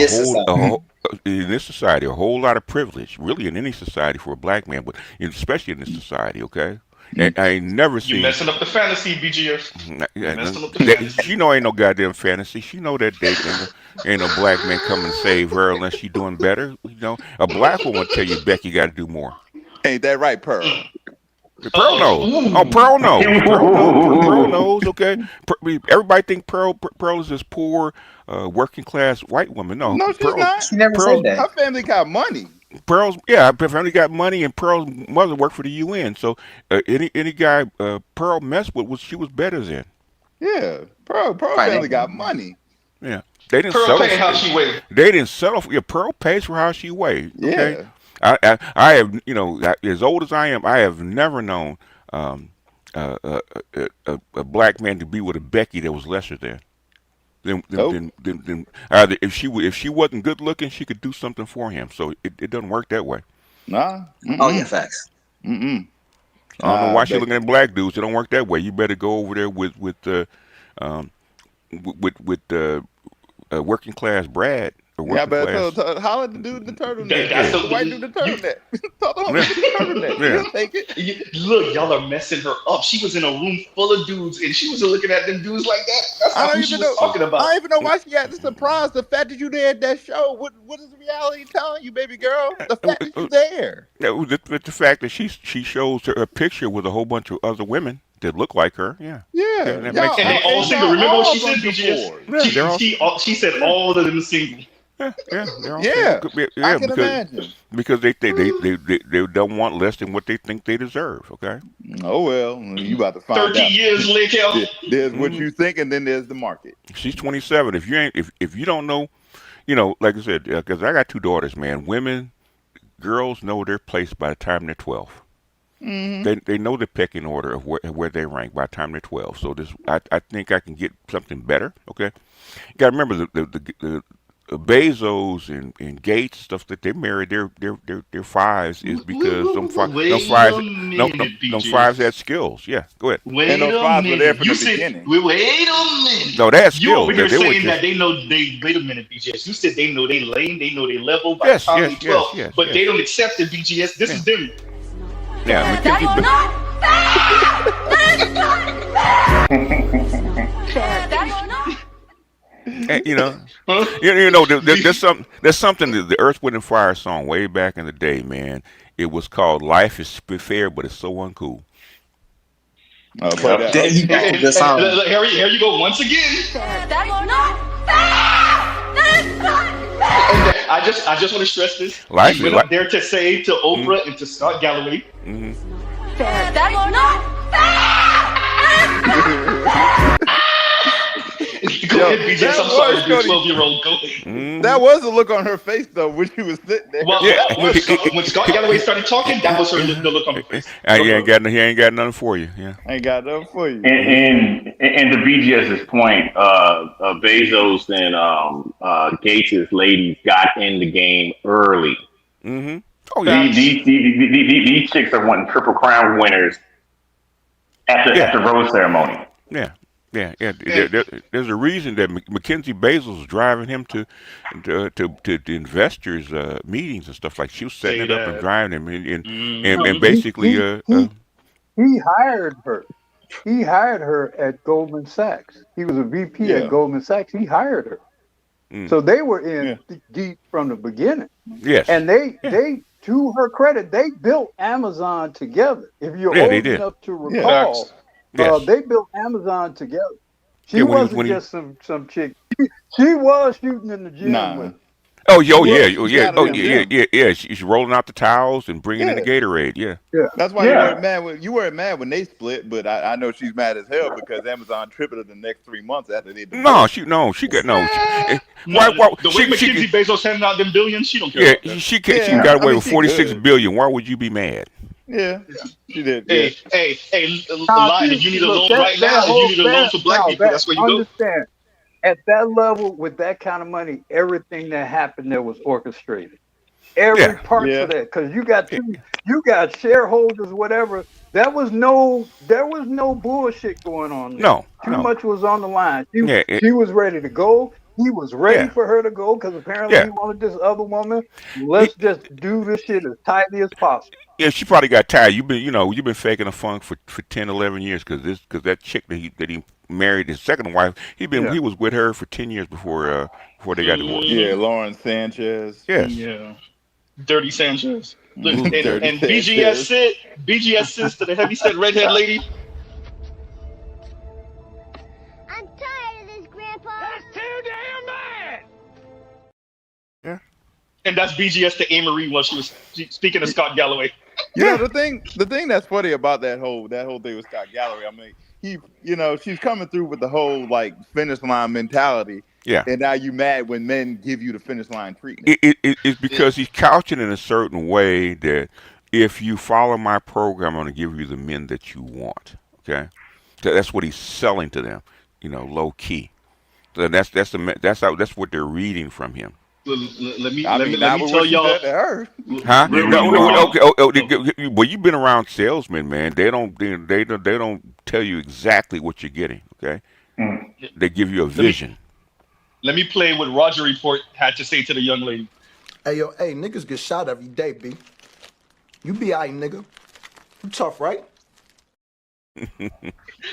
in this society a whole lot of privilege, really in any society for a black man, but especially in this society. Okay, and I ain't never seen you messing up the fantasy, BGF. Messing up the fantasy. She know ain't no goddamn fantasy. She know that ain't no black man come and save her unless she doing better. You know, a black woman will tell you Becky got to do more. Ain't that right, Pearl? Pearl knows. Oh, Pearl knows. Pearl knows. Okay. Everybody think Pearl is this poor, working class white woman. No, she's not. She never said that. Her family got money. Her family got money, and Pearl's mother worked for the UN. So any guy Pearl messed with, she was better than. Yeah, Pearl family got money. Yeah, they didn't Pearl settle. Pay how she weighed. They didn't settle for. Yeah, Pearl pays for how she weighed. Okay? Yeah. I have, as old as I am, I have never known a black man to be with a Becky that was lesser than. Either if she wasn't good looking, she could do something for him. So it doesn't work that way. Nah. Oh yeah, facts. I don't know why she's looking at black dudes. It don't work that way. You better go over there with working class Brad. Yeah, but holler the dude in the turtleneck. That's the white dude in the turtleneck. Talk to him in the turtleneck. He'll take it. Look, y'all are messing her up. She was in a room full of dudes, and she wasn't looking at them dudes like that. That's not who she was talking about. I don't even know why she had the surprise. The fact that you there at that show. What is reality telling you, baby girl? The fact that you there. The fact that she shows her a picture with a whole bunch of other women that look like her. Yeah. And they all single. Remember what she said, BGS? She said all of them single. I can imagine. Because they don't want less than what they think they deserve. Okay. Oh well, you about to find 30 out. years later. There's what you think, and then there's the market. She's 27. If you don't know, like I said, because I got 2 daughters, man. Girls know their place by the time they're 12. Mm-hmm. They know the pecking order of where they rank by the time they're 12. So I think I can get something better. Okay. You got to remember the Bezos and Gates stuff that they married their 5s is because them 5s had skills. Yeah, go ahead. Wait a minute. You said wait a minute. No, they had skills. You over here saying that they know they wait a minute, BGS. You said they know they lane, they know they level by the time 12, but they don't accept it, BGS. This is them. Yeah, that will not that will not. And, there's something that the Earth, Wind and Fire song way back in the day, man. It was called "Life Is Fair, but It's So Uncool." Here you go once again. That will not. I just want to stress this. Life you went up there to say to Oprah and to Scott Galloway. That will not. Go ahead, BGS, I'm sorry, your 12-year-old. Go ahead. That was the look on her face though when she was sitting there. Well, when Scott Galloway started talking, that was the look on her face. He ain't got nothing for you. Yeah, ain't got nothing for you. And to BGS's point, Bezos and Gates' ladies got in the game early. Mm-hmm. Oh yeah. These chicks are wanting Triple Crown winners at the rose ceremony. Yeah. There's a reason that Mackenzie Bezos was driving him to investors meetings and stuff like. She was setting it up and driving him, and basically he hired her. He hired her at Goldman Sachs. He was a VP at Goldman Sachs. He hired her. So they were in deep from the beginning. Yes. And they to her credit, they built Amazon together. If you're old enough to recall, they built Amazon together. She wasn't just some chick. She was shooting in the gym with. She's rolling out the towels and bringing in the Gatorade. Yeah. That's why you weren't mad when they split, but I know she's mad as hell because Amazon tripled it the next 3 months after they. The way Mackenzie Bezos handing out them billions, she don't care. Yeah, she got away with $46 billion. Why would you be mad? Yeah, she did. Hey, Lion, if you need a loan right now, if you need a loan for black people, that's where you understand. At that level, with that kind of money, everything that happened there was orchestrated. Every part of that, because you got shareholders, whatever. There was no bullshit going on there. No, too much was on the line. She was ready to go. He was ready for her to go because apparently he wanted this other woman. Let's just do this shit as tightly as possible. Yeah, she probably got tired. You've been faking a funk for 10, 11 years because that chick that he married, his second wife, he was with her for 10 years before they got divorced. Yeah, Lauren Sanchez. Yes. Yeah. Dirty Sanchez. Look, and BGS sister, the heavyset redhead lady. I'm tired of this, Grandpa. That's too damn bad. Yeah. And that's BGS to Amory while she was speaking to Scott Galloway. Yeah, the thing that's funny about that whole thing with Scott Galloway, I mean, she's coming through with the whole like finish line mentality. Yeah. And now you mad when men give you the finish line treatment. It's because he's couching in a certain way that if you follow my program, I'm going to give you the men that you want. Okay, so that's what he's selling to them. Low key. So that's what they're reading from him. Let me tell y'all. Huh? Okay. Well, you've been around salesmen, man. They don't tell you exactly what you're getting. Okay. They give you a vision. Let me play what Roger Report had to say to the young lady. Hey, niggas get shot every day, B. You be alright, nigga. You tough, right?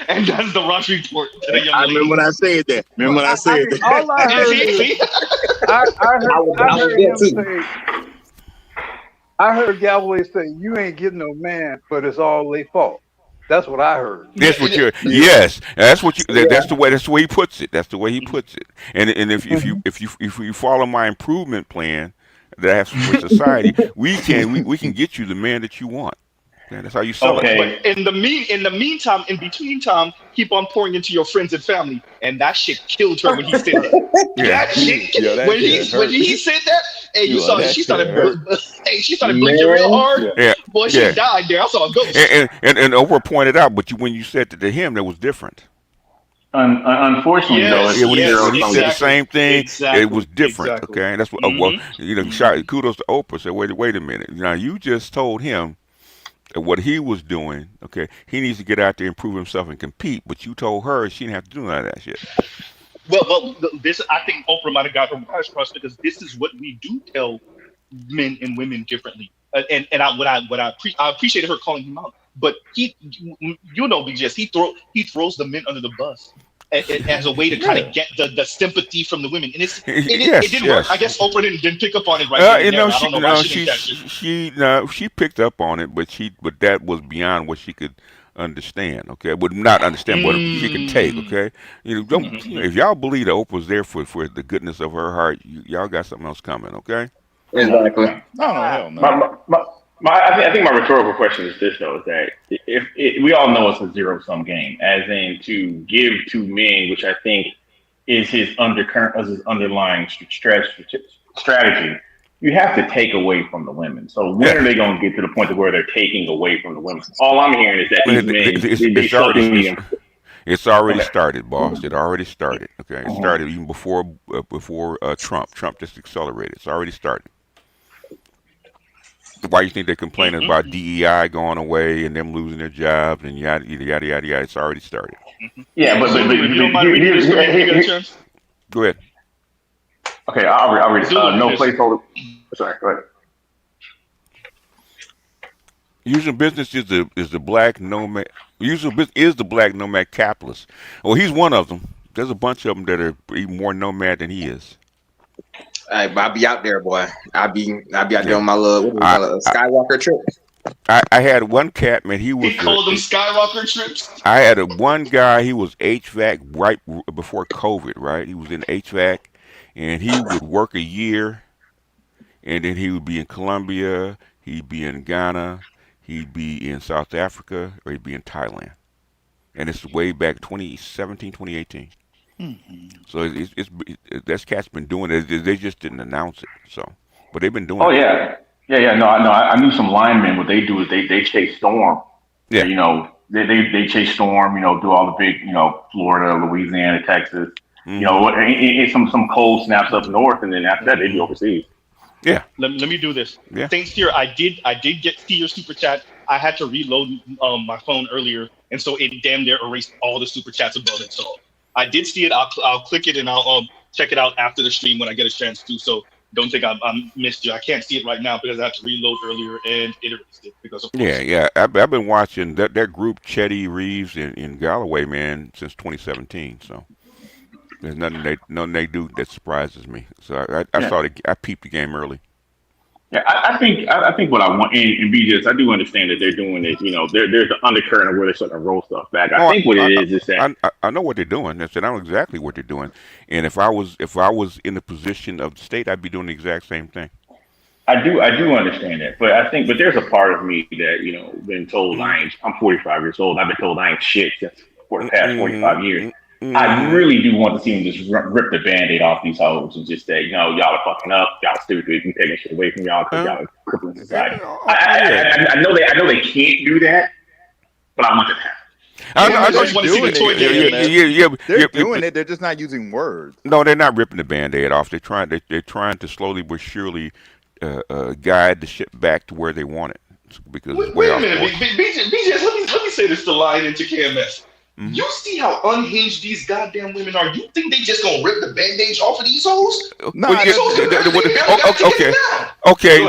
And that's the Roger Report to the young lady. I remember when I said that. All I heard, I heard Galloway say, "You ain't getting no man, but it's all their fault." That's what I heard. That's what you're. Yes, that's what you. That's the way he puts it. That's the way he puts it. And if you follow my improvement plan that I have for society, we can get you the man that you want. Yeah, that's how you sell it. But in the meantime, in between time, keep on pouring into your friends and family, and that shit killed her when he said that. That shit. When he said that, hey, you saw she started blinking real hard. Yeah. Boy, she died there. I saw a ghost. And Oprah pointed out, but when you said it to him, that was different. Unfortunately, though, when he said the same thing, it was different. Okay, and that's what. Kudos to Oprah. Said, wait a minute. Now you just told him what he was doing. Okay, he needs to get out there and prove himself and compete. But you told her she didn't have to do none of that shit. Well, this I think Oprah might have got her wires crossed because this is what we do tell men and women differently. And I appreciated her calling him out. But BGS, he throws the men under the bus as a way to kind of get the sympathy from the women, and it didn't work. I guess Oprah didn't pick up on it she picked up on it, but that was beyond what she could understand. Okay, would not understand what she could take. Okay, if y'all believe that Oprah's there for the goodness of her heart, y'all got something else coming. Okay, exactly. Hell no. I think my rhetorical question is this, though, is that if we all know it's a zero-sum game, as in to give to men, which I think is his undercurrent, as his underlying strategy, you have to take away from the women. So when are they going to get to the point to where they're taking away from the women? All I'm hearing is that these men, it's already started, boss. It already started. Okay, it started even before Trump. Trump just accelerated. It's already started. Why you think they're complaining about DEI going away and them losing their jobs and yada yada yada yada yada? It's already started. Yeah, but go ahead. Okay, I'll read it. No placeholder. Sorry, go ahead. Using business is the black nomad. Using business is the black nomad capitalist. Well, he's one of them. There's a bunch of them that are even more nomad than he is. Hey, but I'll be out there, boy. I'll be out there on my little Skywalker trip. I had one cat, man. He called them Skywalker trips. I had one guy. He was HVAC right before COVID. Right, he was in HVAC, and he would work a year, and then he would be in Colombia. He'd be in Ghana. He'd be in South Africa, or he'd be in Thailand. And it's way back 2017, 2018. So it's that cat's been doing it. They just didn't announce it. So, but they've been doing it. Oh yeah. No, I knew some linemen. What they do is they chase storm. Yeah. You know, they chase storm. You know, do all the big, Florida, Louisiana, Texas. You know, some cold snaps up north, and then after that they do overseas. Yeah. Let me do this. Yeah. Thanks here. I did see your super chat. I had to reload my phone earlier, and so it damn near erased all the super chats above it. So I did see it. I'll click it and I'll check it out after the stream when I get a chance to. So don't think I missed you. I can't see it right now because I had to reload earlier and it erased it because of course. Yeah. I've been watching that group Chetty Reeves in Galloway, man, since 2017. So there's nothing they do that surprises me. So I peeped the game early. Yeah, I think what I want and BJ's, I do understand that they're doing it. You know, there's an undercurrent of where they're starting to roll stuff back. I think what it is that I know what they're doing. I know exactly what they're doing. And if I was in the position of the state, I'd be doing the exact same thing. I do understand that, but there's a part of me that been told I'm 45 years old. I've been told I ain't shit for the past 45 years. I really do want to see them just rip the Band-Aid off these hoes and just say, y'all are fucking up, y'all stupid, we taking shit away from y'all because y'all are crippling society. I know they can't do that, but I want it to happen. They're doing it. They're just not using words. No, they're not ripping the Band-Aid off. They're trying to slowly but surely guide the ship back to where they want it. Because wait a minute, BJ, let me say this to line into KMS. You see how unhinged these goddamn women are? You think they just gonna rip the Band-Aids off of these hoes? No. Okay.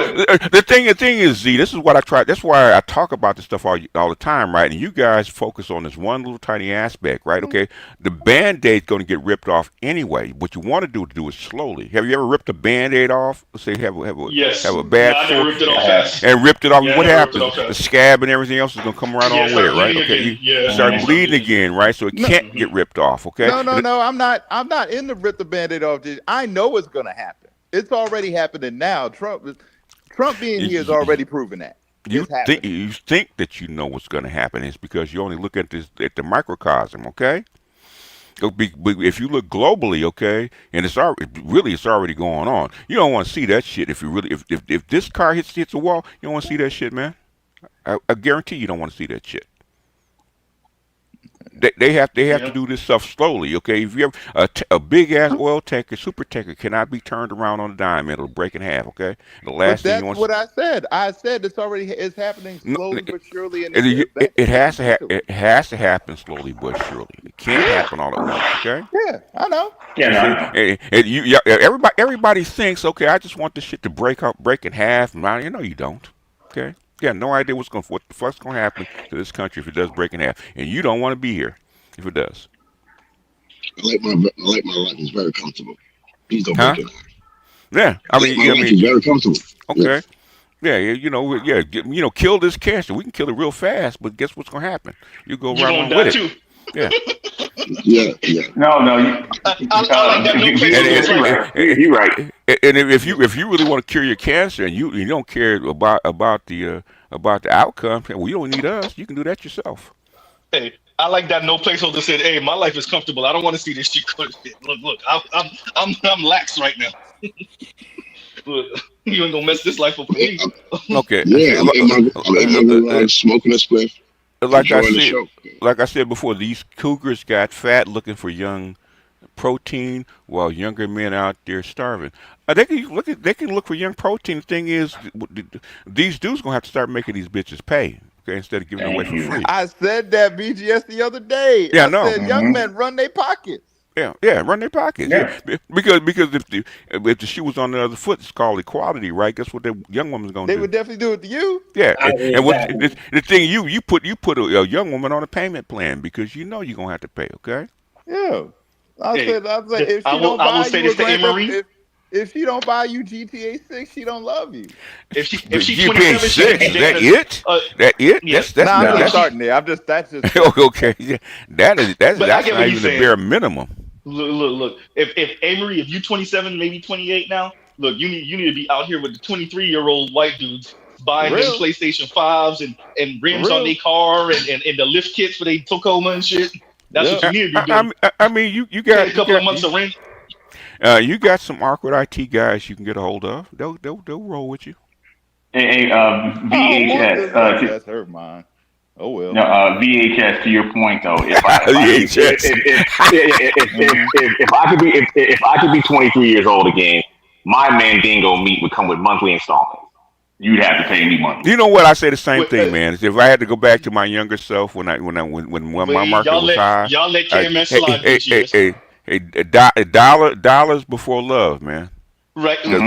The thing is, Z. This is what I try. That's why I talk about this stuff all the time, right? And you guys focus on this one little tiny aspect, right? Okay. The Band-Aid's gonna get ripped off anyway. What you want to do it slowly. Have you ever ripped a Band-Aid off? Say have a bad sore and ripped it off. Yeah, what happens? The scab and everything else is gonna come right on with it, right? Okay. You start bleeding again. Right, so it can't get ripped off. Okay. No. I'm not in the rip the Band-Aid off. I know it's gonna happen. It's already happening now. Trump being here has already proven that. You think that you know what's going to happen? It's because you only look at the microcosm. Okay. If you look globally, okay, and it's already going on. You don't want to see that shit. If this car hits a wall, you don't want to see that shit, man. I guarantee you don't want to see that shit. They have to do this stuff slowly, okay? If you have a big ass oil tanker, super tanker cannot be turned around on a dime; it'll break in half, okay? The last but thing you want. What I said. I said it's happening slowly but surely. It has to happen slowly but surely. It can't happen all at once, okay? Yeah, I know. Everybody thinks, okay, I just want this shit to break in half. You don't, okay? You got no idea what the fuck's going to happen to this country if it does break in half, and you don't want to be here if it does. I like my life. It's very comfortable. Please don't break it. Yeah, my life is very comfortable. Okay. Yeah, kill this cancer. We can kill it real fast, but guess what's going to happen? You go right on with it. Yeah. Yeah. No. You're right. And if you really want to cure your cancer and you don't care about the outcome, well, you don't need us. You can do that yourself. Hey, I like that no placeholder said, "Hey, my life is comfortable. I don't want to see this shit." Look, I'm lax right now. Look, you ain't gonna mess this life up for me. Okay. Yeah, I'm smoking a spliff, Like I enjoying the said, show. before, these cougars got fat looking for young protein, while younger men out there starving. They can look for young protein. The thing is, these dudes gonna have to start making these bitches pay. Okay, instead of giving it away for free. I said that BGS the other day. Yeah, I no. said young men run their pockets. Yeah, run their pockets. Yeah. Yeah. Because if the shoe was on the other foot, it's called equality, right? Guess what the young woman's gonna They do? would definitely do it to you. Yeah, and what Exactly. the thing you put a young woman on a payment plan because you know you're gonna have to pay. Okay. Yeah. I Hey, said if I she will don't buy say you a this to Grand Amory. Theft, if she don't buy you GTA 6, she don't love you. If she GPA 27, she six, is that it? That it? Yeah. That's I'm not just starting there. That's just okay. Yeah. That's But I get not what even he's the saying. bare minimum. Look. If Amory, if you 27, maybe 28 now, look, you need to be out here with the 23-year-old white dudes buying them real. PlayStation 5s and rims on real. their car and the lift kits for their Tacoma and shit. That's what you need to be doing. I mean, you Pay got a couple of months of rent. you got some awkward IT guys you can get a hold of. They'll roll with you. Hey, VHS. VHS. That's her mind. Oh well. No, VHS. To your point, though, if I could be 23 years old again, my Mandingo meat would come with monthly installments. You'd have to pay me monthly. You know what? I say the same thing, man. If I had to go back to my younger self when my market was high, y'all let KMS slide. dollars before love, man. Right. Because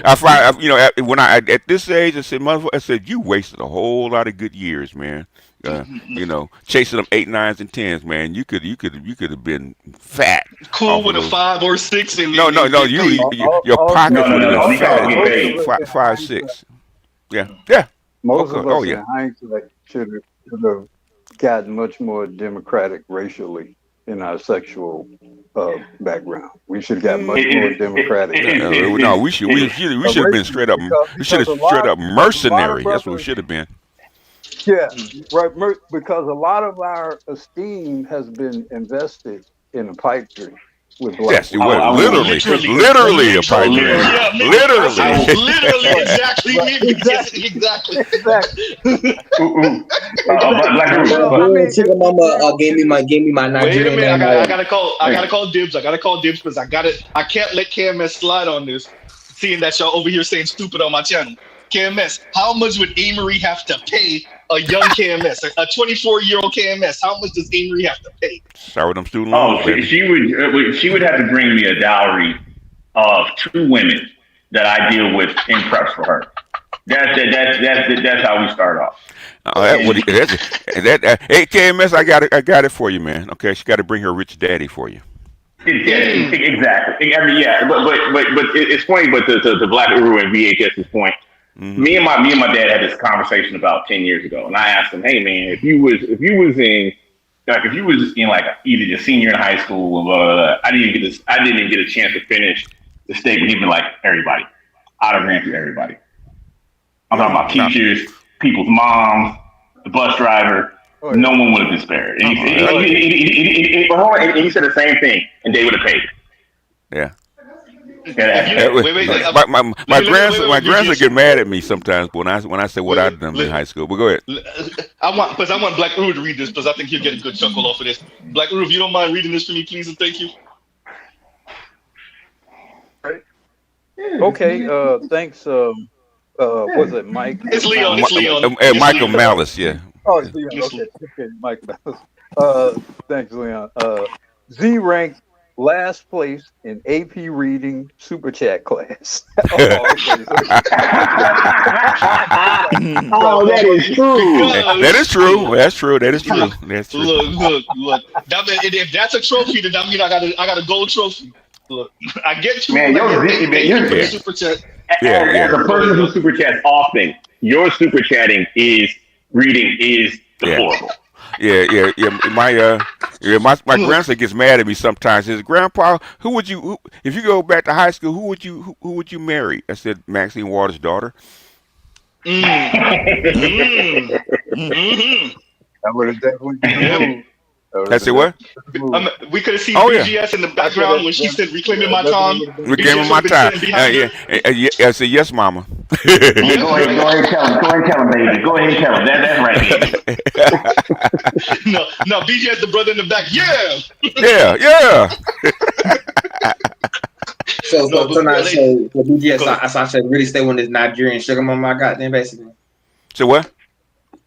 I find when I at this age, I said you wasted a whole lot of good years, man. Chasing them 8, 9s, and 10s, man. You could have been fat. Cool with a 5 or 6. And no. Your pockets would have been fat. 5, 6. Yeah. Most of us Oh in yeah. hindsight should have gotten much more democratic racially in our sexual background. We should have got much more democratic. No, we should have been straight up. We should have straight up mercenary. That's what we should have been. Yeah, right. Because a lot of our esteem has been invested in a pipe dream with black. Yes, it was literally a pipe dream. Yeah, literally, exactly. Chicken Mama gave me my Nigerian. Wait a minute, I gotta call dibs. Because I can't let KMS slide on this. Seeing that y'all over here saying stupid on my channel. KMS, how much would Amory have to pay a young KMS, a 24-year-old KMS? How much does Amory have to pay? Start with them student loans. She would have to bring me a dowry of 2 women that I deal with in preps for her. That's how we start off. Hey KMS, I got it for you, man. Okay, she got to bring her rich daddy for you. Exactly. I mean, yeah, but it's funny. But to Black Uru and VHS's point, me and my dad had this conversation about 10 years ago, and I asked him, "Hey, man, if you was in like either your senior in high school or blah, blah, blah, I didn't even get a chance to finish the statement. He'd been like, everybody, I'd have ran through everybody. I'm talking about teachers, people's moms, the bus driver." No one would have been spared. And he said the same thing, and they would have paid. Yeah. Wait. My grandson get mad at me sometimes when I say what I've done in high school. But go ahead. I want Black Uru to read this because I think he'll get a good chuckle off of this. Black Uru, if you don't mind reading this for me, please and thank you. Okay. Thanks. Was it Mike? It's Leon. Michael Malice. Yeah. Oh, it's Leon. Okay, Mike Malice. Thanks, Leon. Z ranked last place in AP reading super chat class. Oh, that is true. That is true. That's true. That's true. Look. If that's a trophy, then that means I got a gold trophy. Look, I get you. Man, you're super chat. As a person who super chats often, your super chatting reading is deplorable. Yeah. My grandson gets mad at me sometimes. He says, "Grandpa, if you go back to high school, who would you marry?" I said, "Maxine Waters' daughter." That would have definitely been the move. I say what? We could have seen Oh yeah. BGS in the background when she said reclaiming my time. Reclaiming BGS my would have been time. standing behind her. I said yes, mama. Yeah, go ahead, tell him, baby. Go ahead and tell him. That's right, baby. No, BGS, the brother in the back. Yeah. Yeah. So BGS, so I should really stay with this Nigerian sugar mama I got then, basically. So what?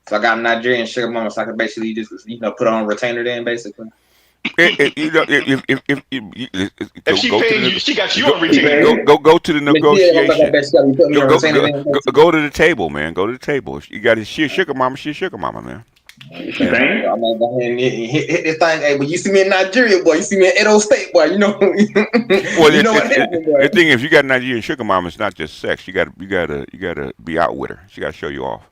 So I got a Nigerian sugar mama, so I can basically just put on a retainer then, basically. If she paying you, she got you on retainer. Go to the negotiation. Go to the table, man. Go to the table. If you got a sugar mama, she's sugar mama, man. Hit this thing, hey, but you see me in Nigeria, boy. You see me in Edo State, boy. You know. Well, the thing is, if you got a Nigerian sugar mama, it's not just sex. You gotta be out with her. She gotta show you off.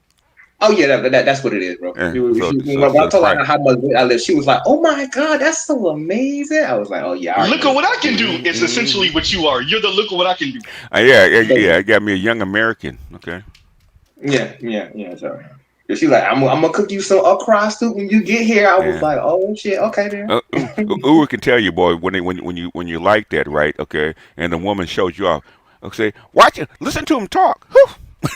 Oh yeah, that's what it is, bro. When I told her how much I live, she was like, "Oh my god, that's so amazing." I was like, "Oh yeah." Look at what I can do. It's essentially what you are. You're the look at what I can do. Yeah. I got me a young American. Okay. Yeah. Sorry. She's like, I'm gonna cook you some okra soup when you get here. I was like, oh shit, okay then. Uwe can tell you, boy, when you like that, right? Okay, and the woman shows you off. Okay, watch it, listen to him talk.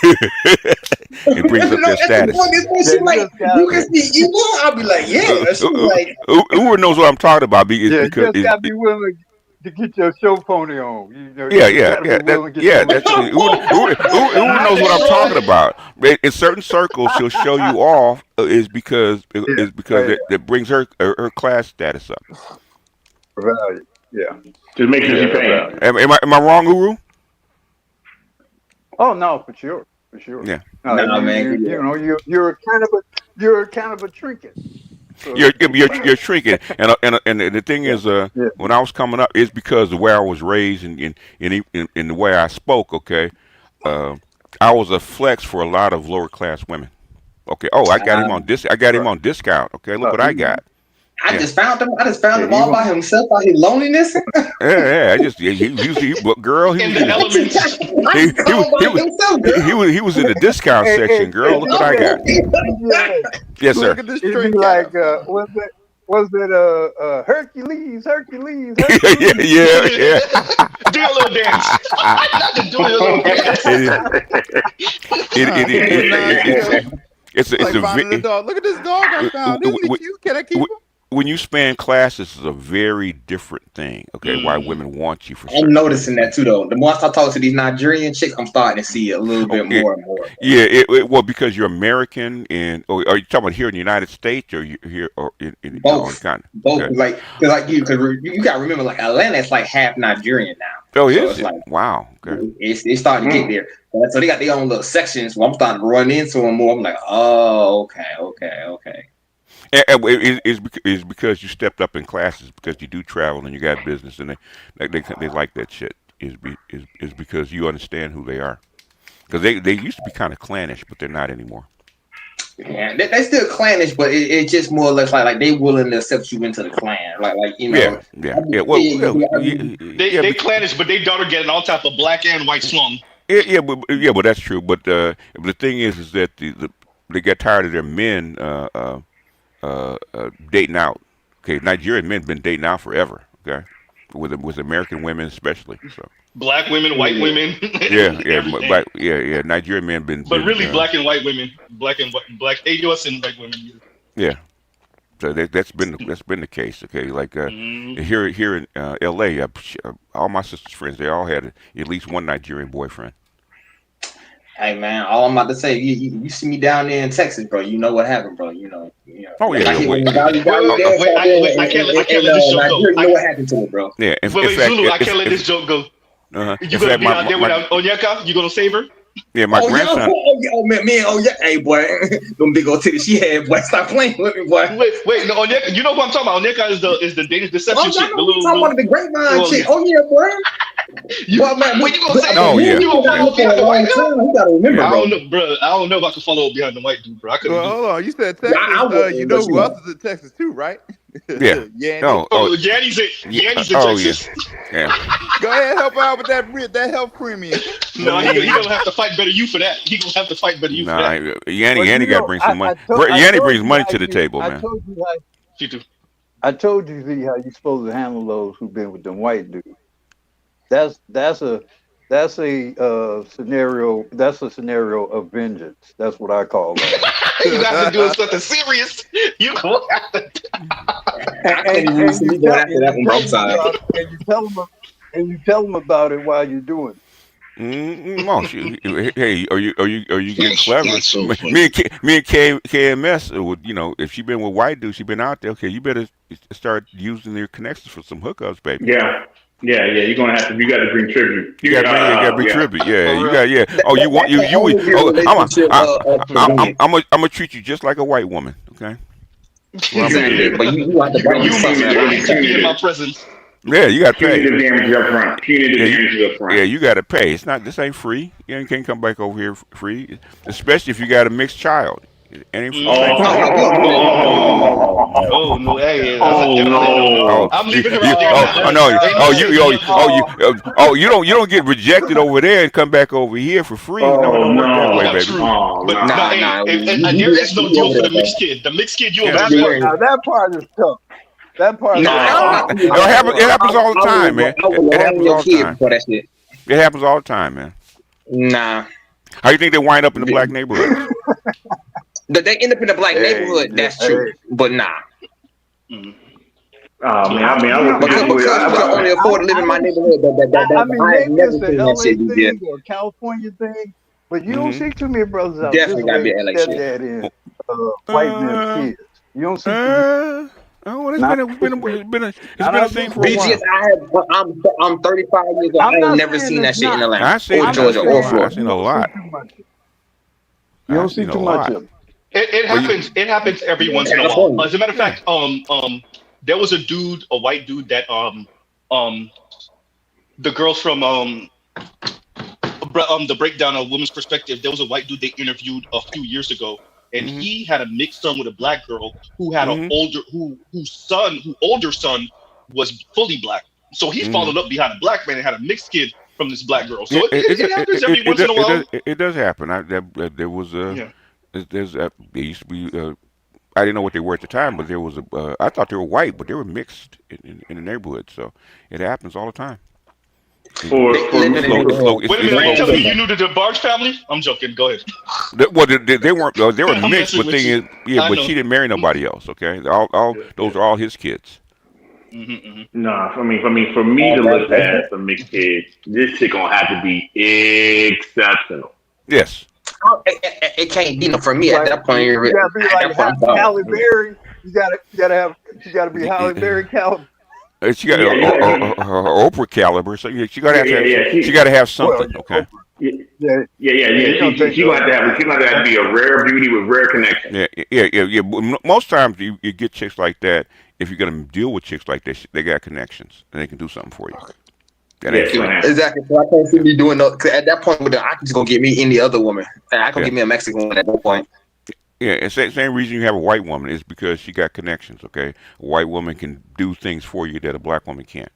It brings up their status. She like, you can see evil. I'll be like, yeah. She like, Uwe knows what I'm talking about. You just gotta be willing to get your show pony on. Uwe knows what I'm talking about. In certain circles, she'll show you off is because it brings her class status up. Value. Yeah. Just make sure you pay. Am I wrong, Uru? Oh no, for sure. Yeah. Man. You're kind of a trinket. So you're shrinking, and the thing is, when I was coming up, it's because of where I was raised and in the way I spoke. Okay, I was a flex for a lot of lower class women. Okay, I got him on discount. Okay, look what I got. I just found him all by himself by his loneliness. He was in the discount section, girl. Look what I got. Yes, sir. Look at this drink. Like, was it Hercules? Yeah. Do a little dance. Not to do a little dance. It's a dog. Look at this dog I found. Isn't he cute? Can I keep him? When you span classes, is a very different thing. Okay, why women want you for. I'm noticing that too, though. The more I talk to these Nigerian chicks, I'm starting to see it a little bit more and more. Yeah, well, because you're American, and are you talking about here in the United States, or you here or in both? Both, okay. like you gotta remember, like Atlanta is like half Nigerian now. Oh, so is it? Like, wow. Okay. It's starting to get there. So they got their own little sections where I'm starting to run into them more. I'm like, oh, okay. It's because you stepped up in classes, because you do travel and you got business, and they like that shit. Is because you understand who they are, because they used to be kind of clannish, but they're not anymore. Yeah, they still clannish, but it's just more or less like they willing to accept you into the clan, like you know. Yeah. Well, they clannish, but they daughter getting all type of black and white slung. But that's true. But the thing is that they get tired of their men dating out. Okay, Nigerian men been dating out forever. Okay, with American women especially. So black women, white women. Nigerian men been. But really, black and white women, black AUS and white women. Yeah. So that's been the case. Okay, like here in L.A., all my sister's friends, they all had at least one Nigerian boyfriend. Hey man, all I'm about to say, you see me down there in Texas, bro. You know what happened, bro. You know. Oh yeah. I can't let this joke go. You know what happened to it, bro. Yeah. Zulu, I can't let this joke go. You gonna be out there without Onyeka? You gonna save her? Yeah, my grandson. Hey boy, them big old titties she had, boy. Stop playing with me, boy. Wait, no, Onyeka. You know who I'm talking about? Onyeka is the Danish deception chick. The little talking about the grapevine chick. Oh yeah, boy. You gonna say? No, yeah. You gotta remember, I don't know, bro. I don't know if I can follow up behind the white dude, bro. Hold on. You said Texas. You know who else is in Texas too, right? Yeah. Yanni's in Texas. Yeah. Go ahead, help out with that health premium. No, he gonna have to fight better you for that. He gonna have to fight better you for that. Yanni got to bring some money. Yanni brings money to the table, man. I told you how you supposed to handle those who've been with them white dudes. That's a scenario. That's a scenario of vengeance. That's what I call that. You have to do something serious. You gonna have to. And you tell them about it while you're doing it. Hey, are you getting clever? Me and KMS would, if she been with white dudes, she been out there. Okay, you better start using their connections for some hookups, baby. Yeah. You're gonna have to. You got to bring tribute. You got to bring tribute. Yeah, you got. Yeah. Oh, you want you. I'm gonna treat you just like a white woman. Okay. Exactly. But you have to be in my presence. Yeah, you got to pay. Punitive damages up front. Yeah, you got to pay. It's not. This ain't free. You can't come back over here free, especially if you got a mixed child. No! Hey, no! I'm leaving her out there. You don't get rejected over there and come back over here for free. No, don't work that way, baby. But there is no deal for the mixed kid. The mixed kid, you over now that part is tough. That part. It happens all the time, man. It happens all the time. It happens all the time, man. Nah. How you think they wind up in the black neighborhood? They end up in the black neighborhood. That's true, but nah. Oh man, I because you can only afford to live in my neighborhood. Maybe it's the LA thing or California thing, but you don't see too many brothers out there. Definitely gotta be LA shit. White men's kids. You don't see. It's been a thing for a while. I'm 35 years old. I ain't never seen that shit in Atlanta or Georgia or Florida. I've seen a lot. You don't see too much of it. It happens. It happens every once in a while. As a matter of fact, there was a white dude that the girls from the breakdown of women's perspective. There was a white dude they interviewed a few years ago, and he had a mixed son with a black girl who had an older older son was fully black. So he followed up behind a black man and had a mixed kid from this black girl. So it happens every once in a while. It does happen. There was a. There used to be. I didn't know what they were at the time, but there was a. I thought they were white, but they were mixed in the neighborhood. So it happens all the time. Wait a minute, are you telling me you knew the DeBarge family? I'm joking. Go ahead. They weren't. They were mixed, but thing is, but she didn't marry nobody else. Okay, those are all his kids. Nah, for me to look past a mixed kid, this shit gonna have to be exceptional. Yes. It can't be for me at that point. You gotta be like Halle Berry. You gotta be Halle Berry caliber. She got Oprah caliber, so she gotta have she gotta have something. Okay. She gonna have to be a rare beauty with rare connection. Yeah. Most times you get chicks like that. If you're gonna deal with chicks like this, they got connections and they can do something for you. Exactly. So I can't see me doing that. At that point, I can just go get me any other woman. I can get me a Mexican woman at that point. Yeah, and same reason you have a white woman is because she got connections. Okay, a white woman can do things for you that a black woman can't.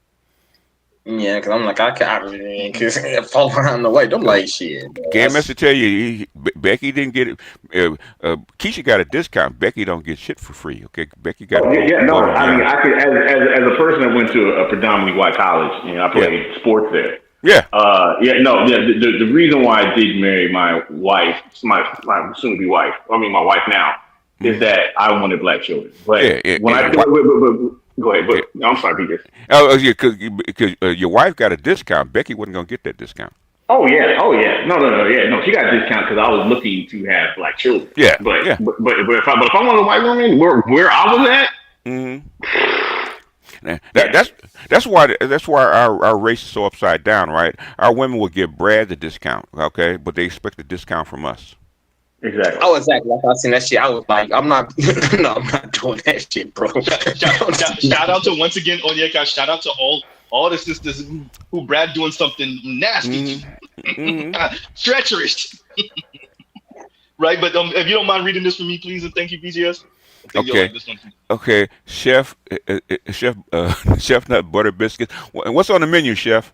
Yeah, because I'm like, I can't fall around the way. Don't like shit. Can't mess to tell you, Becky didn't get it. Keisha got a discount. Becky don't get shit for free. Okay, Becky got. I mean, I could, as a person that went to a predominantly white college, I played sports there. Yeah. The reason why I did marry my wife, my soon-to-be wife, my wife now, is that I wanted black children. But go ahead. But I'm sorry, Peter. Oh yeah, because your wife got a discount. Becky wasn't gonna get that discount. Oh yeah. No, she got a discount because I was looking to have black children. Yeah. But if I wanted a white woman, where I was at. That's why our race is so upside down, right? Our women will give Brad the discount, okay, but they expect a discount from us. Exactly. Oh, exactly. Like I seen that shit, I was like, I'm not doing that shit, bro. Shout out to once again, Onyeka. Shout out to all the sisters who Brad doing something nasty, treacherous, right? But if you don't mind reading this for me, please, and thank you, BGS. think you'll like this one too. Okay, Chef Nut Butter Biscuits. What's on the menu, Chef?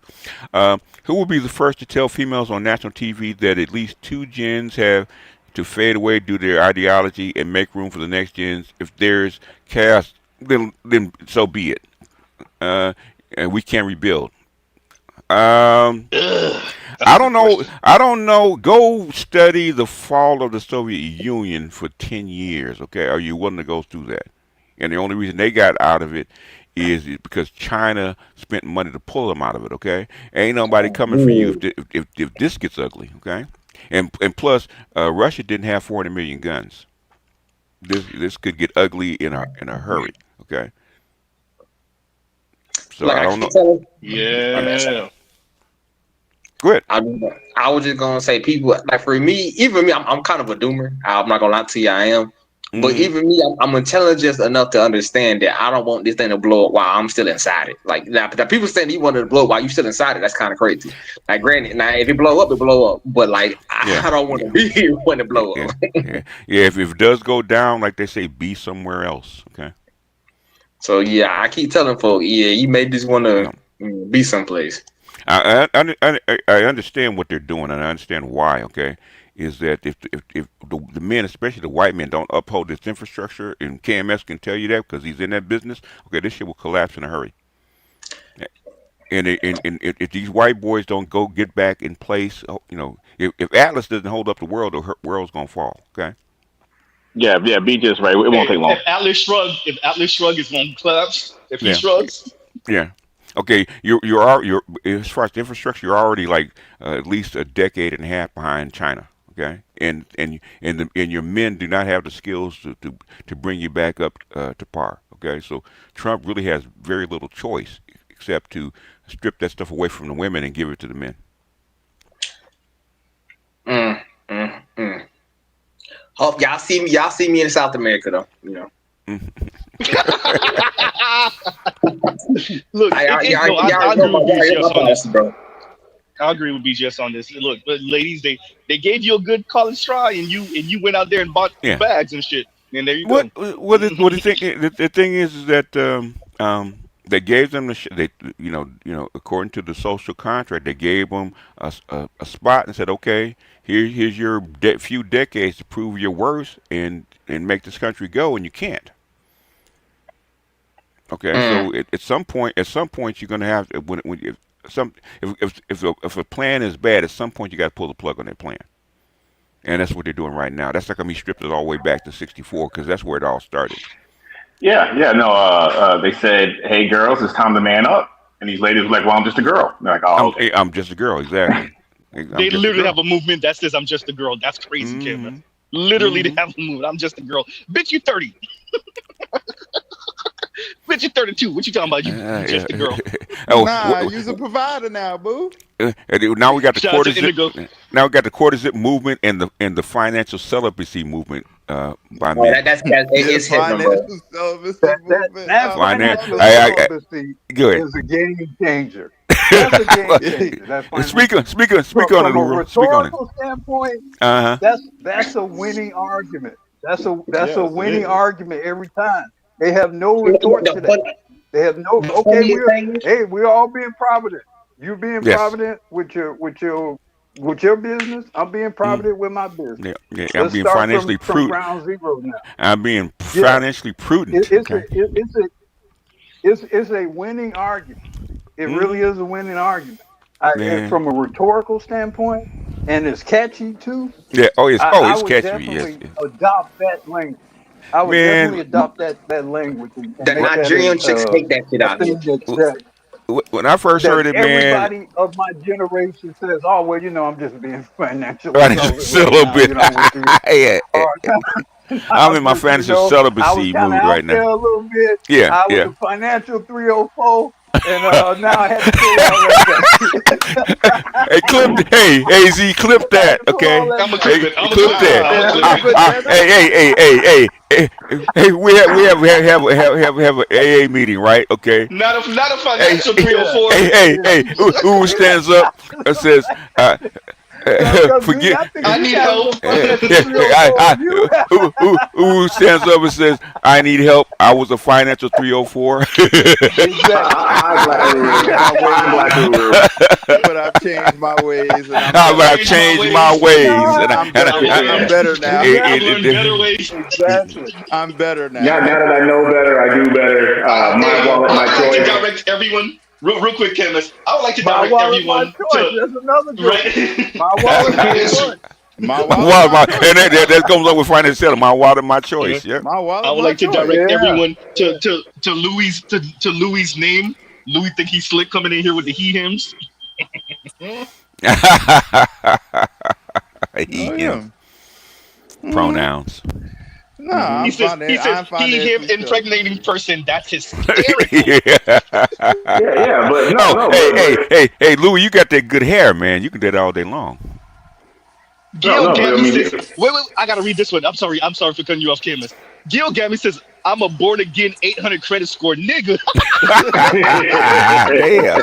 Who will be the first to tell females on national TV that at least two gens have to fade away due to their ideology and make room for the next gens? If there's chaos, then so be it. And we can rebuild. I don't know. I don't know. Go study the fall of the Soviet Union for 10 years. Okay, are you willing to go through that? And the only reason they got out of it is because China spent money to pull them out of it. Okay, ain't nobody coming for you if this gets ugly. Okay, and plus Russia didn't have 40 million guns. This could get ugly in a hurry. Okay, so Like I I don't keep know. telling, Yeah. Good. I was just gonna say, people like for me, even me, I'm kind of a doomer. I'm not gonna lie to you, I am. But even me, I'm intelligent enough to understand that I don't want this thing to blow up while I'm still inside it. Like now, people saying you wanted to blow up while you still inside it. That's kind of crazy. Like, granted, now if it blow up, it blow up. But like, I don't want to be here when it blow up. Yeah. If it does go down, like they say, be somewhere else. Okay. So yeah, I keep telling folks, yeah, you may just want to be someplace. I understand what they're doing, and I understand why. Okay, is that if the men, especially the white men, don't uphold this infrastructure, and KMS can tell you that because he's in that business. Okay, this shit will collapse in a hurry. And if these white boys don't go get back in place, if Atlas doesn't hold up the world world's gonna fall. Okay. Yeah, B just right. It won't take long. If Atlas Shrugged is going to collapse, if he shrugs. Yeah. Okay, you're as far as the infrastructure, you're already like at least a decade and a half behind China. Okay, and your men do not have the skills to bring you back up to par. Okay, so Trump really has very little choice except to strip that stuff away from the women and give it to the men. Hope y'all see me. Y'all see me in South America, though. You know. Look, I agree with BGS on this. Look, but ladies, they gave you a good college try, and you went out there and bought bags and shit, and there you go. What the thing is that they gave them according to the social contract, they gave them a spot and said, okay, here's your few decades to prove your worth and make this country go, and you can't. Okay, so at some point you're gonna have to, if a plan is bad, at some point you got to pull the plug on that plan, and that's what they're doing right now. That's not gonna be stripped all the way back to '64 because that's where it all started. No. They said, "Hey, girls, it's time to man up," and these ladies were like, "Well, I'm just a girl." They're like, "Oh, okay. I'm just a girl." Exactly. They literally have a movement that says, "I'm just a girl." That's crazy, Kevin. Literally, they have a movement. I'm just a girl. Bitch, you 30. Bitch, you 32. What you talking about? You just a girl. You's a provider now, boo. Now we got the quarter zip. Now we got the quarter zip movement and the financial celibacy movement by men. It's financial celibacy movement. That financial celibacy is a game changer. That's a game changer. Speak on it, from a Uru. rhetorical standpoint, that's a winning argument. That's a winning argument every time. They have no retort to that. They have no. Okay, we're all being provident. You being provident with your business. I'm being provident with my business. Yeah. I'm being financially prudent. Ground zero now. I'm being financially prudent. It's a winning argument. It really is a winning argument. And from a rhetorical standpoint, and it's catchy too. Yeah. It's catchy. Definitely adopt that language. I would definitely adopt that language. The Nigerian chicks take that shit out here. When I first heard it, everybody of my generation says, "Oh, well, I'm just being financial celibate." I'm in my financial celibacy mood right now. A little bit. Yeah, I was a financial 304. And now I had to Hey, AZ, clip that, okay? I'm gonna clip it. Clip that. Hey, we have an AA meeting, right? Okay. Not a financial 304. Hey, who stands up and says, Forget. I need help. Who stands up and says, "I need help. I was a financial 304." But I've changed my ways. And I've changed my ways. I'm better now. I've learned better ways. Exactly. I'm better now. Now that I know better, I do better. My wallet, my I would like choice. to direct everyone, real quick, chemist. I would like to My direct wallet, everyone my choice. That's another good right. My wallet, my choice. My wallet, and that comes up with financial. My wallet, my choice. Yeah. My wallet, I would like to direct everyone to Louis' name. Louis think he's slick coming in here with the he hims. Him. Pronouns. No, he says he him impregnating person. That's hysterical. Yeah, but no. Hey, Louis, you got that good hair, man. You can do that all day long. Gil Gammy says, wait, I gotta read this one. I'm sorry for cutting you off, chemist. Gil Gammy says, I'm a born again 800 credit score nigga. Damn.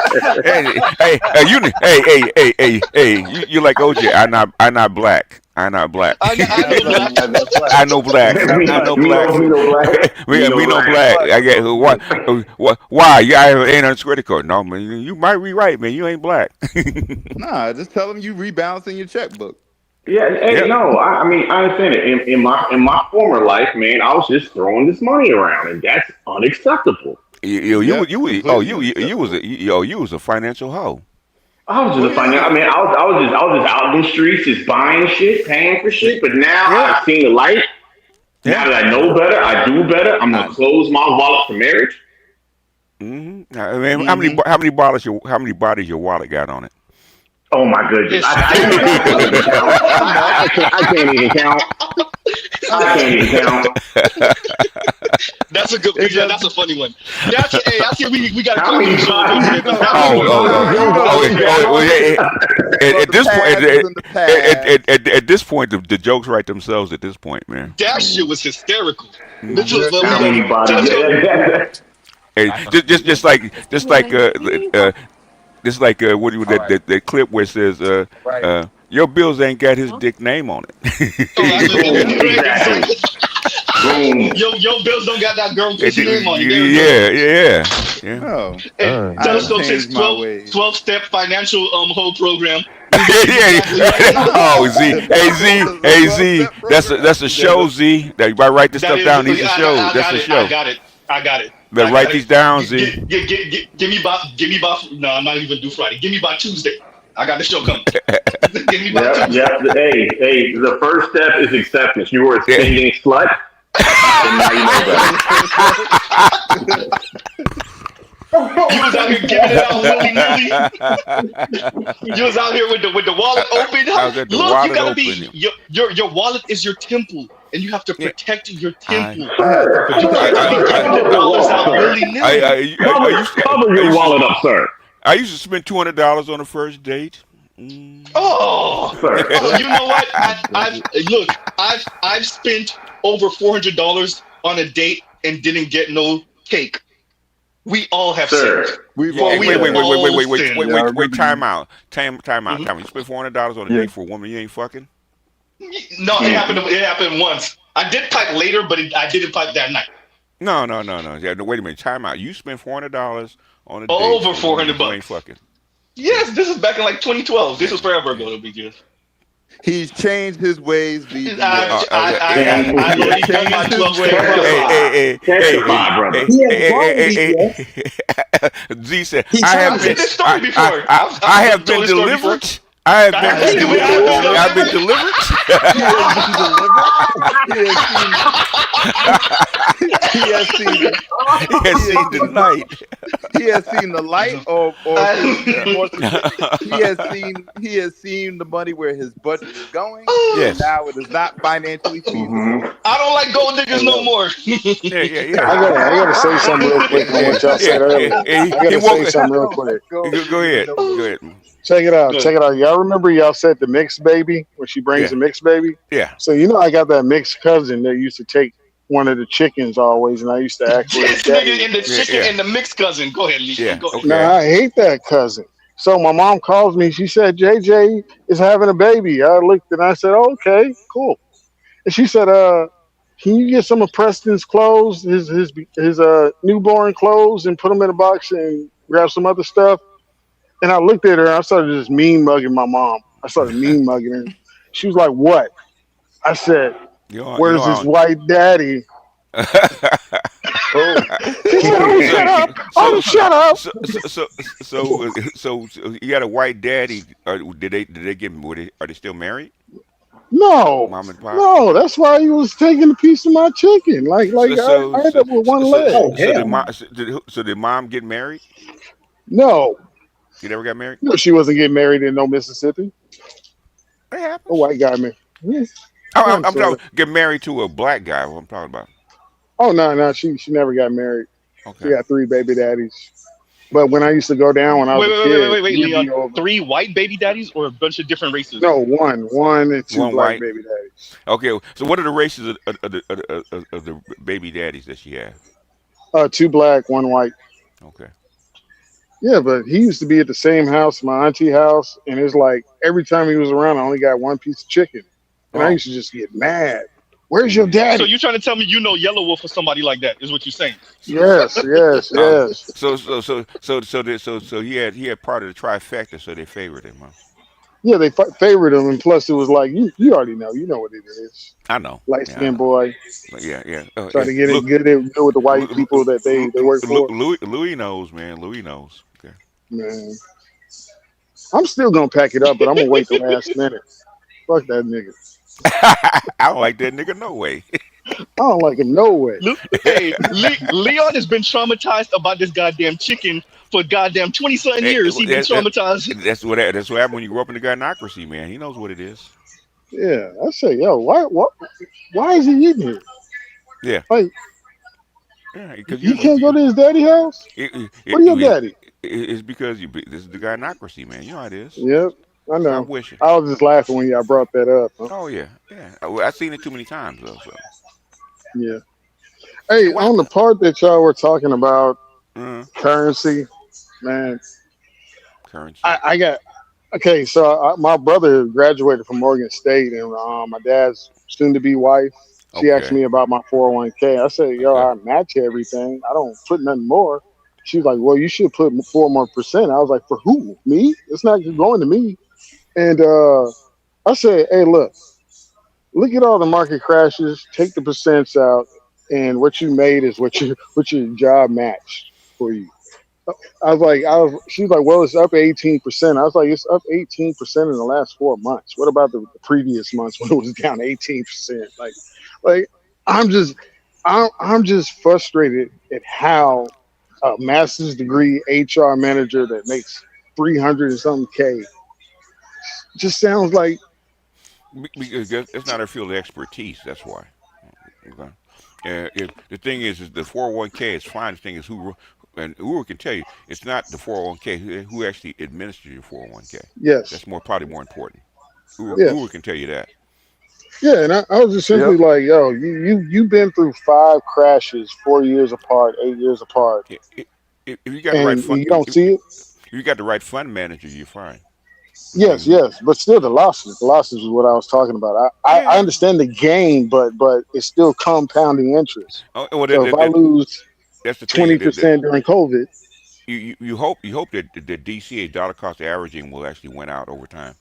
You like OJ? I'm not black. I know black. I know black. We know black. I get what? Why? You have an 800 credit card? No, man. You might be right, man. You ain't black. Nah, just tell them you rebalancing your checkbook. No. I mean, I understand it. In my former life, man, I was just throwing this money around, and that's unacceptable. You was a financial hoe. I was just a financial. I mean, I was just out in the streets, just buying shit, paying for shit. But now I've seen the light. Now that I know better, I do better. I'm gonna close my wallet for marriage. Mm-hmm. I mean, how many bodies your wallet got on it? Oh my goodness! I can't even count. That's a good. Yeah, that's a funny one. I see. We got to come in. At this point, the jokes write themselves. At this point, man. That shit was hysterical. Just like what do you that clip where it says your bills ain't got his dick name on it. Your bills don't got that girl pussy name on it. Yeah. Oh, Telescope says 12-step financial whole program. Oh, Z. That's a show, Z. That you write this stuff down. These are shows. That's a show. I got it. But write these down, Z. Give me about. No, I'm not even due Friday. Give me by Tuesday. I got the show coming. Give me by Tuesday. Hey, the first step is acceptance. You were a spending slut. And now you know that. You was out here giving it out willy-nilly. You was out here with the wallet open. Look, you gotta be your wallet is your temple, and you have to protect your temple. You can't be giving the dollars out willy-nilly. Cover your wallet up, sir. I used to spend $200 on the first date. Oh, you know what? I've spent over $400 on a date and didn't get no cake. We all have sinned. Wait, time out. You spent $400 on a date for a woman you ain't fucking? No, it happened once. I did pipe later, but I didn't pipe that night. No. Yeah, wait a minute. Time out. You spent $400 on a date. Over $400. You ain't fucking. Yes, this is back in like 2012. This was forever ago. It'll be good. He's changed his ways. Z said, I have been delivered. I've been delivered. He has seen the light. He has seen the light, or he has seen the money where his budget is going. Yes. Now it is not financially feasible. I don't like gold diggers no more. I gotta say something real quick on what y'all said earlier. I gotta say something real quick. Go ahead. Check it out. Y'all remember y'all said the mixed baby when she brings the mixed baby? Yeah. So I got that mixed cousin that used to take one of the chickens always, and I used to act with this nigga in the chicken and the mixed cousin. Go ahead, Lee. Yeah. Go ahead. No, I hate that cousin. So my mom calls me. She said JJ is having a baby. I looked and I said, okay, cool. And she said, can you get some of Preston's clothes, his newborn clothes, and put them in a box and grab some other stuff? And I looked at her and I started just mean mugging my mom. I started mean mugging her. She was like, what? I said, where's his white daddy? Oh. She said, "Oh, shut up! Oh, shut up!" So you got a white daddy. Did they get? Are they still married? No, Mom and pop. no. That's why he was taking a piece of my chicken. I ended up with one leg. Did mom get married? No. You never got married? No, she wasn't getting married in no Mississippi. It happens. A white guy, man. Yes. I'm talking get married to a black guy. What I'm talking about. Oh no, she never got married. Okay. She got 3 baby daddies. But when I used to go down when I was a kid, wait, Leon. 3 white baby daddies or a bunch of different races? No, one and 2 One black white baby daddies. Okay, so what are the races of the baby daddies that she had? 2 black, 1 white. Okay. Yeah, but he used to be at the same house, my auntie house, and it's like every time he was around, I only got 1 piece of chicken, and I used to just get mad. Where's your daddy? So you trying to tell me you know Yellow Wolf or somebody like that? Is what you're saying? Yes. So he had part of the trifecta, so they favored him, huh? Yeah, they favored him, and plus it was like you already know, what it is. I know. Light skinned boy. Yeah. Try to get it good with the white people that they work for. Louis knows, man. Louis knows. Okay. Man, I'm still gonna pack it up, but I'm gonna wait the last minute. Fuck that nigga. I don't like that nigga no way. I don't like him no way. Hey, Leon has been traumatized about this goddamn chicken for goddamn 20-something years. He's been traumatized. That's what happened when you grow up in the gynocracy, man. He knows what it is. Yeah, I say, yo, why is he eating here? Yeah. Like, because you can't go to his daddy house? What are your daddy? It's because this is the gynocracy, man. You know how it is. Yep, I know. I'm wishing. I was just laughing when y'all brought that up. Huh? Oh, yeah. I've seen it too many times, though. So. Yeah. Hey, on the part that y'all were talking about currency, man. Currency. I got okay. So my brother graduated from Morgan State, and my dad's soon-to-be wife. She asked me about my 401k. I said, "Yo, I match everything. I don't put nothing more." She was like, "Well, you should put 4 more percent." I was like, "For who? Me? It's not going to me." And I said, "Hey, look at all the market crashes. Take the percents out, and what you made is what your job matched for you." She was like, "Well, it's up 18%." I was like, "It's up 18% in the last 4 months. What about the previous months when it was down 18%?" Like I'm just frustrated at how a master's degree HR manager that makes 300 and something K just sounds like, because it's not our field of expertise. That's why. Okay. If the thing is the 401k is fine. The thing is who can tell you it's not the 401k who actually administers your 401k. Yes, that's probably more important. Who can tell you that? Yeah, and I was just simply like, yo, you've been through 5 crashes, 4 years apart, 8 years apart. If you got the right fund, you don't see it. If you got the right fund manager, you're fine. Yes, but still the losses is what I was talking about. I understand the gain, but it's still compounding interest. So if I lose 20% during COVID, you hope that the DCA dollar cost averaging will actually win out over time.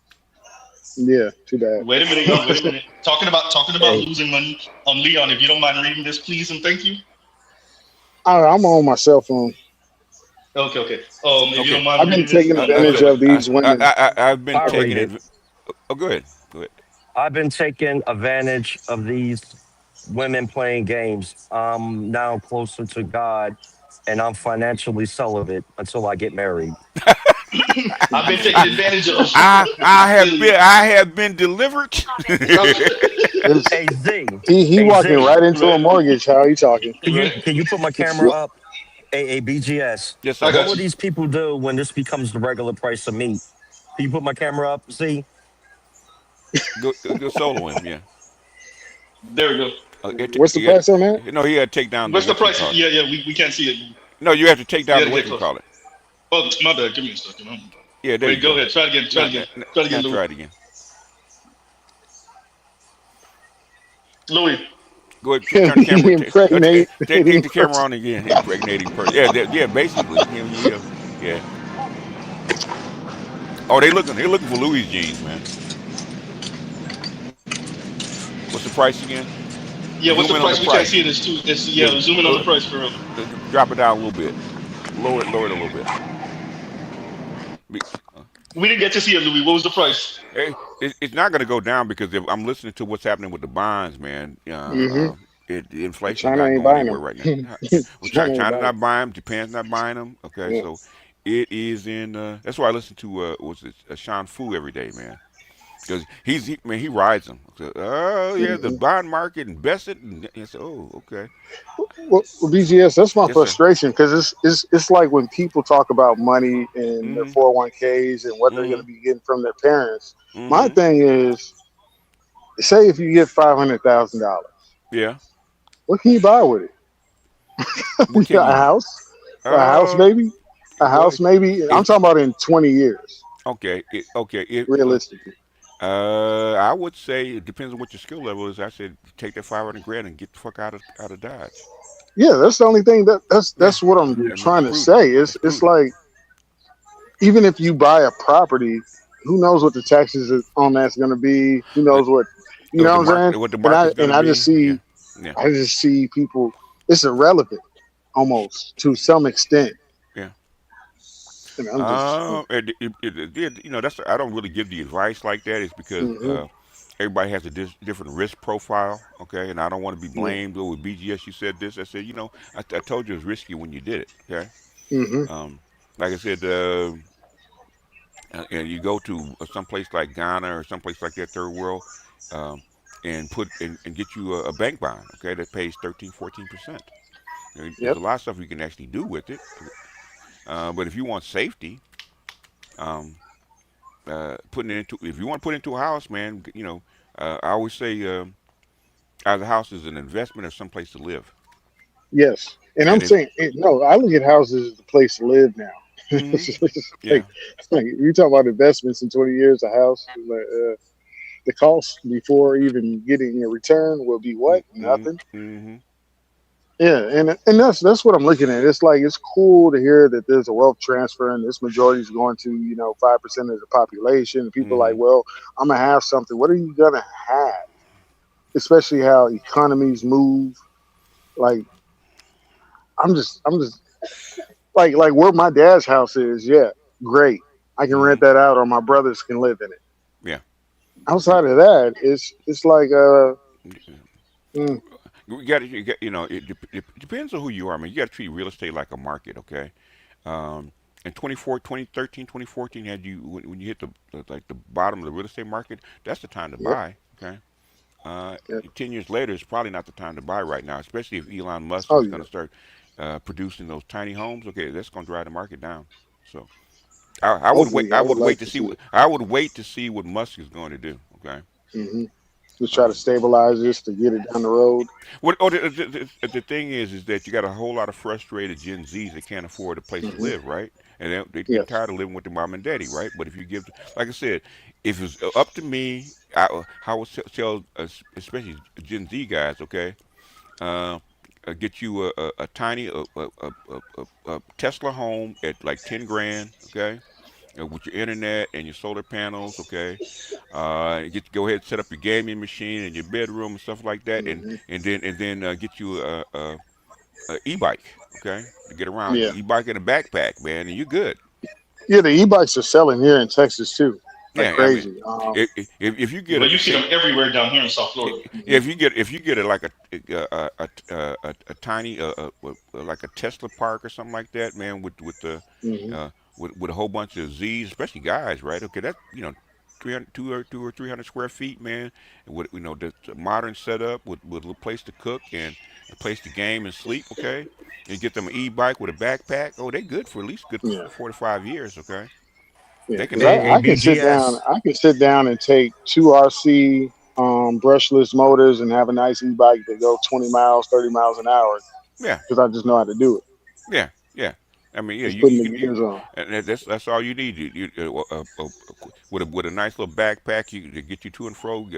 Yeah, too bad. Wait a minute. Talking about losing money. Leon, if you don't mind reading this, please and thank you. I'm on my cell phone. Okay. If you don't mind I've been taking advantage of these women. I've been taking it. Oh, go ahead. I've been taking advantage of these women playing games. I'm now closer to God, and I'm financially celibate until I get married. I've been taking advantage of. I have been delivered. Hey Z, he walking right into a mortgage. How you talking? Can you put my camera up? BGS. Yes, what will these people do when this becomes the regular price of meat? Can you put my camera up? See? Go solo him, yeah. There we go. What's the price on that? No, he had to take down. What's the price? Yeah, we can't see it. No, you have to take down the what you call it. Oh, my bad. Give me a second. Yeah, there Wait, you go go. ahead. Try it again. Try it again. Try it Now again, Louis. try it again. Louis. Go ahead, turn the camera. Impregnating Take the camera person. on again. Impregnating person. Yeah, basically. Yeah. Oh, they're looking for Louis jeans, man. What's the price again? Yeah, what's Zoom the in on the price? We can't see price. it. It's Yeah, zoom in on the price for real. drop it down a little bit. Lower it a little bit. We didn't get to see it, Louis. What was the price? It's not going to go down because if I'm listening to what's happening with the bonds, man. The inflation's China not ain't going buying anywhere them. right now. Well, China ain't China's buying not buying them. Japan's not buying them. Okay, them. so it is in. That's why I listen to Sean Fu every day, man. Because he rides them. So, oh yeah, the bond market invested, and I said, oh okay. Well, BGS, that's my Yes, sir. frustration because it's like when people talk about money and their 401ks and what they're going to be getting from their parents. My thing is, say if you get $500,000, yeah, what can you buy with it? what can A you? house maybe, a Well, house maybe. I'm talking about in 20 years, okay, realistically. I would say it depends on what your skill level is. I said take that 500 grand and get the fuck out of Dodge. Yeah, that's the only thing Yeah, that's what I'm I mean trying to say. it's It's prudent. like even if you buy a property, who knows what the taxes on that's going to be? Who knows what you know what I'm saying? What the And market's going to I be? just see Yeah, I just see people. It's irrelevant almost to some extent. yeah. And I'm just That's I don't really give the advice like that. It's because everybody has a different risk profile, okay? And I don't want to be blamed. Oh, with BGS, you said this. I said, I told you it was risky when you did it, okay? Like I said, and you go to some place like Ghana or some place like that, third world, um, and get you a bank bond, okay, that pays 13-14%. There's a lot of stuff you can actually do with it, but if you want safety, putting it into if you want to put it into a house, man, I always say either house is an investment or someplace to live. yes. And I'm And if saying no. I look at houses as the place to live now. yeah, like you talk about investments in 20 years, a house. Like, the cost before even getting a return will be what? Nothing. Yeah, and that's what I'm looking at. It's like it's cool to hear that there's a wealth transfer and this majority is going to 5% of the population. And people are like, well, I'm gonna have something. What are you gonna have? Especially how economies move. Like I'm just like where my dad's house is. Yeah, great. I can rent that out, or my brothers can live in it. Yeah. Outside of that, it's like You got it depends on who you are, man. You got to treat real estate like a market, okay? In 2013, 2014, had you when you hit the bottom of the real estate market, that's the time to buy, okay? 10 years later, it's probably not the time to buy right now, especially if Elon Musk is going to start producing those tiny homes. Okay, that's going to drive the market down. So I would wait. Hopefully, I would like to see it. I would wait to see what Musk is going to do. Okay. Just try to stabilize this to get it down the road. The thing is that you got a whole lot of frustrated Gen Zs that can't afford a place to live, right? And they get tired of living with their mom and daddy, right? But if you give, like I said, if it's up to me, I would tell, especially Gen Z guys, okay, get you a tiny a Tesla home at like 10 grand, okay, with your internet and your solar panels, okay. Go ahead and set up your gaming machine in your bedroom and stuff like that, and then get you a e-bike, okay, to get around. Yeah. E-bike and a backpack, man, and you're good. Yeah, the e-bikes are selling here in Texas too, like Yeah, crazy. if you get Well, you see them everywhere down here in South Florida. if you get it like a tiny like a Tesla park or something like that, man, with a whole bunch of Z's, especially guys, right? Okay, that's 300, 200 or 300 square feet, man. With the modern setup with a little place to cook and a place to game and sleep. Okay, and get them an e-bike with a backpack. Oh, they good for at least good 4 to 5 years. Okay, Yeah, they can. because I can sit down. I can sit down and take 2 RC brushless motors and have a nice e-bike that go 20 miles, 30 miles an hour. Yeah. Because I just know how to do it. Yeah. I mean, yeah, Just putting the gears on. and that's all you need. With a nice little backpack, you to get you to and fro.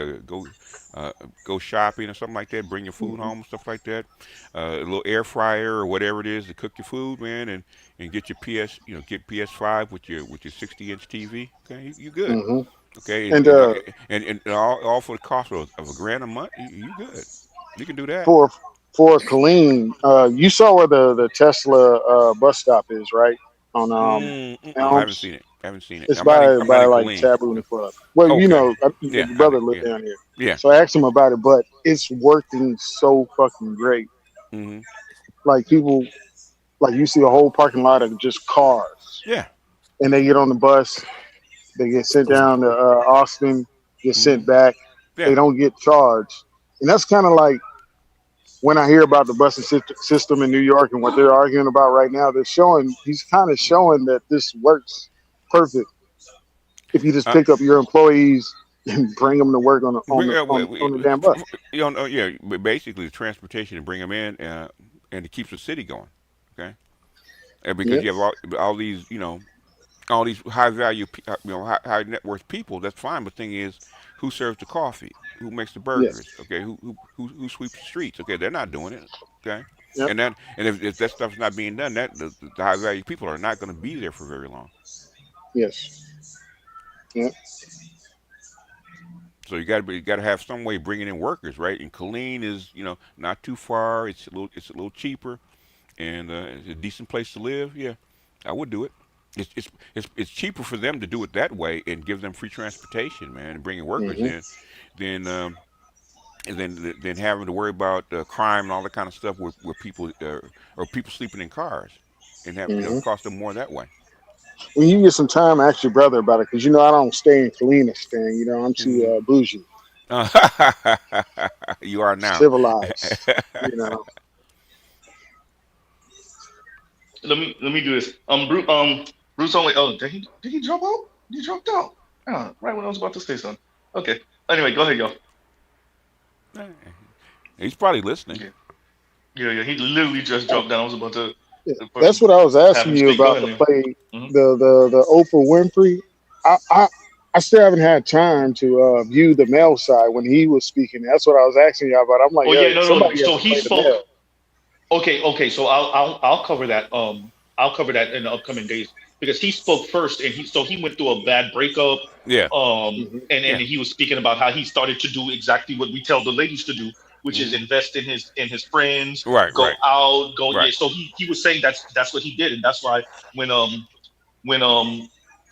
Go shopping or something like that. Bring your food home, stuff like that. A little air fryer or whatever it is to cook your food, man, and get your get PS5 with your 60-inch TV. Okay, you good. Okay, And and all for the cost of $1,000 a month. You good. You can do that. for Colleen, you saw where the Tesla bus stop is, right? On I haven't Elms. seen it. I haven't seen it. It's I'm not in like Colleen. Taboo in the Club. Well, you Okay. know, Yeah. your brother lived down here. Yeah. So I asked him about it, but it's working so fucking great. Mm-hmm. Like people, like you see a whole parking lot of just cars. Yeah. And they get on the bus, they get sent down to Austin, get sent back. Yeah. They don't get charged, and that's kind of like when I hear about the busing system in New York and what they're arguing about right now. He's kind of showing that this works perfect if you just pick up your employees and bring them to work on the damn bus. Yeah, but basically the transportation to bring them in, and it keeps the city going. Okay, and because you have all these, all these high value, high net worth people. That's fine. But the thing is, who serves the coffee? Who makes the burgers? Okay, who sweeps the streets? Okay, they're not doing it. Okay, and if that stuff's not being done, the high value people are not going to be there for very long. Yes. Yep. So you got to have some way of bringing in workers, right? And Colleen is, not too far. It's a little cheaper, and it's a decent place to live. Yeah, I would do it. It's cheaper for them to do it that way and give them free transportation, man, and bringing workers in, than having to worry about crime and all that kind of stuff where people or people sleeping in cars and have cost them more that way. When you get some time, ask your brother about it, because I don't stay in Kalinistan. I'm too bougie. You are now civilized. Let me do this. Bruce only. Oh, did he drop out? He dropped out. Right when I was about to say something. Okay. Anyway, go ahead, y'all. He's probably listening. Yeah. He literally just dropped down. I was about to. That's what I was asking you about to play the Oprah Winfrey. I still haven't had time to view the male side when he was speaking. That's what I was asking you about. I'm like, no. So he spoke. Okay. So I'll cover that. I'll cover that in the upcoming days because he spoke first, and he went through a bad breakup. Yeah. And he was speaking about how he started to do exactly what we tell the ladies to do, which is invest in his friends, go out. Yeah. So he was saying that's what he did, and that's why when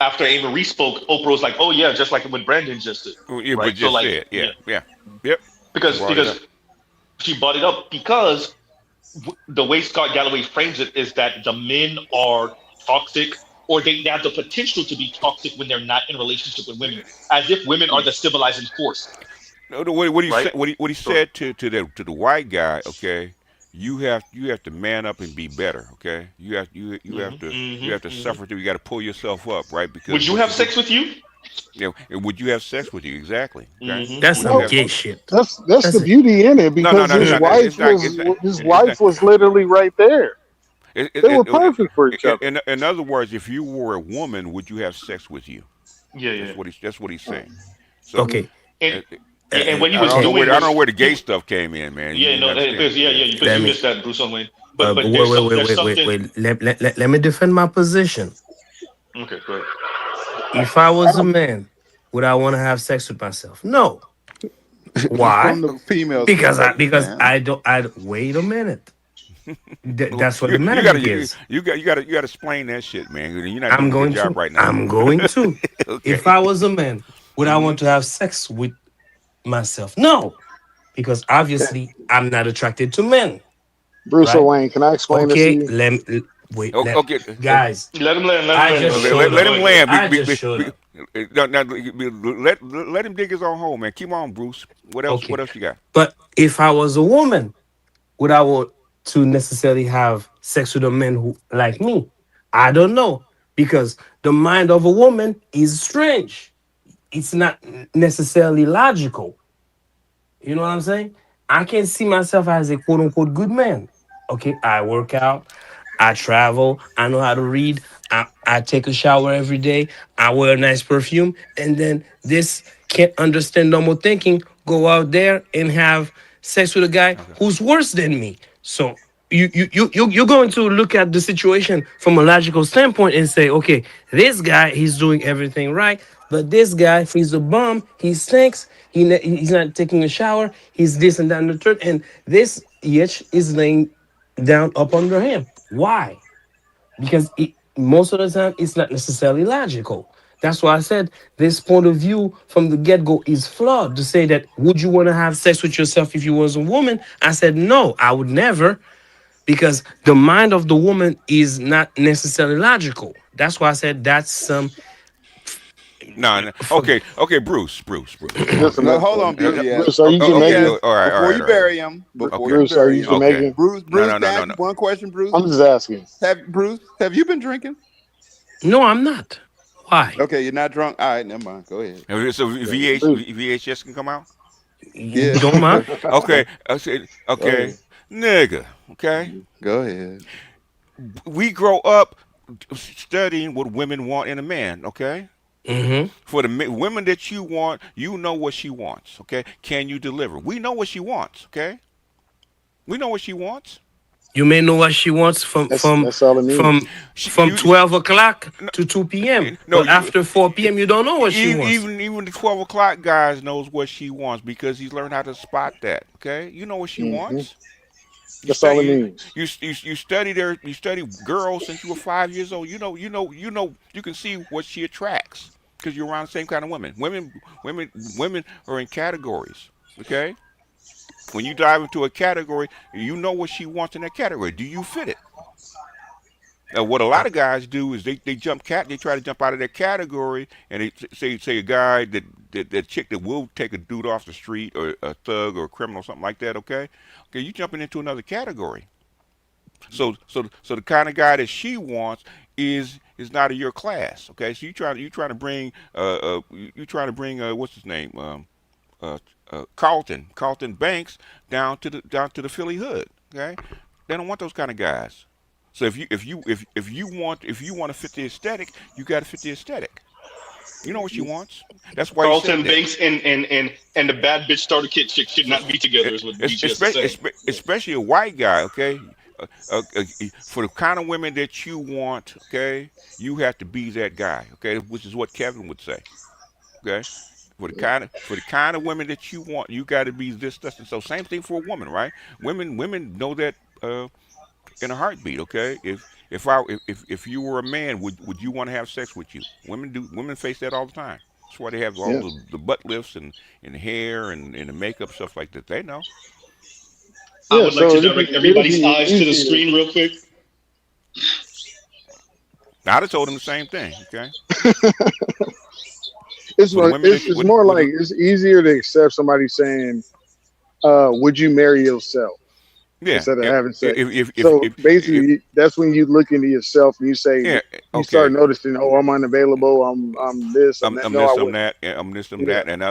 after A. Marie spoke, Oprah was like, oh yeah, just like what Brandon just did. Yeah, right? But just said, yep. Because she brought it up because the way Scott Galloway frames it is that the men are toxic, or they have the potential to be toxic when they're not in a relationship with women, as if women are the civilizing force. No, what he said to the white guy, okay, you have to man up and be better, okay. You have to suffer through. You got to pull yourself up, right? Because would you have sex with you? Yeah, would you have sex with you? Exactly. Okay? That's some gay shit. That's the beauty in it, because his wife was literally right there. They were perfect for each other. In other words, if you were a woman, would you have sex with you? Yeah. That's what he's saying. So, okay. And when he was I don't know where the gay stuff came in, man. Because you missed that, Bruce Wayne. But wait. Let me defend my position. Okay, go ahead. If I was a man, would I want to have sex with myself? No. Why? Because I don't. Wait a minute. That's what the magic is. You got to explain that shit, man. You're not doing a good job right now. I'm going to. Okay. If I was a man, would I want to have sex with myself? No, because obviously I'm not attracted to men. Bruce Wayne, can I explain this to you? Okay, guys. Let him land. Let him land. Let him dig his own hole, man. Keep on, Bruce. What else? What else you got? But if I was a woman, would I want to necessarily have sex with a man who like me? I don't know, because the mind of a woman is strange. It's not necessarily logical. You know what I'm saying? I can see myself as a quote unquote good man. Okay, I work out. I travel. I know how to read. I take a shower every day. I wear a nice perfume. And then this can't understand normal thinking, go out there and have sex with a guy who's worse than me. So you're going to look at the situation from a logical standpoint and say, okay, this guy, he's doing everything right. But this guy, he's a bum. He stinks. He's not taking a shower. He's this and that and the third. And this itch is laying down up under him. Why? Because most of the time it's not necessarily logical. That's why I said this point of view from the get-go is flawed. To say that would you want to have sex with yourself if you was a woman? I said no, I would never, because the mind of the woman is not necessarily logical. That's why I said that's some. No. Okay. Bruce. No, hold on, Bruce, are you Jamaican? All right. Before you bury him, Bruce, are you Jamaican? Bruce, No. can I ask you one question, Bruce? I'm just asking. Have you been drinking? No, I'm not. Why? Okay, you're not drunk. All right, never mind. Go ahead. So VHS can come out. Yeah. Don't mind. Okay. I said okay, nigga. Okay. Go ahead. We grow up studying what women want in a man. Okay. Mm-hmm. For the women that you want, you know what she wants. Okay. Can you deliver? We know what she wants. Okay. We know what she wants. You may know what she wants That's all it means. from 12 o'clock to 2 p.m. But after 4 p.m., you don't know what she wants. Even the 12 o'clock guys knows what she wants because he's learned how to spot that. Okay, you know what she wants. That's all it means. You study girls since you were 5 years old. You know. You can see what she attracts because you're around the same kind of women. Women are in categories. Okay. When you dive into a category, you know what she wants in that category. Do you fit it? What a lot of guys do is they try to jump out of their category, and they say a guy that chick that will take a dude off the street or a thug or a criminal, something like that. Okay, you jumping into another category. So the kind of guy that she wants is not of your class. Okay, so you trying to bring what's his name Carlton Banks down to the Philly hood. Okay, they don't want those kind of guys. So if you want to fit the aesthetic, you got to fit the aesthetic. You know what she wants. That's why Carlton Banks and the bad bitch starter kit chick should not be together. Is what especially a white guy. Okay, for the kind of women that you want. Okay, you have to be that guy. Okay, which is what Kevin would say. Okay. For the kind of women that you want, you got to be this, and so same thing for a woman, right? Women know that in a heartbeat. Okay, if you were a man, would you want to have sex with you? Women face that all the time. That's why they have all the butt lifts and the hair and the makeup, stuff like that. They know. I would like to direct everybody's eyes to the screen real quick. I'd have told them the same thing. Okay. It's more like it's easier to accept somebody saying, "Would you marry yourself?" Yeah, instead of having sex. If basically, that's when you look into yourself and you say, you start noticing, "Oh, I'm unavailable. I'm this. I'm that. I'm this. I'm that." And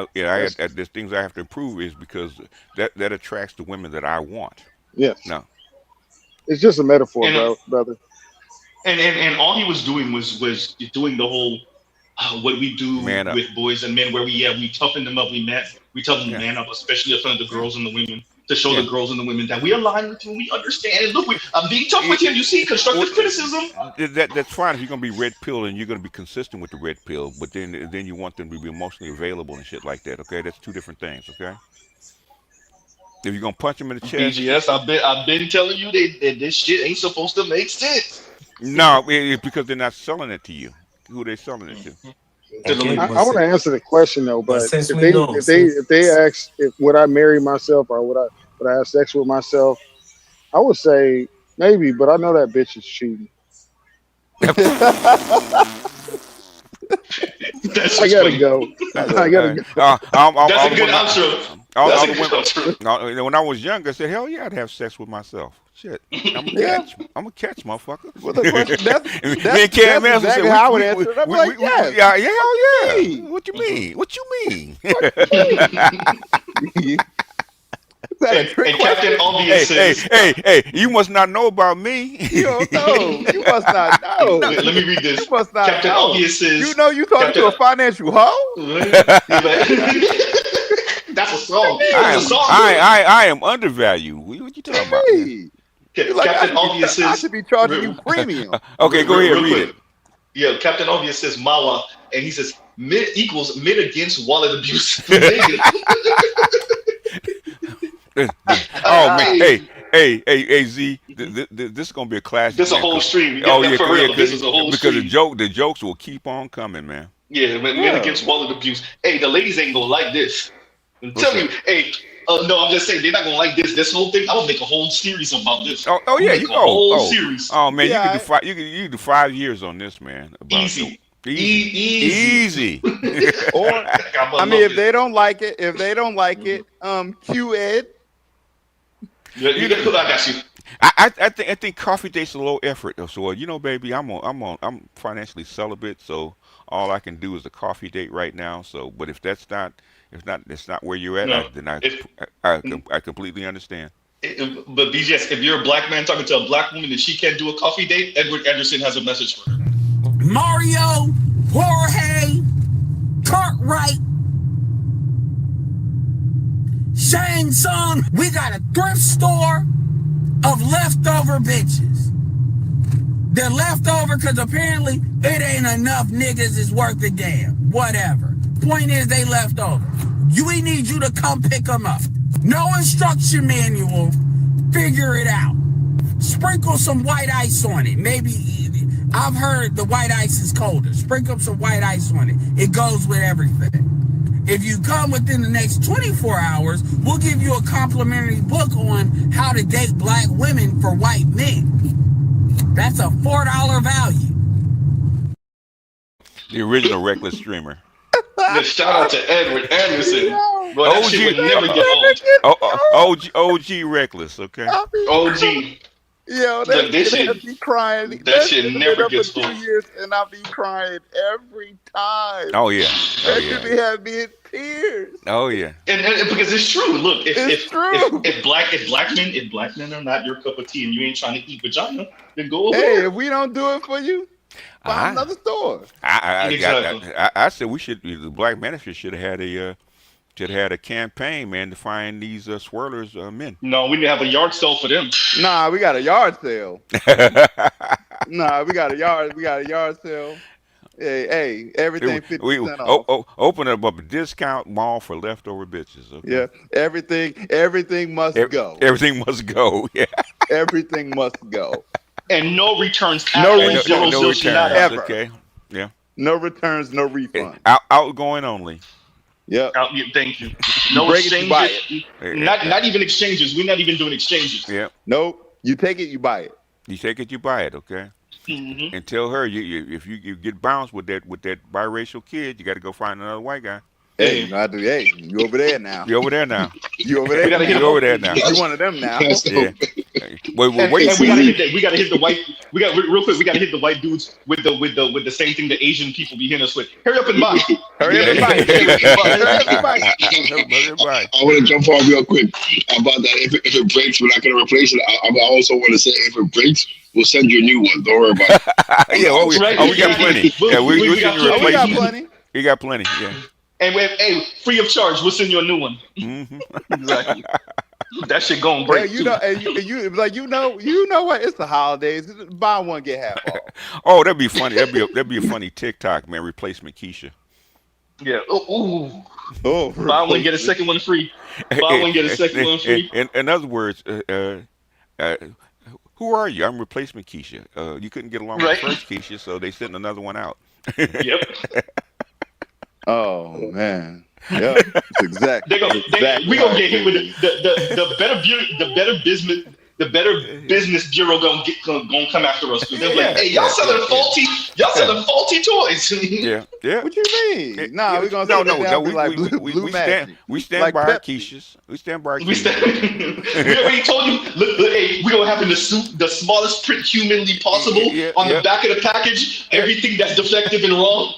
there's things I have to improve is because that attracts the women that I want. Yes. No. It's just a metaphor, brother. And all he was doing was doing the whole. What we do with boys and men, where we toughen them up, we toughen the man up, especially in front of the girls and the women, to show the girls and the women that we align with him, we understand. And look, I'm being tough with him. You see, constructive criticism. That's fine if you're gonna be red pill and you're gonna be consistent with the red pill, but then you want them to be emotionally available and shit like that. Okay, that's two different things. Okay. If you're gonna punch them in the chest, BGS, I've been telling you that this shit ain't supposed to make sense. No, it's because they're not selling it to you. Who they selling it to? I want to answer the question though, but if they ask would I marry myself or would I have sex with myself, I would say maybe, but I know that bitch is cheating. I gotta go. That's a good outro. When I was younger, I said, "Hell yeah, I'd have sex with myself." Shit, I'm a catch, motherfucker. Well, the question, that's exactly how I would answer it. I'm like, yes. Hell yeah. What you mean? that a trick And Captain Obvious Hey, says, hey, hey, hey! You must not know about me. You don't know. You must not know. let me read this. You must not Captain know. Obvious says, You know you talking to a financial hoe? That's a song. I That's am, a song. I am undervalued. What you talking about? Hey. You like, Captain Obvious I says, should be charging you premium. Okay, go ahead, read it. Yeah, Captain Obvious says Mawa, and he says men equals men against wallet abuse. Oh man, hey, Z, this is gonna be a classic. This a whole stream. Oh yeah, for real. This is a whole because stream. the jokes will keep on coming, man. Yeah, men against wallet abuse. Hey, the ladies ain't gonna like this. I'm telling you. Hey, no, I'm just saying they're not gonna like this. This whole thing, I will make a whole series about this. Oh yeah, you whole series. Oh man, you can do 5. You can do 5 years on this, man. Easy. Or I mean, if they don't like it, Q Ed. I got you. I think coffee date's a low effort. So you know, baby, I'm financially celibate, so all I can do is a coffee date right now. So, but if that's not where you're at, then I completely understand. But BGS, if you're a black man talking to a black woman and she can't do a coffee date, Edward Anderson has a message for her. Mario, Jorge, Cartwright, Shang Tsung, we got a thrift store of leftover bitches. They're leftover because apparently it ain't enough niggas is worth a damn. Whatever. Point is they leftover. We need you to come pick them up. No instruction manual. Figure it out. Sprinkle some white ice on it. Maybe, I've heard the white ice is colder. Sprinkle some white ice on it. It goes with everything. If you come within the next 24 hours, we'll give you a complimentary book on how to date black women for white men. That's a $4 value. The original reckless streamer. Shout out to Edward Anderson. Bro, that shit would never get old. OG reckless, okay? OG. Yo, that shit be crying. That shit never gets old. 2 years, and I be crying every time. Oh yeah. That should be having me in tears. Oh yeah. And because it's true. Look, it's true. If black men are not your cup of tea, and you ain't trying to eat vagina, then go over. Hey, if we don't do it for you, find another store. I said we should. The Black Manosphere should have had a campaign, man, to find these swirlers men. No, we need to have a yard sale for them. Nah, we got a yard sale. We got a yard sale. Hey, everything 50% off. Open up a discount mall for leftover bitches. Okay? Yeah, everything must go. Everything must go. Yeah. Everything must go. And no returns. No returns. Ever. Okay. Yeah. No returns, no refund. Outgoing only. Yep. Thank you. No exchanges. Not even exchanges. We're not even doing exchanges. Yeah. Nope. You take it, you buy it. You take it, you buy it. Okay. Mm-hmm. And tell her if you get bounced with that biracial kid, you got to go find another white guy. Hey, you over there now. You over there now. You over there. You over there now. You one of them now. Yeah. We gotta hit the white. Real quick. We gotta hit the white dudes with the same thing the Asian people be hitting us with. Hurry up and buy. Hurry up and buy. I want to jump on real quick about that. If it breaks, we're not going to replace it. I also want to say if it breaks, we'll send you a new one. Don't worry about it. Yeah, we got plenty. Yeah, we got plenty. We got plenty. Yeah. And free of charge, we'll send you a new one. Mm-hmm. Exactly. That shit gonna break. Yeah, you know what? It's the holidays. Buy one, get half off. Oh, that'd be funny. That'd be a funny TikTok, man. Replacement Keisha. Yeah. Buy one, get a second one free. Buy one, get a second one free. In other words, who are you? I'm replacement Keisha. You couldn't get along with first Keisha, so they sent another one out. Yep. Oh man. Yeah, it's exactly. We gonna get hit with the better business bureau gonna come after us because they're like, hey, y'all selling faulty toys. Yeah. What you mean? Nah, we gonna we stand by our Keishas. We stand by our Keishas. We already told you. Look, hey, we gonna have in the smallest print humanly possible on the back of the package. Everything that's defective and wrong.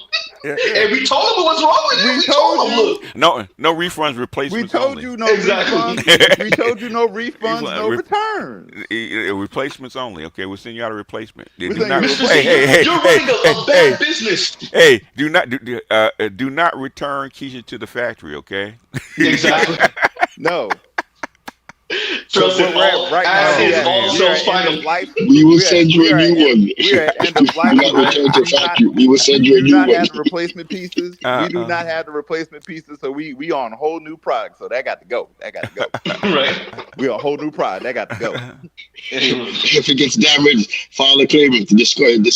And we told him what's wrong with it. We told him, look. No refunds, replacements We told only. you no refunds. We told you no refunds, no returns. Replacements only. Okay, we'll send you out a replacement. Do Mr. not, C, you're running a bad business. Hey, do not return Keisha to the factory. Okay. Exactly. No. Trust where it, we're at right as now, is all we're cells at end final. of life. We will send you a new one. We're at end of life. Do not return to factory. We will send you a We do new not one. have the replacement pieces. We do not have the replacement pieces. So we on a whole new product. So that got to go. That got to go. Right. We on a whole new product. That got to go. If it gets damaged, file a claim. If discarded,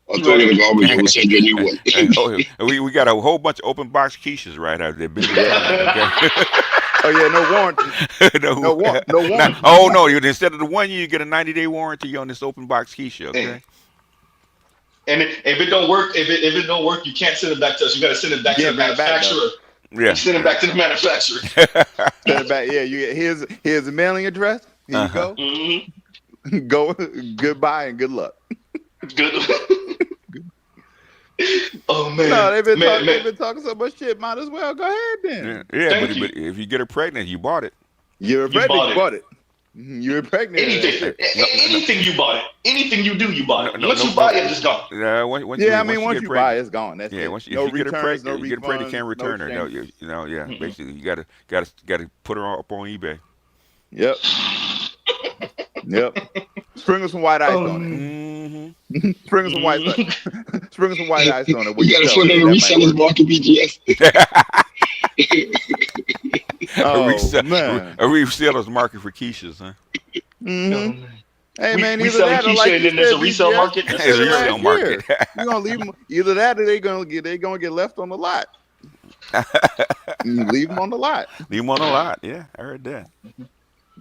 or throw it in the garbage, we'll send you a new one. We got a whole bunch of open box Keishas right out there. Okay. Oh yeah, no warranty. no warranty. Oh no! Instead of the 1 year, you get a 90-day warranty on this open box Keisha. Okay. And if it don't work, if it don't work, you can't send it back to us. You got to send it back to the manufacturer. Yeah. Send it back to the manufacturer. Send it back. Yeah. You get here's the mailing address. Here you go. Mm-hmm. Go. Goodbye and good luck. Good. Oh man! No, they've been talking so much shit. Might as well go ahead then. Yeah, but if you get her pregnant, you bought it. You're pregnant. You bought it. You're pregnant. Anything you bought it. Anything you do, you bought it. Once you buy it, it's gone. Once you buy it, it's gone. That's it. Once no if you get her returns, pregnant, you get her pregnant, you can't return her. No, basically, you gotta put her up on eBay. Yep. Yep. Sprinkle some white ice on it. Mm-hmm. Sprinkle some white ice on it. You gotta put in a reseller's market BGS. Man. A reseller's market for Keishas, huh? Mm-hmm. Hey man, we either sell that or Keisha like and then there's a resale market. There's a resale market. You're gonna leave them. Either that or they're gonna get left on the lot. Leave them on the lot. Leave them on the lot. Yeah, I heard that.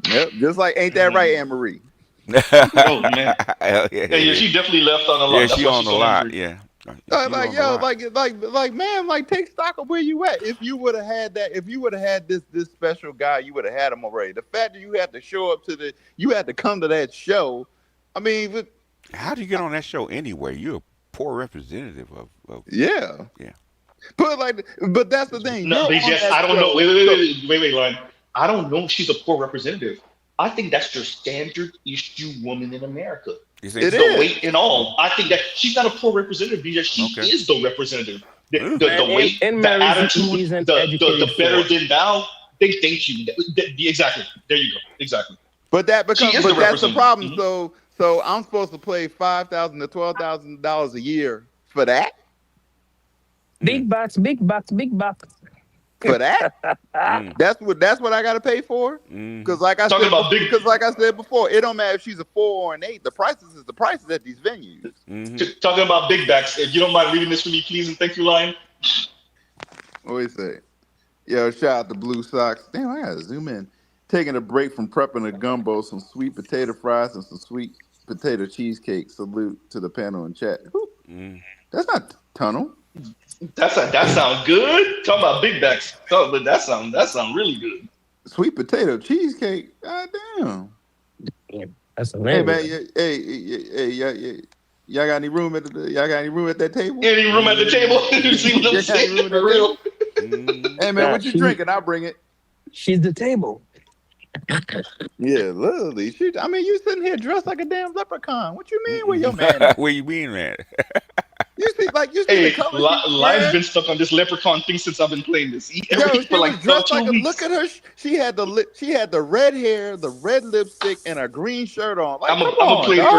Yep, just like ain't that right, Anne Marie? Oh man, yeah, she definitely left on the lot. Yeah, she on the lot. Yeah. Man, take stock of where you at. If you would have had that, if you would have had this special guy, you would have had him already. The fact that you had to show up you had to come to that show. I mean, how do you get on that show anyway? You're a poor representative of yeah. But that's the thing. No, I don't know. Wait, Line. I don't know if she's a poor representative. I think that's your standard issue woman in America. It the is. weight and all. I think that she's not a poor representative because she is the representative. The weight, the attitude, the better than thou. They thank you. Exactly. There you go. Exactly. But that's the problem. Mm-hmm. So I'm supposed to pay $5,000 to $12,000 a year for that. Big bucks. For that, that's what I got to pay for. Because like I said before, it don't matter if she's a 4 or an 8. The prices is the prices at these venues. Talking about big backs. If you don't mind reading this for me, please, and thank you, Lion. What do you say? Yo, shout out to Blue Socks. Damn, I gotta zoom in. Taking a break from prepping a gumbo, some sweet potato fries, and some sweet potato cheesecake. Salute to the panel in chat. That's not Tunnel. That sounds good. Talking about big backs. But that sound really good. Sweet potato cheesecake. God damn. That's hilarious. Hey man, y'all got any room at that table? Any room at the table? You see what I'm saying? For real. Hey man, what you drinking? I'll bring it. She's the table. Yeah, literally. You sitting here dressed like a damn leprechaun. What you mean where your man? Where you mean, man? You see Hey, the color. Lion's been stuck on this leprechaun thing since I've been playing this. She was dressed like look at her. She had the red hair, the red lipstick, and a green shirt on. Like, I'm gonna play it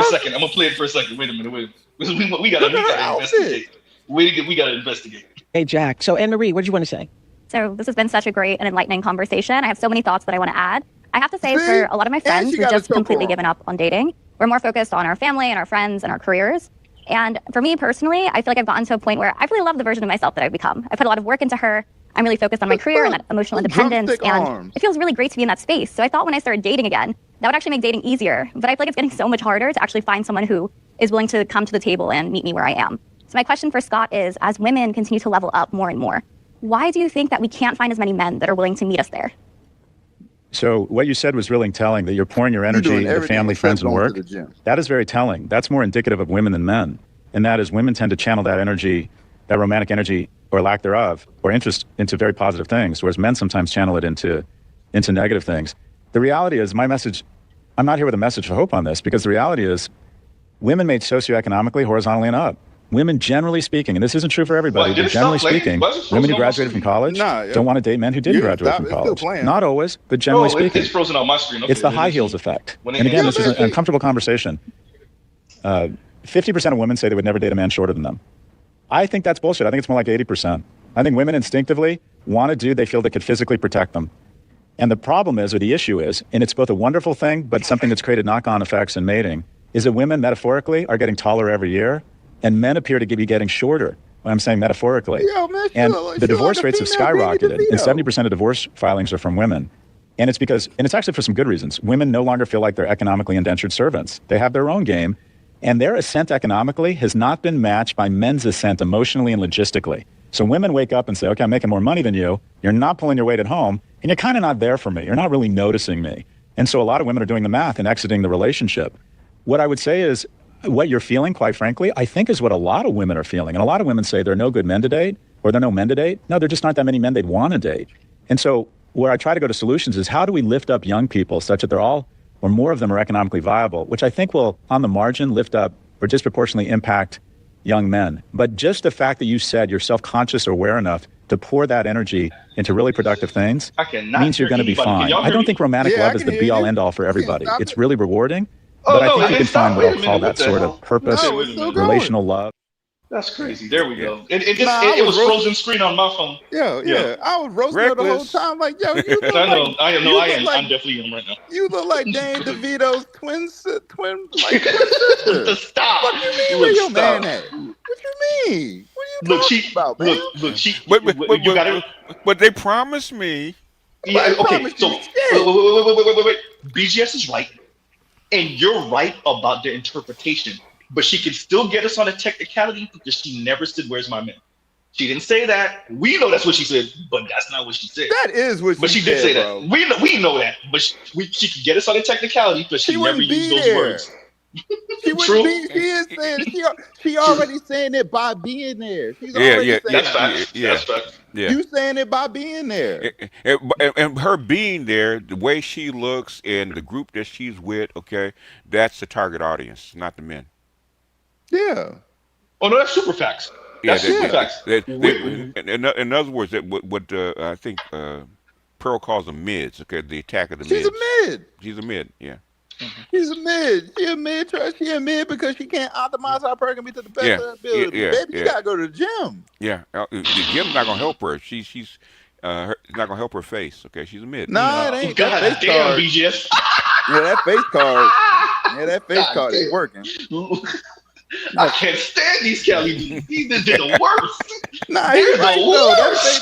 for a second. Wait a minute. We gotta investigate. We gotta investigate. Hey, Jack. So, Anne Marie, what did you want to say? So this has been such a great and enlightening conversation. I have so many thoughts that I want to add. I have to say, for a lot of my friends, we've just completely given up on dating. We're more focused on our family and our friends and our careers. And for me personally, I feel like I've gotten to a point where I really love the version of myself that I've become. I put a lot of work into her. I'm really focused on my career and that emotional independence. And it feels really great to be in that space. So I thought when I started dating again, that would actually make dating easier. But I feel like it's getting so much harder to actually find someone who is willing to come to the table and meet me where I am. So my question for Scott is, as women continue to level up more and more, why do you think that we can't find as many men that are willing to meet us there? So what you said was really telling, that you're pouring your energy into family, friends, and work. That is very telling. That's more indicative of women than men. And that is, women tend to channel that energy that romantic energy or lack thereof or interest into very positive things, whereas men sometimes channel it into negative things. The reality is, my message, I'm not here with a message of hope on this, because the reality is women made socioeconomically, horizontally, and up. Women, generally speaking, and this isn't true for everybody, but generally speaking, women who graduated from college don't want to date men who didn't graduate from college. Not always, but generally speaking. It's frozen on my screen. Okay, It's the high heels effect. And again, this is an uncomfortable conversation. 50% of women say they would never date a man shorter than them. I think that's bullshit. I think it's more like 80%. I think women instinctively want a dude they feel that could physically protect them. And the problem is, or the issue is, and it's both a wonderful thing, but something that's created knock-on effects in mating, is that women metaphorically are getting taller every year, and men appear to be getting shorter. When I'm saying metaphorically. Yo, man, and the divorce rates have skyrocketed, and 70% of divorce filings are from women. And it's because, and it's actually for some good reasons, women no longer feel like they're economically indentured servants. They have their own game, and their ascent economically has not been matched by men's ascent emotionally and logistically. So women wake up and say, okay, I'm making more money than you. You're not pulling your weight at home, and you're kind of not there for me. You're not really noticing me. And so a lot of women are doing the math and exiting the relationship. What I would say is, what you're feeling, quite frankly, I think is what a lot of women are feeling. And a lot of women say there are no good men to date, or there are no men to date. No, there just aren't that many men they'd want to date. And so where I try to go to solutions is, how do we lift up young people such that they're all, or more of them, are economically viable, which I think will, on the margin, lift up or disproportionately impact young men. But just the fact that you said you're self-conscious or aware enough to pour that energy into really productive things means you're going to be fine. I don't think romantic love is the be-all, end-all for everybody. It's really rewarding, but I think you can find what I'll call that sort of purpose, relational love. That's crazy. There we go. It was frozen screen on my phone. Yeah. I was roasting her the whole time. Like, yo, you look I definitely am right now. You look like Dane DeVito's twin sister. Stop. What do you mean? Where your man at? What you mean? What are you talking about, man? Look, you got it. But they promised me. Yeah, okay, so wait. BGS is right, and you're right about their interpretation. But she can still get us on a technicality because she never said, "Where's my man?" She didn't say that. We know that's what she said, but that's not what she said. That is what she said. But she did say that. We know that. But she can get us on a technicality, but she never used those words. She wouldn't be. She is saying she already saying it by being there. She's already saying that's fact. Yeah. You saying it by being there. And her being there, the way she looks and the group that she's with, okay, that's the target audience, not the men. Yeah. Oh no, that's super facts. That's super facts. In other words, what I think Pearl calls them mids. Okay, the attack of the mids. She's a mid. She's a mid. Yeah. Mm-hmm. She's a mid. She a mid because she can't optimize her program to the best of her ability. Baby, you gotta go to the gym. Yeah, the gym's not gonna help her. She's not gonna help her face. Okay, she's a mid. Nah, it ain't. God that face damn, card. BGS. Yeah, that face card. Yeah, that face card ain't working. I can't stand these Kelly. He did the worst. Nah, he's right though.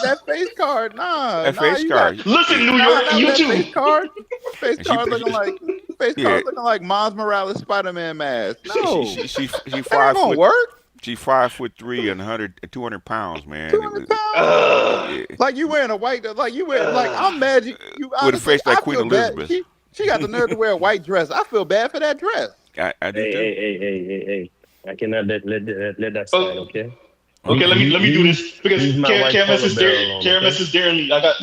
That face card. That face card. Listen, New York, you too. Face card looking like Miles Morales Spider-Man mask. No, she that 5 ain't foot. Work. She's 5'3" and 200 pounds, man. 200 pounds. Like you wearing a white. Like you wear. Like I'm mad. You with a face like Queen Elizabeth. She got the nerve to wear a white dress. I feel bad for that dress. I do too. Hey. I cannot let that slide, okay? Okay, let me do this because KMS is daring me. I got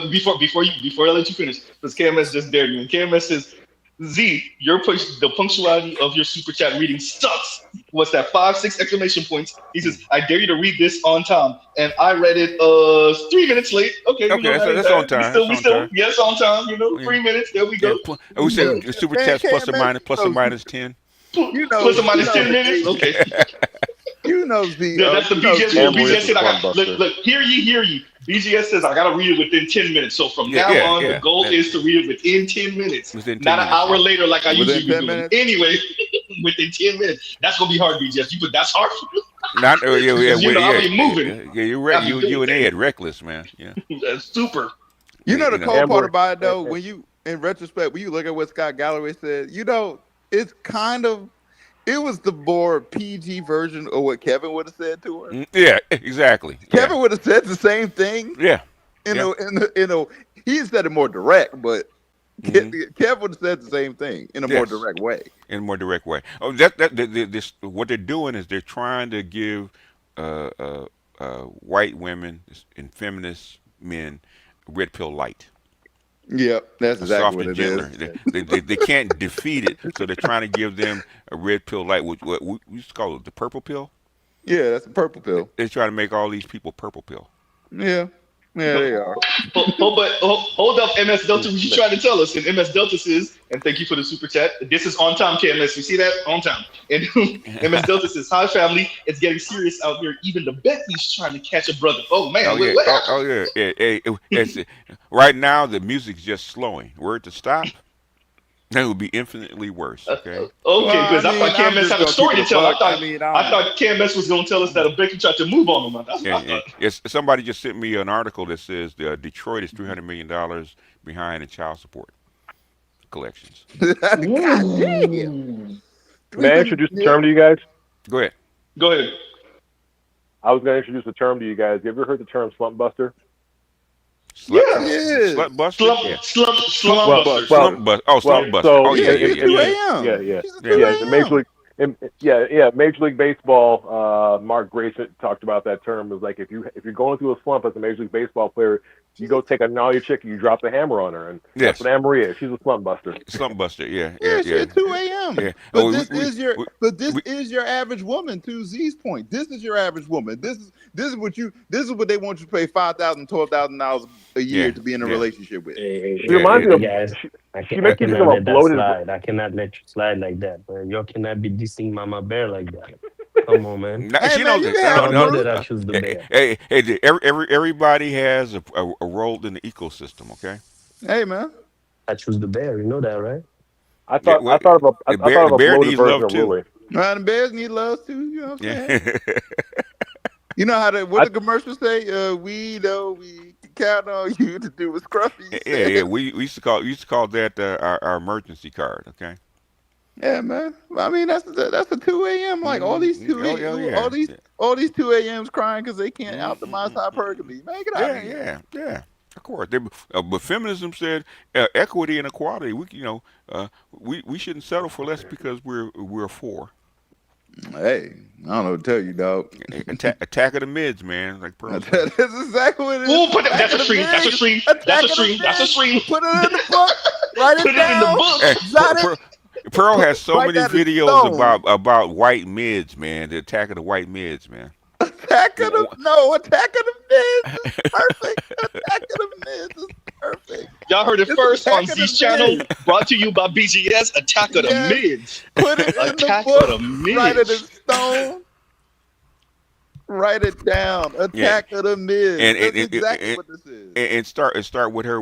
before I let you finish, because KMS just dared me. And KMS says, Z, the punctuality of your super chat reading sucks. What's that? 5-6 exclamation points. He says, I dare you to read this on time. And I read it 3 minutes late. Okay, that's on time. Yes, on time. 3 minutes. There we go. We said super chats plus or minus 10. Plus or minus 10 minutes. Okay. That's the BGS. BGS said, look, hear ye. BGS says I gotta read it within 10 minutes. So from now on, the goal is to read it within 10 minutes. Not an hour later like I usually be doing. Minutes? Anyway, within 10 minutes. That's gonna be hard, BGS. That's hard for you. I'll be moving. Yeah, you're right. You and Ed, reckless, man. Yeah. That's super. The cold part about it though, when you in retrospect, when you look at what Scott Galloway said, it's kind of, it was the more PG version of what Kevin would have said to her. Yeah, exactly. Kevin would have said the same thing. Yeah. He said it more direct, but Kevin would have said the same thing in a more direct way. In a more direct way. Oh, what they're doing is they're trying to give white women and feminist men red pill light. Yep, that's A exactly soft what and it is. gentler. They can't defeat it, so they're trying to give them a red pill light, which what we used to call it the purple pill. Yeah, that's a purple pill. They're trying to make all these people purple pill. Yeah, they are. Hold up, MS Delta. What you trying to tell us? And MS Delta says, and thank you for the super chat. This is on time, KMS. You see that? On time. And MS Delta says, "Hi, family. It's getting serious out here. Even the Becky's trying to catch a brother." Oh man, Oh yeah, what happened? right now the music's just slowing. Were it to stop, that would be infinitely worse. Okay. Okay, because I thought I'm KMS just had a gonna story keep to it a tell. I buck. thought I I'm thought KMS was going to tell us that a Becky tried to move on him. That's what I thought. Yes, somebody just sent me an article that says Detroit is $300 million behind in child support collections. God damn. May I introduce the term to you guys? Go ahead. Go ahead. I was going to introduce the term to you guys. You ever heard the term slump buster? Slut buster? Slump buster. Slump buster. Oh, slump buster. So Oh, yeah. Yeah. Major League Baseball. Mark Grayson talked about that term. It was like if you're going through a slump as a Major League Baseball player, you go take a gnarly chick and you drop the hammer on her, and that's what Anne Marie is. She's a slump buster. Slump buster. Yeah. She's at 2 a.m. Yeah. But this is your average woman. To Z's point, this is your average woman. This is what they want you to pay $5,000, $12,000 a year to be in a relationship with. She reminds me of guys. she makes you think of a bloated. I cannot let you slide like that, man. You cannot be dissing Mama Bear like that. Come on, man. Hey, man, you I have know that I choose the bear. Hey, everybody has a role in the ecosystem. Okay. Hey, man. I choose the bear. You know that, right? I thought of a bloated version of Lily. Right, and bears need love too. You know what I'm saying? You know how what the commercials say? We know we can count on you to do what Scruffy said. Yeah. We used to call that our emergency card. Okay. Yeah, man. I mean, that's a 2 a.m. Like all these 2 all these 2 a.m.s crying because they can't optimize hypergamy. Make it out. Yeah. Of course. But feminism said equity and equality. We shouldn't settle for less because we're for. Hey, I don't know what to tell you, dog. Attack of the mids, man. Like Pearl said. That's exactly what it is. Ooh, that's a stream. That's a stream. That's a stream. Put it in the book. Write it down. In the book. Pearl has so many videos about white mids, man. The attack of the white mids, man. Attack of the mids is perfect. Attack of the mids is perfect. Y'all heard it first on Z's channel, brought to you by BGS. Attack of the mids. Put it in the book. Write it in stone. Write it down. Attack of the mids. That's exactly what this is. And start with her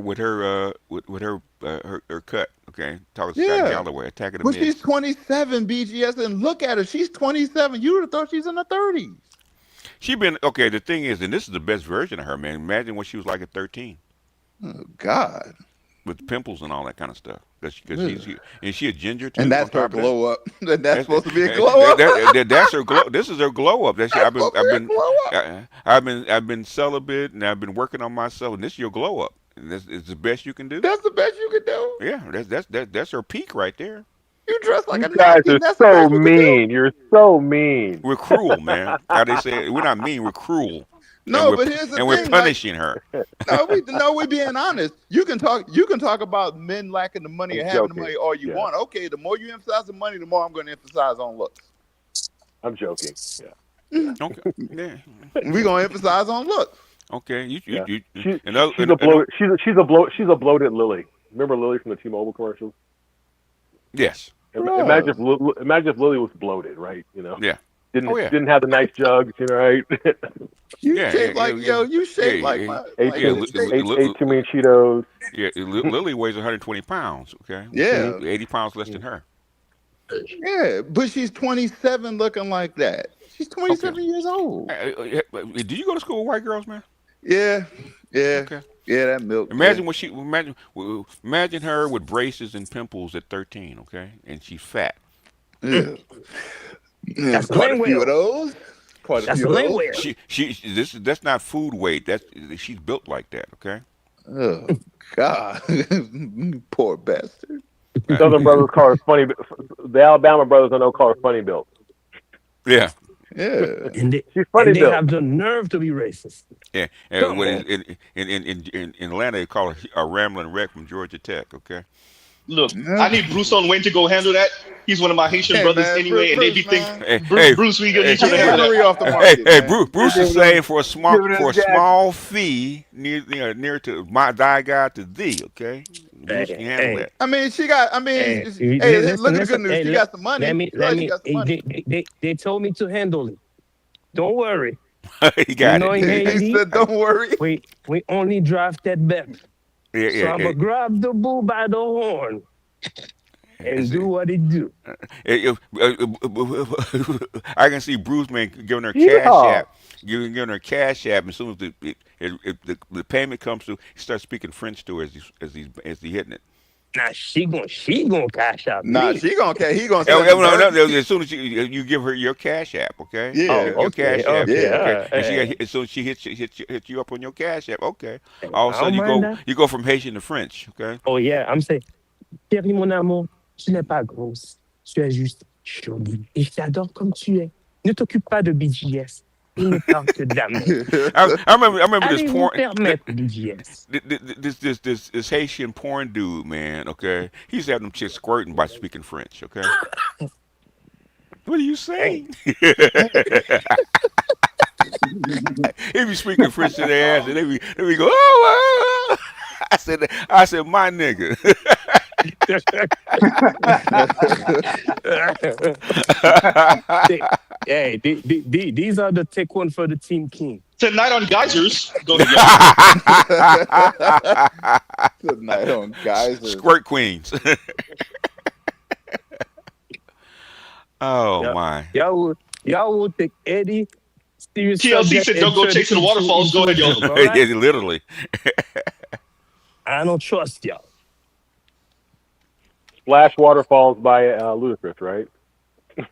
cut. Okay, talking to Scott Galloway. Attack of the mids. But she's 27, BGS, and look at her. She's 27. You would have thought she's in her 30s. She been okay. The thing is, and this is the best version of her, man. Imagine what she was like at 13. Oh God, with pimples and all that kind of stuff. Because she's a ginger too. And that's her glow up. That's supposed to be a glow up. That's her glow. This is her glow up. I've been celibate and I've been working on myself, and this is your glow up. And this is the best you can do. That's the best you can do. Yeah, that's her peak right there. You dress like you guys are so mean. You're so mean. We're cruel, man. How they say it? We're not mean. We're cruel. No, but here's the thing. We're punishing her. We're being honest. You can talk about men lacking the money or having the money all you want. Okay, the more you emphasize the money, the more I'm going to emphasize on looks. I'm joking. Yeah. Okay. Yeah. We're going to emphasize on looks. Okay. She's a bloated Lily. Remember Lily from the T-Mobile commercials? Yes. Imagine if Lily was bloated, right? You know. Yeah. Didn't have the nice jugs, you know, right? You shape like my. Ate too many Cheetos. Yeah, Lily weighs 120 pounds. Okay. Yeah. 80 pounds less than her. Yeah, but she's 27, looking like that. She's 27 years old. Did you go to school with white girls, man? Yeah. Okay. Yeah, that milk. Imagine her with braces and pimples at 13. Okay, and she's fat. Yeah. That's quite a few of those. That's not food weight. She's built like that. Okay. Oh God, poor bastard. Southern brothers call her funny. The Alabama brothers I know call her funny built. Yeah. Yeah. And they, She's funny though. have the nerve to be racist. Yeah, Come what on. is in Atlanta they call it a rambling wreck from Georgia Tech. Okay. Look, I need Bruce on Wayne to go handle that. He's one of my Haitian Hey, brothers man, anyway, and they be Bruce, think man. Bruce, we gonna need you to Get handle Henry that. off the market, Hey, man. Bruce is saying for a Giving us Jack. small fee near to my thy God to thee. Okay, Bruce can handle that. I mean, she got. I mean, Hey, hey, look at the good news. Hey, She got some money. let She me. got some money. They told me to handle it. Don't worry. He got in it. He Haiti, said, "Don't worry." we only drafted better. So I'm gonna grab the bull by the horn and do what it do. I can see Bruce man giving her Yeehaw. cash app, giving her cash app. As soon as the payment comes through, he starts speaking French to her as he's hitting it. Nah, she gonna cash out Nah, me. he gonna No, as soon as you give her your cash app, okay? Yeah. Your cash app, Yeah. okay. And Hey. as soon as she hits you up on your cash app, okay. Hey, All of a I don't sudden mind that. you go from Haitian to French, okay? Oh yeah, I'm saying, chérie mon amour, tu n'es pas grosse, tu es juste jolie et je t'adore comme tu es. Ne t'occupe pas de BGS. Il ne parle que d'amour. I remember this Allez-vous porn. permettre BGS? This Haitian porn dude, man. Okay, he's having them chicks squirting by speaking French. Okay, what are you saying? He be speaking French to their ass, and they be go, oh, I said, my nigga. Hey, these are the take one for the team king. Tonight on Geysers, go to Tonight on Geysers. Squirt queens. Oh my! Y'all will take Eddie. TLC said, "Don't go chasing the waterfalls." Go ahead, y'all. Yeah, literally. I don't trust y'all. Splash Waterfalls by Ludacris, right?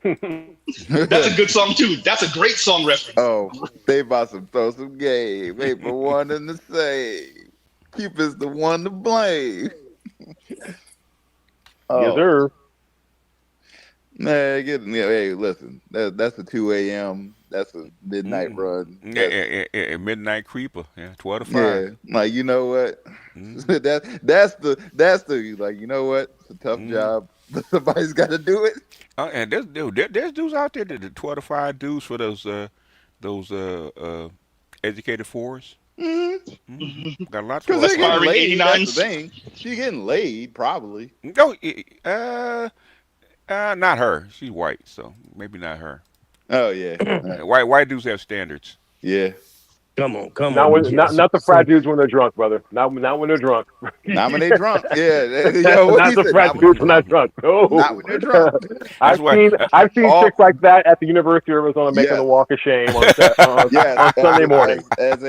That's a good song too. That's a great song reference. Oh, they about to throw some game. Ain't but one in the same. Cupid's the one to blame. Yes, sir. Man, hey, listen. That's a 2 a.m. That's a midnight run. Yeah, midnight creeper. Yeah, 12 to 5. Yeah, like you know what? That's the like you know what? It's a tough job, but somebody's got to do it. And there's dudes out there that the 12 to 5 dudes for those educated fours. Got lots of Because they're getting laid. 89s. That's the thing. She getting laid, probably. No, not her. She's white, so maybe not her. Oh yeah. White dudes have standards. Yeah. Come on. Not the frat dudes when they're drunk, brother. Not when they're drunk. Not when they're drunk. Yeah. Yo, not the frat dudes when they're drunk. No. Not when they're drunk. I've seen chicks like that at the University of Arizona making the walk of shame on Sunday morning. As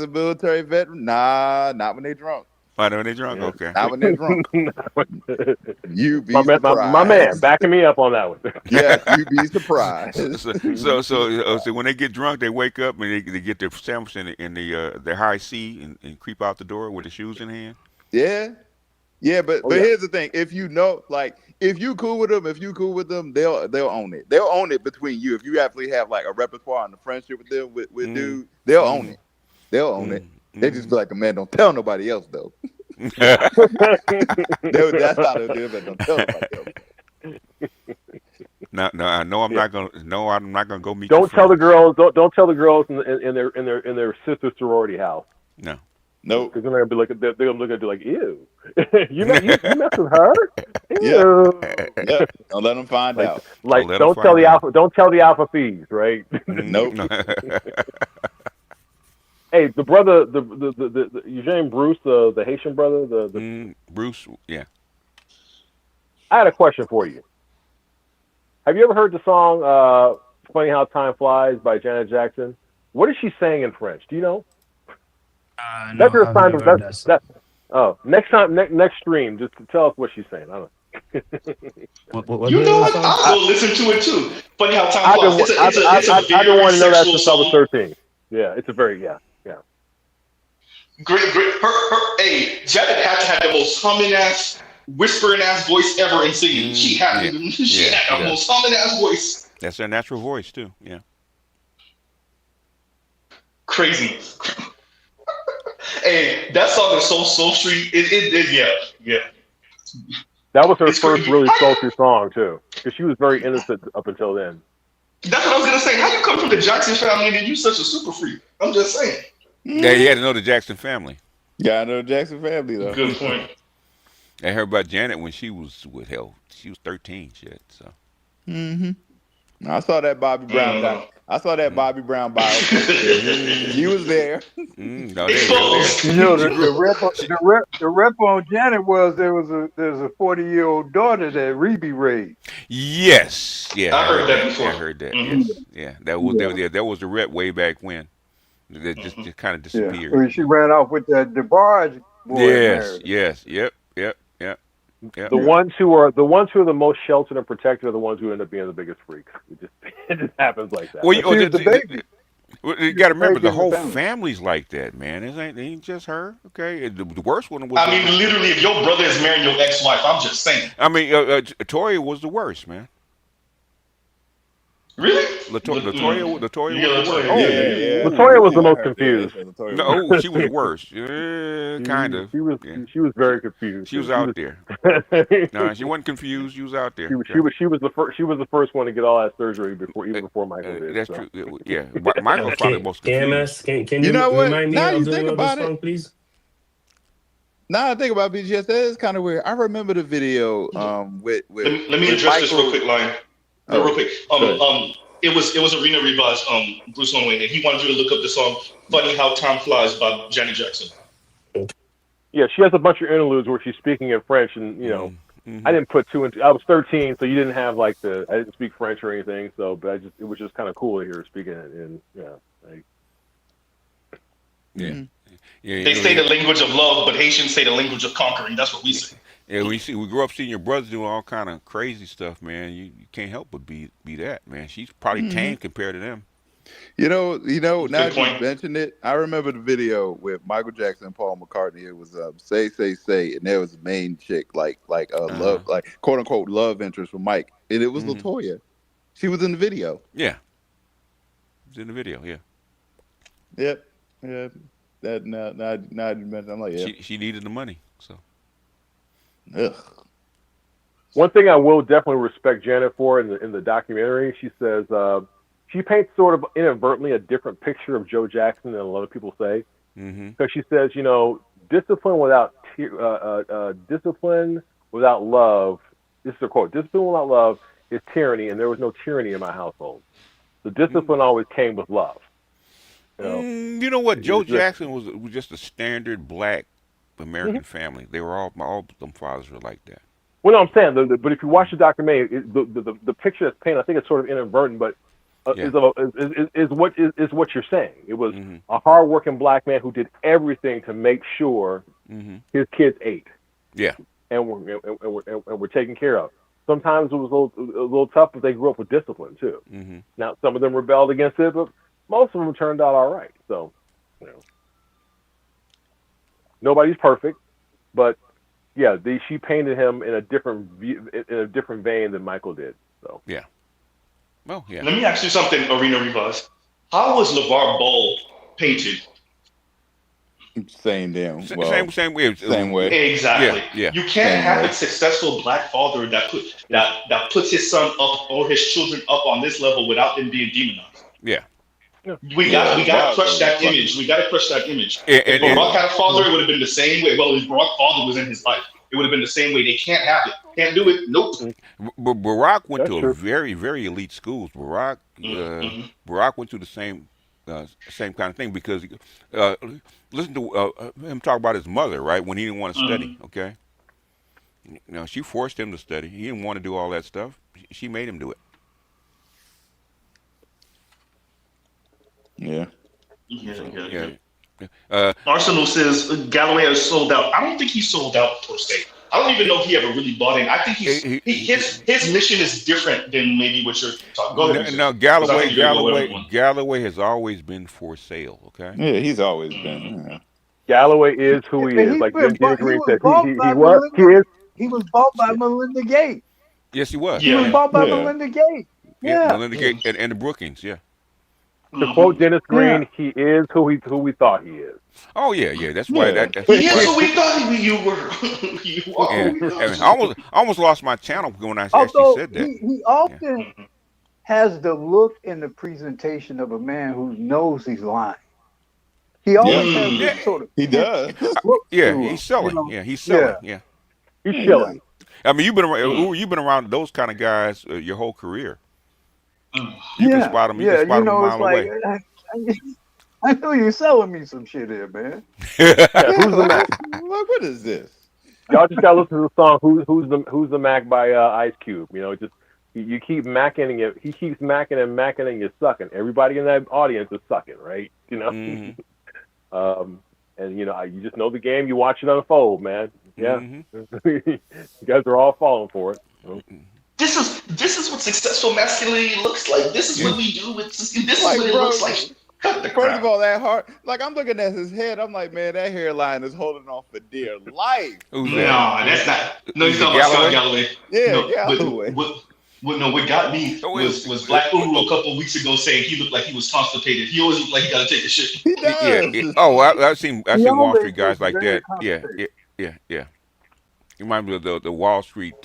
a military veteran, not when they drunk. Not when they drunk. Okay. Not when they're drunk. You be my surprised. man backing me up on that one. Yes, you be surprised. So when they get drunk, they wake up and they get their sandwich in their high C and creep out the door with the shoes in hand. Yeah, but here's the thing: if you know, like, if you cool with them, they'll own it. They'll own it between you. If you actually have like a repertoire and a friendship with them, with dude, they'll own it. They'll own it. They just be like, man, don't tell nobody else though. That's how they'll do it, but don't tell nobody else. No, I know I'm not gonna. No, I'm not gonna go meet. Don't tell the girls. Don't tell the girls in their sister sorority house. No. Nope. Because then they're gonna be like, they're gonna look at you like, ew. you mess with her? Ew. Yeah. Don't let them find out. Like, don't tell the alpha fees, right? Nope. Hey, the brother, the Eugene Bruce, the Haitian brother, the Bruce, yeah. I had a question for you. Have you ever heard the song "Funny How Time Flies" by Janet Jackson? What is she saying in French? Do you know? No, that's her I've sign. never heard that. Next time, next stream, just tell us what she's saying. I don't know. You know what? I'll go listen to it too. Funny how time flies. I've been wanting to know that since I was 13. Yeah, it's a very Great. Hey, Janet had to have the most humming ass, whispering ass voice ever in singing. She had the most humming ass voice. That's their natural voice too. Yeah. Craziness. Hey, that song is so sultry. Yeah. That was her It's first crazy. really sultry song too, because she was very innocent up until then. That's what I was gonna say. How you come from the Jackson family and you such a super freak? I'm just saying. Yeah, you had to know the Jackson family. Yeah, I know the Jackson family though. Good point. I heard about Janet when she was she was 13. Shit. So. I saw that Bobby Brown. I saw that Bobby Brown bio. He was there. No, Exposed. You know, the rep on Janet was there's a 40-year-old daughter that Rebe raised. Yes. Yeah. I heard that before. I heard that. Yes. Yeah. That was the rep way back when. That just kind of disappeared. When she ran off with that DeBarge boy. Yes. Yep. The ones who are the most sheltered and protected are the ones who end up being the biggest freaks. It just happens like that. Well, She was the baby. You got to remember the whole family. family's like that, man. It ain't just her. Okay, the worst one was. I mean, literally, if your brother is marrying your ex-wife, I'm just saying. I mean, Latoya was the worst, man. Really? Latoya was the worst. Latoya was the most confused. No, she was the worst. Kind of. She was very confused. She was out there. No, she wasn't confused. She was out there. She was the first one to get all that surgery before Michael did. That's true. Yeah, Michael was probably the most confused. Can you remind me of the name of the song, please? Now I think about BGS, that is kind of weird. I remember the video with Let me address this real quick, Lion. Real quick. It was Arena Revive's Bruce Wayne, and he wanted you to look up the song "Funny How Time Flies" by Janet Jackson. Yeah, she has a bunch of interludes where she's speaking in French, and I didn't put two into. I was 13, so you didn't have I didn't speak French or anything. So, but it was just kind of cool to hear her speaking it, and They say the language of love, but Haitians say the language of conquering. That's what we say. Yeah, we grew up seeing your brothers doing all kind of crazy stuff, man. You can't help but be that, man. She's probably tame compared to them. You know. Now that you mentioned it, I remember the video with Michael Jackson and Paul McCartney. It was "Say Say Say," and there was the main chick, love, quote unquote love interest for Mike, and it was Latoya. She was in the video. Yeah, she was in the video. Yeah. Yep. Yeah. That now you mentioned, I'm like, yeah. She needed the money, so. Ugh. One thing I will definitely respect Janet for in the documentary, she says she paints sort of inadvertently a different picture of Joe Jackson than a lot of people say. Because she says, discipline without love. This is a quote: "Discipline without love is tyranny, and there was no tyranny in my household. The discipline always came with love." You know what? Joe Jackson was just a standard black American family. They were all them fathers were like that. Well, no, I'm saying, but if you watch the documentary, the picture that's painted, I think it's sort of inadvertent, but is what you're saying. It was a hardworking black man who did everything to make sure his kids ate. Yeah, and were taken care of. Sometimes it was a little tough, but they grew up with discipline too. Now, some of them rebelled against it, but most of them turned out all right. So, nobody's perfect, but yeah, she painted him in a different vein than Michael did. So yeah. Well, yeah. Let me ask you something, Arena Revive. How was LeVar Ball painted? Same way. Same way. Exactly. Yeah. You can't have a successful black father that puts his son up or his children up on this level without them being demonized. Yeah. We got to crush that image. We got to crush that image. If Barack had a father, it would have been the same way. Well, if Barack's father was in his life, it would have been the same way. They can't have it. Can't do it. Nope. But Barack went to a very, very elite schools. Barack went through the same kind of thing because listen to him talk about his mother, right? When he didn't want to study, okay? She forced him to study. He didn't want to do all that stuff. She made him do it. Yeah. Arsenal says Galloway has sold out. I don't think he sold out per se. I don't even know if he ever really bought in. I think his mission is different than maybe what you're talking about. Go ahead. No, Galloway has always been for sale. Okay. Yeah, he's always been. Galloway is who he is. Like Jim Green said, he was bought by Melinda Gates. Yes, he was. He was bought by Melinda Gates. Yeah, Yeah, Melinda Gates and the Brookings. Yeah. To quote Dennis yeah. Green, he is who we thought he is. Oh yeah, yeah. That's why Yeah. that's He is why. who we thought you were. You are Yeah. who we I thought mean, you were. I almost lost my channel when I actually Although said that. he Yeah. often has the look and the presentation of a man who knows he's lying. He always has Yeah. this sort of He tense does. look Yeah. to He's him, selling. Yeah. He's Yeah, selling. Yeah. He's yeah. shilling. I mean, you've been around. Ooh, you've been around those kind of guys your whole career. You can Yeah, spot them. You can yeah. spot them a It's mile like away. I know you're selling me some shit here, man. Yeah, who's the Mac? What is this? Y'all just gotta listen to the song "Who's the Mac" by Ice Cube. Just you keep macking it. He keeps macking and you're sucking. Everybody in that audience is sucking, right? Mm-hmm. And you just know the game. You watch it unfold, man. Yeah, Mm-hmm. you guys are all falling for it. This is what successful masculinity looks like. This is what we do. This is Like, what it bro, looks like. Cut the first crap. of all, that heart. Like, I'm looking at his head. I'm like, man, that hairline is holding on for dear life. Who's No, that? that's not. No, Is he's it talking about Scott Galloway? Galloway. Yeah, No, Galloway. what got me Oh, was Black Uru a couple of weeks ago saying he looked like he was constipated. He always looked like he got to take a shit. He Yeah. does. Oh, I've seen He Wall always Street guys looks like very that. Yeah. constipated. Yeah. You remind me of the Wall Street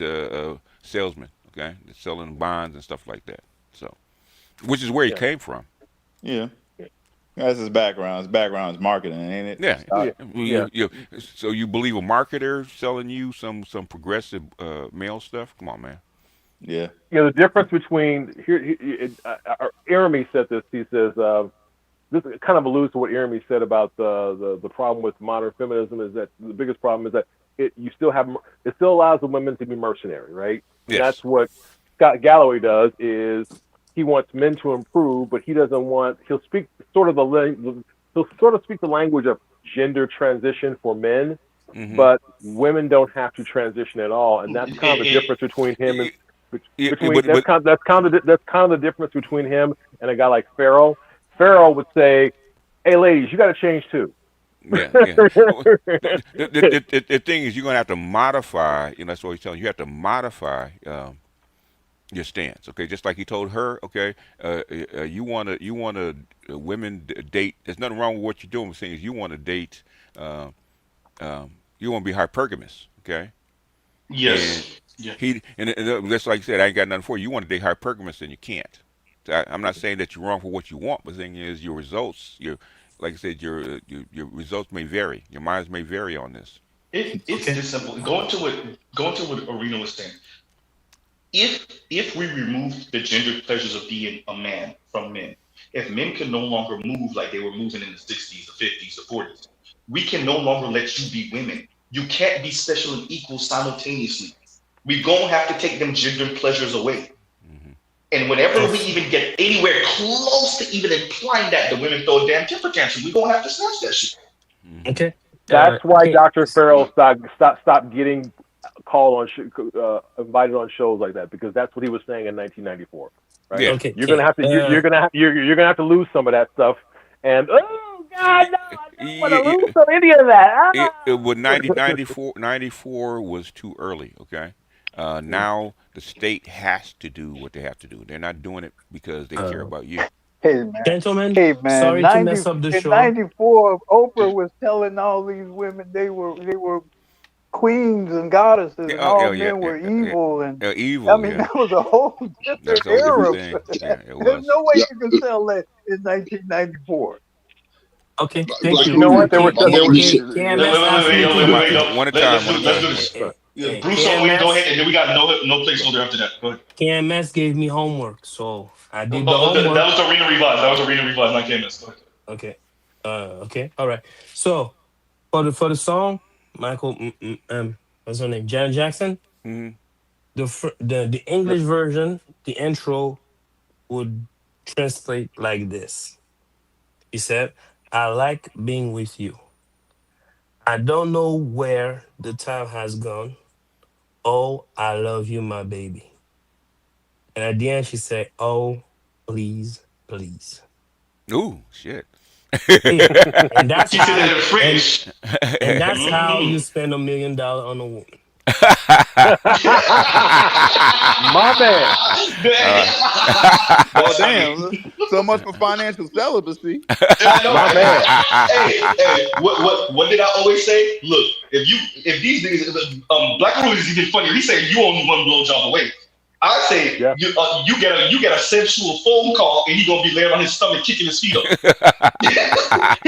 salesman. Okay, that's selling bonds and stuff like that. So, which is where he Yeah. came from. Yeah. That's his background. His background is marketing, ain't it? Yeah. Yeah. So you believe a marketer selling you some progressive male stuff? Come on, man. Yeah. The difference between Jeremy said this. He says this kind of alludes to what Jeremy said about the problem with modern feminism is that the biggest problem is that it still allows the women to be mercenary, right? Yes. That's what Scott Galloway does. Is he wants men to improve, but he doesn't want. He'll speak sort of speak the language of gender transition for men, but women don't have to transition at all, and that's kind of the difference between him and. That's kind of the difference between him and a guy like Farrell. Farrell would say, "Hey, ladies, you got to change too." Yeah. The thing is, you're gonna have to modify. That's what he's telling you. You have to modify your stance. Okay, just like he told her. Okay, you want to women date. There's nothing wrong with what you're doing. The thing is, you want to date. You want to be hypergamous. Okay. Yes. And that's like I said. I ain't got nothing for you. You want to date hypergamous, and you can't. I'm not saying that you're wrong for what you want, but the thing is, your results, like I said, your results may vary. Your minds may vary on this. It's this simple. Going to what Arena was saying. If we remove the gender pleasures of being a man from men, if men can no longer move like they were moving in the 60s, the 50s, the 40s, we can no longer let you be women. You can't be special and equal simultaneously. We gonna have to take them gender pleasures away. And whenever we even get anywhere close to even implying that, the women throw a damn temper tantrum. We gonna have to snatch that shit. Okay. That's why Dr. Farrell stopped getting called on invited on shows like that, because that's what he was saying in 1994. Right? Yeah. Okay. You're gonna have to you're gonna have to lose some of that stuff. And oh God, no, I don't want to lose some any of that. With 94 was too early. Okay. Now the state has to do what they have to do. They're not doing it because they care about you. Hey man, Gentlemen, hey man. sorry to mess up the In show. '94, Oprah was telling all these women they were queens and goddesses, and all men were evil. And evil. I mean, that was a whole different That's a whole era. different thing. Yeah, it There's was. no way you can sell that in 1994. Okay, thank you. You know what? There was Wait, One at a time. Let's do this. Bruce, always go ahead, and then we got no placeholder after that. Go ahead. KMS gave me homework, so I did the homework. That was Arena Revive. Not KMS. Go ahead. Okay. Okay. All right. So for the song, Michael, what's her name? Janet Jackson. The English version, the intro would translate like this. He said, "I like being with you. I don't know where the time has gone. Oh, I love you, my baby." And at the end, she said, "Oh, please, please." Ooh, shit. And that's She said how that in French. and that's how you spend $1 million on a woman. My man. Well, damn. So much for financial celibacy. My man. Hey, what did I always say? Look, if these niggas, Black Rule is even funnier. He said you only one blowjob away. I say you get a sensual phone call and he gonna be laying on his stomach kicking his feet up. He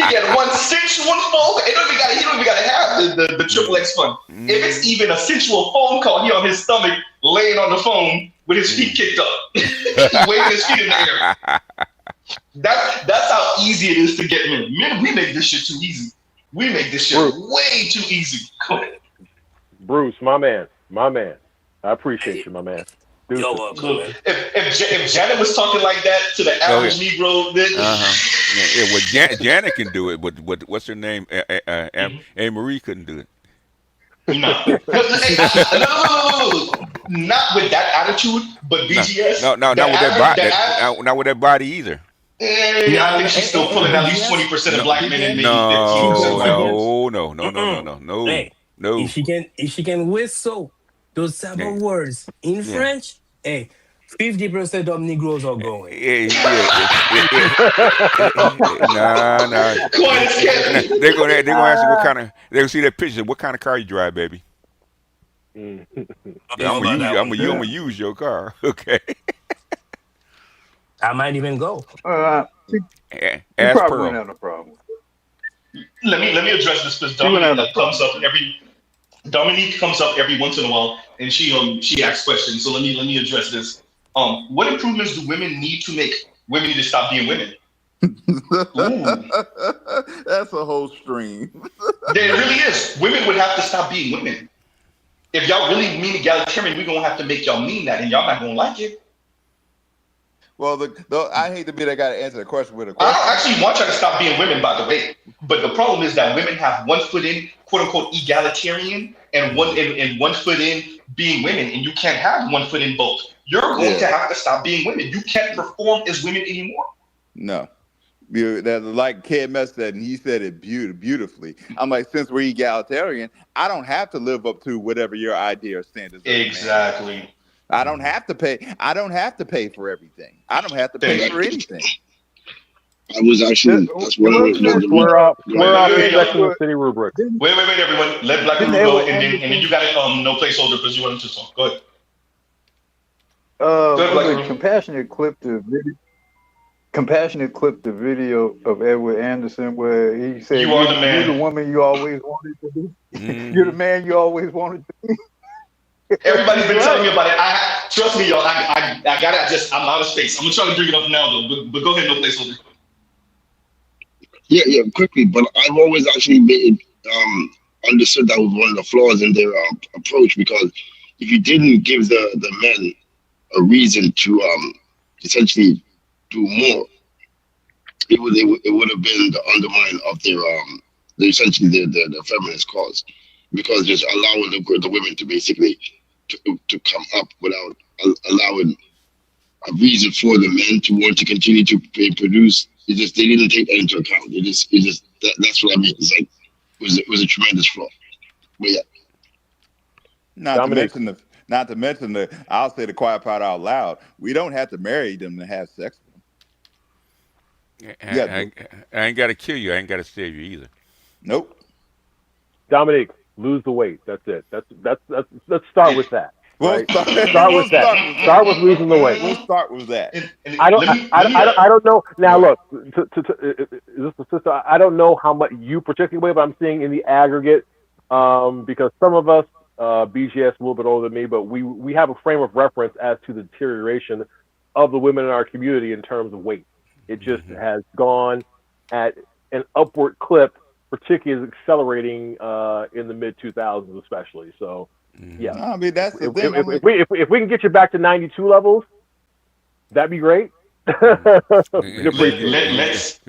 get one sensual phone. He don't even gotta have the triple X fun. If it's even a sensual phone call, he on his stomach laying on the phone with his feet kicked up, waving his feet in the air. That's how easy it is to get men. Men, we make this shit too easy. We make this shit way too easy. Go ahead. Bruce, my man. I appreciate you, my man. You're welcome, man. If Janet was talking like that to the average Negro, then well, Janet can do it, but what's her name? Anne Marie couldn't do it. No, not with that attitude, but BGS. No, not with that body. Not with that body either. I think she's still pulling at least 20% of black men and maybe 15%. No. Hey, if she can whistle those type of words in French, hey, 50% of Negroes are going. Nah. They're gonna ask you what kind of. They're gonna see that picture. What kind of car you drive, baby? I'm gonna use your car. Okay. I might even go. She Ask probably Pearl. wouldn't have no problem. Let me address this because Dominique comes up every once in a while and she asks questions. So let me address this. What improvements do women need to make women need to stop being women? That's a whole stream. There really is. Women would have to stop being women. If y'all really mean egalitarian, we're gonna have to make y'all mean that, and y'all not gonna like it. Well, I hate to be that guy to answer the question with a question. I actually want y'all to stop being women, by the way. But the problem is that women have one foot in, quote unquote, egalitarian, and one foot in being women, and you can't have one foot in both. You're going to have to stop being women. You can't perform as women anymore. No. That, like KMS said, and he said it beautifully. I'm like, since we're egalitarian, I don't have to live up to whatever your idea or standards are. Exactly. I don't have to pay. I don't have to pay for everything. I don't have to pay for anything. I was actually. That's what I was. Swear off the Sex and the City rubric. Wait, everyone. Let Black Rule go, and then you got it. No placeholder because you want him to talk. Go ahead. Compassionate clipped the video of Edward Anderson where he said, "You are the man. You're the woman you always wanted to be. You're the man you always wanted to be." Everybody's been telling me about it. Trust me, y'all. I got it. I'm out of space. I'm gonna try to bring it up now, though. But go ahead, no placeholder. Yeah, quickly. But I've always actually understood that was one of the flaws in their approach, because if you didn't give the men a reason to essentially do more, it would have been the undermine of their essentially the feminist cause, because just allowing the women to basically to come up without allowing a reason for the men to want to continue to produce. They didn't take that into account. That's what I mean. It's like it was a tremendous flaw. But yeah. Not to mention the I'll say the quiet part out loud. We don't have to marry them to have sex with them. I ain't got to kill you. I ain't got to save you either. Nope. Dominique, lose the weight. That's it. Let's start with that. Right? Start with that. Start with losing the weight. We'll start with that. I don't know. Now look, I don't know how much you particularly weigh, but I'm seeing in the aggregate, because some of us, BGS, a little bit older than me, but we have a frame of reference as to the deterioration of the women in our community in terms of weight. It just has gone at an upward clip, particularly as accelerating in the mid 2000s, especially. So, yeah. I mean, that's the thing. If we can get you back to 92 levels, that'd be great. We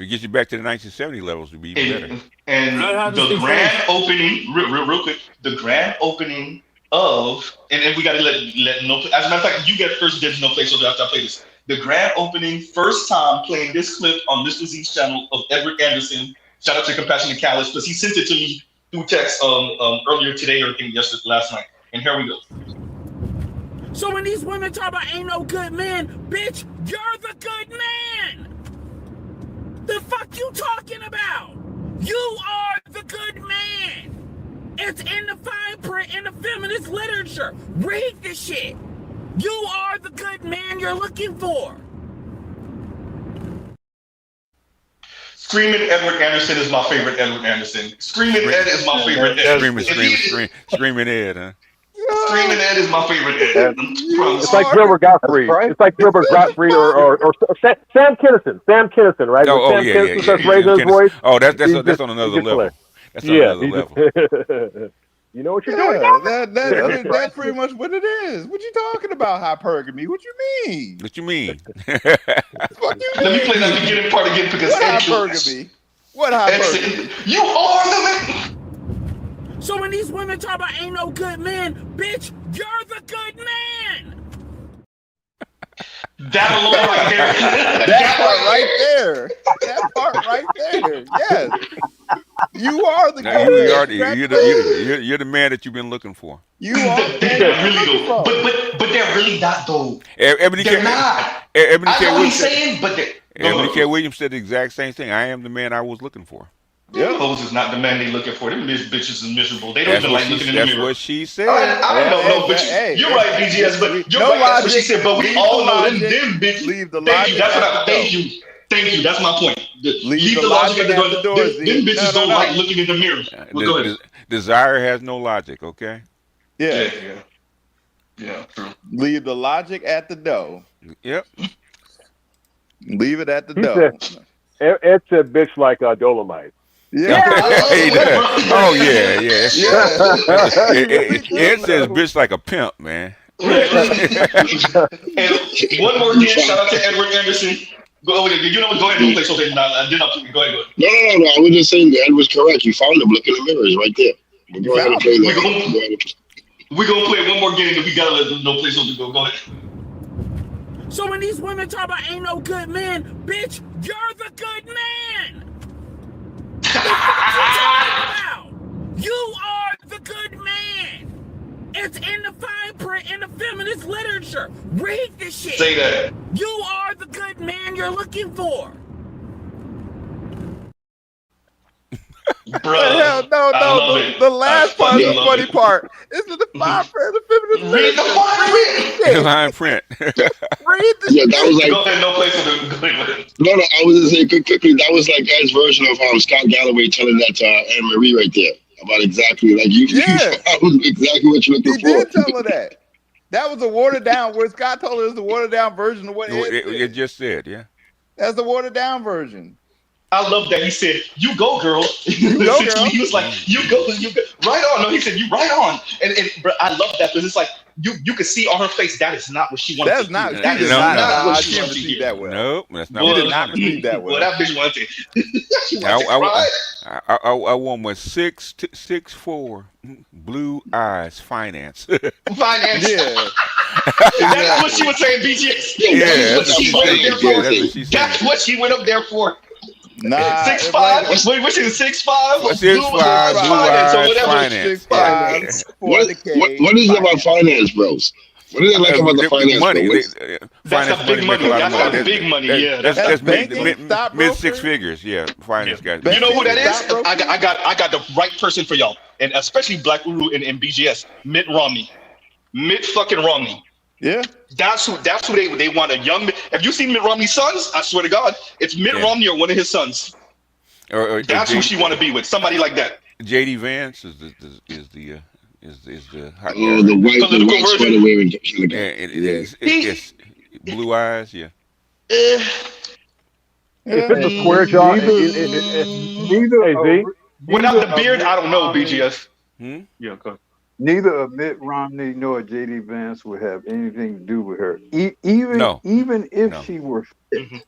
get you back to the 1970 levels would be even better. And the grand opening, real quick, the grand opening of, and we got to let no. As a matter of fact, you get first dibs, no place. So after I play this, the grand opening, first time playing this clip on Mr. Z's channel of Edward Anderson. Shout out to Compassionate Callous because he sent it to me through text earlier today or last night. And here we go. So when these women talk about ain't no good man, bitch, you're the good man. The fuck you talking about? You are the good man. It's in the fine print in the feminist literature. Read the shit. You are the good man you're looking for. Screaming Edward Anderson is my favorite Edward Anderson. Screaming Ed is my favorite Ed. Screaming Ed, huh? Screaming Ed is my favorite Ed. It's like Gilbert Gottfried. It's like Gilbert Gottfried or Sam Kinison. Sam Kinison, right? Oh, Sam yeah. Kinison starts raising his voice. Oh, that's on another level. That's on another level. You know what you're doing? That's pretty much what it is. What you talking about, hypergamy? What you mean? What you mean? Let me play that beginning part again because what hypergamy? What hypergamy? You are the man. So when these women talk about ain't no good man, bitch, you're the good man. That alone right there. That part right there. That part right there. Yes. You are the good man. You're the man that you've been looking for. You are they're really though. But they're really not though. They're not. I know what he's saying, but Ebony K. Williams said the exact same thing. I am the man I was looking for. Yeah, those is not the man they looking for. Them bitches is miserable. They don't even like looking in the mirror. That's what she said. I know, but you're right, BGS. But you're right. That's what she said. But we all know them bitches. Leave the Thank you. That's what I. Thank you. That's my point. Leave the logic at the door. Them bitches don't like looking in the mirror. Well, go ahead. Desire has no logic. Okay. Yeah. True. Leave the logic at the door. Yep. Leave it at the door. Ed said bitch like Dolomite. Yeah. Oh yeah. It says bitch like a pimp, man. And one more again, shout out to Edward Anderson. Go ahead and do play something. Go ahead. No. I was just saying that Ed was correct. You found him. Look in the mirrors right there. We'll go ahead and play that. We're gonna play one more game and we gotta let them know play something. Go ahead. So when these women talk about ain't no good man, bitch, you're the good man. The fuck you talking about? You are the good man. It's in the fine print in the feminist literature. Read the shit. Say that. You are the good man you're looking for. Bro, no. The last part is the funny part. This is the fine print, the feminist Read the fine print. Read the yeah, that was like. Go ahead, no place to do. No, I was gonna say quickly. That was like Ed's version of Scott Galloway telling that to Anne Marie right there about exactly like you. Yeah, that was exactly what you're looking for. He did tell her that. That was a watered down. Where Scott told her it was the watered down version of what it just said. Yeah, that's the watered down version. I love that he said, "You go, girl." You go, girl. He was like, "You go, right on." No, he said, "You right on." And bro, I love that because it's like you can see on her face that is not what she wanted. That's to not. hear. That is not what she wanted to hear. That well. Nope, that's not. She did not receive that well. Well, that bitch wanted. I want my 6'4" blue eyes finance. Finance. Yeah. That's what she was saying, BGS. That's what she went up there for. Nah, 6'5". What's it? 6'5". 6'5", blue eyes, finance. What is it about finance, bros? What is it like about the finance? Money. That's the big money. That's the big money. Yeah, that's mid six figures. Yeah, finance guys. You know who that is? I got the right person for y'all, and especially Black Uru and BGS. Mitt Romney. Mitt fucking Romney. Yeah, that's who they want, a young. Have you seen Mitt Romney's sons? I swear to God, it's Mitt Romney or one of his sons. That's who she want to be with, somebody like that. J.D. Vance is the hot guy. The white sweater wearing. It's blue eyes. Yeah. If it's a square jaw, without the beard, I don't know. BGS. Yeah, go. Neither Mitt Romney nor J.D. Vance would have anything to do with her. Even if she were fit,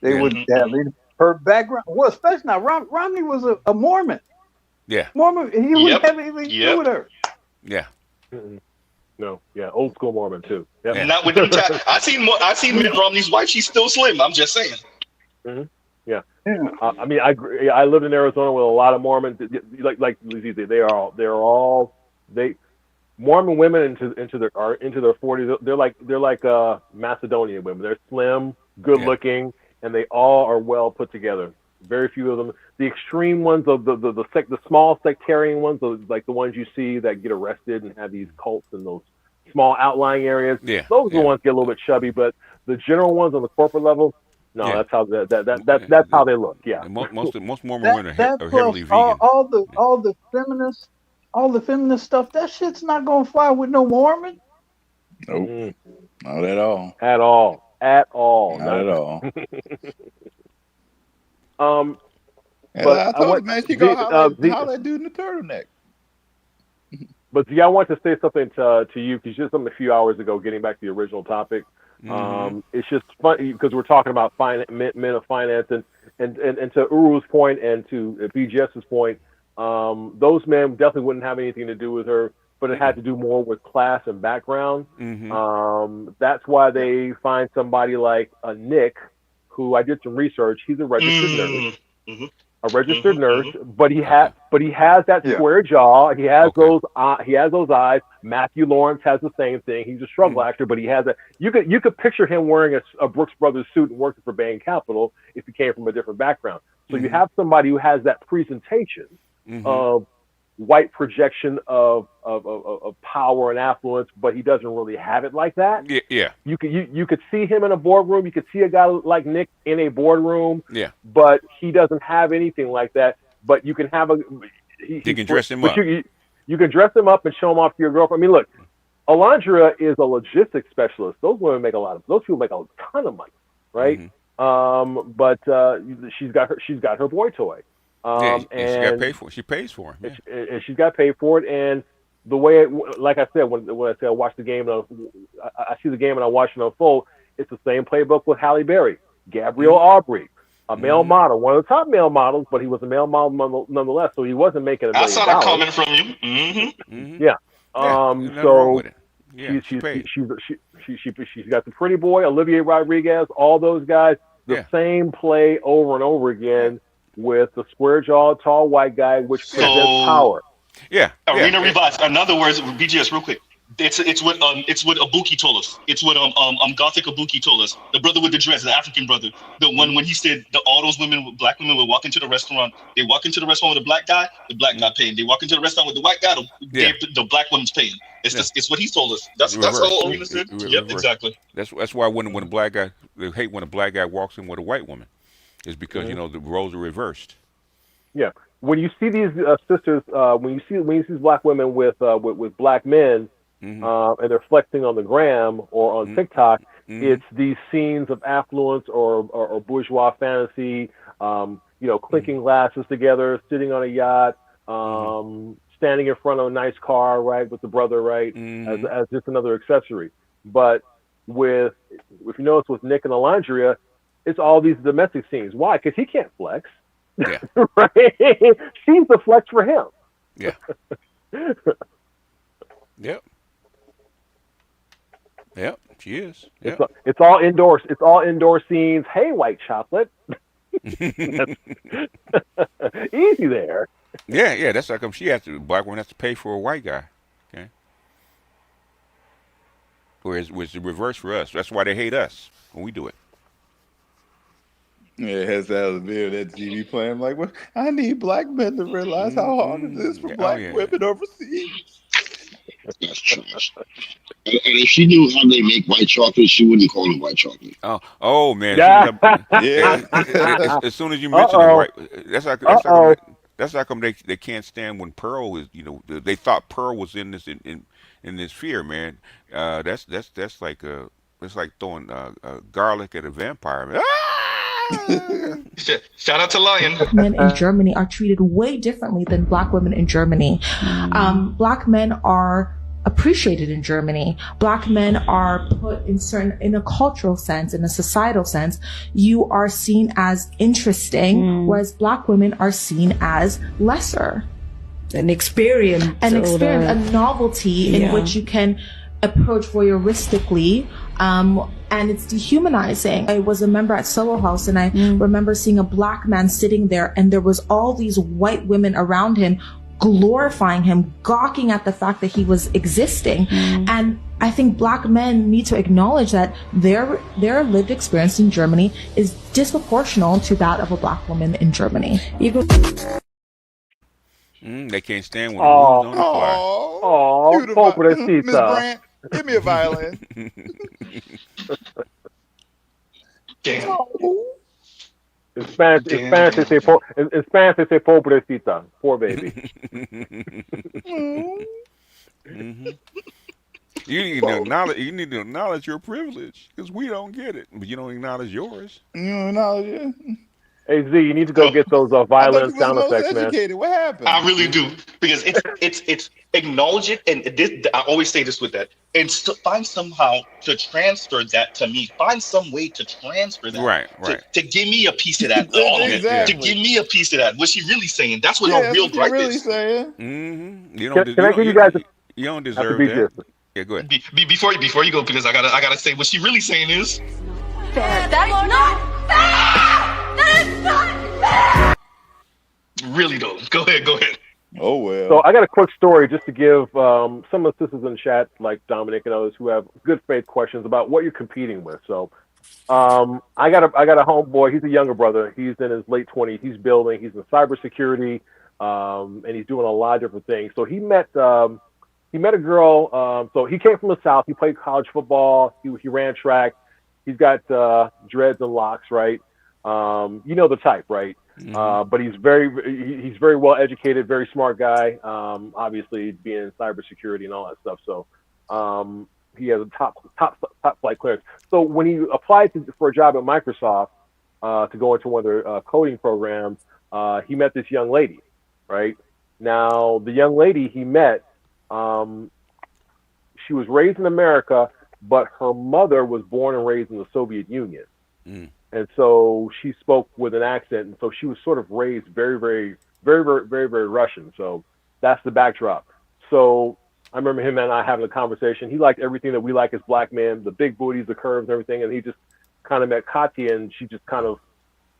they would have her background. Well, especially now, Romney was a Mormon. Yeah, Mormon. He would have anything to do with her. Yeah. No, yeah, old school Mormon too. Yep. Yeah. Not with them. I seen Mitt Romney's wife. She's still slim. I'm just saying. Mm-hmm. Yeah. I mean, I lived in Arizona with a lot of Mormons. Like they're all Mormon women into their 40s. They're like Macedonian women. They're slim, good looking, and they all are well put together. Very few of them. The extreme ones of the small sectarian ones, like the ones you see that get arrested and have these cults in those small outlying areas. Yeah, those are the ones get a little bit chubby. But the general ones on the corporate level, no, that's how that's how they look. Yeah. Most Mormon women are Plus heavily vegan. all the feminist stuff. That shit's not gonna fly with no Mormon. Nope. Not at all. At all. Not at all. But I told you, man, she gonna holler at dude in the turtleneck. But I want to say something to you, because just something a few hours ago, getting back to the original topic. It's just funny because we're talking about men of finance, and to Uru's point and to BGS's point, those men definitely wouldn't have anything to do with her, but it had to do more with class and background. That's why they find somebody like Nick, who I did some research. He's a registered nurse. A registered nurse, but he has that square jaw. He has those eyes. Matthew Lawrence has the same thing. He's a struggle actor, but he has a. You could picture him wearing a Brooks Brothers suit and working for Bain Capital if he came from a different background. So you have somebody who has that presentation of white projection of power and affluence, but he doesn't really have it like that. Yeah. You could see him in a boardroom. You could see a guy like Nick in a boardroom. Yeah. But he doesn't have anything like that. But you can have you can dress him up. You can dress him up and show him off to your girlfriend. I mean, look, Alondra is a logistics specialist. Those people make a ton of money, right? But she's got her boy toy. And she got paid for it. She pays for it. And she's got paid for it. And the way, like I said, when I say I watch the game, I see the game and I watch it unfold. It's the same playbook with Halle Berry, Gabrielle Aubrey, a male model, one of the top male models, but he was a male model nonetheless. So he wasn't making $1 million. I saw a comment from you. Yeah. So she's she's got the pretty boy, Olivier Rodriguez, all those guys, the same play over and over again. With the square jaw, tall white guy, which presents power. Arena Revised. In other words, BGS, real quick. It's what Ibuki told us. It's what Gothic Ibuki told us. The brother with the dress, the African brother. The one when he said all those black women would walk into the restaurant. They walk into the restaurant with a black guy, the black guy paying. They walk into the restaurant with the white guy, the black woman's paying. It's what he told us. That's all Arena said. Yep, exactly. That's why when a black guy, they hate when a black guy walks in with a white woman. Is because the roles are reversed. Yeah, when you see these sisters, when you see these black women with black men, and they're flexing on the gram or on TikTok, it's these scenes of affluence or bourgeois fantasy. Clinking glasses together, sitting on a yacht, standing in front of a nice car, right, with the brother, right, as just another accessory. But if you notice with Nick and Alondria, it's all these domestic scenes. Why? Because he can't flex. Yeah. Right? She's the flex for him. Yeah. Yep. Yep. She is. Yep. It's all indoors. It's all indoor scenes. Hey, white chocolate. Easy there. Yeah. That's how come black woman has to pay for a white guy. Okay. Whereas it's the reverse for us. That's why they hate us when we do it. Yeah, it has that video that TV playing. I'm like, well, I need black men to realize how hard it is for black women overseas. That's trash. And if she knew how they make white chocolate, she wouldn't call it white chocolate. Oh man. Yeah. As soon as you mention the white, that's how come they can't stand when Pearl is. They thought Pearl was in this fear, man. That's like it's like throwing garlic at a vampire, man. Shout out to Lion. Men in Germany are treated way differently than black women in Germany. Black men are appreciated in Germany. Black men are put in a cultural sense, in a societal sense, you are seen as interesting, whereas black women are seen as lesser. An experience, a novelty in which you can approach voyeuristically, and it's dehumanizing. I was a member at Soho House, and I remember seeing a black man sitting there, and there was all these white women around him glorifying him, gawking at the fact that he was existing. And I think Black men need to acknowledge that their lived experience in Germany is disproportional to that of a Black woman in Germany. They can't stand when the moves don't apply. Oh, pobrecita. Miss Brandt, give me a violin. Damn. In Spanish, they say pobrecita, poor baby. You need to acknowledge your privilege because we don't get it, but you don't acknowledge yours. You don't acknowledge it. Hey Z, you need to go get those violin sound effects, man. What happened? I really do, because it's acknowledge it, and this, I always say this with that, and find somehow to transfer that to me. Find some way to transfer that, right. To give me a piece of that. To give me a piece of that. What's she really saying? That's what her real gripe is. You don't deserve that. Yeah, go ahead. Before you go, because I gotta say what she really saying is. That's not fair! That is not fair! Really though. Go ahead. Oh well. So I got a quick story just to give some of the sisters in the chat, like Dominic and others, who have good faith questions about what you're competing with. So I got a homeboy. He's a younger brother. He's in his late 20s. He's building. He's in cybersecurity, and he's doing a lot of different things. So he met a girl. So he came from the South. He played college football. He ran track. He's got dreads and locks, right? You know the type, right? But he's very well educated, very smart guy. Obviously, being in cybersecurity and all that stuff. So he has a top flight clearance. So when he applied for a job at Microsoft to go into one of their coding programs, he met this young lady, right? Now the young lady he met, she was raised in America, but her mother was born and raised in the Soviet Union. And so she spoke with an accent, and so she was sort of raised very, very, very, very, very, very Russian. So that's the backdrop. So I remember him and I having a conversation. He liked everything that we like as Black men, the big booties, the curves, and everything. And he just kind of met Katya, and she just kind of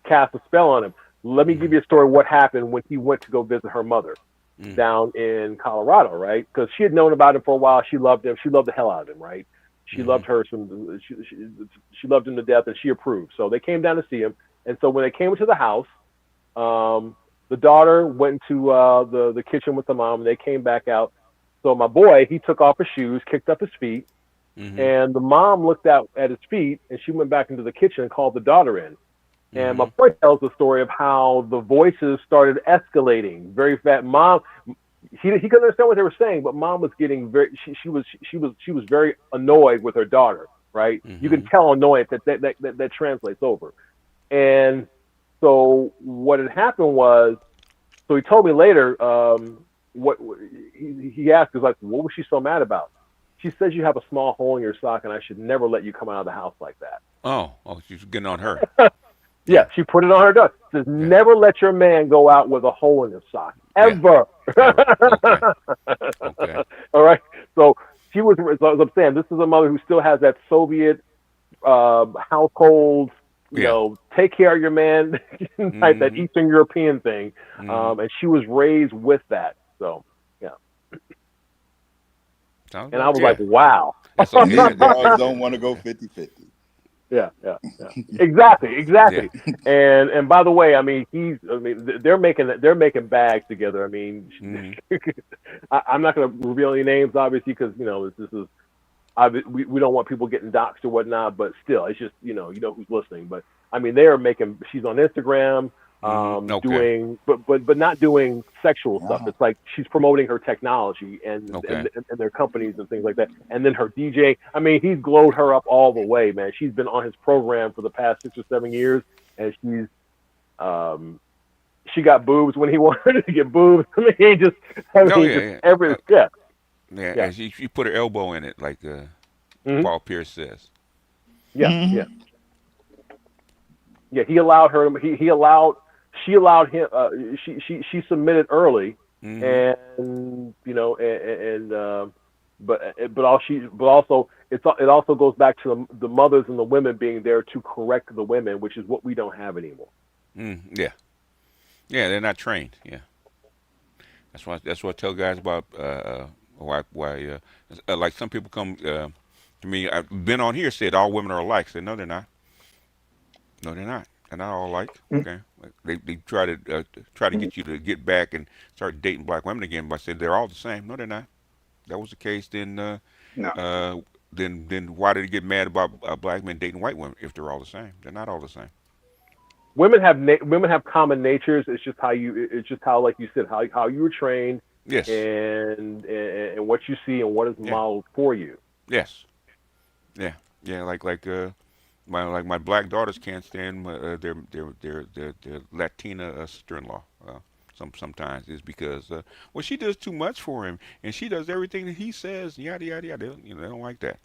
cast a spell on him. Let me give you a story of what happened when he went to go visit her mother down in Colorado, right? Because she had known about him for a while. She loved him. She loved the hell out of him, right? She loved her. She loved him to death, and she approved. So they came down to see him. And so when they came into the house, the daughter went to the kitchen with the mom, and they came back out. So my boy, he took off his shoes, kicked up his feet, and the mom looked out at his feet, and she went back into the kitchen and called the daughter in. And my boy tells the story of how the voices started escalating very fast. Mom, he couldn't understand what they were saying, but mom was getting very. She was very annoyed with her daughter. Right? You can tell annoyance that translates over. And so what had happened was, so he told me later. What he asked was like, what was she so mad about? She says you have a small hole in your sock, and I should never let you come out of the house like that. Oh, she's getting on her. Yeah, she put it on her door. Says, never let your man go out with a hole in his sock. Ever. Okay. All right. So she was, as I'm saying, this is a mother who still has that Soviet household, you know, take care of your man type, that Eastern European thing. And she was raised with that. So, yeah. And I was like, wow. Some guys don't want to go 50-50. Yeah. Exactly. Yeah. And by the way, I mean, they're making bags together. I mean, I'm not going to reveal any names, obviously, because this is we don't want people getting doxxed or whatnot. But still, it's just you know who's listening. But I mean, they are making. She's on Instagram. Doing, but not doing sexual stuff. It's like she's promoting her technology and their companies and things like that. And then her DJ, I mean, he's glowed her up all the way, man. She's been on his program for the past 6 or 7 years, and she got boobs when he wanted to get boobs. I mean, everything. And she put her elbow in it, like Paul Pierce says. Yeah. He allowed her. She allowed him. She submitted early, and but also it also goes back to the mothers and the women being there to correct the women, which is what we don't have anymore. Yeah, they're not trained. Yeah, That's what I tell guys about why like some people come to me. I've been on here said all women are alike. I said no, they're not. No, they're not. They're not all alike. Okay, they try to get you to get back and start dating black women again. But I said they're all the same. No, they're not. That was the case, then why did they get mad about black men dating white women if they're all the same? They're not all the same. Women have common natures. It's just how like you said how you were trained. Yes. And what you see and what is modeled for you. Yes. Yeah. Like my black daughters can't stand their Latina sister-in-law. Sometimes is because well, she does too much for him and she does everything that he says. Yada yada yada. They don't like that.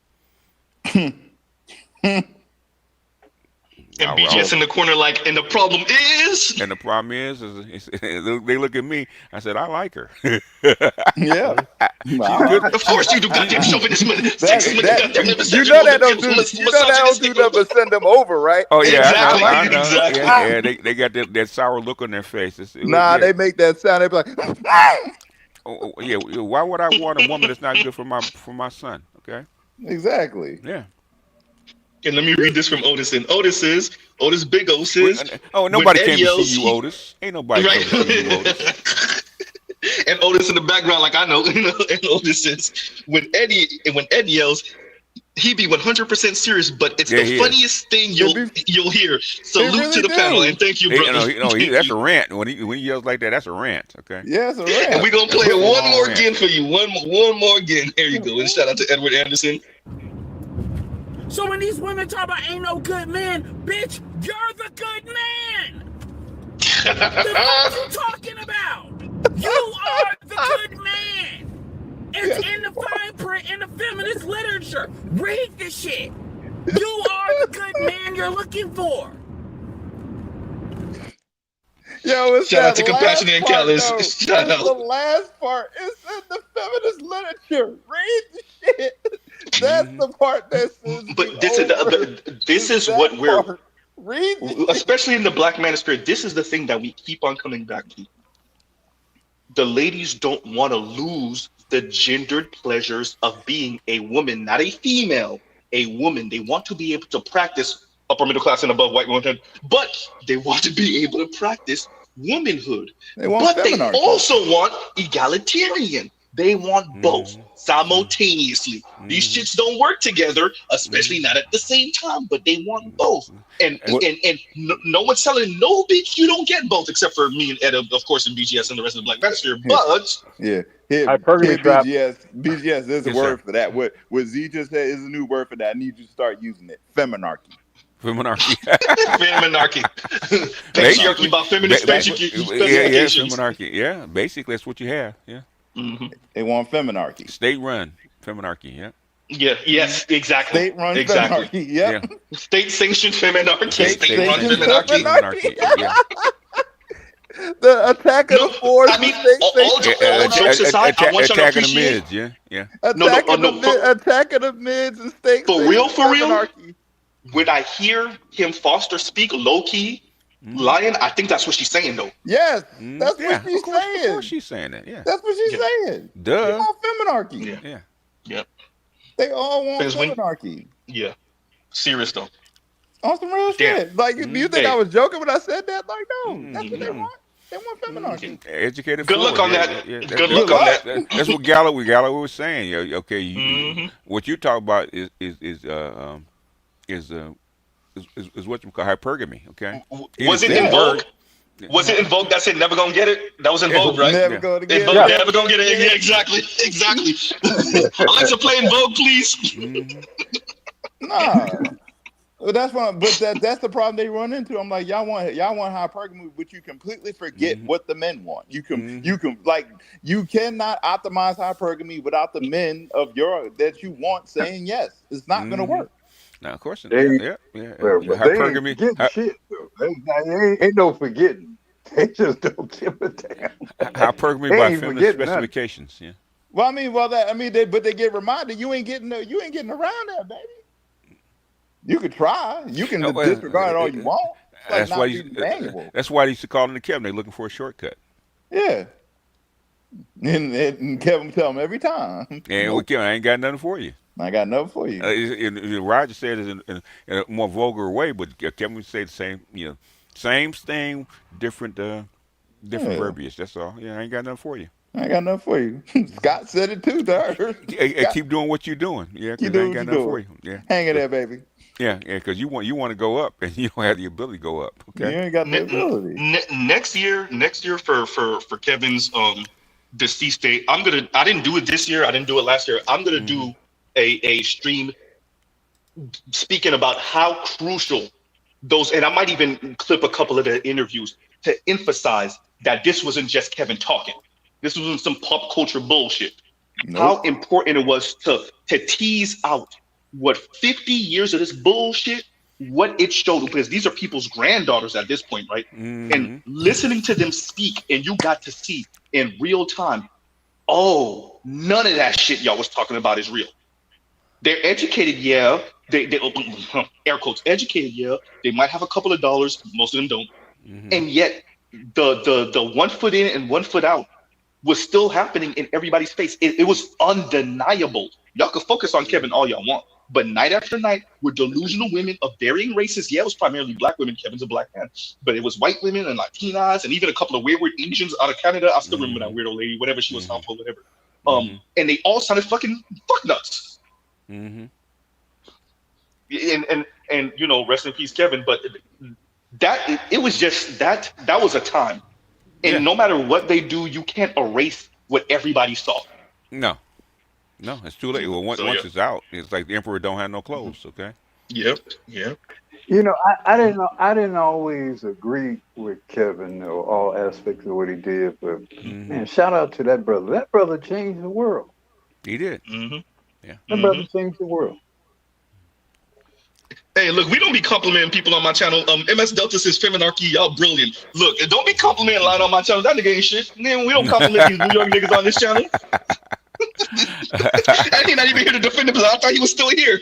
And BGS in the corner like, and the problem is? And the problem is they look at me. I said, I like her. Yeah. She's good. Of course you do, goddamn chauvinist. You know that don't do nothing but send them over, right? Oh, yeah. Exactly. I know. Exactly. Yeah, they got that sour look on their face. They make that sound. They be like, yeah. Why would I want a woman that's not good for my son? Okay. Exactly. Yeah. And let me read this from Otis. And Otis Big O says, nobody came to see you, Otis. Ain't nobody came to see you, Otis. And Otis in the background, like I know, and Otis says, when Eddie yells, he be 100% serious, but it's the funniest thing you'll hear. Salute really to the panel, and thank you, brother. That's a rant. When he yells like that, that's a rant. Okay. Yeah, it's a rant. And we're gonna play it one more again for you. One more again. There you go. And shout out to Edward Anderson. So when these women talk about ain't no good man, bitch, you're the good man. What are you talking about? You are the good man. It's in the fine print in the feminist literature. Read the shit. You are the good man you're looking for. Yo, it's shout out to Compassion and Callous. Shout out. The last part is in the feminist literature. Read the shit. That's the part that says. But this is what we're read, especially in the Black Manosphere. This is the thing that we keep on coming back to. The ladies don't want to lose the gendered pleasures of being a woman, not a female, a woman. They want to be able to practice upper middle class and above white womanhood, but they want to be able to practice womanhood. But they also want egalitarian. They want both simultaneously. These chicks don't work together, especially not at the same time, but they want both. And no one's telling no bitch you don't get both, except for me and Ed, of course, and BGS and the rest of the Black Manosphere. But BGS, there's a word for that. What Z just said is a new word for that. I need you to start using it. Feminarchy. Feminarchy. Feminarchy. Patriarchy about feminist feminarchy. Yeah, basically that's what you have. Yeah. Mm-hmm. They want feminarchy. State-run feminarchy. Yeah. Yeah. Yes. Exactly. State-run feminarchy. Yep. Yeah. State-sanctioned feminarchy. State-run feminarchy. Yeah. The attack of the force. I mean, all jokes aside, I want you to appreciate. Attacking the mids. Yeah. Attacking the mids and state. For real. When I hear him Foster speak low key. Lion, I think that's what she's saying, though. Yes, that's what she's saying. Of course she's saying that, yeah. That's what she's saying. Duh. They want feminarchy. Yeah. Yep. They all want feminarchy. Yeah. Serious, though. On some real shit. Like, you think I was joking when I said that? Like, no, that's what they want. They want feminarchy. Educated. Good luck on that. Good luck on that. That's what Galloway was saying. Okay, what you talk about is what you call hypergamy, okay? Was it in Vogue? Was it in Vogue that said never gonna get it? That was in Vogue, right? Never gonna get it. Never gonna get it. Yeah, exactly. Alexa, play in Vogue, please. Nah. Well, that's the problem they run into. I'm like, y'all want hypergamy, but you completely forget what the men want. You cannot optimize hypergamy without the men that you want saying yes. It's not gonna work. Now, of course, hypergamy. Shit, ain't no forgetting. They just don't give a damn. Hypergamy by feminist specifications. Yeah. Well, but they get reminded you ain't getting around that, baby. You could try. You can disregard it all you want. That's why they used to call in the Kevin. They're looking for a shortcut. Yeah. And Kevin tell him every time. And Nope. I ain't got nothing for you. I got nothing for you. Roger said it in a more vulgar way, but Kevin would say the same. Same thing, different verbiage. That's all. Yeah, I ain't got nothing for you. I ain't got nothing for you. Scott said it too, Dad. Keep doing what you're doing. Yeah, because You I do ain't what got you nothing for doing. you. Yeah, Hang in there, baby. Yeah, because you want to go up, and you don't have the ability to go up. Okay, you ain't got the ability. Next year for Kevin's deceased date, I didn't do it this year. I didn't do it last year. I'm gonna do a stream speaking about how crucial those, and I might even clip a couple of the interviews to emphasize that this wasn't just Kevin talking. This wasn't some pop culture bullshit. Nope. How important it was to tease out what 50 years of this bullshit, what it showed, because these are people's granddaughters at this point, right? And listening to them speak, and you got to see in real time, oh, none of that shit y'all was talking about is real. They're educated, yeah. They air quotes, educated, yeah. They might have a couple of dollars, most of them don't. And yet the 1 foot in and 1 foot out was still happening in everybody's face. It was undeniable. Y'all can focus on Kevin all y'all want, but night after night with delusional women of varying races. Yeah, it was primarily black women. Kevin's a black man, but it was white women and Latinas and even a couple of wayward Asians out of Canada. I still remember that weird old lady, whatever she was, South Pole, whatever. And they all sounded fucking fuck nuts. And rest in peace, Kevin. But it was just that was a time. And no matter what they do, you can't erase what everybody saw. No, it's too late. Well, once it's out, it's like the emperor don't have no clothes. Okay. Yep. I didn't always agree with Kevin or all aspects of what he did, but man, shout out to that brother. That brother changed the world. He did. Yeah. That brother changed the world. Hey, look, we don't be complimenting people on my channel. MS Delta says Feminarchy, y'all brilliant. Look, don't be complimenting line on my channel. That nigga ain't shit. Man, we don't compliment these New York niggas on this channel. And he's not even here to defend himself. I thought he was still here.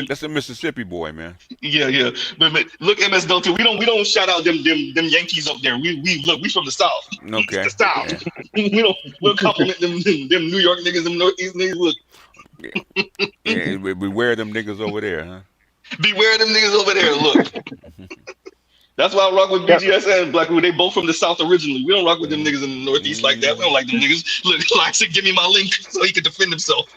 That's a Mississippi boy, man. Yeah. But look, MS Delta, we don't shout out them Yankees up there. We from the South. Okay. The South. Yeah. we'll compliment them New York niggas, them Northeast niggas. Look. Beware them niggas over there, huh? Beware them niggas over there. Look. That's why I rock with BGS and Black Wood. They both from the South originally. We don't rock with them niggas in the Northeast like that. We don't like them niggas. Look, like said, give me my link so he can defend himself.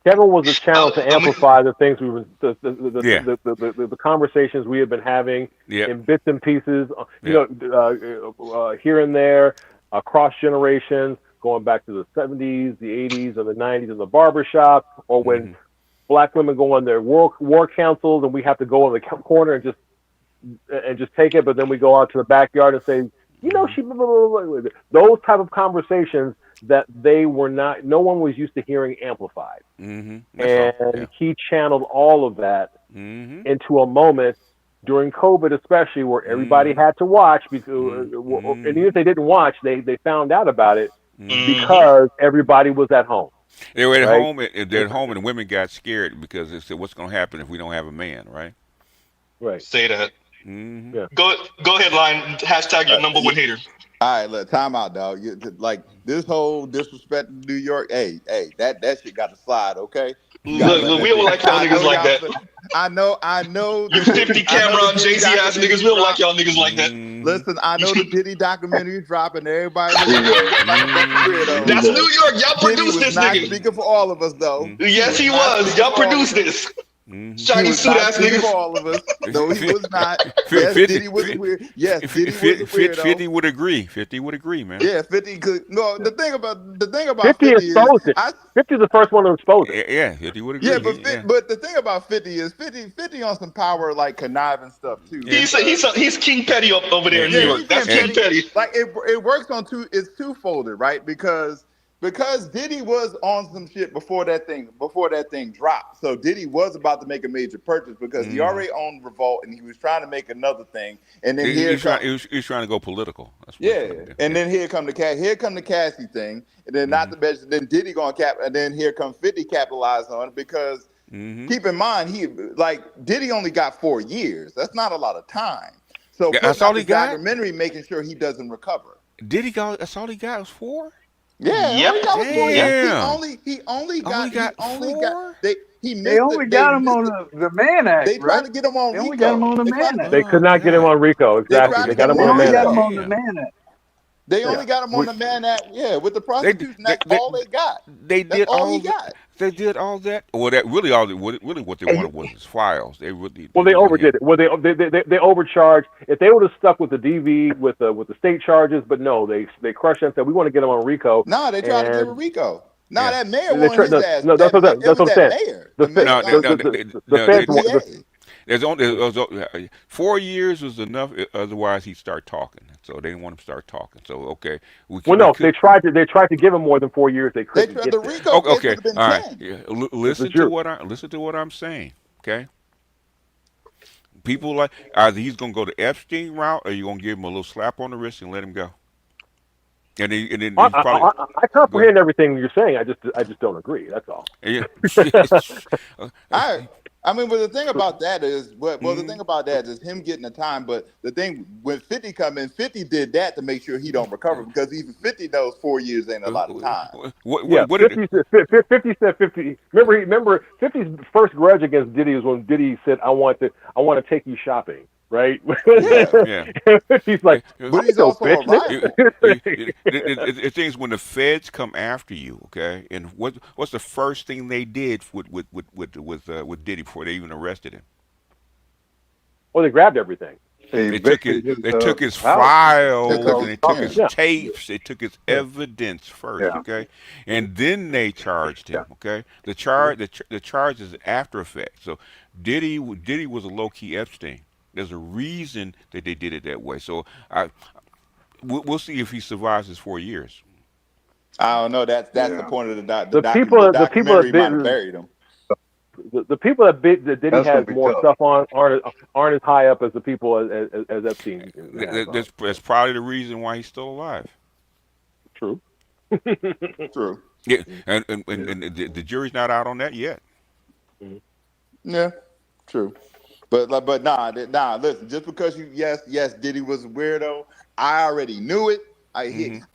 Kevin was a channel to amplify the things we were, the conversations we had been having in bits and pieces, here and there, across generations, going back to the 70s, the 80s, or the 90s in the barbershop, or when black women go on their war councils and we have to go in the corner and just take it, but then we go out to the backyard and say, she blah, blah, blah, blah. Those type of conversations that no one was used to hearing amplified. He channeled all of that into a moment during COVID, especially where everybody had to watch because, and even if they didn't watch, they found out about it because everybody was at home. They were at home. They're at home, and women got scared because they said, "What's going to happen if we don't have a man?" Right? Right. Say that. Go ahead, Lion. Hashtag your number one hater. All right, look, time out, dog. Like this whole disrespect to New York. Hey, that shit got to slide, okay? Look, we don't like y'all niggas like that. I know. You 50 Cameron, Jay-Z ass niggas, we don't like y'all niggas like that. Listen, I know the Diddy documentary dropping. Everybody, that's New York. Y'all produced this nigga. Speaking for all of us, though. Yes, he was. Y'all produced this. Shaggy suit ass niggas. For all of us. No, he was not. Yes, Diddy was weird. Yes, Diddy was weird. 50 would agree. 50 would agree, man. Yeah, 50 could. No, the thing about 50 exposed it. 50 is the first one to expose it. Yeah, 50 would agree. Yeah, but the thing about 50 is 50 on some power like conniving stuff too. He's King Petty over there in New York. That's King Petty. Like it works on it's twofolded, right? Because Diddy was on some shit before that thing dropped. So Diddy was about to make a major purchase because he already owned Revolt and he was trying to make another thing. And then he was trying to go political. That's what and then here come the Cassie thing, and then not to mention then Diddy gonna cap, and then here come 50 capitalized on it because keep in mind Diddy only got 4 years. That's not a lot of time. So That's putting all out he this got. documentary, making sure he doesn't recover. Did he go? That's all he got was 4. Yeah, all he got was 4 years. Damn. He only got 4. he They missed only it. got him on the Mann Act, They tried right? to get him on They only got him Rico. on the They tried Mann to Act. They could not get him on Rico. Exactly. They got him They on the only Man got Act. him on the Mann Act. They Yeah. only got him on the Mann Act. Yeah, with the They prostitution. That's all they got. They That's did all all he that. got. They did all that. Well, that really what they wanted was his files. They really. Well, they overdid it. Well, they overcharged. If they would have stuck with the DV with the state charges, but no, they crushed it and said we want to get him on Rico. Nah, they tried to give him Rico. Nah, that mayor They wanted his no, ass. no, that's what It was I'm that saying. mayor. The The mayor. feds the want. DA. There's only 4 years was enough. Otherwise, he'd start talking. So they didn't want him to start talking. So okay, They tried to give him more than 4 years. They couldn't tried get the there. Rico case okay. would have been All right. 10. Yeah. Listen to what I'm saying. Okay. People like either he's gonna go the Epstein route, or you're gonna give him a little slap on the wrist and let him go. And then he's probably. I comprehend everything you're saying. I just don't agree. That's all. Yeah. I mean, but the thing about that is, the thing about that is him getting the time. But the thing when 50 come in, 50 did that to make sure he don't recover because even 50 knows 4 years ain't a lot of time. What 50 said 50. Remember 50's first grudge against Diddy was when Diddy said, "I want to take you shopping." Right? Yeah. He's like, but he's also a rival. The thing is, when the feds come after you, okay, and what's the first thing they did with Diddy before they even arrested him? Well, they grabbed everything. They took his files and they took his tapes. They took his evidence first, okay, and then they charged him. Okay, the charge is after effect. So Diddy was a low key Epstein. There's a reason that they did it that way. So we'll see if he survives his 4 years. I don't know. That's the point of the that documentary. Might have buried him. The people that Diddy has more stuff on aren't as high up as the people as Epstein. That's probably the reason why he's still alive. True. True. Yeah, and the jury's not out on that yet. Yeah, true. But nah. Listen, just because yes, Diddy was a weirdo. I already knew it.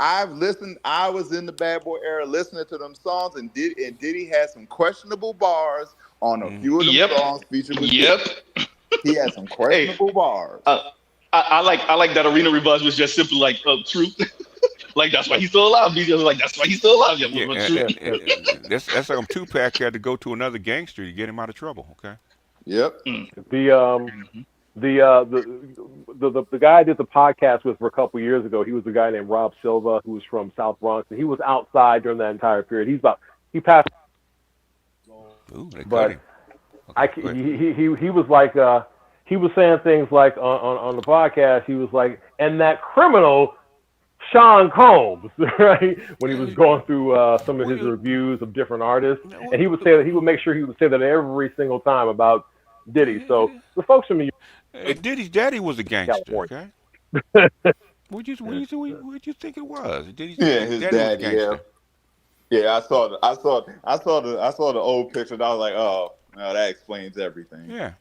I've listened. I was in the Bad Boy era listening to them songs, and Diddy had some questionable bars on a few of them songs featured with Diddy. He had some questionable bars. I like that Arena Rebuzz was just simply like truth. Like that's why he's still alive. DJ was like that's why he's still alive. That's like Tupac had to go to another gangster to get him out of trouble. Okay. Yep. The guy I did the podcast with for a couple years ago, he was a guy named Rob Silva who was from South Bronx, and he was outside during that entire period. He passed. Ooh, they but cut him. he was like he was saying things like on the podcast. He was like, and that criminal Sean Combs, right? When he was going through some of his reviews of different artists, and he would say that he would make sure he would say that every single time about Diddy. So the folks from New York, Diddy's daddy was a gangster. California. Okay. What you think it was? Diddy's his daddy dad. was a gangster. Yeah. I saw the old picture, and I was like, oh, no, that explains everything. Yeah.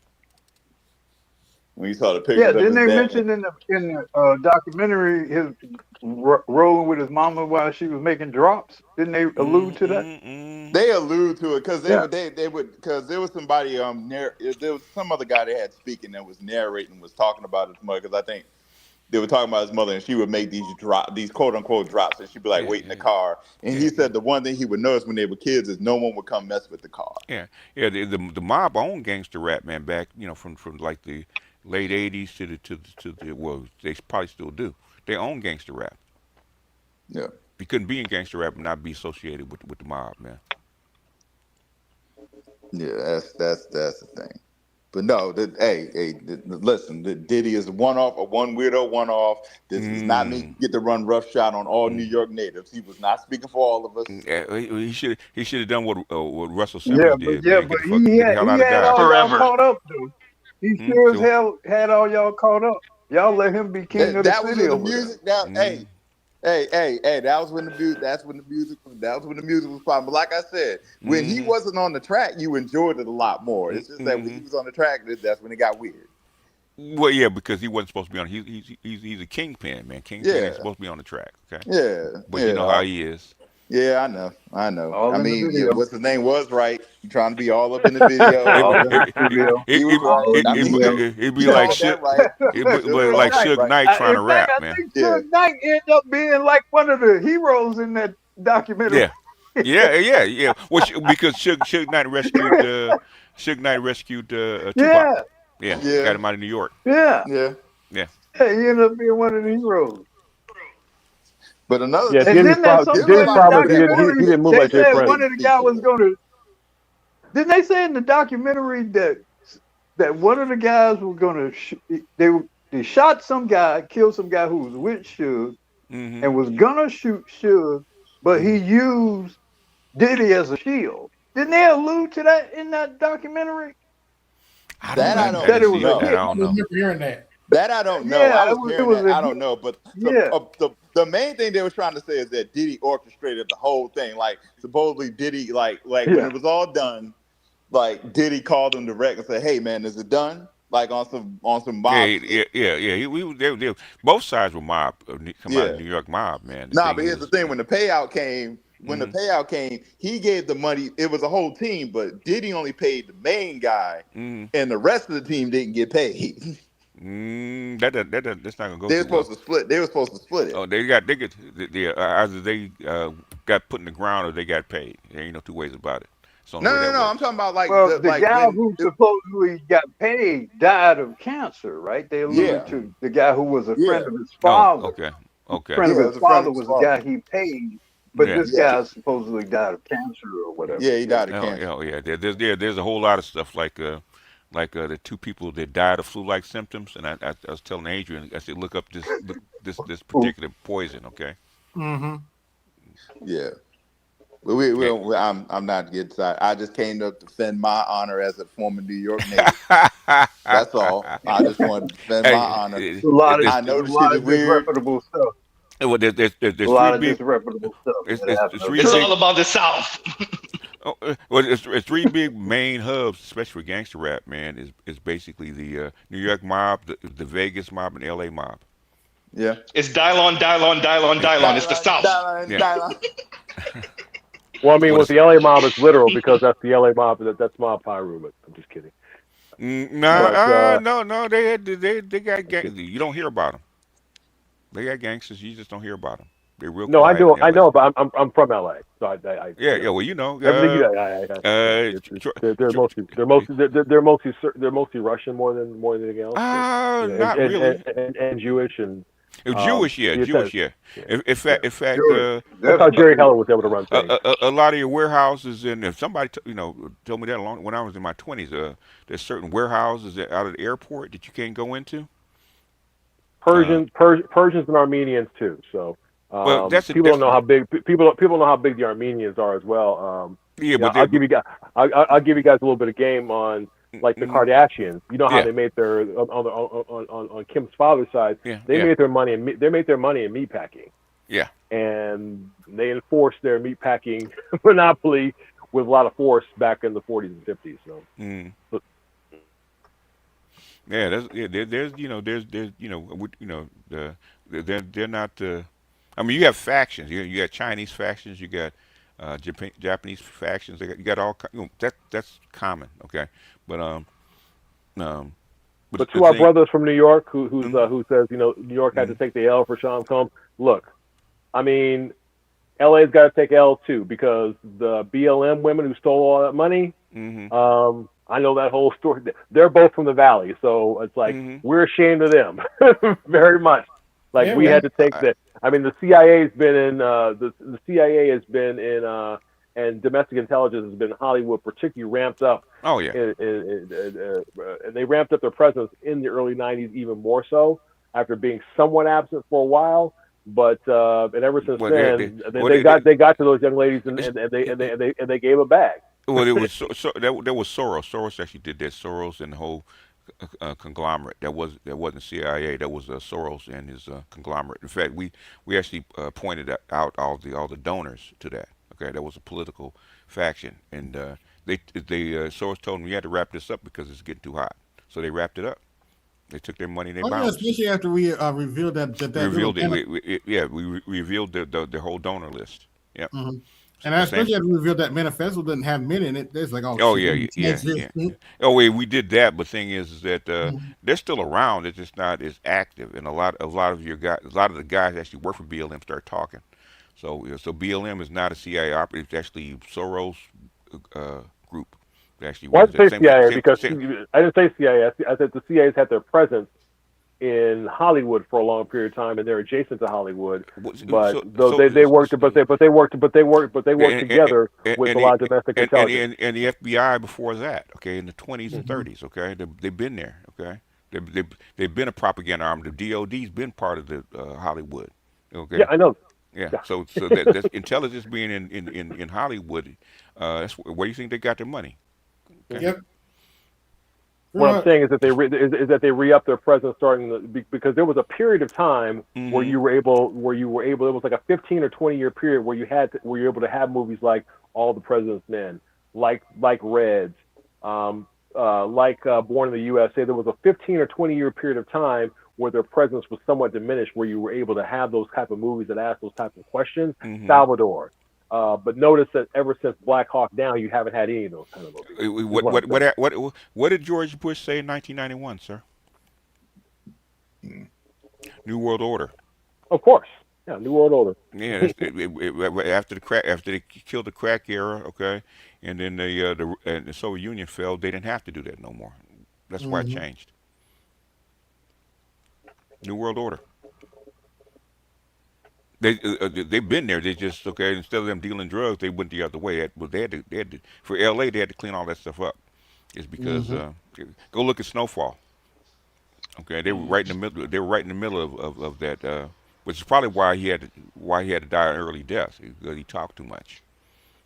When you saw the picture, didn't they mention in the documentary his rolling with his mama while she was making drops? Didn't they allude to that? They allude to it because they would because there was somebody there was some other guy they had speaking that was narrating, was talking about his mother, because I think they were talking about his mother, and she would make these quote unquote drops, and she'd be like, wait in the car. And he said the one thing he would notice when they were kids is no one would come mess with the car. Yeah. The mob owned gangster rap, man, back from like the late '80s to the well, they probably still do. They own gangster rap. Yeah. You couldn't be in gangster rap and not be associated with the mob, man. Yeah, that's the thing. But no, listen, Diddy is a one-off, a one weirdo one-off. This does not mean you get to run roughshod on all New York natives. He was not speaking for all of us. Yeah, he should have done what Russell Simmons did. But he had all y'all caught up, though. He sure as hell had all y'all caught up. Y'all let him be king of the city over there. Hey, that was when the music was fine. But like I said, when he wasn't on the track, you enjoyed it a lot more. It's just that when he was on the track, that's when it got weird. Well, yeah, because he wasn't supposed to be on. He's a kingpin, man. Kingpin ain't Yeah, supposed to be on the track. Okay, yeah, but you know yeah. how he is. Yeah, I know. All I in the mean, yeah, video. what's his name was right. He trying to be all up in the video. It All All in that. the studio. He was All right. in I the mean, video. it'd be he like called Suge, that right. but Suge like called that Suge right. Knight trying In to fact, rap, I man. think Yeah. Suge Knight ended up being like one of the heroes in that documentary. Yeah, yeah. Well, because Suge Knight rescued Tupac. Yeah, Yeah, Yeah. got him out of New York. yeah. Yeah. Yeah. Yeah, he ended up being one of the heroes. But another Yeah, thing, And Diddy's then there's problem. something Diddy's Diddy's in the life problem was is that way. he documentary. didn't move They like Jay said Prince. one Didn't of the speak guy to was it. going to. Didn't they say in the documentary that one of the guys was going to? They shot some guy, killed some guy who was with Suge, Mm-hmm. and was gonna shoot Suge, but he Mm-hmm. used Diddy as a shield. Didn't they allude to that in that documentary? That I I don't That didn't it see was a that. know. I hit. don't I was know. never hearing that. That I don't know. Yeah, I was it hearing was that. a I hit. don't know. But Yeah, the main thing they were trying to say is that Diddy orchestrated the whole thing. Like supposedly Diddy, like when yeah. it was all done, like Diddy called him direct and said, "Hey man, is it done?" Like on some Yeah, mob shit. yeah. Both sides were mob. Come out of Yeah. New York mob, man. The Nah, thing but here's the is, thing: when the payout came, mm-hmm. he gave the money. It was a whole team, but Diddy only paid the main guy, Mm-hmm. and the rest of the team didn't get paid. That's not gonna go They were too well. supposed to split. They were supposed to split it. Oh, either they got put in the ground or they got paid. There ain't no two ways about it. It's the only way that No. I'm works. talking about like Well, the like guy when who supposedly got paid died of cancer, right? They alluded yeah, to the guy who was a yeah, friend of his Oh, father. okay. Friend of yeah. It his was a friend father of his was the father. guy he paid, but Yeah. this Yeah, guy supposedly died of cancer or whatever. yeah. He Yeah. died of cancer. Yeah. There's a whole lot of stuff like the two people that died of flu-like symptoms, and I was telling Adrian, I said look up this Ooh. particular poison, okay? Mm-hmm. Yeah. But we Yeah. I'm not getting side. I just came to defend my honor as a former New York native. That's all. I just wanted to defend my Hey, honor. A lot of I there's know the shit is weird. disreputable stuff. well, A there's three lot of big disreputable stuff that there's happened up three It's there. big all about the South. it's three big main hubs, especially for gangster rap, man. Is basically the New York mob, the Vegas mob, and the L.A. mob. Yeah. It's Dylon, Dylon, Dylon, Yeah, Dylon. It's the Dylan, South. Dylan, yeah. Dylan. Well, I mean, What with is the LA mob, it's literal because that's the LA mob. That's Mob Pyru. But I'm just kidding. But no. They got gang. You don't hear about them. They got gangsters. You just don't hear about them. They're real no, quiet in I L.A. know, but I'm from LA, so I Yeah, you yeah. know Well, you know, everything you they're mostly Russian more than anything else. But, you know, not really. and Jewish and Jewish, yeah, yeah, Jewish, yeah. yeah, In fact, Jewish, that's how Jerry definitely. Heller was able to run things. a lot of your warehouses, and if somebody told me that long when I was in my 20s, there's certain warehouses out of the airport that you can't go into. Persians and Armenians too. So Well, people don't know how big people don't know how big the Armenians are as well. Yeah, but I'll give you guys I'll give you guys a little bit of game on like the Kardashians. You know how they made their on Kim's father's side. They made their money in meatpacking. Yeah, and they enforced their meatpacking monopoly with a lot of force back in the 40s and 50s. So. But, yeah, there's they're not. I mean, you have factions. You got Chinese factions. You got Japanese factions. You got all. That's common. Okay, but but to our brothers from New York who says New York had to take the L for Sean Combs. Look, I mean, LA's got to take L too because the BLM women who stole all that money. I know that whole story. They're both from the Valley, so it's like we're ashamed of them very much. Like we had to take that. I mean, the CIA's been in the CIA has been in and domestic intelligence has been in Hollywood, particularly ramped up. Oh yeah, and they ramped up their presence in the early '90s even more so after being somewhat absent for a while. But and ever since then, they got to those young ladies and they gave a bag. Well, it was there was Soros. Soros actually did that. Soros and the whole conglomerate. That wasn't CIA. That was Soros and his conglomerate. In fact, we actually pointed out all the donors to that. Okay, that was a political faction, and they Soros told them you had to wrap this up because it's getting too hot. So they wrapped it up. They took their money and they Oh yeah, bounced. especially after we revealed that Revealed little it. We revealed the whole donor list. Yep. Mhm. And especially after we revealed that manifesto didn't have men in it. There's like, oh Oh shit, yeah, they yeah, changed this. yeah. Oh wait, we did that, but thing is that Mhm. they're still around. It's just not as active, and a lot of your guys, a lot of the guys that actually work for BLM start talking. So BLM is not a CIA operative. It's actually Soros group that actually Well, I runs didn't that. say Same, CIA same, because same. I didn't say CIA. I said the CIA's had their presence in Hollywood for a long period of time, and they're adjacent to Hollywood. But though they worked together with a lot of domestic intelligence. And the FBI before that, okay, in the 20s and Mm-hmm. 30s, okay, they've been there, okay, they've been a propaganda arm. The DOD's been part of the Hollywood, okay. Yeah, I know. Yeah, so that's intelligence being in Hollywood. That's where you think they got their money. Okay? Yep. What I'm saying is that they re-up their presence because there was a period of time where you were able it was like a 15 or 20 year period where you were able to have movies like All the President's Men, like Reds, Born in the USA. There was a 15 or 20 year period of time where their presence was somewhat diminished, where you were able to have those type of movies that ask those type of questions. Salvador. But notice that ever since Black Hawk Down, you haven't had any of those kind of movies. What did George Bush say in 1991, sir? New World Order. Of course, yeah, New World Order. Yeah, after they killed the crack era, okay, and then the Soviet Union fell, they didn't have to do that no more. That's why it changed. New World Order. They've been there. They just instead of them dealing drugs, they went the other way. They had to for LA. They had to clean all that stuff up. It's because go look at Snowfall. Okay, they were right in the middle. They were right in the middle of that, which is probably why he had to die an early death because he talked too much.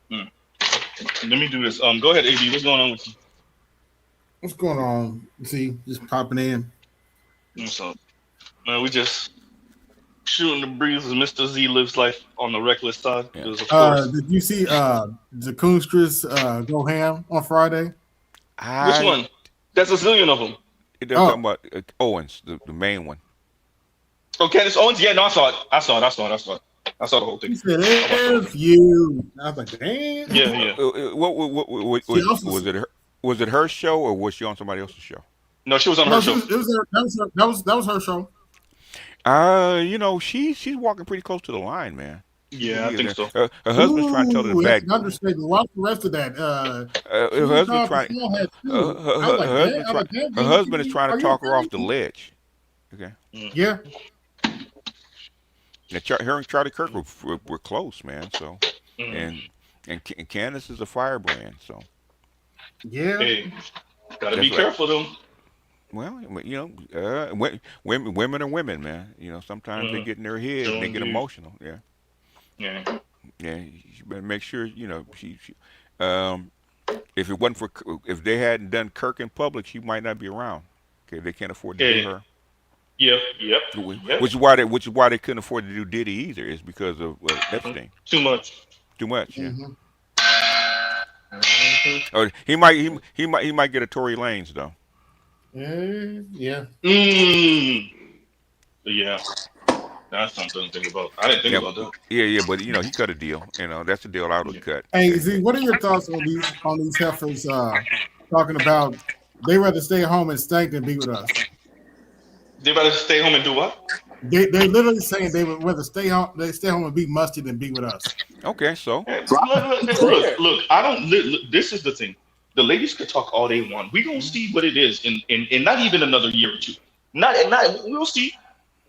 Let me do this. Go ahead, AB. What's going on with you? What's going on? See, just popping in. So, we just shooting the breeze as Mr. Z lives life on the reckless side. Yeah. Of course. Did you see the Coonsters go ham on Friday? Which one? That's a zillion of them. They're talking about Owens, the main one. Oh, Candace Owens? Yeah, no, I saw it. I saw the whole thing. He said, "F you." I was like, "Damn." Yeah. What was it her show or was she on somebody else's show? No, she was on her show. That was her show. She's walking pretty close to the line, man. Yeah, I think so. Her husband's trying to tell her the back. Watch the rest of that. Her husband's trying. Her husband is trying to talk her off the ledge. Okay. Yeah. Her and Charlie Kirk were close, man. So, and Candace is a firebrand. So. Yeah. Hey, gotta be careful though. Well, women are women, man. Sometimes they get in their head and they get emotional. Yeah. Yeah. You better make sure she if it wasn't for if they hadn't done Kirk in public, she might not be around. Okay, they can't afford to do her. Yep. Which is why they couldn't afford to do Diddy either. Is because of Epstein. Too much. Yeah. Or he might get a Tory Lanez though. Yeah. Yeah. That's something to think about. I didn't think about that. Yeah, but he cut a deal. That's the deal I would cut. Hey, Z, what are your thoughts on these heifers talking about they rather stay home and stank than be with us? They rather stay home and do what? They literally saying they would rather stay home and be musty than be with us. Okay, so look, I don't. Look, this is the thing. The ladies could talk all they want. We gonna see what it is in not even another year or two. Not we'll see.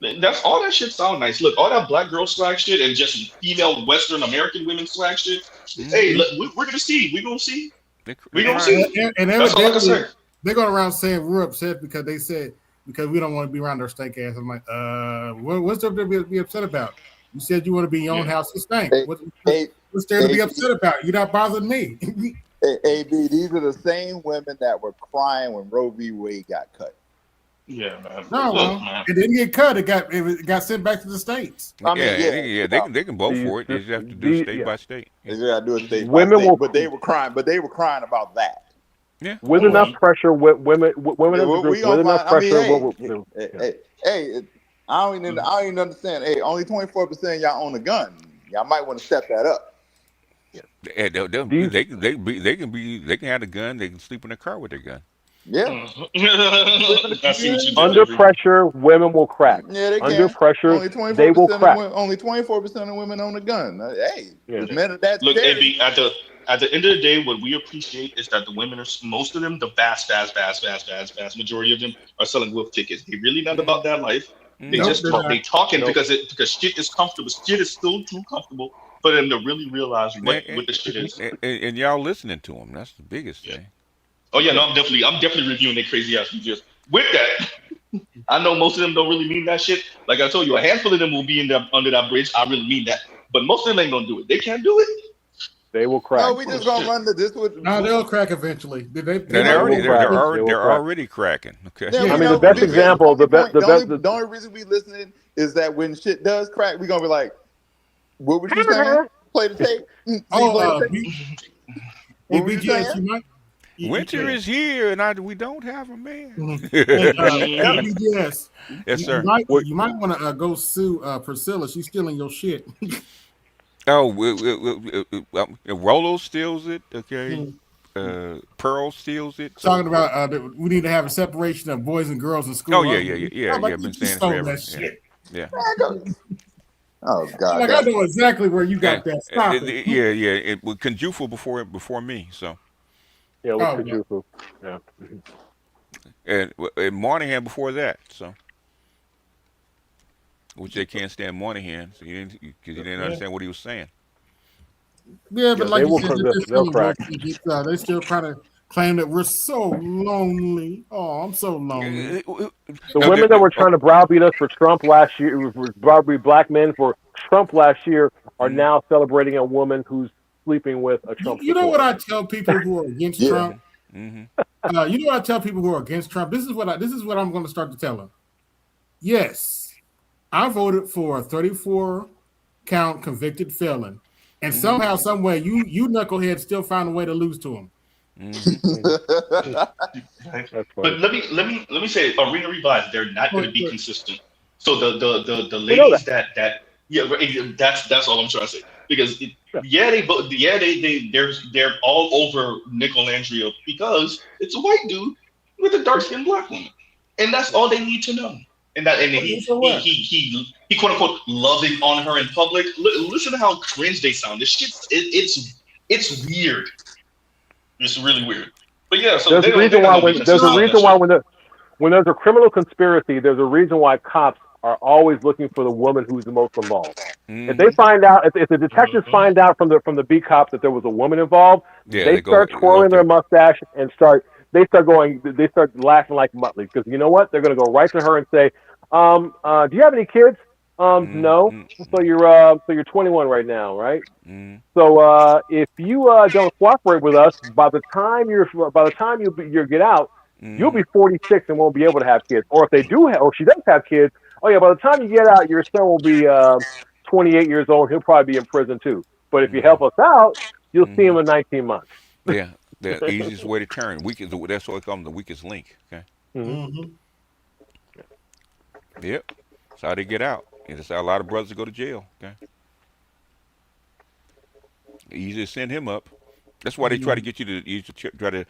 That's all that shit sound nice. Look, all that black girl swag shit and just female Western American women swag shit. Hey, look, we're gonna see. We gonna see. We gonna see. And that's all I can say. They're going around saying we're upset because they said because we don't want to be around their stank ass. I'm like, what's there to be upset about? You said you want to be in your own house and stank. What's there to be upset about? You're not bothering me. AB, these are the same women that were crying when Roe v. Wade got cut. Yeah, man. No, it didn't get cut. It got sent back to the states. They can vote for it. They just have to do state by state. They gotta do it state by state. But they were crying. But they were crying about that. Yeah. With enough pressure, women Yeah, as a well, group, we with gonna enough find. I mean, pressure. hey, I don't even understand. Hey, only 24% y'all own a gun. Y'all might want to step that up. Yeah, they can have a gun. They can sleep in a car with their gun. Yeah. I see what you did Under there, baby. pressure, women will crack. Yeah, they Under can. pressure, Only they will 24% of crack. women. Only 24% of women own a gun. Hey, Yeah. there's men of that Look, scary. AB, at the end of the day, what we appreciate is that the women are most of them, the vast majority of them are selling wolf tickets. They really not about that life. They Nope, just they're talk. not. They talking Nope. because shit is comfortable. Shit is still too comfortable for them to really realize what the shit is. And y'all listening to them. That's the biggest thing. Oh yeah, no, I'm definitely reviewing their crazy ass videos. With that, I know most of them don't really mean that shit. Like I told you, a handful of them will be in that under that bridge. I really mean that, but most of them ain't gonna do it. They can't do it. They will crack. No, we just gonna run the this with. No, they'll crack eventually. They're already cracking. Okay. Yeah, I mean, the best example, the only reason we listening is that when shit does crack, we gonna be like, "What were you saying? Play the tape." What were you saying? Winter is here, and we don't have a man. BGS. Yes, sir. You might want to go sue Priscilla. She's stealing your shit. Oh, Rolo steals it. Okay. Pearl steals it. So. Talking about we need to have a separation of boys and girls in school. Oh yeah. I've been saying it forever. That shit. Yeah. Oh God! Like I know exactly where you got that. Stop it. Yeah. It was Conjufu before me. So. Yeah, with Conjufu. Yeah. And Moynihan before that. So. Which they can't stand Moynihan, so because you didn't understand what he was saying. Yeah, but like you said, they're still trying to claim that we're so lonely. Oh, I'm so lonely. The women that were trying to browbeat us for Trump last year, browbeat black men for Trump last year, are now celebrating a woman who's sleeping with a Trump. You know what I tell people who are against Trump? Mm-hmm. You know what I tell people who are against Trump? This is what I'm going to start to tell them. Yes, I voted for a 34-count convicted felon, and somehow, some way, you knuckleheads still found a way to lose to him. But let me say, Arena Revive, they're not going to be consistent. So the ladies that's all I'm trying to say, because they're all over Nicolandria because it's a white dude with a dark skinned black woman, and that's all they need to know. And he quote unquote loving on her in public. Listen to how cringe they sound. This shit, it's weird. It's really weird. But yeah, so there's a reason why when there's a criminal conspiracy, there's a reason why cops are always looking for the woman who's the most involved. If they find out, if the detectives find out from the B cops that there was a woman involved, they start twirling their mustache and they start laughing like Muttley, because you know what? They're going to go right to her and say, do you have any kids? No. So you're 21 right now, right? So if you don't cooperate with us, by the time you get out, you'll be 46 and won't be able to have kids. Or if they do or she does have kids, by the time you get out, your son will be 28 years old. He'll probably be in prison too. But if you help us out, you'll see him in 19 months. Yeah, the easiest way to turn. That's what they call them, the weakest link. Okay. Yep. That's how they get out. And that's how a lot of brothers go to jail. Okay. Easy to send him up. That's why they try to get you to try to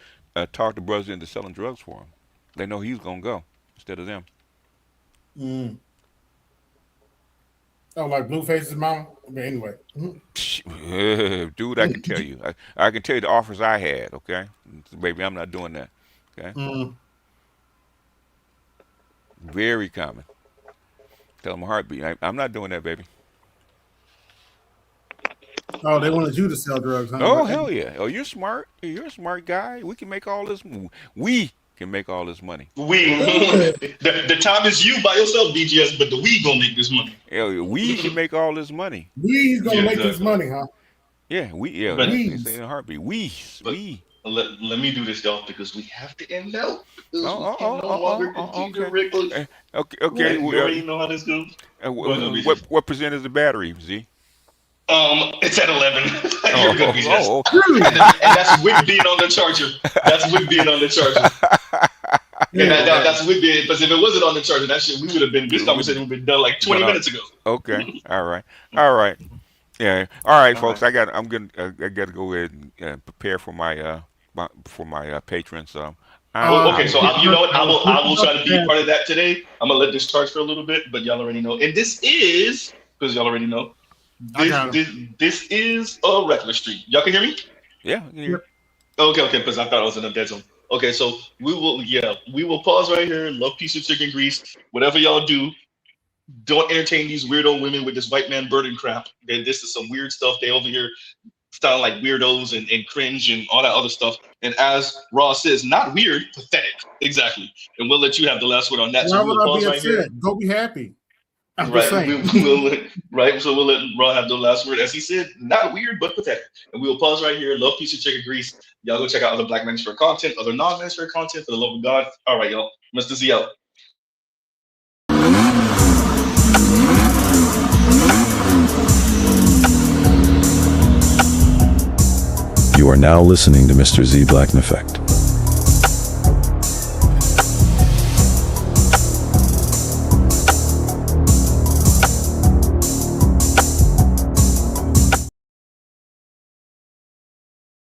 talk the brothers into selling drugs for him. They know he's gonna go instead of them. Oh, like Blueface's mom. But anyway, dude, I can tell you. I can tell you the offers I had. Okay, baby, I'm not doing that. Okay. Very common. Tell them a heartbeat. I'm not doing that, baby. Oh, they wanted you to sell drugs, huh? Oh, hell yeah. Oh, you're smart. You're a smart guy. We can make all this. We can make all this money. The time is you by yourself, BGS, but the we gonna make this money. Yeah, we can make all this money. We's gonna make this money, huh? Yeah, they say in a heartbeat. We. Let me do this, y'all, because we have to end out. We can no longer continue Rick. Okay. You already know how this goes. What percent is the battery, Z? It's at 11. Oh, and that's with being on the charger. That's with being on the charger. That's with being, because if it wasn't on the charger, that shit, we would have been, this conversation would have been done like 20 minutes ago. Okay. All right. Yeah. All right, folks. I got to go ahead and prepare for my patrons. Okay, so you know what? I will try to be part of that today. I'm gonna let this charge for a little bit, but y'all already know. And this is, because y'all already know, this is a regular street. Y'all can hear me? Yeah, I can hear you. Okay, because I thought I was in a dead zone. Okay, so we will pause right here. Love, peace, and chicken grease. Whatever y'all do, don't entertain these weirdo women with this white man burden crap. This is some weird stuff. They over here sound like weirdos and cringe and all that other stuff. And as Ross says, not weird, pathetic. Exactly. And we'll let you have the last word on that. Why would I be upset? Go be happy. Right. So we'll let Ron have the last word. As he said, not weird, but pathetic. And we'll pause right here. Love, peace, and chicken grease. Y'all go check out other Black Manosphere content, other non-Manosphere content, for the love of God. All right, y'all. Mr. Z out. You are now listening to Mr. Z Blackneffect.